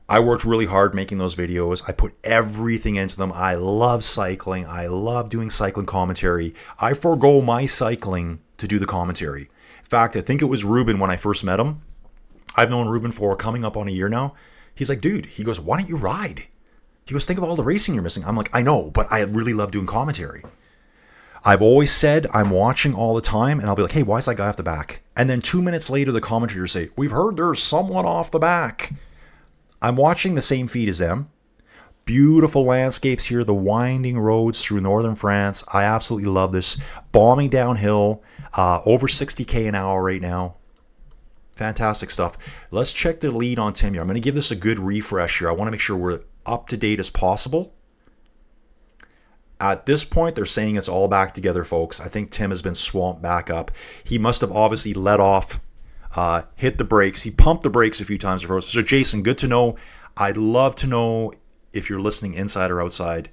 I worked really hard making those videos. I put everything into them. I love cycling. I love doing cycling commentary. I forgo my cycling to do the commentary. In fact, I think it was Ruben when I first met him. I've known Ruben for coming up on a year now. He's like, dude, he goes, why don't you ride? He goes, think of all the racing you're missing. I'm like, I know, but I really love doing commentary. I've always said I'm watching all the time, and I'll be like, hey, why is that guy off the back? And then 2 minutes later, the commentators say, we've heard there's someone off the back. I'm watching the same feed as them. Beautiful landscapes here, the winding roads through northern France. I absolutely love this. Bombing downhill, over 60k an hour right now. Fantastic stuff. Let's check the lead on Tim here. I'm going to give this a good refresh here. I want to make sure we're up to date as possible. At this point, they're saying it's all back together, folks. I think Tim has been swamped back up. He must have obviously let off, hit the brakes. He pumped the brakes a few times before. So, Jason, good to know. I'd love to know if you're listening inside or outside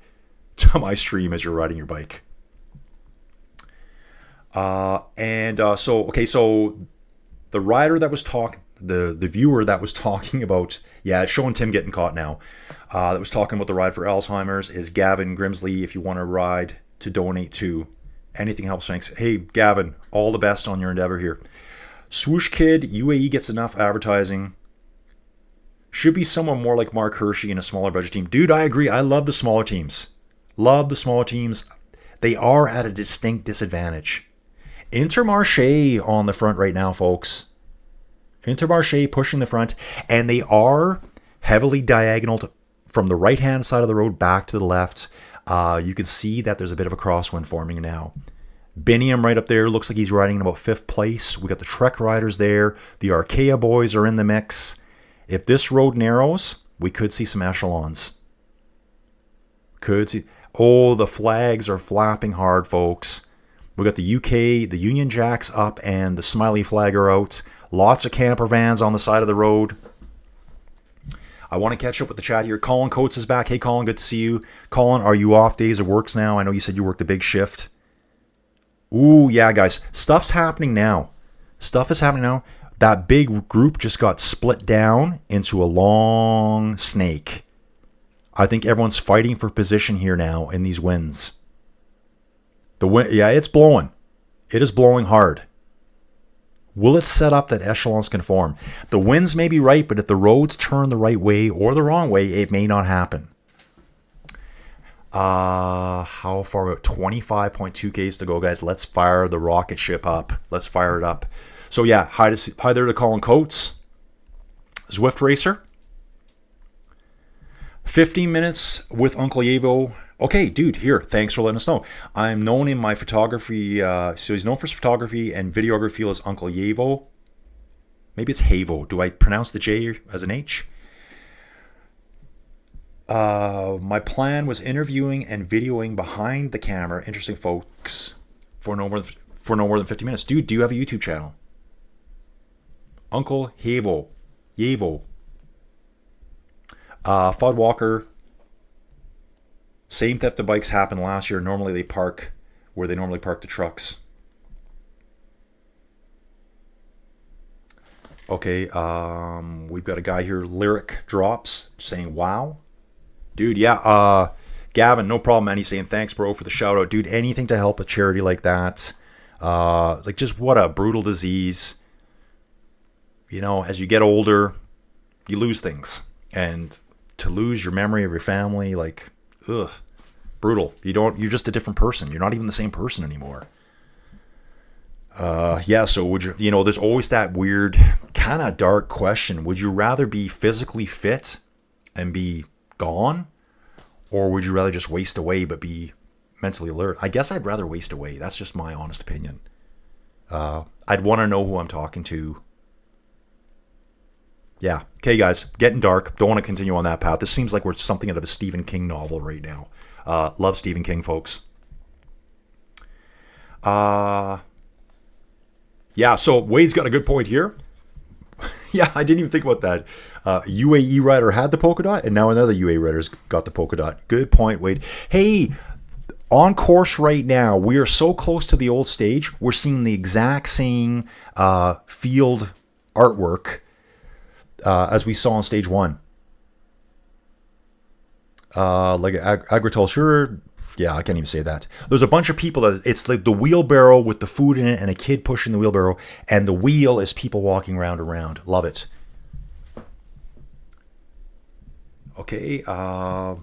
to my stream as you're riding your bike. So the rider that was talking, the viewer that was talking about, yeah, it's showing Tim getting caught now, that was talking about the ride for Alzheimer's is Gavin Grimsley. If you want to ride to donate to, anything helps, thanks. Hey, Gavin, all the best on your endeavor here. Swoosh Kid, UAE gets enough advertising. Should be someone more like Mark Hershey in a smaller budget team. Dude, I agree. I love the smaller teams. Love the smaller teams. They are at a distinct disadvantage. Intermarché on the front right now, folks. Intermarché pushing the front, and they are heavily diagonal from the right-hand side of the road back to the left. You can see that there's a bit of a crosswind forming now. Biniam right up there looks like he's riding in about 5th place. We got the Trek riders there. The Arkea boys are in the mix. If this road narrows, we could see some echelons. Could see. Oh, the flags are flapping hard, folks. We got the UK, the Union Jacks up, and the Smiley flag are out. Lots of camper vans on the side of the road. I want to catch up with the chat here. Colin Coates is back. Hey, Colin, good to see you. Colin, are you off days of works now? I know you said you worked a big shift. Ooh, yeah, guys. Stuff's happening now. Stuff is happening now. That big group just got split down into a long snake. I think everyone's fighting for position here now in these winds. The wind, yeah, it's blowing. It is blowing hard. Will it set up that echelons can form? The winds may be right, but if the roads turn the right way or the wrong way, it may not happen. How far? 25.2 Ks to go, guys. Let's fire the rocket ship up. Let's fire it up. So yeah, hi there to Colin Coates, Zwift racer. 15 minutes with Uncle Yevo. Okay, dude, here, thanks for letting us know. I'm known in my photography, so he's known for his photography and videography as Uncle Yevo. Maybe it's Havo. Do I pronounce the J as an H? My plan was interviewing and videoing behind the camera interesting folks for no more than 50 minutes. Dude, do you have a YouTube channel? Uncle Yevo. Fudd Walker. Same theft of bikes happened last year. Normally they park where they normally park the trucks. Okay, we've got a guy here, Lyric Drops, saying wow. Dude, yeah, Gavin, no problem, man. He's saying thanks, bro, for the shout out. Dude, anything to help a charity like that. Like, just what a brutal disease. You know, as you get older, you lose things. And to lose your memory of your family, like, ugh, brutal. You're just a different person. You're not even the same person anymore. Yeah, so would you know, there's always that weird, kind of dark question. Would you rather be physically fit and be gone? Or would you rather just waste away but be mentally alert? I guess I'd rather waste away. That's just my honest opinion. I'd want to know who I'm talking to. Yeah. Okay, guys. Getting dark. Don't want to continue on that path. This seems like we're something out of a Stephen King novel right now. Love Stephen King, folks. Yeah, so Wade's got a good point here. Yeah, I didn't even think about that. UAE rider had the polka dot, and now another UAE rider's got the polka dot. Good point, Wade. Hey, on course right now, we are so close to the old stage. We're seeing the exact same field artwork as we saw on stage 1. Like agriculture, yeah, I can't even say that. There's a bunch of people that it's like the wheelbarrow with the food in it and a kid pushing the wheelbarrow, and the wheel is people walking round and round. Love it. Okay, Fod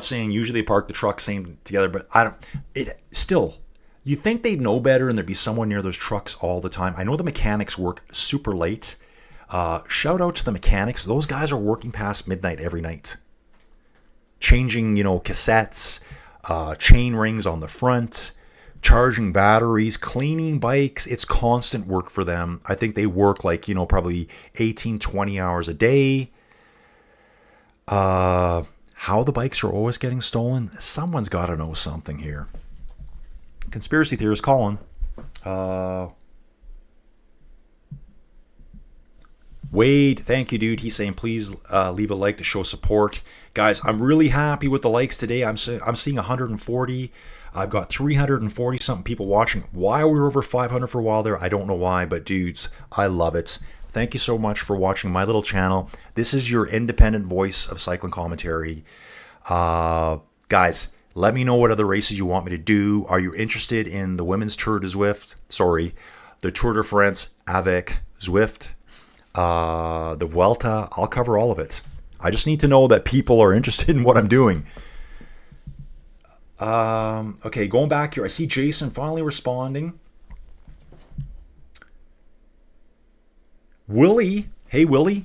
saying usually they park the truck same together, but I don't. It still. You think they'd know better and there'd be someone near those trucks all the time. I know the mechanics work super late. Shout out to the mechanics. Those guys are working past midnight every night. Changing, cassettes, chain rings on the front, charging batteries, cleaning bikes. It's constant work for them. I think they work like, probably 18, 20 hours a day. How the bikes are always getting stolen? Someone's got to know something here. Conspiracy theorist Colin. Wade, thank you, dude. He's saying please leave a like to show support. Guys, I'm really happy with the likes today. I'm seeing 140. I've got 340 something people watching. Why we were over 500 for a while there, I don't know why, but dudes, I love it. Thank you so much for watching my little channel. This is your independent voice of cycling commentary. Guys, let me know what other races you want me to do. Are you interested in the women's Tour de Zwift? Sorry, the Tour de France avec Zwift, the Vuelta. I'll cover all of it. I just need to know that people are interested in what I'm doing. Okay, going back here, I see Jason finally responding. Willie, hey Willie,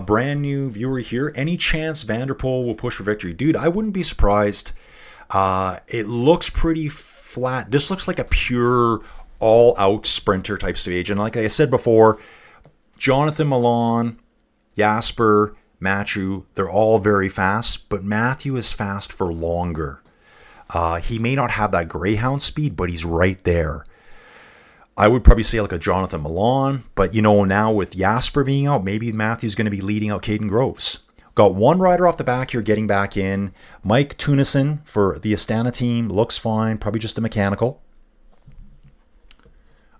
brand new viewer here. Any chance Van der Poel will push for victory? Dude, I wouldn't be surprised. It looks pretty flat. This looks like a pure all-out sprinter type stage. And like I said before, Jonathan Milan, Jasper, Matthew, they're all very fast, but Matthew is fast for longer. He may not have that greyhound speed, but he's right there. I would probably say like a Jonathan Milan, but now with Jasper being out, maybe Matthew's going to be leading out Caden Groves. Got one rider off the back here getting back in. Mike Tunison for the Astana team. Looks fine. Probably just a mechanical.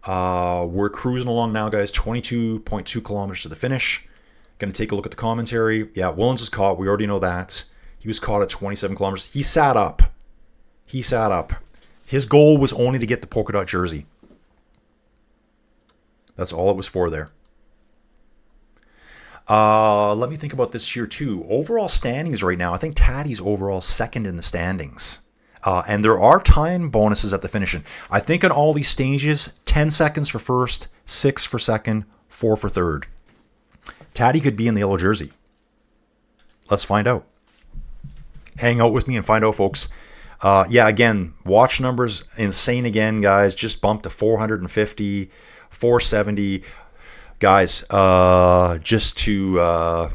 We're cruising along now, guys. 22.2 kilometers to the finish. Going to take a look at the commentary. Yeah, Wellens is caught. We already know that. He was caught at 27 kilometers. He sat up. His goal was only to get the polka dot jersey. That's all it was for there. Let me think about this here too. Overall standings right now, I think Taddy's overall second in the standings. And there are time bonuses at the finishing. I think on all these stages, 10 seconds for first, 6 for second, 4 for third. Taddy could be in the yellow jersey. Let's find out. Hang out with me and find out, folks. Yeah, again, watch numbers insane again, guys. Just bumped to 450, 470. Guys, just to, I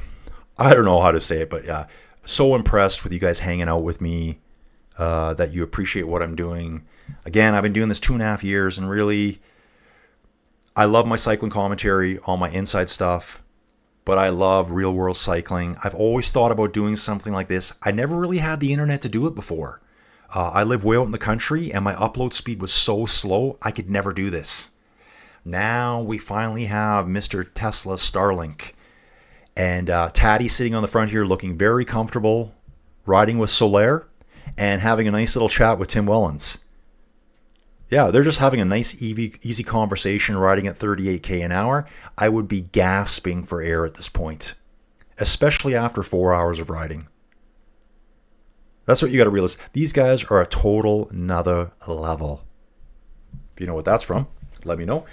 don't know how to say it, but yeah, so impressed with you guys hanging out with me, that you appreciate what I'm doing. Again, I've been doing this 2.5 years, and really, I love my cycling commentary, all my inside stuff, but I love real world cycling. I've always thought about doing something like this. I never really had the internet to do it before. I live way out in the country, and my upload speed was so slow, I could never do this. Now we finally have Mr. Tesla Starlink. And Taddy sitting on the front here looking very comfortable, riding with Soler, and having a nice little chat with Tim Wellens. Yeah, they're just having a nice, easy conversation riding at 38k an hour. I would be gasping for air at this point, especially after 4 hours of riding. That's what you got to realize. These guys are a total another level. If you know what that's from, let me know.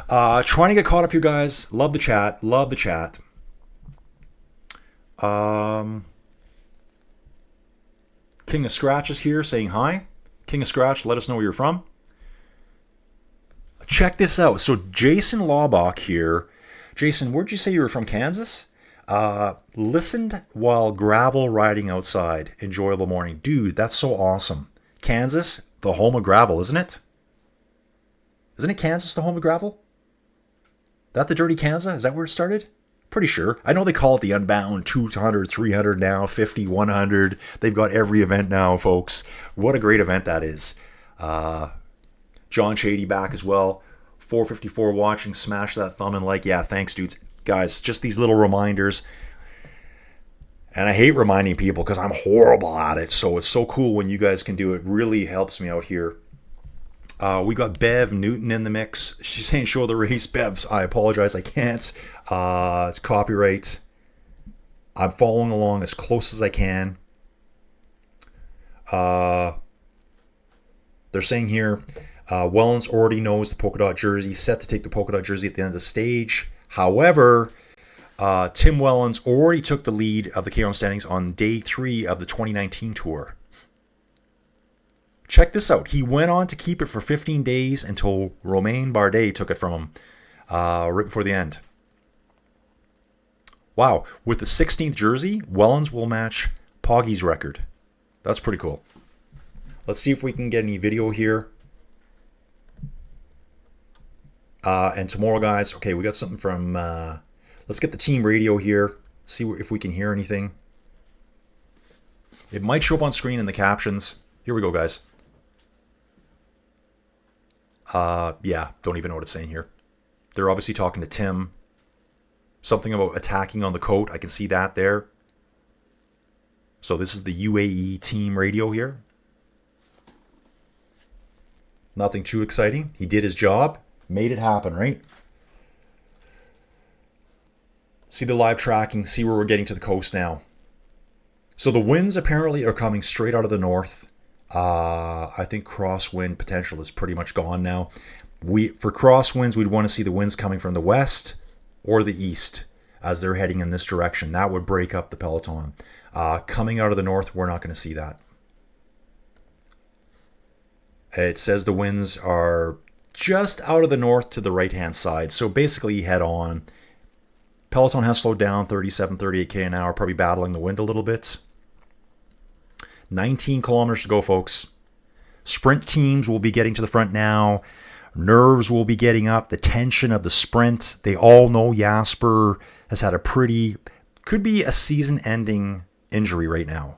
Trying to get caught up here, guys. Love the chat. Love the chat. King of Scratch is here saying hi. King of Scratch, let us know where you're from. Check this out. So Jason Laubach here. Jason, where'd you say you were from? Kansas? Listened while gravel riding outside. Enjoyable morning. Dude, that's so awesome. Kansas, the home of gravel, isn't it? Isn't it Kansas, the home of gravel? That the Dirty Kansas? Is that where it started? Pretty sure. I know they call it the Unbound 200, 300 now, 50, 100. They've got every event now, folks. What a great event that is. John Shady back as well. 454 watching. Smash that thumb and like. Yeah, thanks, dudes. Guys, just these little reminders. And I hate reminding people because I'm horrible at it. So it's so cool when you guys can do it. Really helps me out here. We got Bev Newton in the mix. She's saying show the race. Bevs, I apologize, I can't. It's copyright. I'm following along as close as I can. They're saying here, Wellens already knows the polka dot jersey, set to take the polka dot jersey at the end of the stage. However, Tim Wellens already took the lead of the KOM standings on day 3 of the 2019 tour. Check this out. He went on to keep it for 15 days until Romain Bardet took it from him right before the end. Wow. With the 16th jersey, Wellens will match Poggy's record. That's pretty cool. Let's see if we can get any video here. And tomorrow, guys, okay, we got something from... let's get the team radio here. See if we can hear anything. It might show up on screen in the captions. Here we go, guys. Yeah, don't even know what it's saying here. They're obviously talking to Tim. Something about attacking on the coat. I can see that there. So this is the UAE team radio here. Nothing too exciting. He did his job. Made it happen, right? See the live tracking. See where we're getting to the coast now. So the winds apparently are coming straight out of the north. I think crosswind potential is pretty much gone now. For crosswinds, we'd want to see the winds coming from the west or the east as they're heading in this direction. That would break up the peloton. Coming out of the north, we're not going to see that. It says the winds are just out of the north to the right-hand side. So basically head on. Peloton has slowed down 37, 38k an hour, probably battling the wind a little bit. 19 kilometers to go, folks. Sprint teams will be getting to the front now. Nerves will be getting up. The tension of the sprint. They all know Jasper has had could be a season-ending injury right now.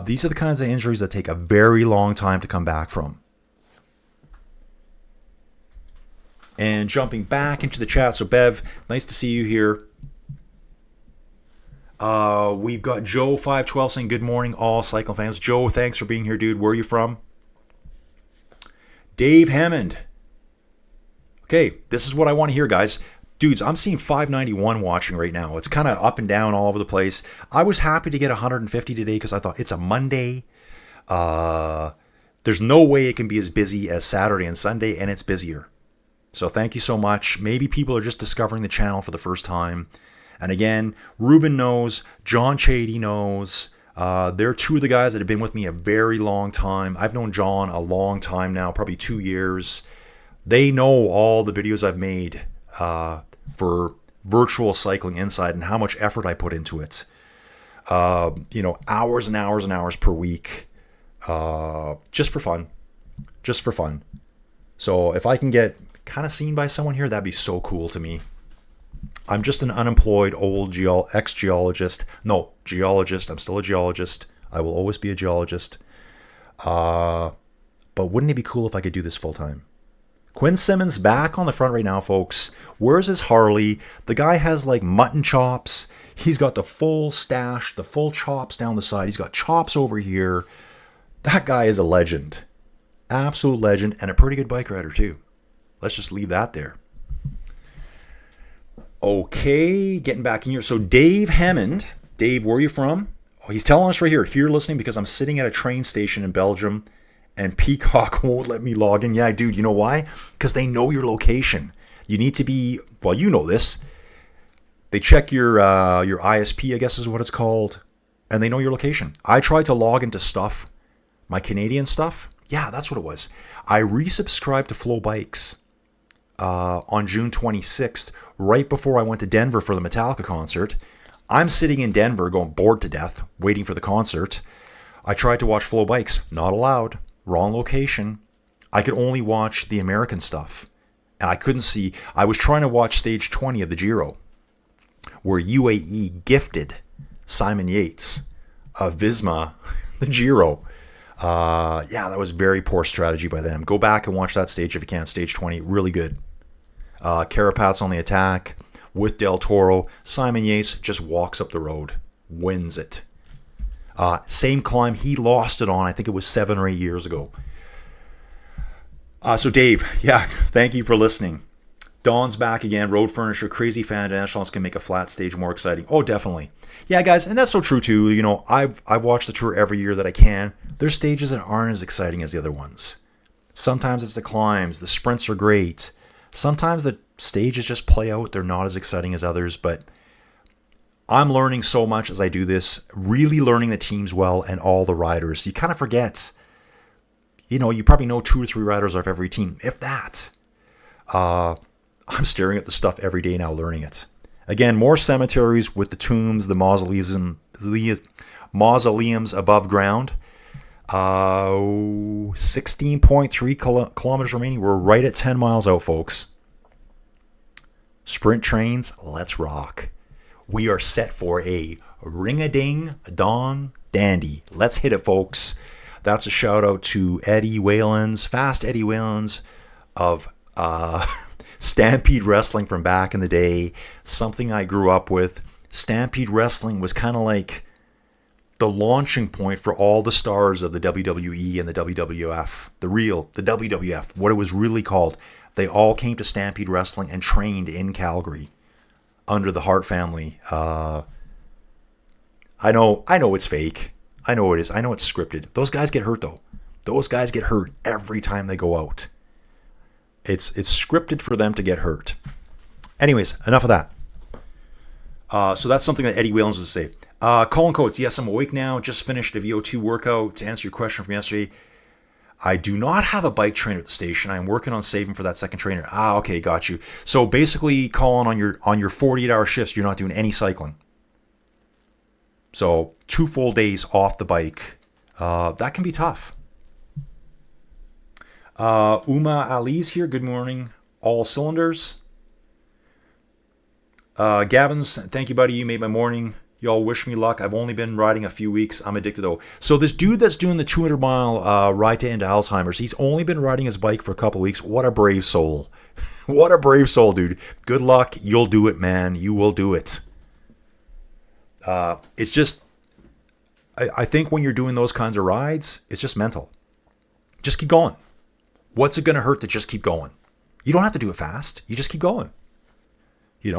These are the kinds of injuries that take a very long time to come back from. And jumping back into the chat. So Bev, nice to see you here. We've got Joe512 saying good morning, all cycling fans. Joe, thanks for being here, dude. Where are you from? Dave Hammond. Okay, this is what I want to hear, guys. Dudes, I'm seeing 591 watching right now. It's kind of up and down all over the place. I was happy to get 150 today because I thought it's a Monday. There's no way it can be as busy as Saturday and Sunday, and it's busier. So thank you so much. Maybe people are just discovering the channel for the first time. And again, Ruben knows, John Chady knows. They're two of the guys that have been with me a very long time. I've known John a long time now, probably 2 years. They know all the videos I've made for Virtual Cycling Insight and how much effort I put into it. Hours and hours and hours per week. Just for fun. Just for fun. So if I can get kind of seen by someone here, that'd be so cool to me. I'm just an unemployed old ex-geologist. No, geologist. I'm still a geologist. I will always be a geologist. But wouldn't it be cool if I could do this full time? Quinn Simmons back on the front right now, folks. Where's his Harley? The guy has like mutton chops. He's got the full stash, the full chops down the side. He's got chops over here. That guy is a legend. Absolute legend, and a pretty good bike rider too. Let's just leave that there. Okay, getting back in here. So Dave Hammond. Dave, where are you from? Oh, he's telling us right here. Here listening because I'm sitting at a train station in Belgium and Peacock won't let me log in. Yeah, dude, you know why? Because they know your location. You need to be, well, you know this. They check your ISP, I guess is what it's called, and they know your location. I tried to log into stuff, my Canadian stuff. Yeah, that's what it was. I resubscribed to Flow Bikes on June 26th, right before I went to Denver for the Metallica concert. I'm sitting in Denver going bored to death, waiting for the concert. I tried to watch Flow Bikes. Not allowed. Wrong location. I could only watch the American stuff. And I couldn't see. I was trying to watch stage 20 of the Giro, where UAE gifted Simon Yates of Visma the Giro. Yeah, that was very poor strategy by them. Go back and watch that stage if you can. Stage 20, really good. Carapaz on the attack with Del Toro. Simon Yates just walks up the road, wins it. Same climb he lost it on, I think it was 7 or 8 years ago. So Dave, yeah, thank you for listening. Don's back again. Road Furniture, crazy fan of Echelons can make a flat stage more exciting. Oh, definitely. Yeah, guys, and that's so true too. You know, I've watched the tour every year that I can. There's stages that aren't as exciting as the other ones. Sometimes it's the climbs. The sprints are great. Sometimes the stages just play out. They're not as exciting as others, but I'm learning so much as I do this, really learning the teams well and all the riders. You kind of forget, you know, you probably know 2 or 3 riders off every team, if that. I'm staring at the stuff every day now, learning it. Again, more cemeteries with the tombs, the mausoleums above ground. 16.3 kilometers remaining. We're right at 10 miles out, folks. Sprint trains, let's rock. We are set for a ring-a-ding-dong dandy. Let's hit it, folks. That's a shout out to Eddie Wellens, Fast Eddie Wellens of Stampede Wrestling from back in the day. Something I grew up with. Stampede Wrestling was kind of like the launching point for all the stars of the WWE and the WWF. The WWF, what it was really called. They all came to Stampede Wrestling and trained in Calgary under the Hart family. I know it's fake. I know it is. I know it's scripted. Those guys get hurt though. Those guys get hurt every time they go out. It's scripted for them to get hurt. Anyways, enough of that. So that's something that Eddie Wellens would say. Colin Coates, yes, I'm awake now. Just finished a VO2 workout. To answer your question from yesterday, I do not have a bike trainer at the station. I'm working on saving for that second trainer. Okay, got you. So basically, Colin, on your 48-hour shifts, you're not doing any cycling. So 2 full days off the bike. That can be tough. Uma Ali's here. Good morning. All cylinders. Gavin's, thank you, buddy. You made my morning. Y'all wish me luck. I've only been riding a few weeks. I'm addicted, though. So this dude that's doing the 200-mile ride to end Alzheimer's, he's only been riding his bike for a couple of weeks. What a brave soul. What a brave soul, dude. Good luck. You'll do it, man. You will do it. It's just, I think when you're doing those kinds of rides, it's just mental. Just keep going. What's it going to hurt to just keep going? You don't have to do it fast. You just keep going.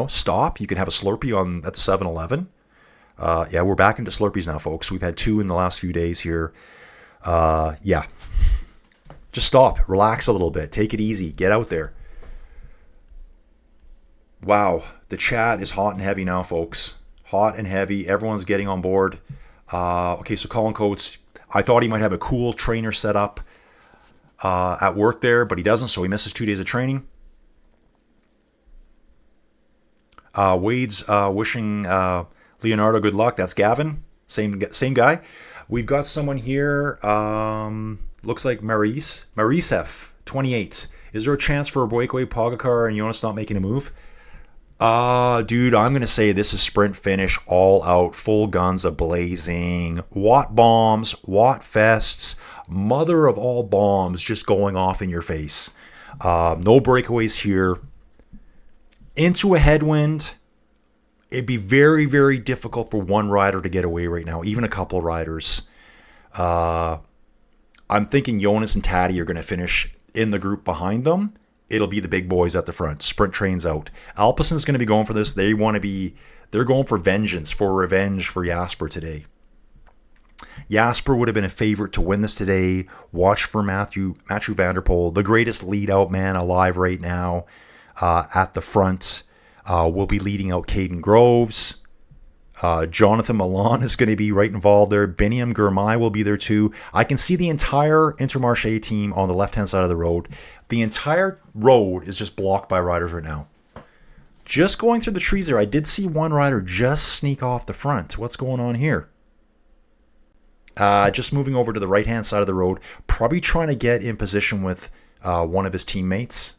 Stop. You can have a Slurpee at the 7-Eleven. Yeah, we're back into Slurpees now, folks. We've had 2 in the last few days here. Yeah. Just stop. Relax a little bit. Take it easy. Get out there. Wow. The chat is hot and heavy now, folks. Hot and heavy. Everyone's getting on board. Okay, so Colin Coates, I thought he might have a cool trainer set up at work there, but he doesn't, so he misses 2 days of training. Wade's wishing Leonardo good luck. That's Gavin. Same guy. We've got someone here. Looks like Maurice F. 28. Is there a chance for a breakaway Pogacar and Jonas not making a move? Dude, I'm going to say this is sprint finish all out. Full guns a-blazing. Watt bombs. Watt fests. Mother of all bombs just going off in your face. No breakaways here. Into a headwind. It'd be very, very difficult for one rider to get away right now, even a couple riders. I'm thinking Jonas and Taddy are going to finish in the group behind them. It'll be the big boys at the front. Sprint trains out. Alpecin's going to be going for this. They're going for vengeance, for revenge for Jasper today. Jasper would have been a favorite to win this today. Watch for Mathieu van der Poel, the greatest lead-out man alive right now. At the front, we'll be leading out Caden Groves. Jonathan Milan is going to be right involved there. Biniam Girmay will be there too. I can see the entire Intermarché team on the left-hand side of the road. The entire road is just blocked by riders right now. Just going through the trees there, I did see one rider just sneak off the front. What's going on here? Just moving over to the right-hand side of the road, probably trying to get in position with one of his teammates.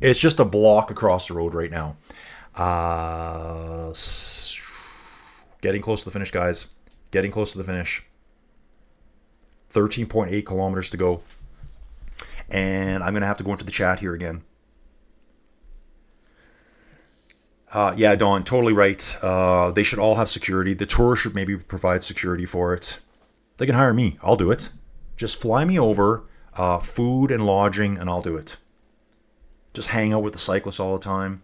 It's just a block across the road right now. Getting close to the finish, guys. Getting close to the finish. 13.8 kilometers to go. And I'm going to have to go into the chat here again. Yeah, Don, totally right. They should all have security. The tour should maybe provide security for it. They can hire me. I'll do it. Just fly me over, food and lodging, and I'll do it. Just hang out with the cyclists all the time.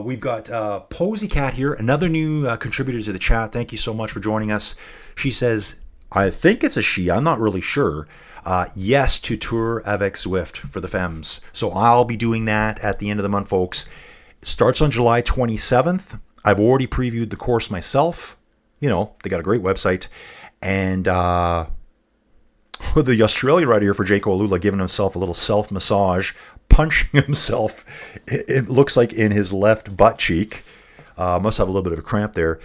We've got Posy Cat here, another new contributor to the chat. Thank you so much for joining us. She says, I think it's a she, I'm not really sure. Yes to Tour avec Zwift for the Femmes. So I'll be doing that at the end of the month, folks. It starts on July 27th. I've already previewed the course myself. They got a great website. And the Australian rider here for Jaco Alula giving himself a little self-massage, punching himself, it looks like in his left butt cheek. Must have a little bit of a cramp there.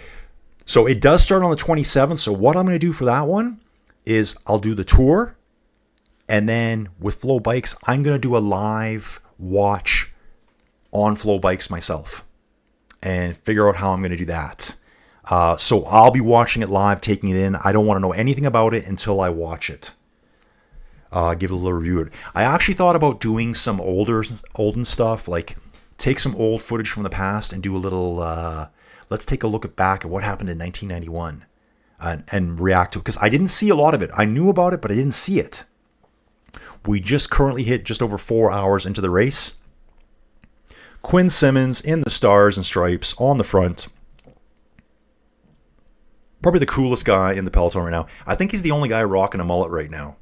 So it does start on the 27th. So what I'm going to do for that one is I'll do the tour. And then with Flow Bikes, I'm going to do a live watch on Flow Bikes myself. And figure out how I'm going to do that. So I'll be watching it live, taking it in. I don't want to know anything about it until I watch it. Give it a little review. I actually thought about doing some olden stuff, like take some old footage from the past and do a little, let's take a look back at what happened in 1991 and react to it. Because I didn't see a lot of it. I knew about it, but I didn't see it. We just currently hit just over 4 hours into the race. Quinn Simmons in the stars and stripes on the front. Probably the coolest guy in the peloton right now. I think he's the only guy rocking a mullet right now.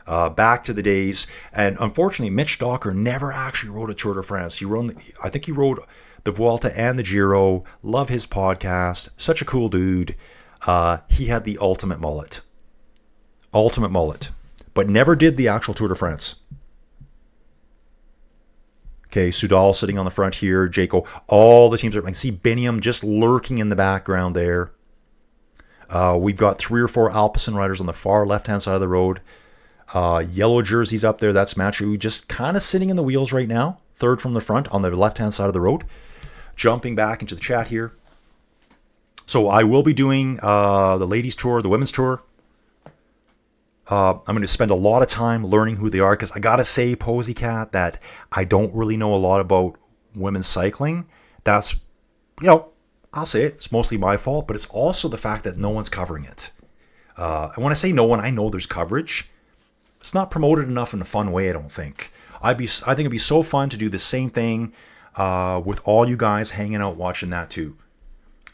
Back to the days, and unfortunately, Mitch Docker never actually rode a Tour de France. I think he rode the Vuelta and the Giro. Love his podcast. Such a cool dude. He had the ultimate mullet, but never did the actual Tour de France. Okay, Soudal sitting on the front here. Jaco, all the teams are. I can see Biniam just lurking in the background there. We've got 3 or 4 Alpecin riders on the far left-hand side of the road. Yellow jerseys up there. That's Matthew, just kind of sitting in the wheels right now. Third from the front on the left-hand side of the road. Jumping back into the chat here. So I will be doing the ladies tour, the women's tour. I'm going to spend a lot of time learning who they are, because I got to say, Pogacar, that I don't really know a lot about women's cycling. That's, I'll say it, it's mostly my fault, but it's also the fact that no one's covering it. And when I say no one, I know there's coverage. It's not promoted enough in a fun way, I don't think. I think it'd be so fun to do the same thing with all you guys hanging out watching that too.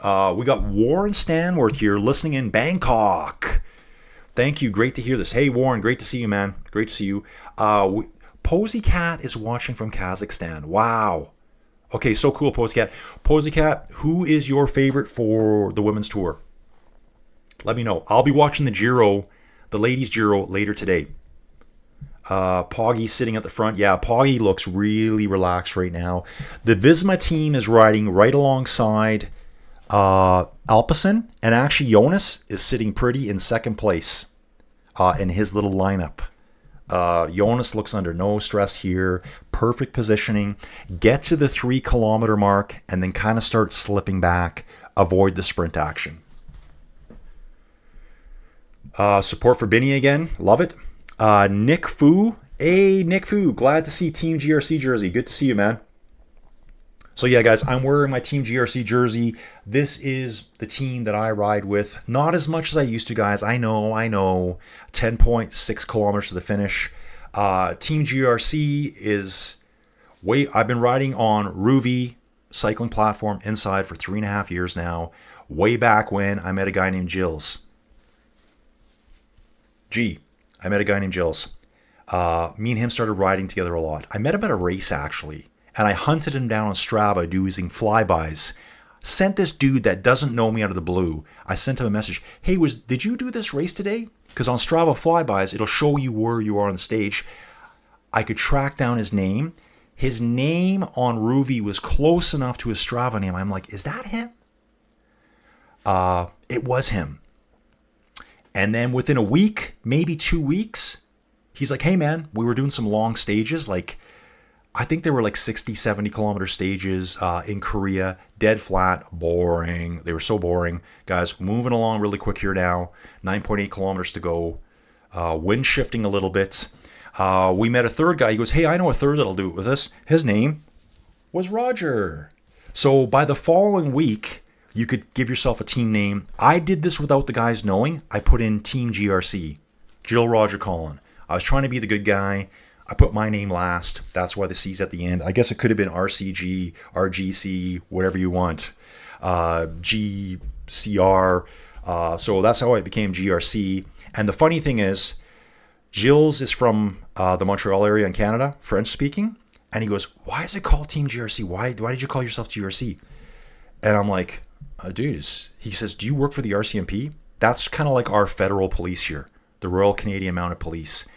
We got Warren Stanworth here listening in Bangkok. Thank you. Great to hear this. Hey, Warren, great to see you, man. Great to see you. Pogacar is watching from Kazakhstan. Wow. Okay, so cool, Pogacar. Pogacar, who is your favorite for the women's tour? Let me know. I'll be watching the Giro, the ladies' Giro, later today. Poggy's sitting at the front. Yeah, Poggy looks really relaxed right now. The Visma team is riding right alongside Alpecin, and actually Jonas is sitting pretty in second place in his little lineup. Jonas looks under no stress here. Perfect positioning. Get to the 3 kilometer mark and then kind of start slipping back. Avoid the sprint action. Support for Binny again. Love it. Nick Fu. Hey, Nick Fu. Glad to see Team GRC jersey. Good to see you, man. So yeah, guys, I'm wearing my Team GRC jersey. This is the team that I ride with. Not as much as I used to, guys. I know. 10.6 kilometers to the finish. Team GRC is I've been riding on Ruvi cycling platform inside for 3.5 years now. Way back when I met a guy named Gilles. I met a guy named Gilles. Me and him started riding together a lot. I met him at a race, actually. And I hunted him down on Strava using flybys. Sent this dude that doesn't know me out of the blue. I sent him a message. Hey, did you do this race today? Because on Strava flybys, it'll show you where you are on the stage. I could track down his name. His name on Ruvi was close enough to his Strava name. I'm like, is that him? It was him. And then within a week, maybe 2 weeks, he's like, hey man, we were doing some long stages, I think they were 60, 70 kilometer stages in Korea. Dead flat, boring. They were so boring. Guys, moving along really quick here now. 9.8 kilometers to go. Wind shifting a little bit. We met a third guy. He goes, hey, I know a third that'll do it with us. His name was Roger. So by the following week, you could give yourself a team name. I did this without the guys knowing. I put in Team GRC. Jill, Roger, Colin. I was trying to be the good guy. I put my name last. That's why the C's at the end. I guess it could have been RCG, RGC, whatever you want. GCR. So that's how I became GRC. And the funny thing is, Gilles is from the Montreal area in Canada, French speaking. And he goes, why is it called Team GRC? Why did you call yourself GRC? And I'm like, dude, he says, do you work for the RCMP? That's kind of like our federal police here, the Royal Canadian Mounted Police.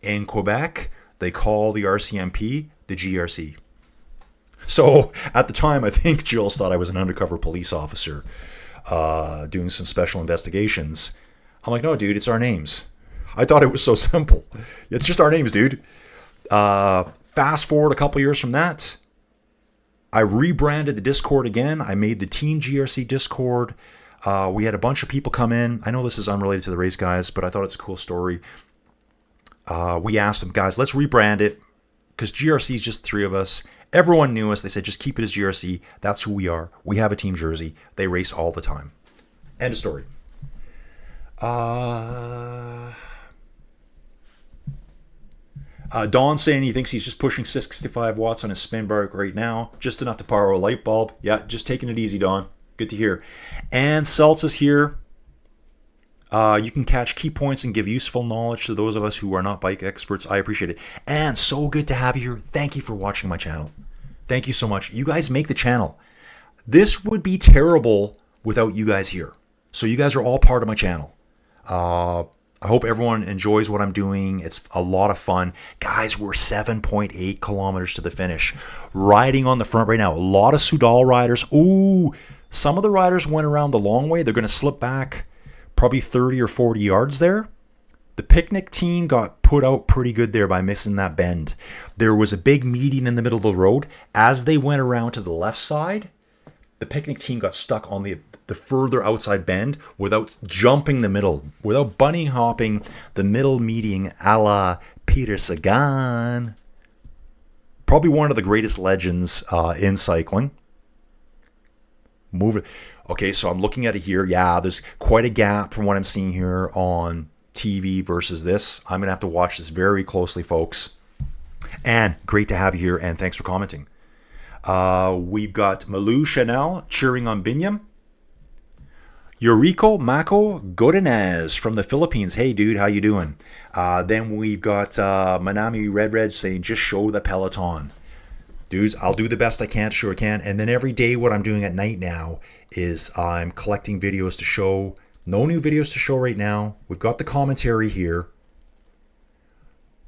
In Quebec, they call the RCMP the GRC. So at the time, I think Jules thought I was an undercover police officer doing some special investigations. I'm like, no, dude, it's our names. I thought it was so simple. It's just our names, dude. Fast forward a couple years from that, I rebranded the Discord again. I made the Team GRC Discord. We had a bunch of people come in. I know this is unrelated to the race, guys, but I thought it's a cool story. We asked them, guys, let's rebrand it because GRC is just 3 of us. Everyone knew us. They said, just keep it as GRC. That's who we are. We have a team jersey. They race all the time. End of story. Don saying he thinks he's just pushing 65 watts on his spin bike right now. Just enough to power a light bulb. Yeah, just taking it easy, Don. Good to hear. And Seltz is here. You can catch key points and give useful knowledge to those of us who are not bike experts. I appreciate it. And so good to have you here. Thank you for watching my channel. Thank you so much. You guys make the channel. This would be terrible without you guys here. So you guys are all part of my channel. I hope everyone enjoys what I'm doing. It's a lot of fun. Guys, we're 7.8 kilometers to the finish. Riding on the front right now. A lot of Soudal riders. Ooh, some of the riders went around the long way. They're going to slip back probably 30 or 40 yards there. The Picnic team got put out pretty good there by missing that bend. There was a big median in the middle of the road. As they went around to the left side, the Picnic team got stuck on the further outside bend without jumping the middle, without bunny hopping the middle median a la Peter Sagan. Probably one of the greatest legends in cycling. Move it. Okay, so I'm looking at it here. Yeah, there's quite a gap from what I'm seeing here on TV versus this. I'm going to have to watch this very closely, folks. And great to have you here, and thanks for commenting. We've got Malou Chanel cheering on Binyam. Yuriko Mako Godinez from the Philippines. Hey, dude, how you doing? Then we've got Manami Red saying, just show the peloton. Dudes, I'll do the best I can to show I can. And then every day what I'm doing at night now is I'm collecting videos to show. No new videos to show right now. We've got the commentary here.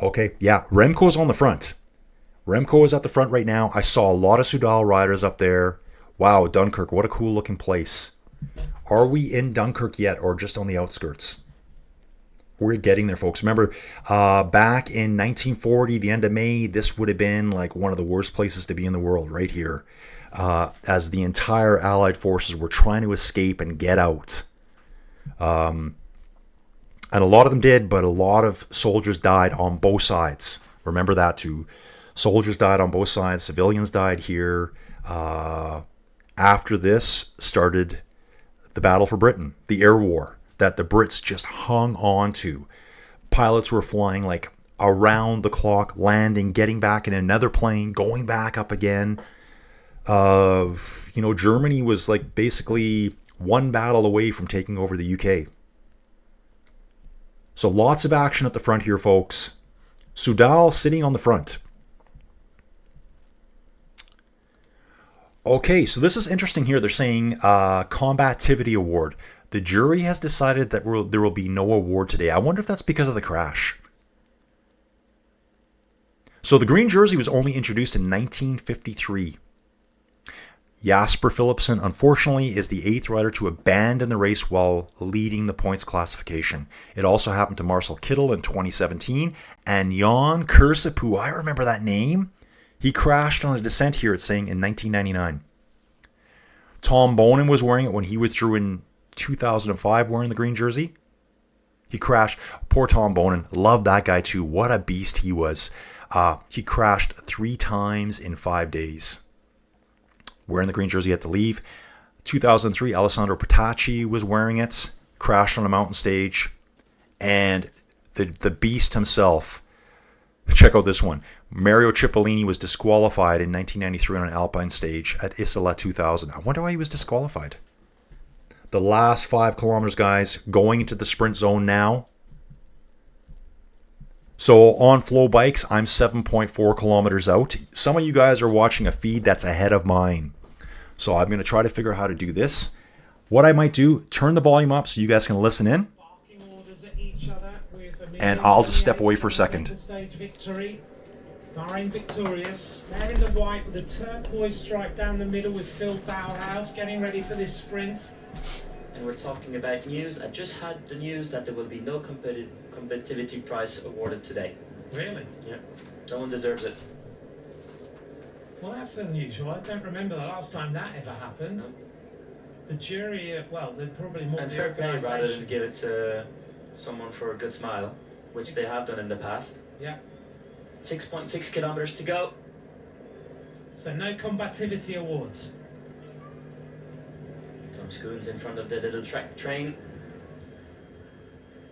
Okay, yeah, Remco's on the front. Remco is at the front right now. I saw a lot of Soudal riders up there. Wow, Dunkirk, what a cool looking place. Are we in Dunkirk yet or just on the outskirts? We're getting there, folks. Remember, back in 1940, the end of May, this would have been like one of the worst places to be in the world, right here. As the entire Allied forces were trying to escape and get out. And a lot of them did, but a lot of soldiers died on both sides. Remember that too. Soldiers died on both sides. Civilians died here. After this started the battle for Britain, the air war that the Brits just hung on to. Pilots were flying like around the clock, landing, getting back in another plane, going back up again. Germany was like basically one battle away from taking over the UK. So lots of action at the front here, folks. Soudal sitting on the front. Okay, so this is interesting here. They're saying combativity award. The jury has decided that there will be no award today. I wonder if that's because of the crash. So the green jersey was only introduced in 1953. Jasper Philipsen, unfortunately, is the 8th rider to abandon the race while leading the points classification. It also happened to Marcel Kittel in 2017. And Jan Kursapuu, I remember that name. He crashed on a descent here, it's saying, in 1999. Tom Bonin was wearing it when he withdrew in 2005 wearing the green jersey. He crashed. Poor Tom Bonin. Loved that guy too. What a beast he was. He crashed 3 times in 5 days. Wearing the green jersey at the leave. 2003, Alessandro Petacci was wearing it. Crashed on a mountain stage. And the beast himself. Check out this one. Mario Cipollini was disqualified in 1993 on an Alpine stage at Isola 2000. I wonder why he was disqualified. The last 5 kilometers, guys, going into the sprint zone now. So on Flow Bikes, I'm 7.4 kilometers out. Some of you guys are watching a feed that's ahead of mine. So I'm going to try to figure out how to do this. What I might do, turn the volume up so you guys can listen in. And I'll just step away for a second. Bahrain victorious. They're in the white with a turquoise stripe down the middle with Phil Bauhaus getting ready for this sprint. And we're talking about news. I just had the news that there will be no competitivity prize awarded today. Really? Yeah. No one deserves it. Well, that's unusual. I don't remember the last time that ever happened. No. The jury, well, they're probably more and fair play rather than give it to someone for a good smile, which they have done in the past. Yeah. 6.6 kilometers to go. So no combativity awards. Tom Schoon's in front of the little train.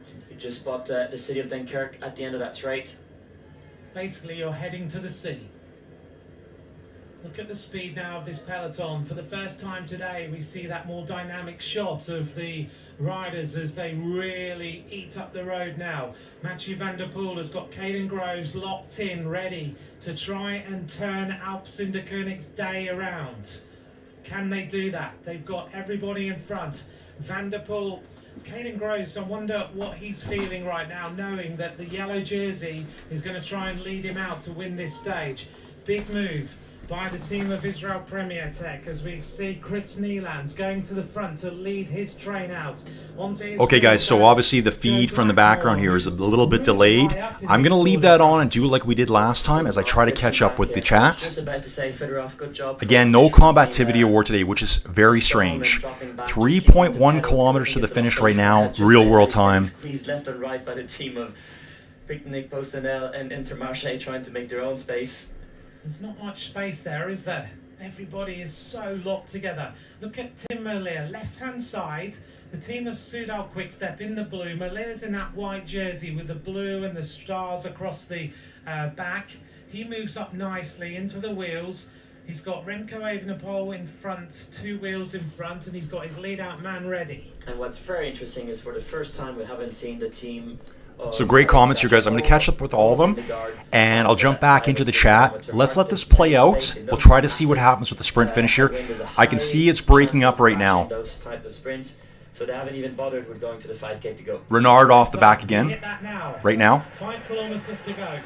You could just spot the city of Dunkirk at the end of that straight. Basically, you're heading to the sea. Look at the speed now of this peloton. For the first time today, we see that more dynamic shot of the riders as they really eat up the road now. Mathieu van der Poel has got Caden Groves locked in, ready to try and turn Alpecin de Koenig's day around. Can they do that? They've got everybody in front. Van der Poel, Caden Groves, I wonder what he's feeling right now, knowing that the yellow jersey is going to try and lead him out to win this stage. Big move. by the team of Israel Premier Tech, as we see Chris Nielands going to the front to lead his train out. Okay guys, so obviously the feed from the background here is a little bit delayed. I'm going to leave that on and do it like we did last time as I try to catch up with the chat. Again, no combativity award today, which is very strange. 3.1 kilometers to the finish right now, real world time. Squeezed left and right by the team of Picnic, Postanel and Intermarché trying to make their own space. There's not much space there, is there? Everybody is so locked together. Look at Tim Merlier, left-hand side. The team of Soudal Quickstep in the blue. Merlier's in that white jersey with the blue and the stars across the back. He moves up nicely into the wheels. He's got Remco Evenepoel in front, 2 wheels in front, and he's got his lead-out man ready. And what's very interesting is for the first time we haven't seen the team. So great comments here, guys. I'm going to catch up with all of them, and I'll jump back into the chat. Let's let this play out. We'll try to see what happens with the sprint finish here. I can see it's breaking up right now. Those type of sprints, so they haven't even bothered with going to the 5K to go. Renard off the back again, right now. 5 kilometers to go.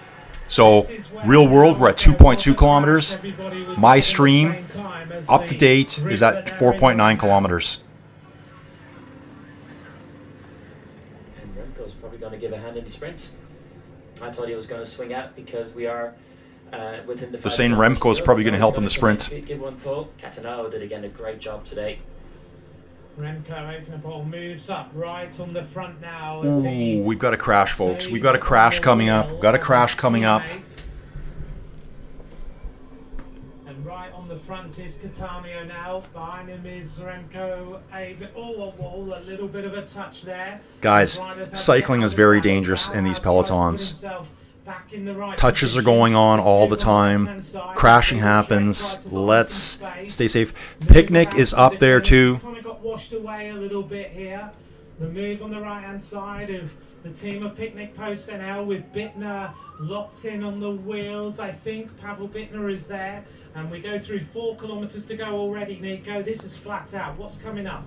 So, real world, we're at 2.2 kilometers. My stream, up to date, is at 4.9 kilometers. Probably going to give a hand in the sprint. I thought he was going to swing out because we are within the. They're saying Remco is probably going to help in the sprint. Give one pull. Catanaro did again a great job today. Remco Evenepoel moves up right on the front now. Ooh, we've got a crash, folks. We've got a crash coming up. We've got a crash coming up. And right on the front is Catania now. Behind him is Remco Evenepoel. Oh, a little bit of a touch there. Guys, cycling is very dangerous in these pelotons. Touches are going on all the time. Crashing happens. Let's stay safe. Picnic is up there too. Kind of got washed away a little bit here. The move on the right hand side of the team of Picnic Postanel with Bittner locked in on the wheels. I think Pavel Bittner is there. And we go through 4 kilometers to go already, Nico. This is flat out. What's coming up?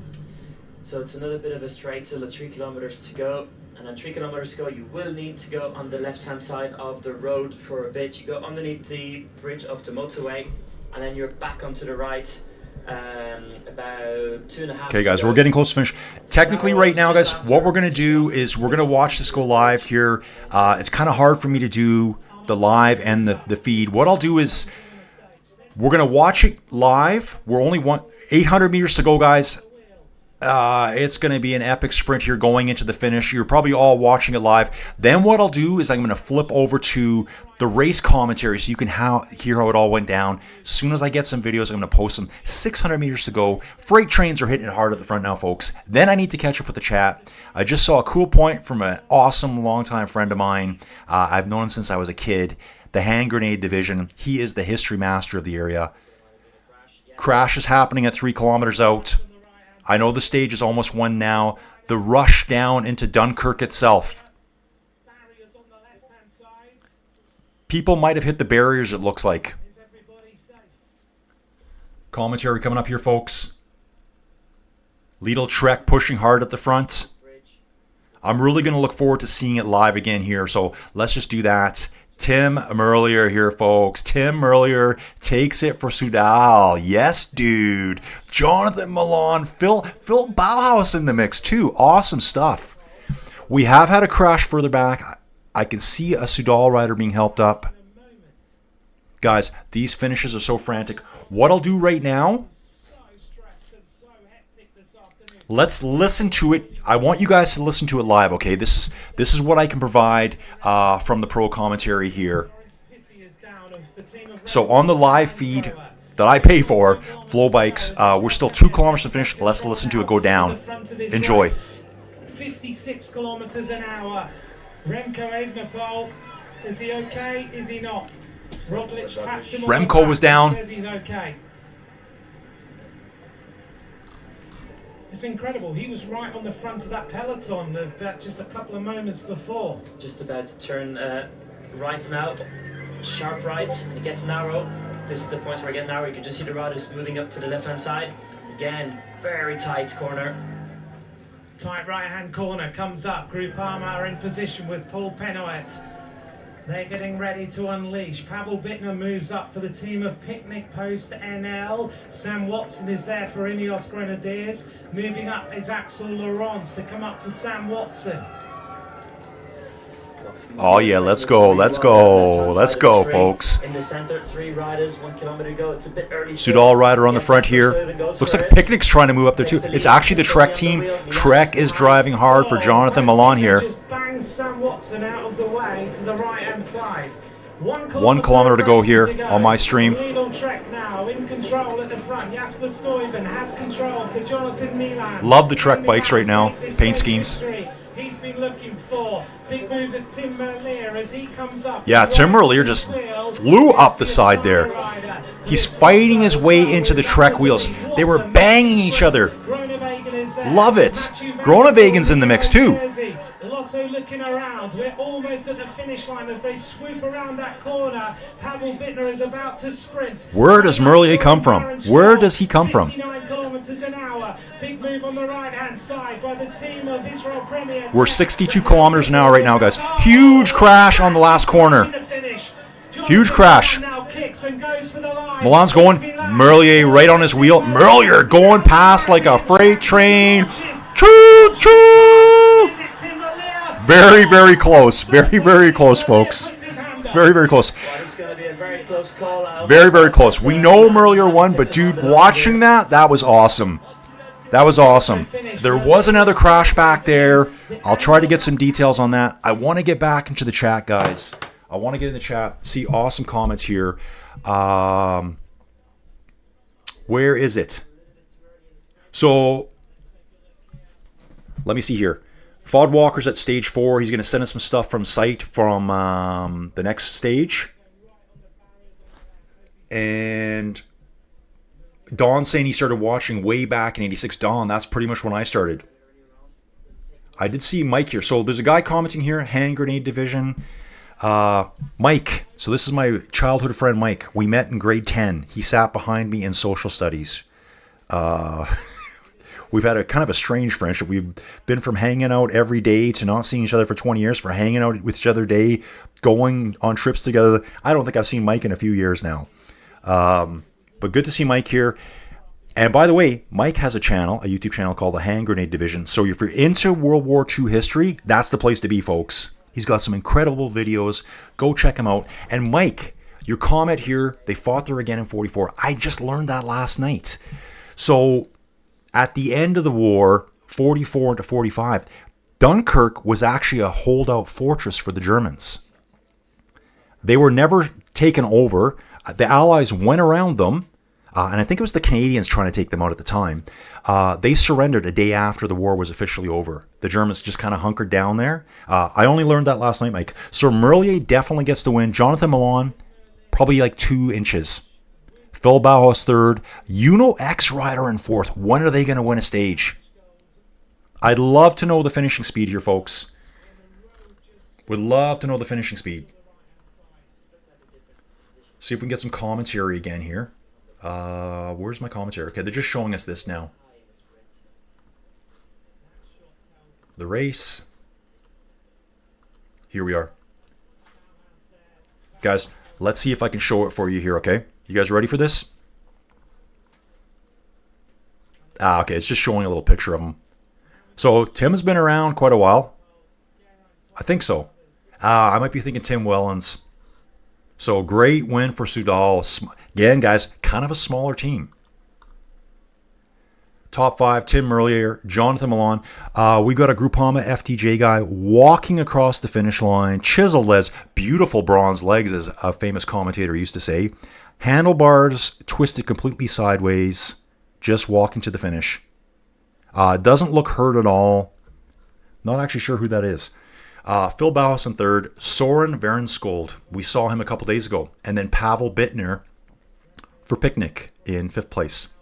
So it's another bit of a straight, so the 3 kilometers to go. And then 3 kilometers to go, you will need to go on the left-hand side of the road for a bit. You go underneath the bridge of the motorway, and then you're back onto the right, about 2.5. Okay, guys, we're getting close to finish. Technically, right now, guys, what we're going to do is we're going to watch this go live here. It's kind of hard for me to do the live and the feed. What I'll do is we're going to watch it live. We're only 800 meters to go, guys. It's going to be an epic sprint here going into the finish. You're probably all watching it live. Then what I'll do is I'm going to flip over to the race commentary so you can hear how it all went down. As soon as I get some videos, I'm going to post them. 600 meters to go. Freight trains are hitting it hard at the front now, folks. Then I need to catch up with the chat. I just saw a cool point from an awesome longtime friend of mine. I've known him since I was a kid. The hand grenade division. He is the history master of the area. Crash is happening at 3 kilometers out. I know the stage is almost won now. The rush down into Dunkirk itself. People might have hit the barriers, it looks like. Commentary coming up here, folks. Lidl Trek pushing hard at the front. I'm really going to look forward to seeing it live again here, so let's just do that. Tim Merlier here, folks. Tim Merlier takes it for Soudal. Yes, dude. Jonathan Milan. Phil Bauhaus in the mix, too. Awesome stuff. We have had a crash further back. I can see a Soudal rider being helped up. Guys, these finishes are so frantic. What I'll do right now, let's listen to it. I want you guys to listen to it live, okay? This is what I can provide from the pro commentary here. So on the live feed that I pay for, Flow Bikes, we're still 2 kilometers to finish. Let's listen to it go down. Enjoy. 56 kilometers an hour. Remco Evenepoel, is he okay? Is he not? Roglic taps him on Remco the back was down. and says he's okay. It's incredible. He was right on the front of that peloton just a couple of moments before. Just about to turn right now. Sharp right, and it gets narrow. This is the point where it gets narrow. You can just see the riders moving up to the left-hand side. Again, very tight corner. Tight right-hand corner comes up. Groupama are in position with Paul Penoet. They're getting ready to unleash. Pavel Bittner moves up for the team of Picnic Post NL. Sam Watson is there for Ineos Grenadiers. Moving up is Axel Laurence to come up to Sam Watson. Oh yeah, let's go, let's go, let's go, folks. In the center, 3 riders, 1 kilometer to go. It's a bit early. Soudal rider on the front here. Looks like Picnic's trying to move up there too. It's actually the Trek team. Trek is driving hard for Jonathan Milan here. Just bangs Sam Watson out of the way to the right-hand side. 1 kilometer to go here on my stream. Lead on Trek now, in control at the front. Jasper Stuyven has control for Jonathan Milan. Love the Trek bikes right now. Paint schemes. He's been looking for big move of Tim Merlier as he comes up. Yeah, Tim Merlier just flew up the side there. He's fighting his way into the Trek wheels. They were banging each other. Love it. Groeneweggen's in the mix too. Lotto looking around. We're almost at the finish line as they swoop around that corner. Pavel Bittner is about to sprint. Where does Merlier come from? Where does he come from? 59 kilometers an hour. Big move on the right-hand side by the team of Israel Premier. We're 62 kilometers an hour right now, guys. Huge crash on the last corner. Huge crash. Milan's going. Merlier right on his wheel. Merlier going past like a freight train. Choo choo. Very, very close. Very, very close, folks. Very, very close. Very, very close. We know Merlier won, but dude, watching that was awesome. That was awesome. There was another crash back there. I'll try to get some details on that. I want to get back into the chat, guys. I want to get in the chat, see awesome comments here. Where is it? So, let me see here. Fod Walker's at stage 4. He's going to send us some stuff from site from the next stage. And Don saying he started watching way back in 86. Don, that's pretty much when I started. I did see Mike here. So there's a guy commenting here, Hand Grenade Division. Mike. So this is my childhood friend Mike. We met in grade 10. He sat behind me in social studies. We've had a kind of a strange friendship. We've been from hanging out every day to not seeing each other for 20 years, for hanging out with each other day, going on trips together. I don't think I've seen Mike in a few years now. But good to see Mike here. And by the way, Mike has a channel, a YouTube channel called the Hand Grenade Division. So if you're into World War II history, that's the place to be, folks. He's got some incredible videos. Go check him out. And Mike, your comment here, they fought there again in 44. I just learned that last night. So at the end of the war, 44 into 45, Dunkirk was actually a holdout fortress for the Germans. They were never taken over. The Allies went around them, and I think it was the Canadians trying to take them out at the time. They surrendered a day after the war was officially over. The Germans just kind of hunkered down there. I only learned that last night, Mike. So Merlier definitely gets the win. Jonathan Milan, probably like 2 inches. Phil Bauhaus 3rd. Uno X rider in 4th. When are they going to win a stage? I'd love to know the finishing speed here, folks. Would love to know the finishing speed. See if we can get some commentary again here. Where's my commentary? Okay, they're just showing us this now. The race. Here we are. Guys, let's see if I can show it for you here, okay? You guys ready for this? Okay, it's just showing a little picture of him. So, Tim's been around quite a while. I think so. I might be thinking Tim Wellens. So, great win for Soudal. Again, guys, kind of a smaller team. Top 5, Tim Merlier, Jonathan Milan. We got a Groupama FTJ guy walking across the finish line. Chiseled legs, beautiful bronze legs, as a famous commentator used to say. Handlebars twisted completely sideways, just walking to the finish. Doesn't look hurt at all. Not actually sure who that is. Phil Bauhaus in 3rd. Soren Verenskold. We saw him a couple days ago. And then Pavel Bittner for Picnic in 5th place.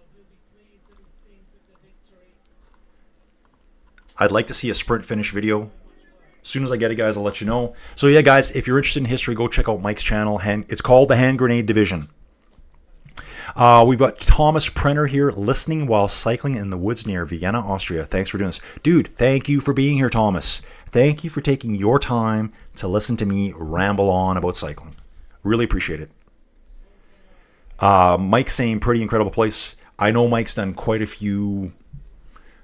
I'd like to see a sprint finish video. As soon as I get it, guys, I'll let you know. So yeah, guys, if you're interested in history, go check out Mike's channel. It's called the Hand Grenade Division. We've got Thomas Prenner here, listening while cycling in the woods near Vienna, Austria. Thanks for doing this. Dude, thank you for being here, Thomas. Thank you for taking your time to listen to me ramble on about cycling. Really appreciate it. Mike's saying pretty incredible place. I know Mike's done quite a few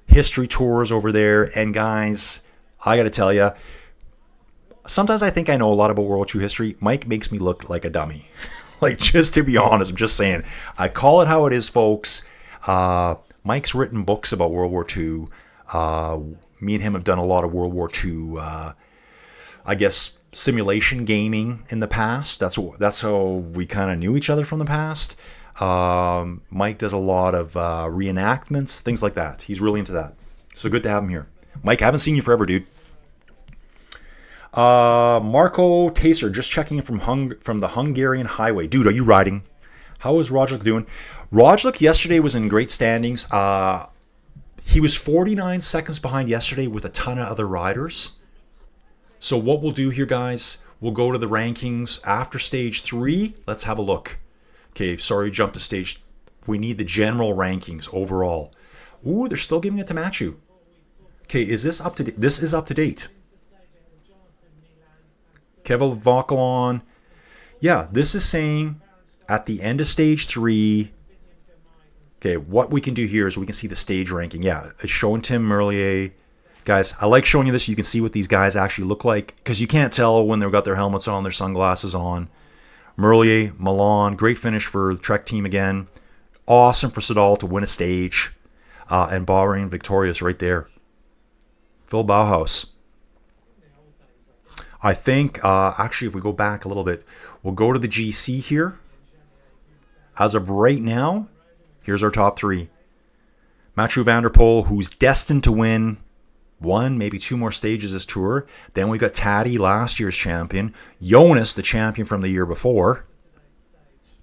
history tours over there. And guys, I got to tell you, sometimes I think I know a lot about World War II history. Mike makes me look like a dummy. Like, just to be honest, I'm just saying. I call it how it is, folks. Mike's written books about World War II. Me and him have done a lot of World War II, I guess, simulation gaming in the past. That's how we kind of knew each other from the past. Mike does a lot of reenactments, things like that. He's really into that. So good to have him here. Mike, I haven't seen you forever, dude. Marco Taser, just checking in from the Hungarian highway. Dude, are you riding? How is Roglic doing? Roglic yesterday was in great standings. He was 49 seconds behind yesterday with a ton of other riders. So what we'll do here, guys, we'll go to the rankings after stage 3. Let's have a look. Okay, sorry, jump to stage. We need the general rankings overall. Ooh, they're still giving it to Matthew. Okay, is this up to date? This is up to date. Kevin Vauquelin. Yeah, this is saying at the end of stage 3. Okay, what we can do here is we can see the stage ranking. Yeah, it's showing Tim Merlier. Guys, I like showing you this. You can see what these guys actually look like, because you can't tell when they've got their helmets on, their sunglasses on. Merlier, Milan, great finish for the Trek team again. Awesome for Soudal to win a stage. And Bahrain victorious right there. Phil Bauhaus. I think, actually, if we go back a little bit, we'll go to the GC here. As of right now, here's our top 3. Mathieu van der Poel, who's destined to win 1, maybe 2 more stages this tour. Then we got Taddy, last year's champion. Jonas, the champion from the year before.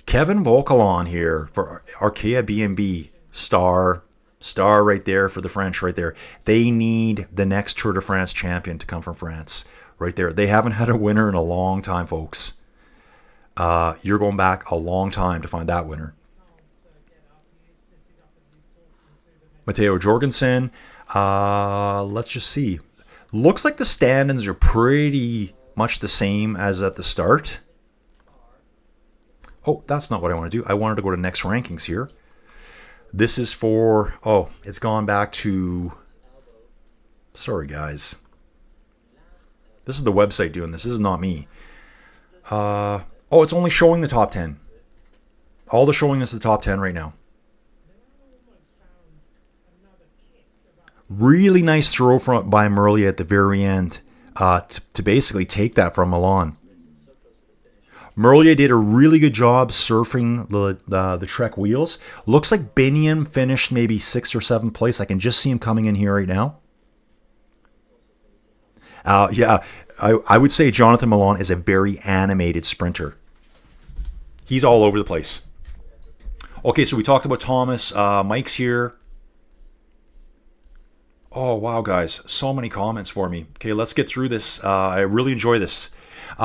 Kevin Vauquelin here for Arkea B&B. Star right there for the French right there. They need the next Tour de France champion to come from France. Right there. They haven't had a winner in a long time, folks. You're going back a long time to find that winner. Matteo Jorgensen. Let's just see. Looks like the stand-ins are pretty much the same as at the start. Oh, that's not what I want to do. I wanted to go to next rankings here. This is for... Oh, it's gone back to... Sorry, guys. This is the website doing this. This is not me. Oh, it's only showing the top 10. All they're showing us is the top 10 right now. Really nice throw by Merlier at the very end to basically take that from Milan. Merlier did a really good job surfing the Trek wheels. Looks like Biniam finished maybe 6th or 7th place. I can just see him coming in here right now. Yeah, I would say Jonathan Milan is a very animated sprinter. He's all over the place. Okay, so we talked about Thomas. Mike's here. Oh, wow, guys. So many comments for me. Okay, let's get through this. I really enjoy this.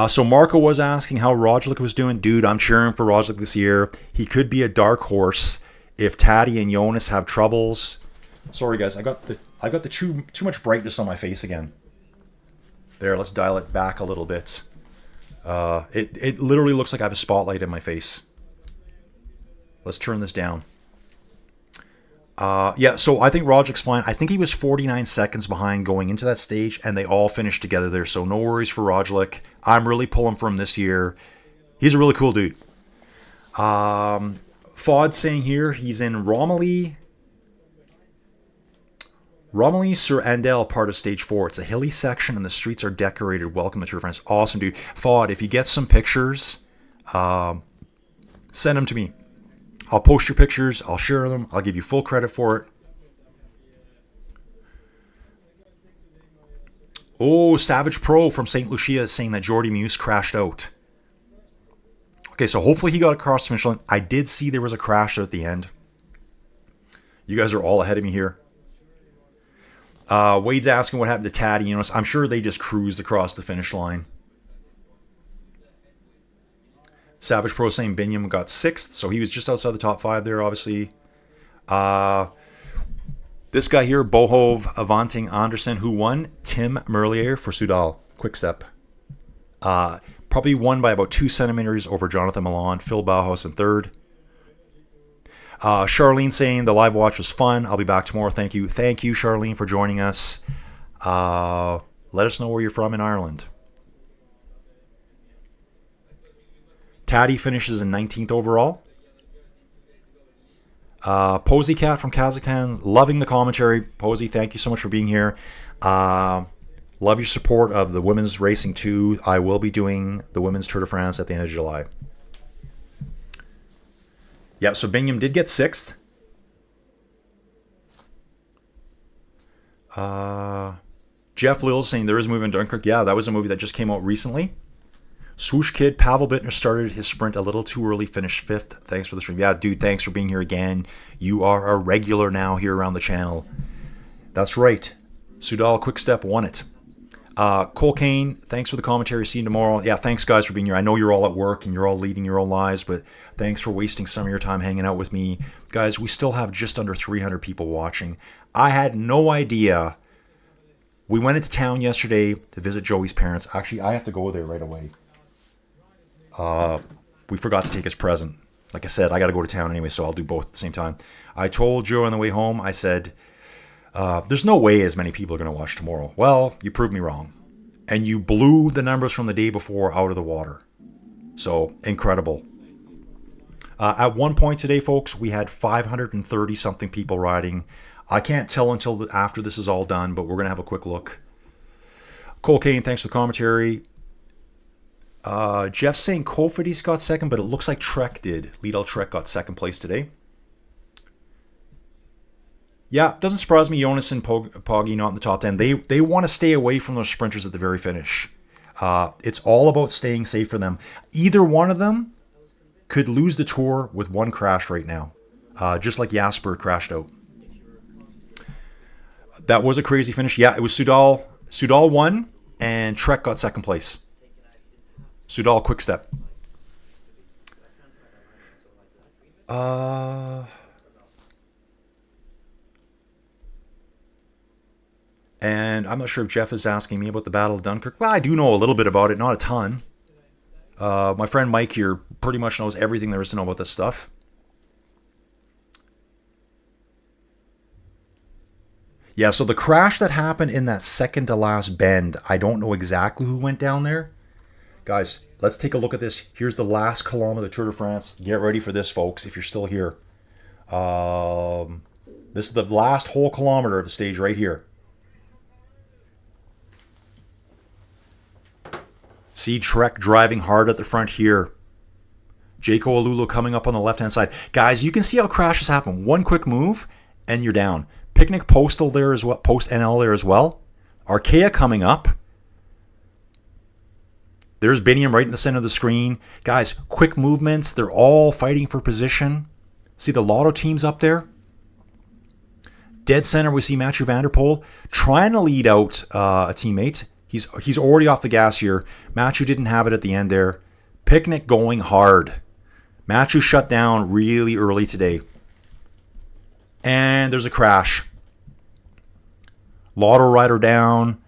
So Marco was asking how Roglic was doing. Dude, I'm cheering for Roglic this year. He could be a dark horse if Taddy and Jonas have troubles. Sorry, guys. I got the too much brightness on my face again. There, let's dial it back a little bit. It literally looks like I have a spotlight in my face. Let's turn this down. Yeah, so I think Roglic's fine. I think he was 49 seconds behind going into that stage, and they all finished together there, so no worries for Roglic. I'm really pulling for him this year. He's a really cool dude. Fod's saying here he's in Romilly sur Andel, part of stage 4. It's a hilly section, and the streets are decorated. Welcome to Tour de France. Awesome, dude. Fod, if you get some pictures, send them to me. I'll post your pictures. I'll share them. I'll give you full credit for it. Oh, Savage Pro from St. Lucia is saying that Jordi Muse crashed out. Okay, so hopefully he got across the finish line. I did see there was a crash at the end. You guys are all ahead of me here. Wade's asking what happened to Taddy. You know, I'm sure they just cruised across the finish line. Savage Pro saying Biniam got 6th, so he was just outside the top 5 there, obviously. This guy here, Bohov Avanting Andersen, who won? Tim Merlier for Soudal. Quick step. Probably won by about 2 centimeters over Jonathan Milan. Phil Bauhaus in 3rd. Charlene saying the live watch was fun. I'll be back tomorrow. Thank you. Thank you, Charlene, for joining us. Let us know where you're from in Ireland. Taddy finishes in 19th overall. Posey Cat from Kazakhstan, loving the commentary. Posey, thank you so much for being here. Love your support of the women's racing too. I will be doing the women's Tour de France at the end of July. Yeah, so Bingham did get 6th. Jeff Lill saying there is a movie in Dunkirk. Yeah, that was a movie that just came out recently. Swoosh Kid, Pavel Bittner started his sprint a little too early, finished 5th. Thanks for the stream. Yeah, dude, thanks for being here again. You are a regular now here around the channel. That's right. Soudal Quickstep won it. Cole Kane, thanks for the commentary. See you tomorrow. Yeah, thanks, guys, for being here. I know you're all at work and you're all leading your own lives, but thanks for wasting some of your time hanging out with me. Guys, we still have just under 300 people watching. I had no idea. We went into town yesterday to visit Joey's parents. Actually, I have to go there right away. We forgot to take his present. Like I said, I got to go to town anyway, so I'll do both at the same time. I told Joe on the way home, I said, there's no way as many people are going to watch tomorrow. Well, you proved me wrong. And you blew the numbers from the day before out of the water. So, incredible. At one point today, folks, we had 530-something people riding. I can't tell until after this is all done, but we're going to have a quick look. Cole Kane, thanks for the commentary. Jeff saying Kofidis got 2nd, but it looks like Trek did. Lidl Trek got 2nd place today. Yeah, doesn't surprise me. Jonas and Poggi not in the top 10. They want to stay away from those sprinters at the very finish. It's all about staying safe for them. Either one of them could lose the Tour with one crash right now. Just like Jasper crashed out. That was a crazy finish. Yeah, it was Soudal. Soudal won, and Trek got 2nd place. Soudal Quickstep. And I'm not sure if Jeff is asking me about the Battle of Dunkirk. Well, I do know a little bit about it, not a ton. My friend Mike here pretty much knows everything there is to know about this stuff. Yeah, so the crash that happened in that second to last bend, I don't know exactly who went down there. Guys, let's take a look at this. Here's the last kilometer of the Tour de France. Get ready for this, folks, if you're still here. This is the last whole kilometer of the stage right here. See Trek driving hard at the front here. Jaco Alulu coming up on the left-hand side. Guys, you can see how crashes happen. One quick move, and you're down. Picnic Postal there as well. Post NL there as well. Arkea coming up. There's Biniam right in the center of the screen. Guys, quick movements. They're all fighting for position. See the Lotto teams up there? Dead center, we see Mathieu van der Poel trying to lead out a teammate. He's already off the gas here. Mathieu didn't have it at the end there. Picnic going hard. Mathieu shut down really early today. And there's a crash. Lotto rider down.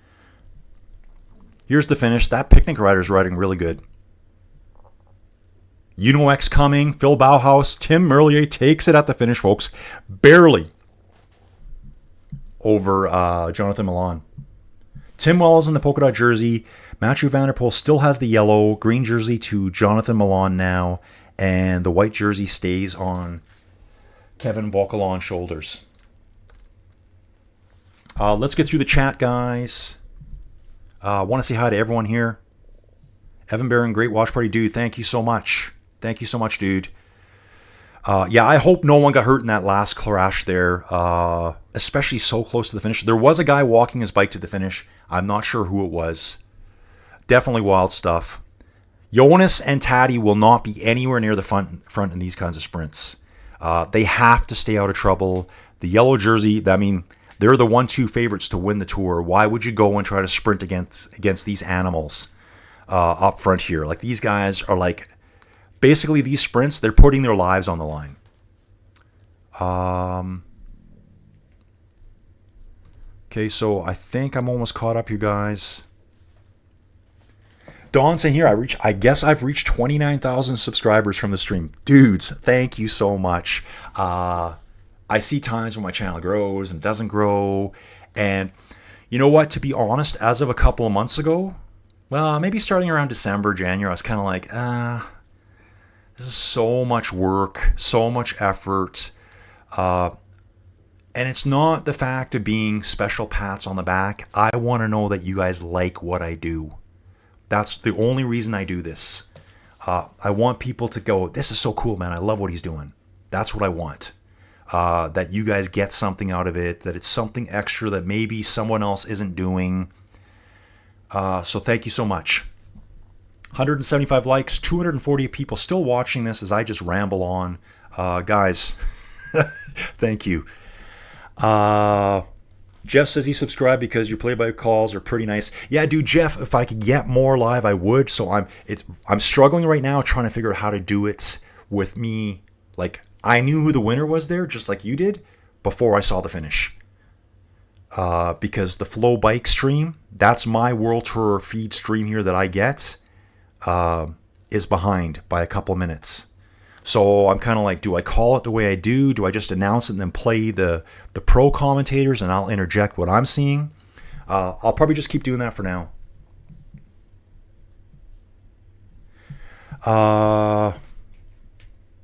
Here's the finish. That Picnic rider's riding really good. Uno-X coming. Phil Bauhaus. Tim Merlier takes it at the finish, folks. Barely over Jonathan Milan. Tim Wells in the polka dot jersey. Mathieu van der Poel still has the yellow. Green jersey to Jonathan Milan now. And the white jersey stays on Kevin Volkalan's shoulders. Let's get through the chat, guys. I want to say hi to everyone here. Evan Barron, great watch party. Dude, thank you so much. Thank you so much, dude. Yeah, I hope no one got hurt in that last crash there, especially so close to the finish. There was a guy walking his bike to the finish. I'm not sure who it was. Definitely wild stuff. Jonas and Taddy will not be anywhere near the front in these kinds of sprints. They have to stay out of trouble. The yellow jersey, I mean, they're the 1-2 favorites to win the Tour. Why would you go and try to sprint against these animals up front here? Like, these guys are like basically these sprints, they're putting their lives on the line. Okay, so I think I'm almost caught up, you guys. Dawn saying here, I guess I've reached 29,000 subscribers from the stream. Dudes, thank you so much. I see times when my channel grows and doesn't grow. And you know what? To be honest, as of a couple of months ago, well, maybe starting around December, January, I was kind of like, this is so much work, so much effort. And it's not the fact of being special pats on the back. I want to know that you guys like what I do. That's the only reason I do this. I want people to go, this is so cool, man. I love what he's doing. That's what I want. That you guys get something out of it, that it's something extra that maybe someone else isn't doing. So thank you so much. 175 likes, 240 people still watching this as I just ramble on. Guys, thank you. Jeff says he subscribed because your play-by calls are pretty nice. Yeah, dude, Jeff, if I could get more live, I would. So I'm struggling right now trying to figure out how to do it with me. Like, I knew who the winner was there, just like you did, before I saw the finish. Because the Flow Bike stream, that's my World Tour feed stream here that I get, is behind by a couple of minutes. So I'm kind of like, do I call it the way I do? Do I just announce it and then play the pro commentators and I'll interject what I'm seeing? I'll probably just keep doing that for now.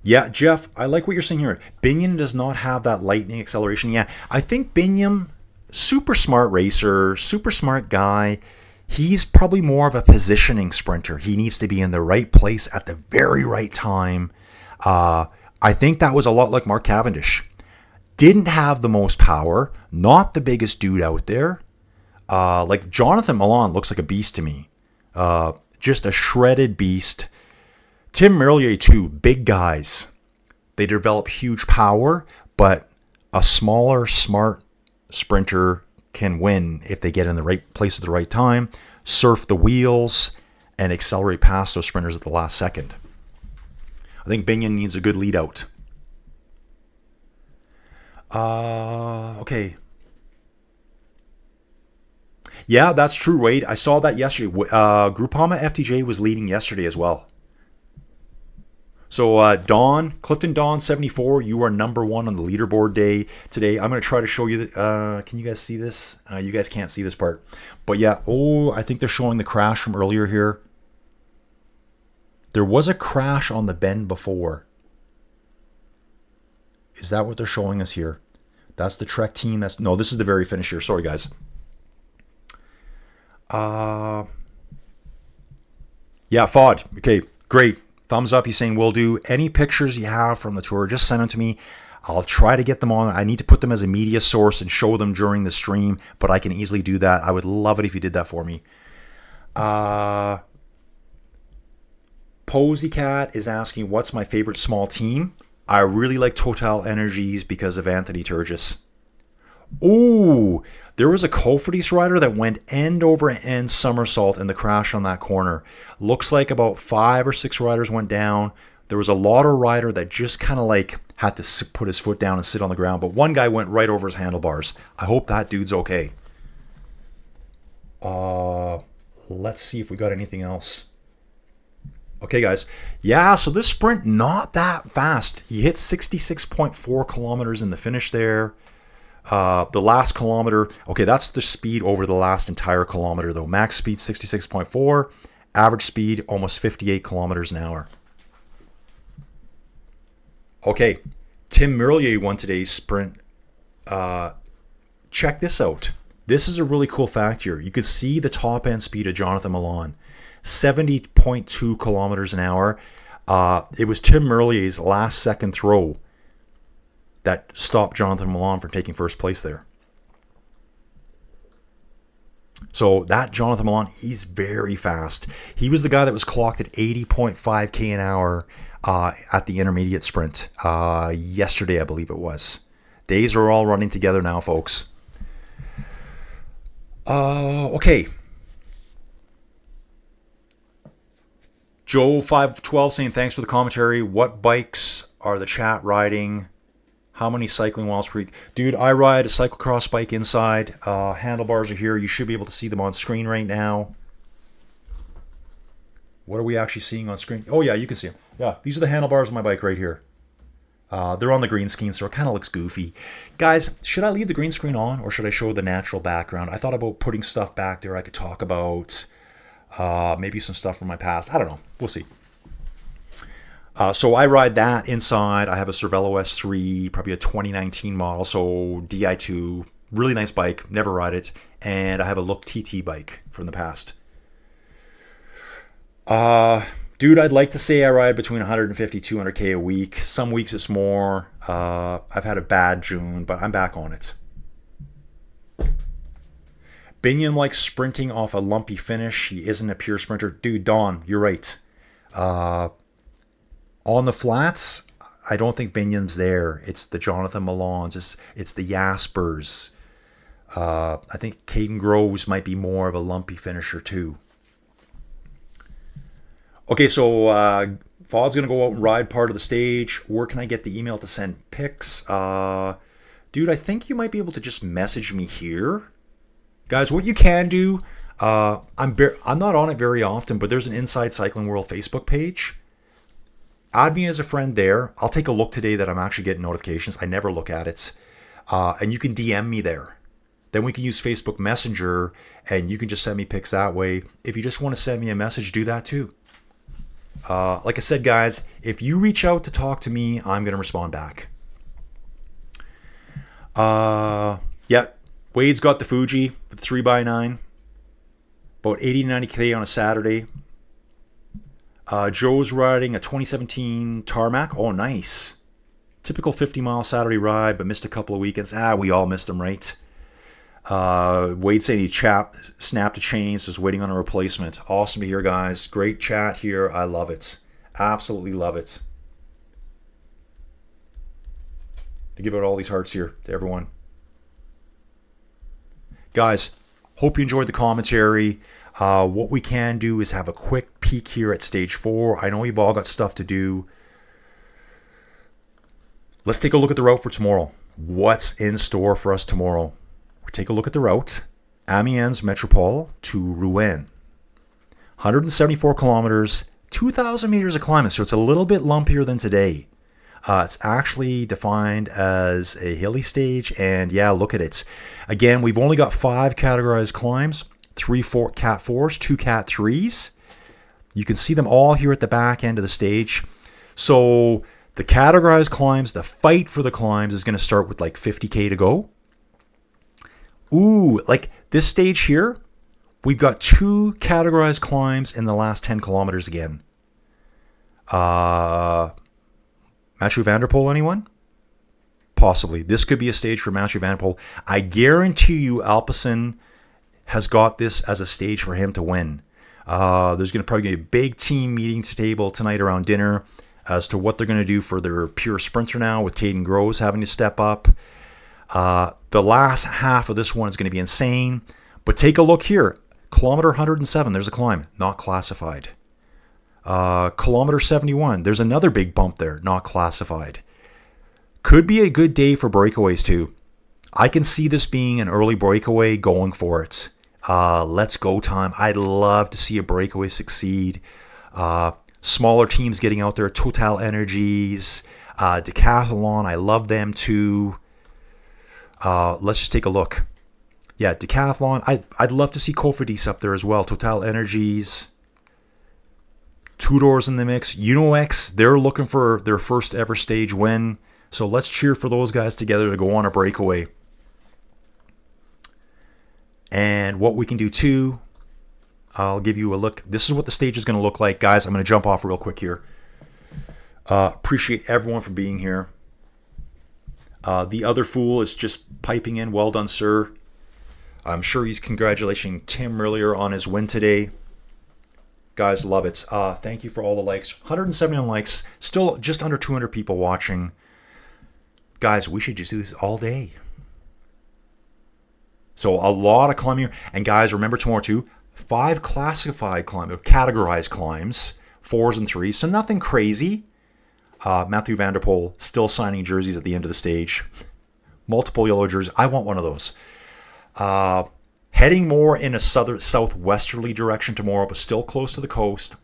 Yeah, Jeff, I like what you're saying here. Binion does not have that lightning acceleration. Yeah, I think Binion, super smart racer, super smart guy. He's probably more of a positioning sprinter. He needs to be in the right place at the very right time. I think that was a lot like Mark Cavendish. Didn't have the most power, not the biggest dude out there. Like Jonathan Milan looks like a beast to me. Just a shredded beast. Tim Merlier too, big guys. They develop huge power, but a smaller, smart sprinter can win if they get in the right place at the right time, surf the wheels, and accelerate past those sprinters at the last second. I think Binion needs a good lead out. Okay. Yeah, that's true, Wade. I saw that yesterday. Groupama FTJ was leading yesterday as well. So Clifton Dawn 74, you are number one on the leaderboard day today. I'm going to try to show you. Can you guys see this? You guys can't see this part. But yeah, I think they're showing the crash from earlier here. There was a crash on the bend before. Is that what they're showing us here? That's the Trek team. No, this is the very finish here. Sorry, guys. Yeah, Fod. Okay, great. Thumbs up. He's saying will do. Any pictures you have from the tour, just send them to me. I'll try to get them on. I need to put them as a media source and show them during the stream, but I can easily do that. I would love it if you did that for me. Posycat is asking, what's my favorite small team? I really like Total Energies because of Anthony Turgis. Ooh, there was a Cofidis rider that went end over end somersault in the crash on that corner. Looks like about 5 or 6 riders went down. There was a Lauder rider that just kind of like had to put his foot down and sit on the ground, but one guy went right over his handlebars. I hope that dude's okay. Let's see if we got anything else. Okay, guys. Yeah, so this sprint, not that fast. He hit 66.4 kilometers in the finish there. The last kilometer, okay, that's the speed over the last entire kilometer, though. Max speed, 66.4. Average speed, almost 58 kilometers an hour. Okay, Tim Merlier won today's sprint. Check this out. This is a really cool fact here. You could see the top end speed of Jonathan Milan. 70.2 kilometers an hour. It was Tim Merlier's last second throw that stopped Jonathan Milan from taking first place there. So that Jonathan Milan, he's very fast. He was the guy that was clocked at 80.5 k an hour at the intermediate sprint yesterday, I believe it was. Days are all running together now, folks. Okay. Joe512 saying thanks for the commentary. What bikes are the chat riding? How many cycling miles per week? Dude, I ride a cyclocross bike inside. Handlebars are here. You should be able to see them on screen right now. What are we actually seeing on screen? Oh, yeah, you can see them. Yeah, these are the handlebars of my bike right here. They're on the green screen, so it kind of looks goofy. Guys, should I leave the green screen on, or should I show the natural background? I thought about putting stuff back there I could talk about. Maybe some stuff from my past. I don't know. We'll see. So I ride that inside. I have a Cervelo S3, probably a 2019 model, so Di2. Really nice bike. Never ride it. And I have a Look TT bike from the past. Dude, I'd like to say I ride between 150, 200K a week. Some weeks it's more. I've had a bad June, but I'm back on it. Binion likes sprinting off a lumpy finish. He isn't a pure sprinter. Dude, Don, you're right. On the flats, I don't think Binion's there. It's the Jonathan Malons. It's the Jaspers. I think Caden Groves might be more of a lumpy finisher too. Okay, so Fod's going to go out and ride part of the stage. Where can I get the email to send pics? Dude, I think you might be able to just message me here. Guys, what you can do, I'm not on it very often, but there's an Inside Cycling World Facebook page. Add me as a friend there. I'll take a look today that I'm actually getting notifications. I never look at it. And you can DM me there. Then we can use Facebook Messenger, and you can just send me pics that way. If you just want to send me a message, do that too. Like I said, guys, if you reach out to talk to me, I'm going to respond back. Yeah, Wade's got the Fuji, the 3x9. About 80 to 90K on a Saturday. Joe's riding a 2017 Tarmac. Oh, nice. Typical 50-mile Saturday ride, but missed a couple of weekends. We all missed them, right? Wade saying he snapped a chain, so just waiting on a replacement. Awesome to hear, guys. Great chat here. I love it. Absolutely love it. To give out all these hearts here to everyone. Guys, hope you enjoyed the commentary. What we can do is have a quick peek here at stage 4. I know you've all got stuff to do. Let's take a look at the route for tomorrow. What's in store for us tomorrow? Take a look at the route. Amiens Metropole to Rouen. 174 kilometers, 2,000 meters of climbing, so it's a little bit lumpier than today. It's actually defined as a hilly stage, and yeah, look at it. Again, we've only got 5 categorized climbs, 3 Cat 4s, 2 Cat 3s. You can see them all here at the back end of the stage. So the categorized climbs, the fight for the climbs is going to start with like 50K to go. Ooh, like this stage here, we've got 2 categorized climbs in the last 10 kilometers again. Mathieu van der Poel, anyone? Possibly. This could be a stage for Mathieu van der Poel. I guarantee you Alpecin has got this as a stage for him to win. There's going to probably be a big team meeting table tonight around dinner as to what they're going to do for their pure sprinter now, with Caden Groves having to step up. The last half of this one is going to be insane. But take a look here. Kilometer 107, there's a climb, not classified. Kilometer 71, there's another big bump there, not classified. Could be a good day for breakaways too. I can see this being an early breakaway, going for it. Let's go time. I'd love to see a breakaway succeed. Smaller teams getting out there. Total Energies, Decathlon, I love them too. Let's just take a look. Yeah, Decathlon. I'd love to see Cofidis up there as well. Total Energies. Two Doors in the mix. UnoX, they're looking for their first ever stage win. So let's cheer for those guys together to go on a breakaway. And what we can do too, I'll give you a look. This is what the stage is going to look like. Guys, I'm going to jump off real quick here. Appreciate everyone for being here. The other fool is just piping in. Well done, sir. I'm sure he's congratulating Tim earlier on his win today. Guys, love it. Thank you for all the likes. 171 likes. Still just under 200 people watching. Guys, we should just do this all day. So a lot of climbing. And guys, remember tomorrow too, 5 classified climbs, or categorized climbs. 4s and 3s, so nothing crazy. Matthew Van Der Poel still signing jerseys at the end of the stage. Multiple yellow jerseys. I want one of those. Heading more in a southwesterly direction tomorrow, but still close to the coast.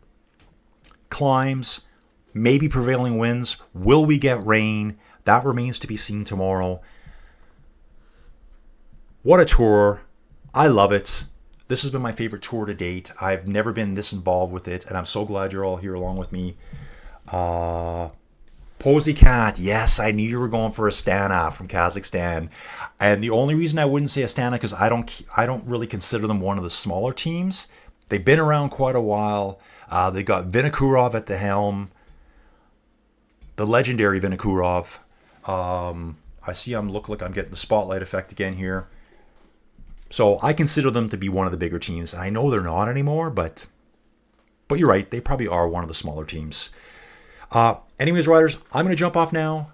Climbs, maybe prevailing winds. Will we get rain? That remains to be seen tomorrow. What a tour. I love it. This has been my favorite tour to date. I've never been this involved with it, and I'm so glad you're all here along with me. Pogacar, yes, I knew you were going for Astana from Kazakhstan. And the only reason I wouldn't say Astana because I don't really consider them one of the smaller teams. They've been around quite a while. They got Vinokurov at the helm. The legendary Vinokurov. I see look like I'm getting the spotlight effect again here. So I consider them to be one of the bigger teams. I know they're not anymore, but you're right. They probably are one of the smaller teams. Anyways, riders, I'm going to jump off now.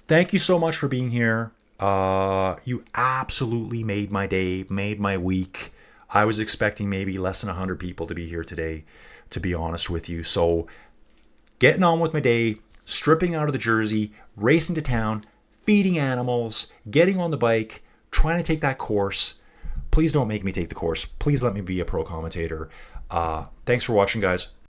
Thank you so much for being here. You absolutely made my day, made my week. I was expecting maybe less than 100 people to be here today, to be honest with you. So getting on with my day, stripping out of the jersey, racing to town, feeding animals, getting on the bike, trying to take that course. Please don't make me take the course. Please let me be a pro commentator. Thanks for watching, guys.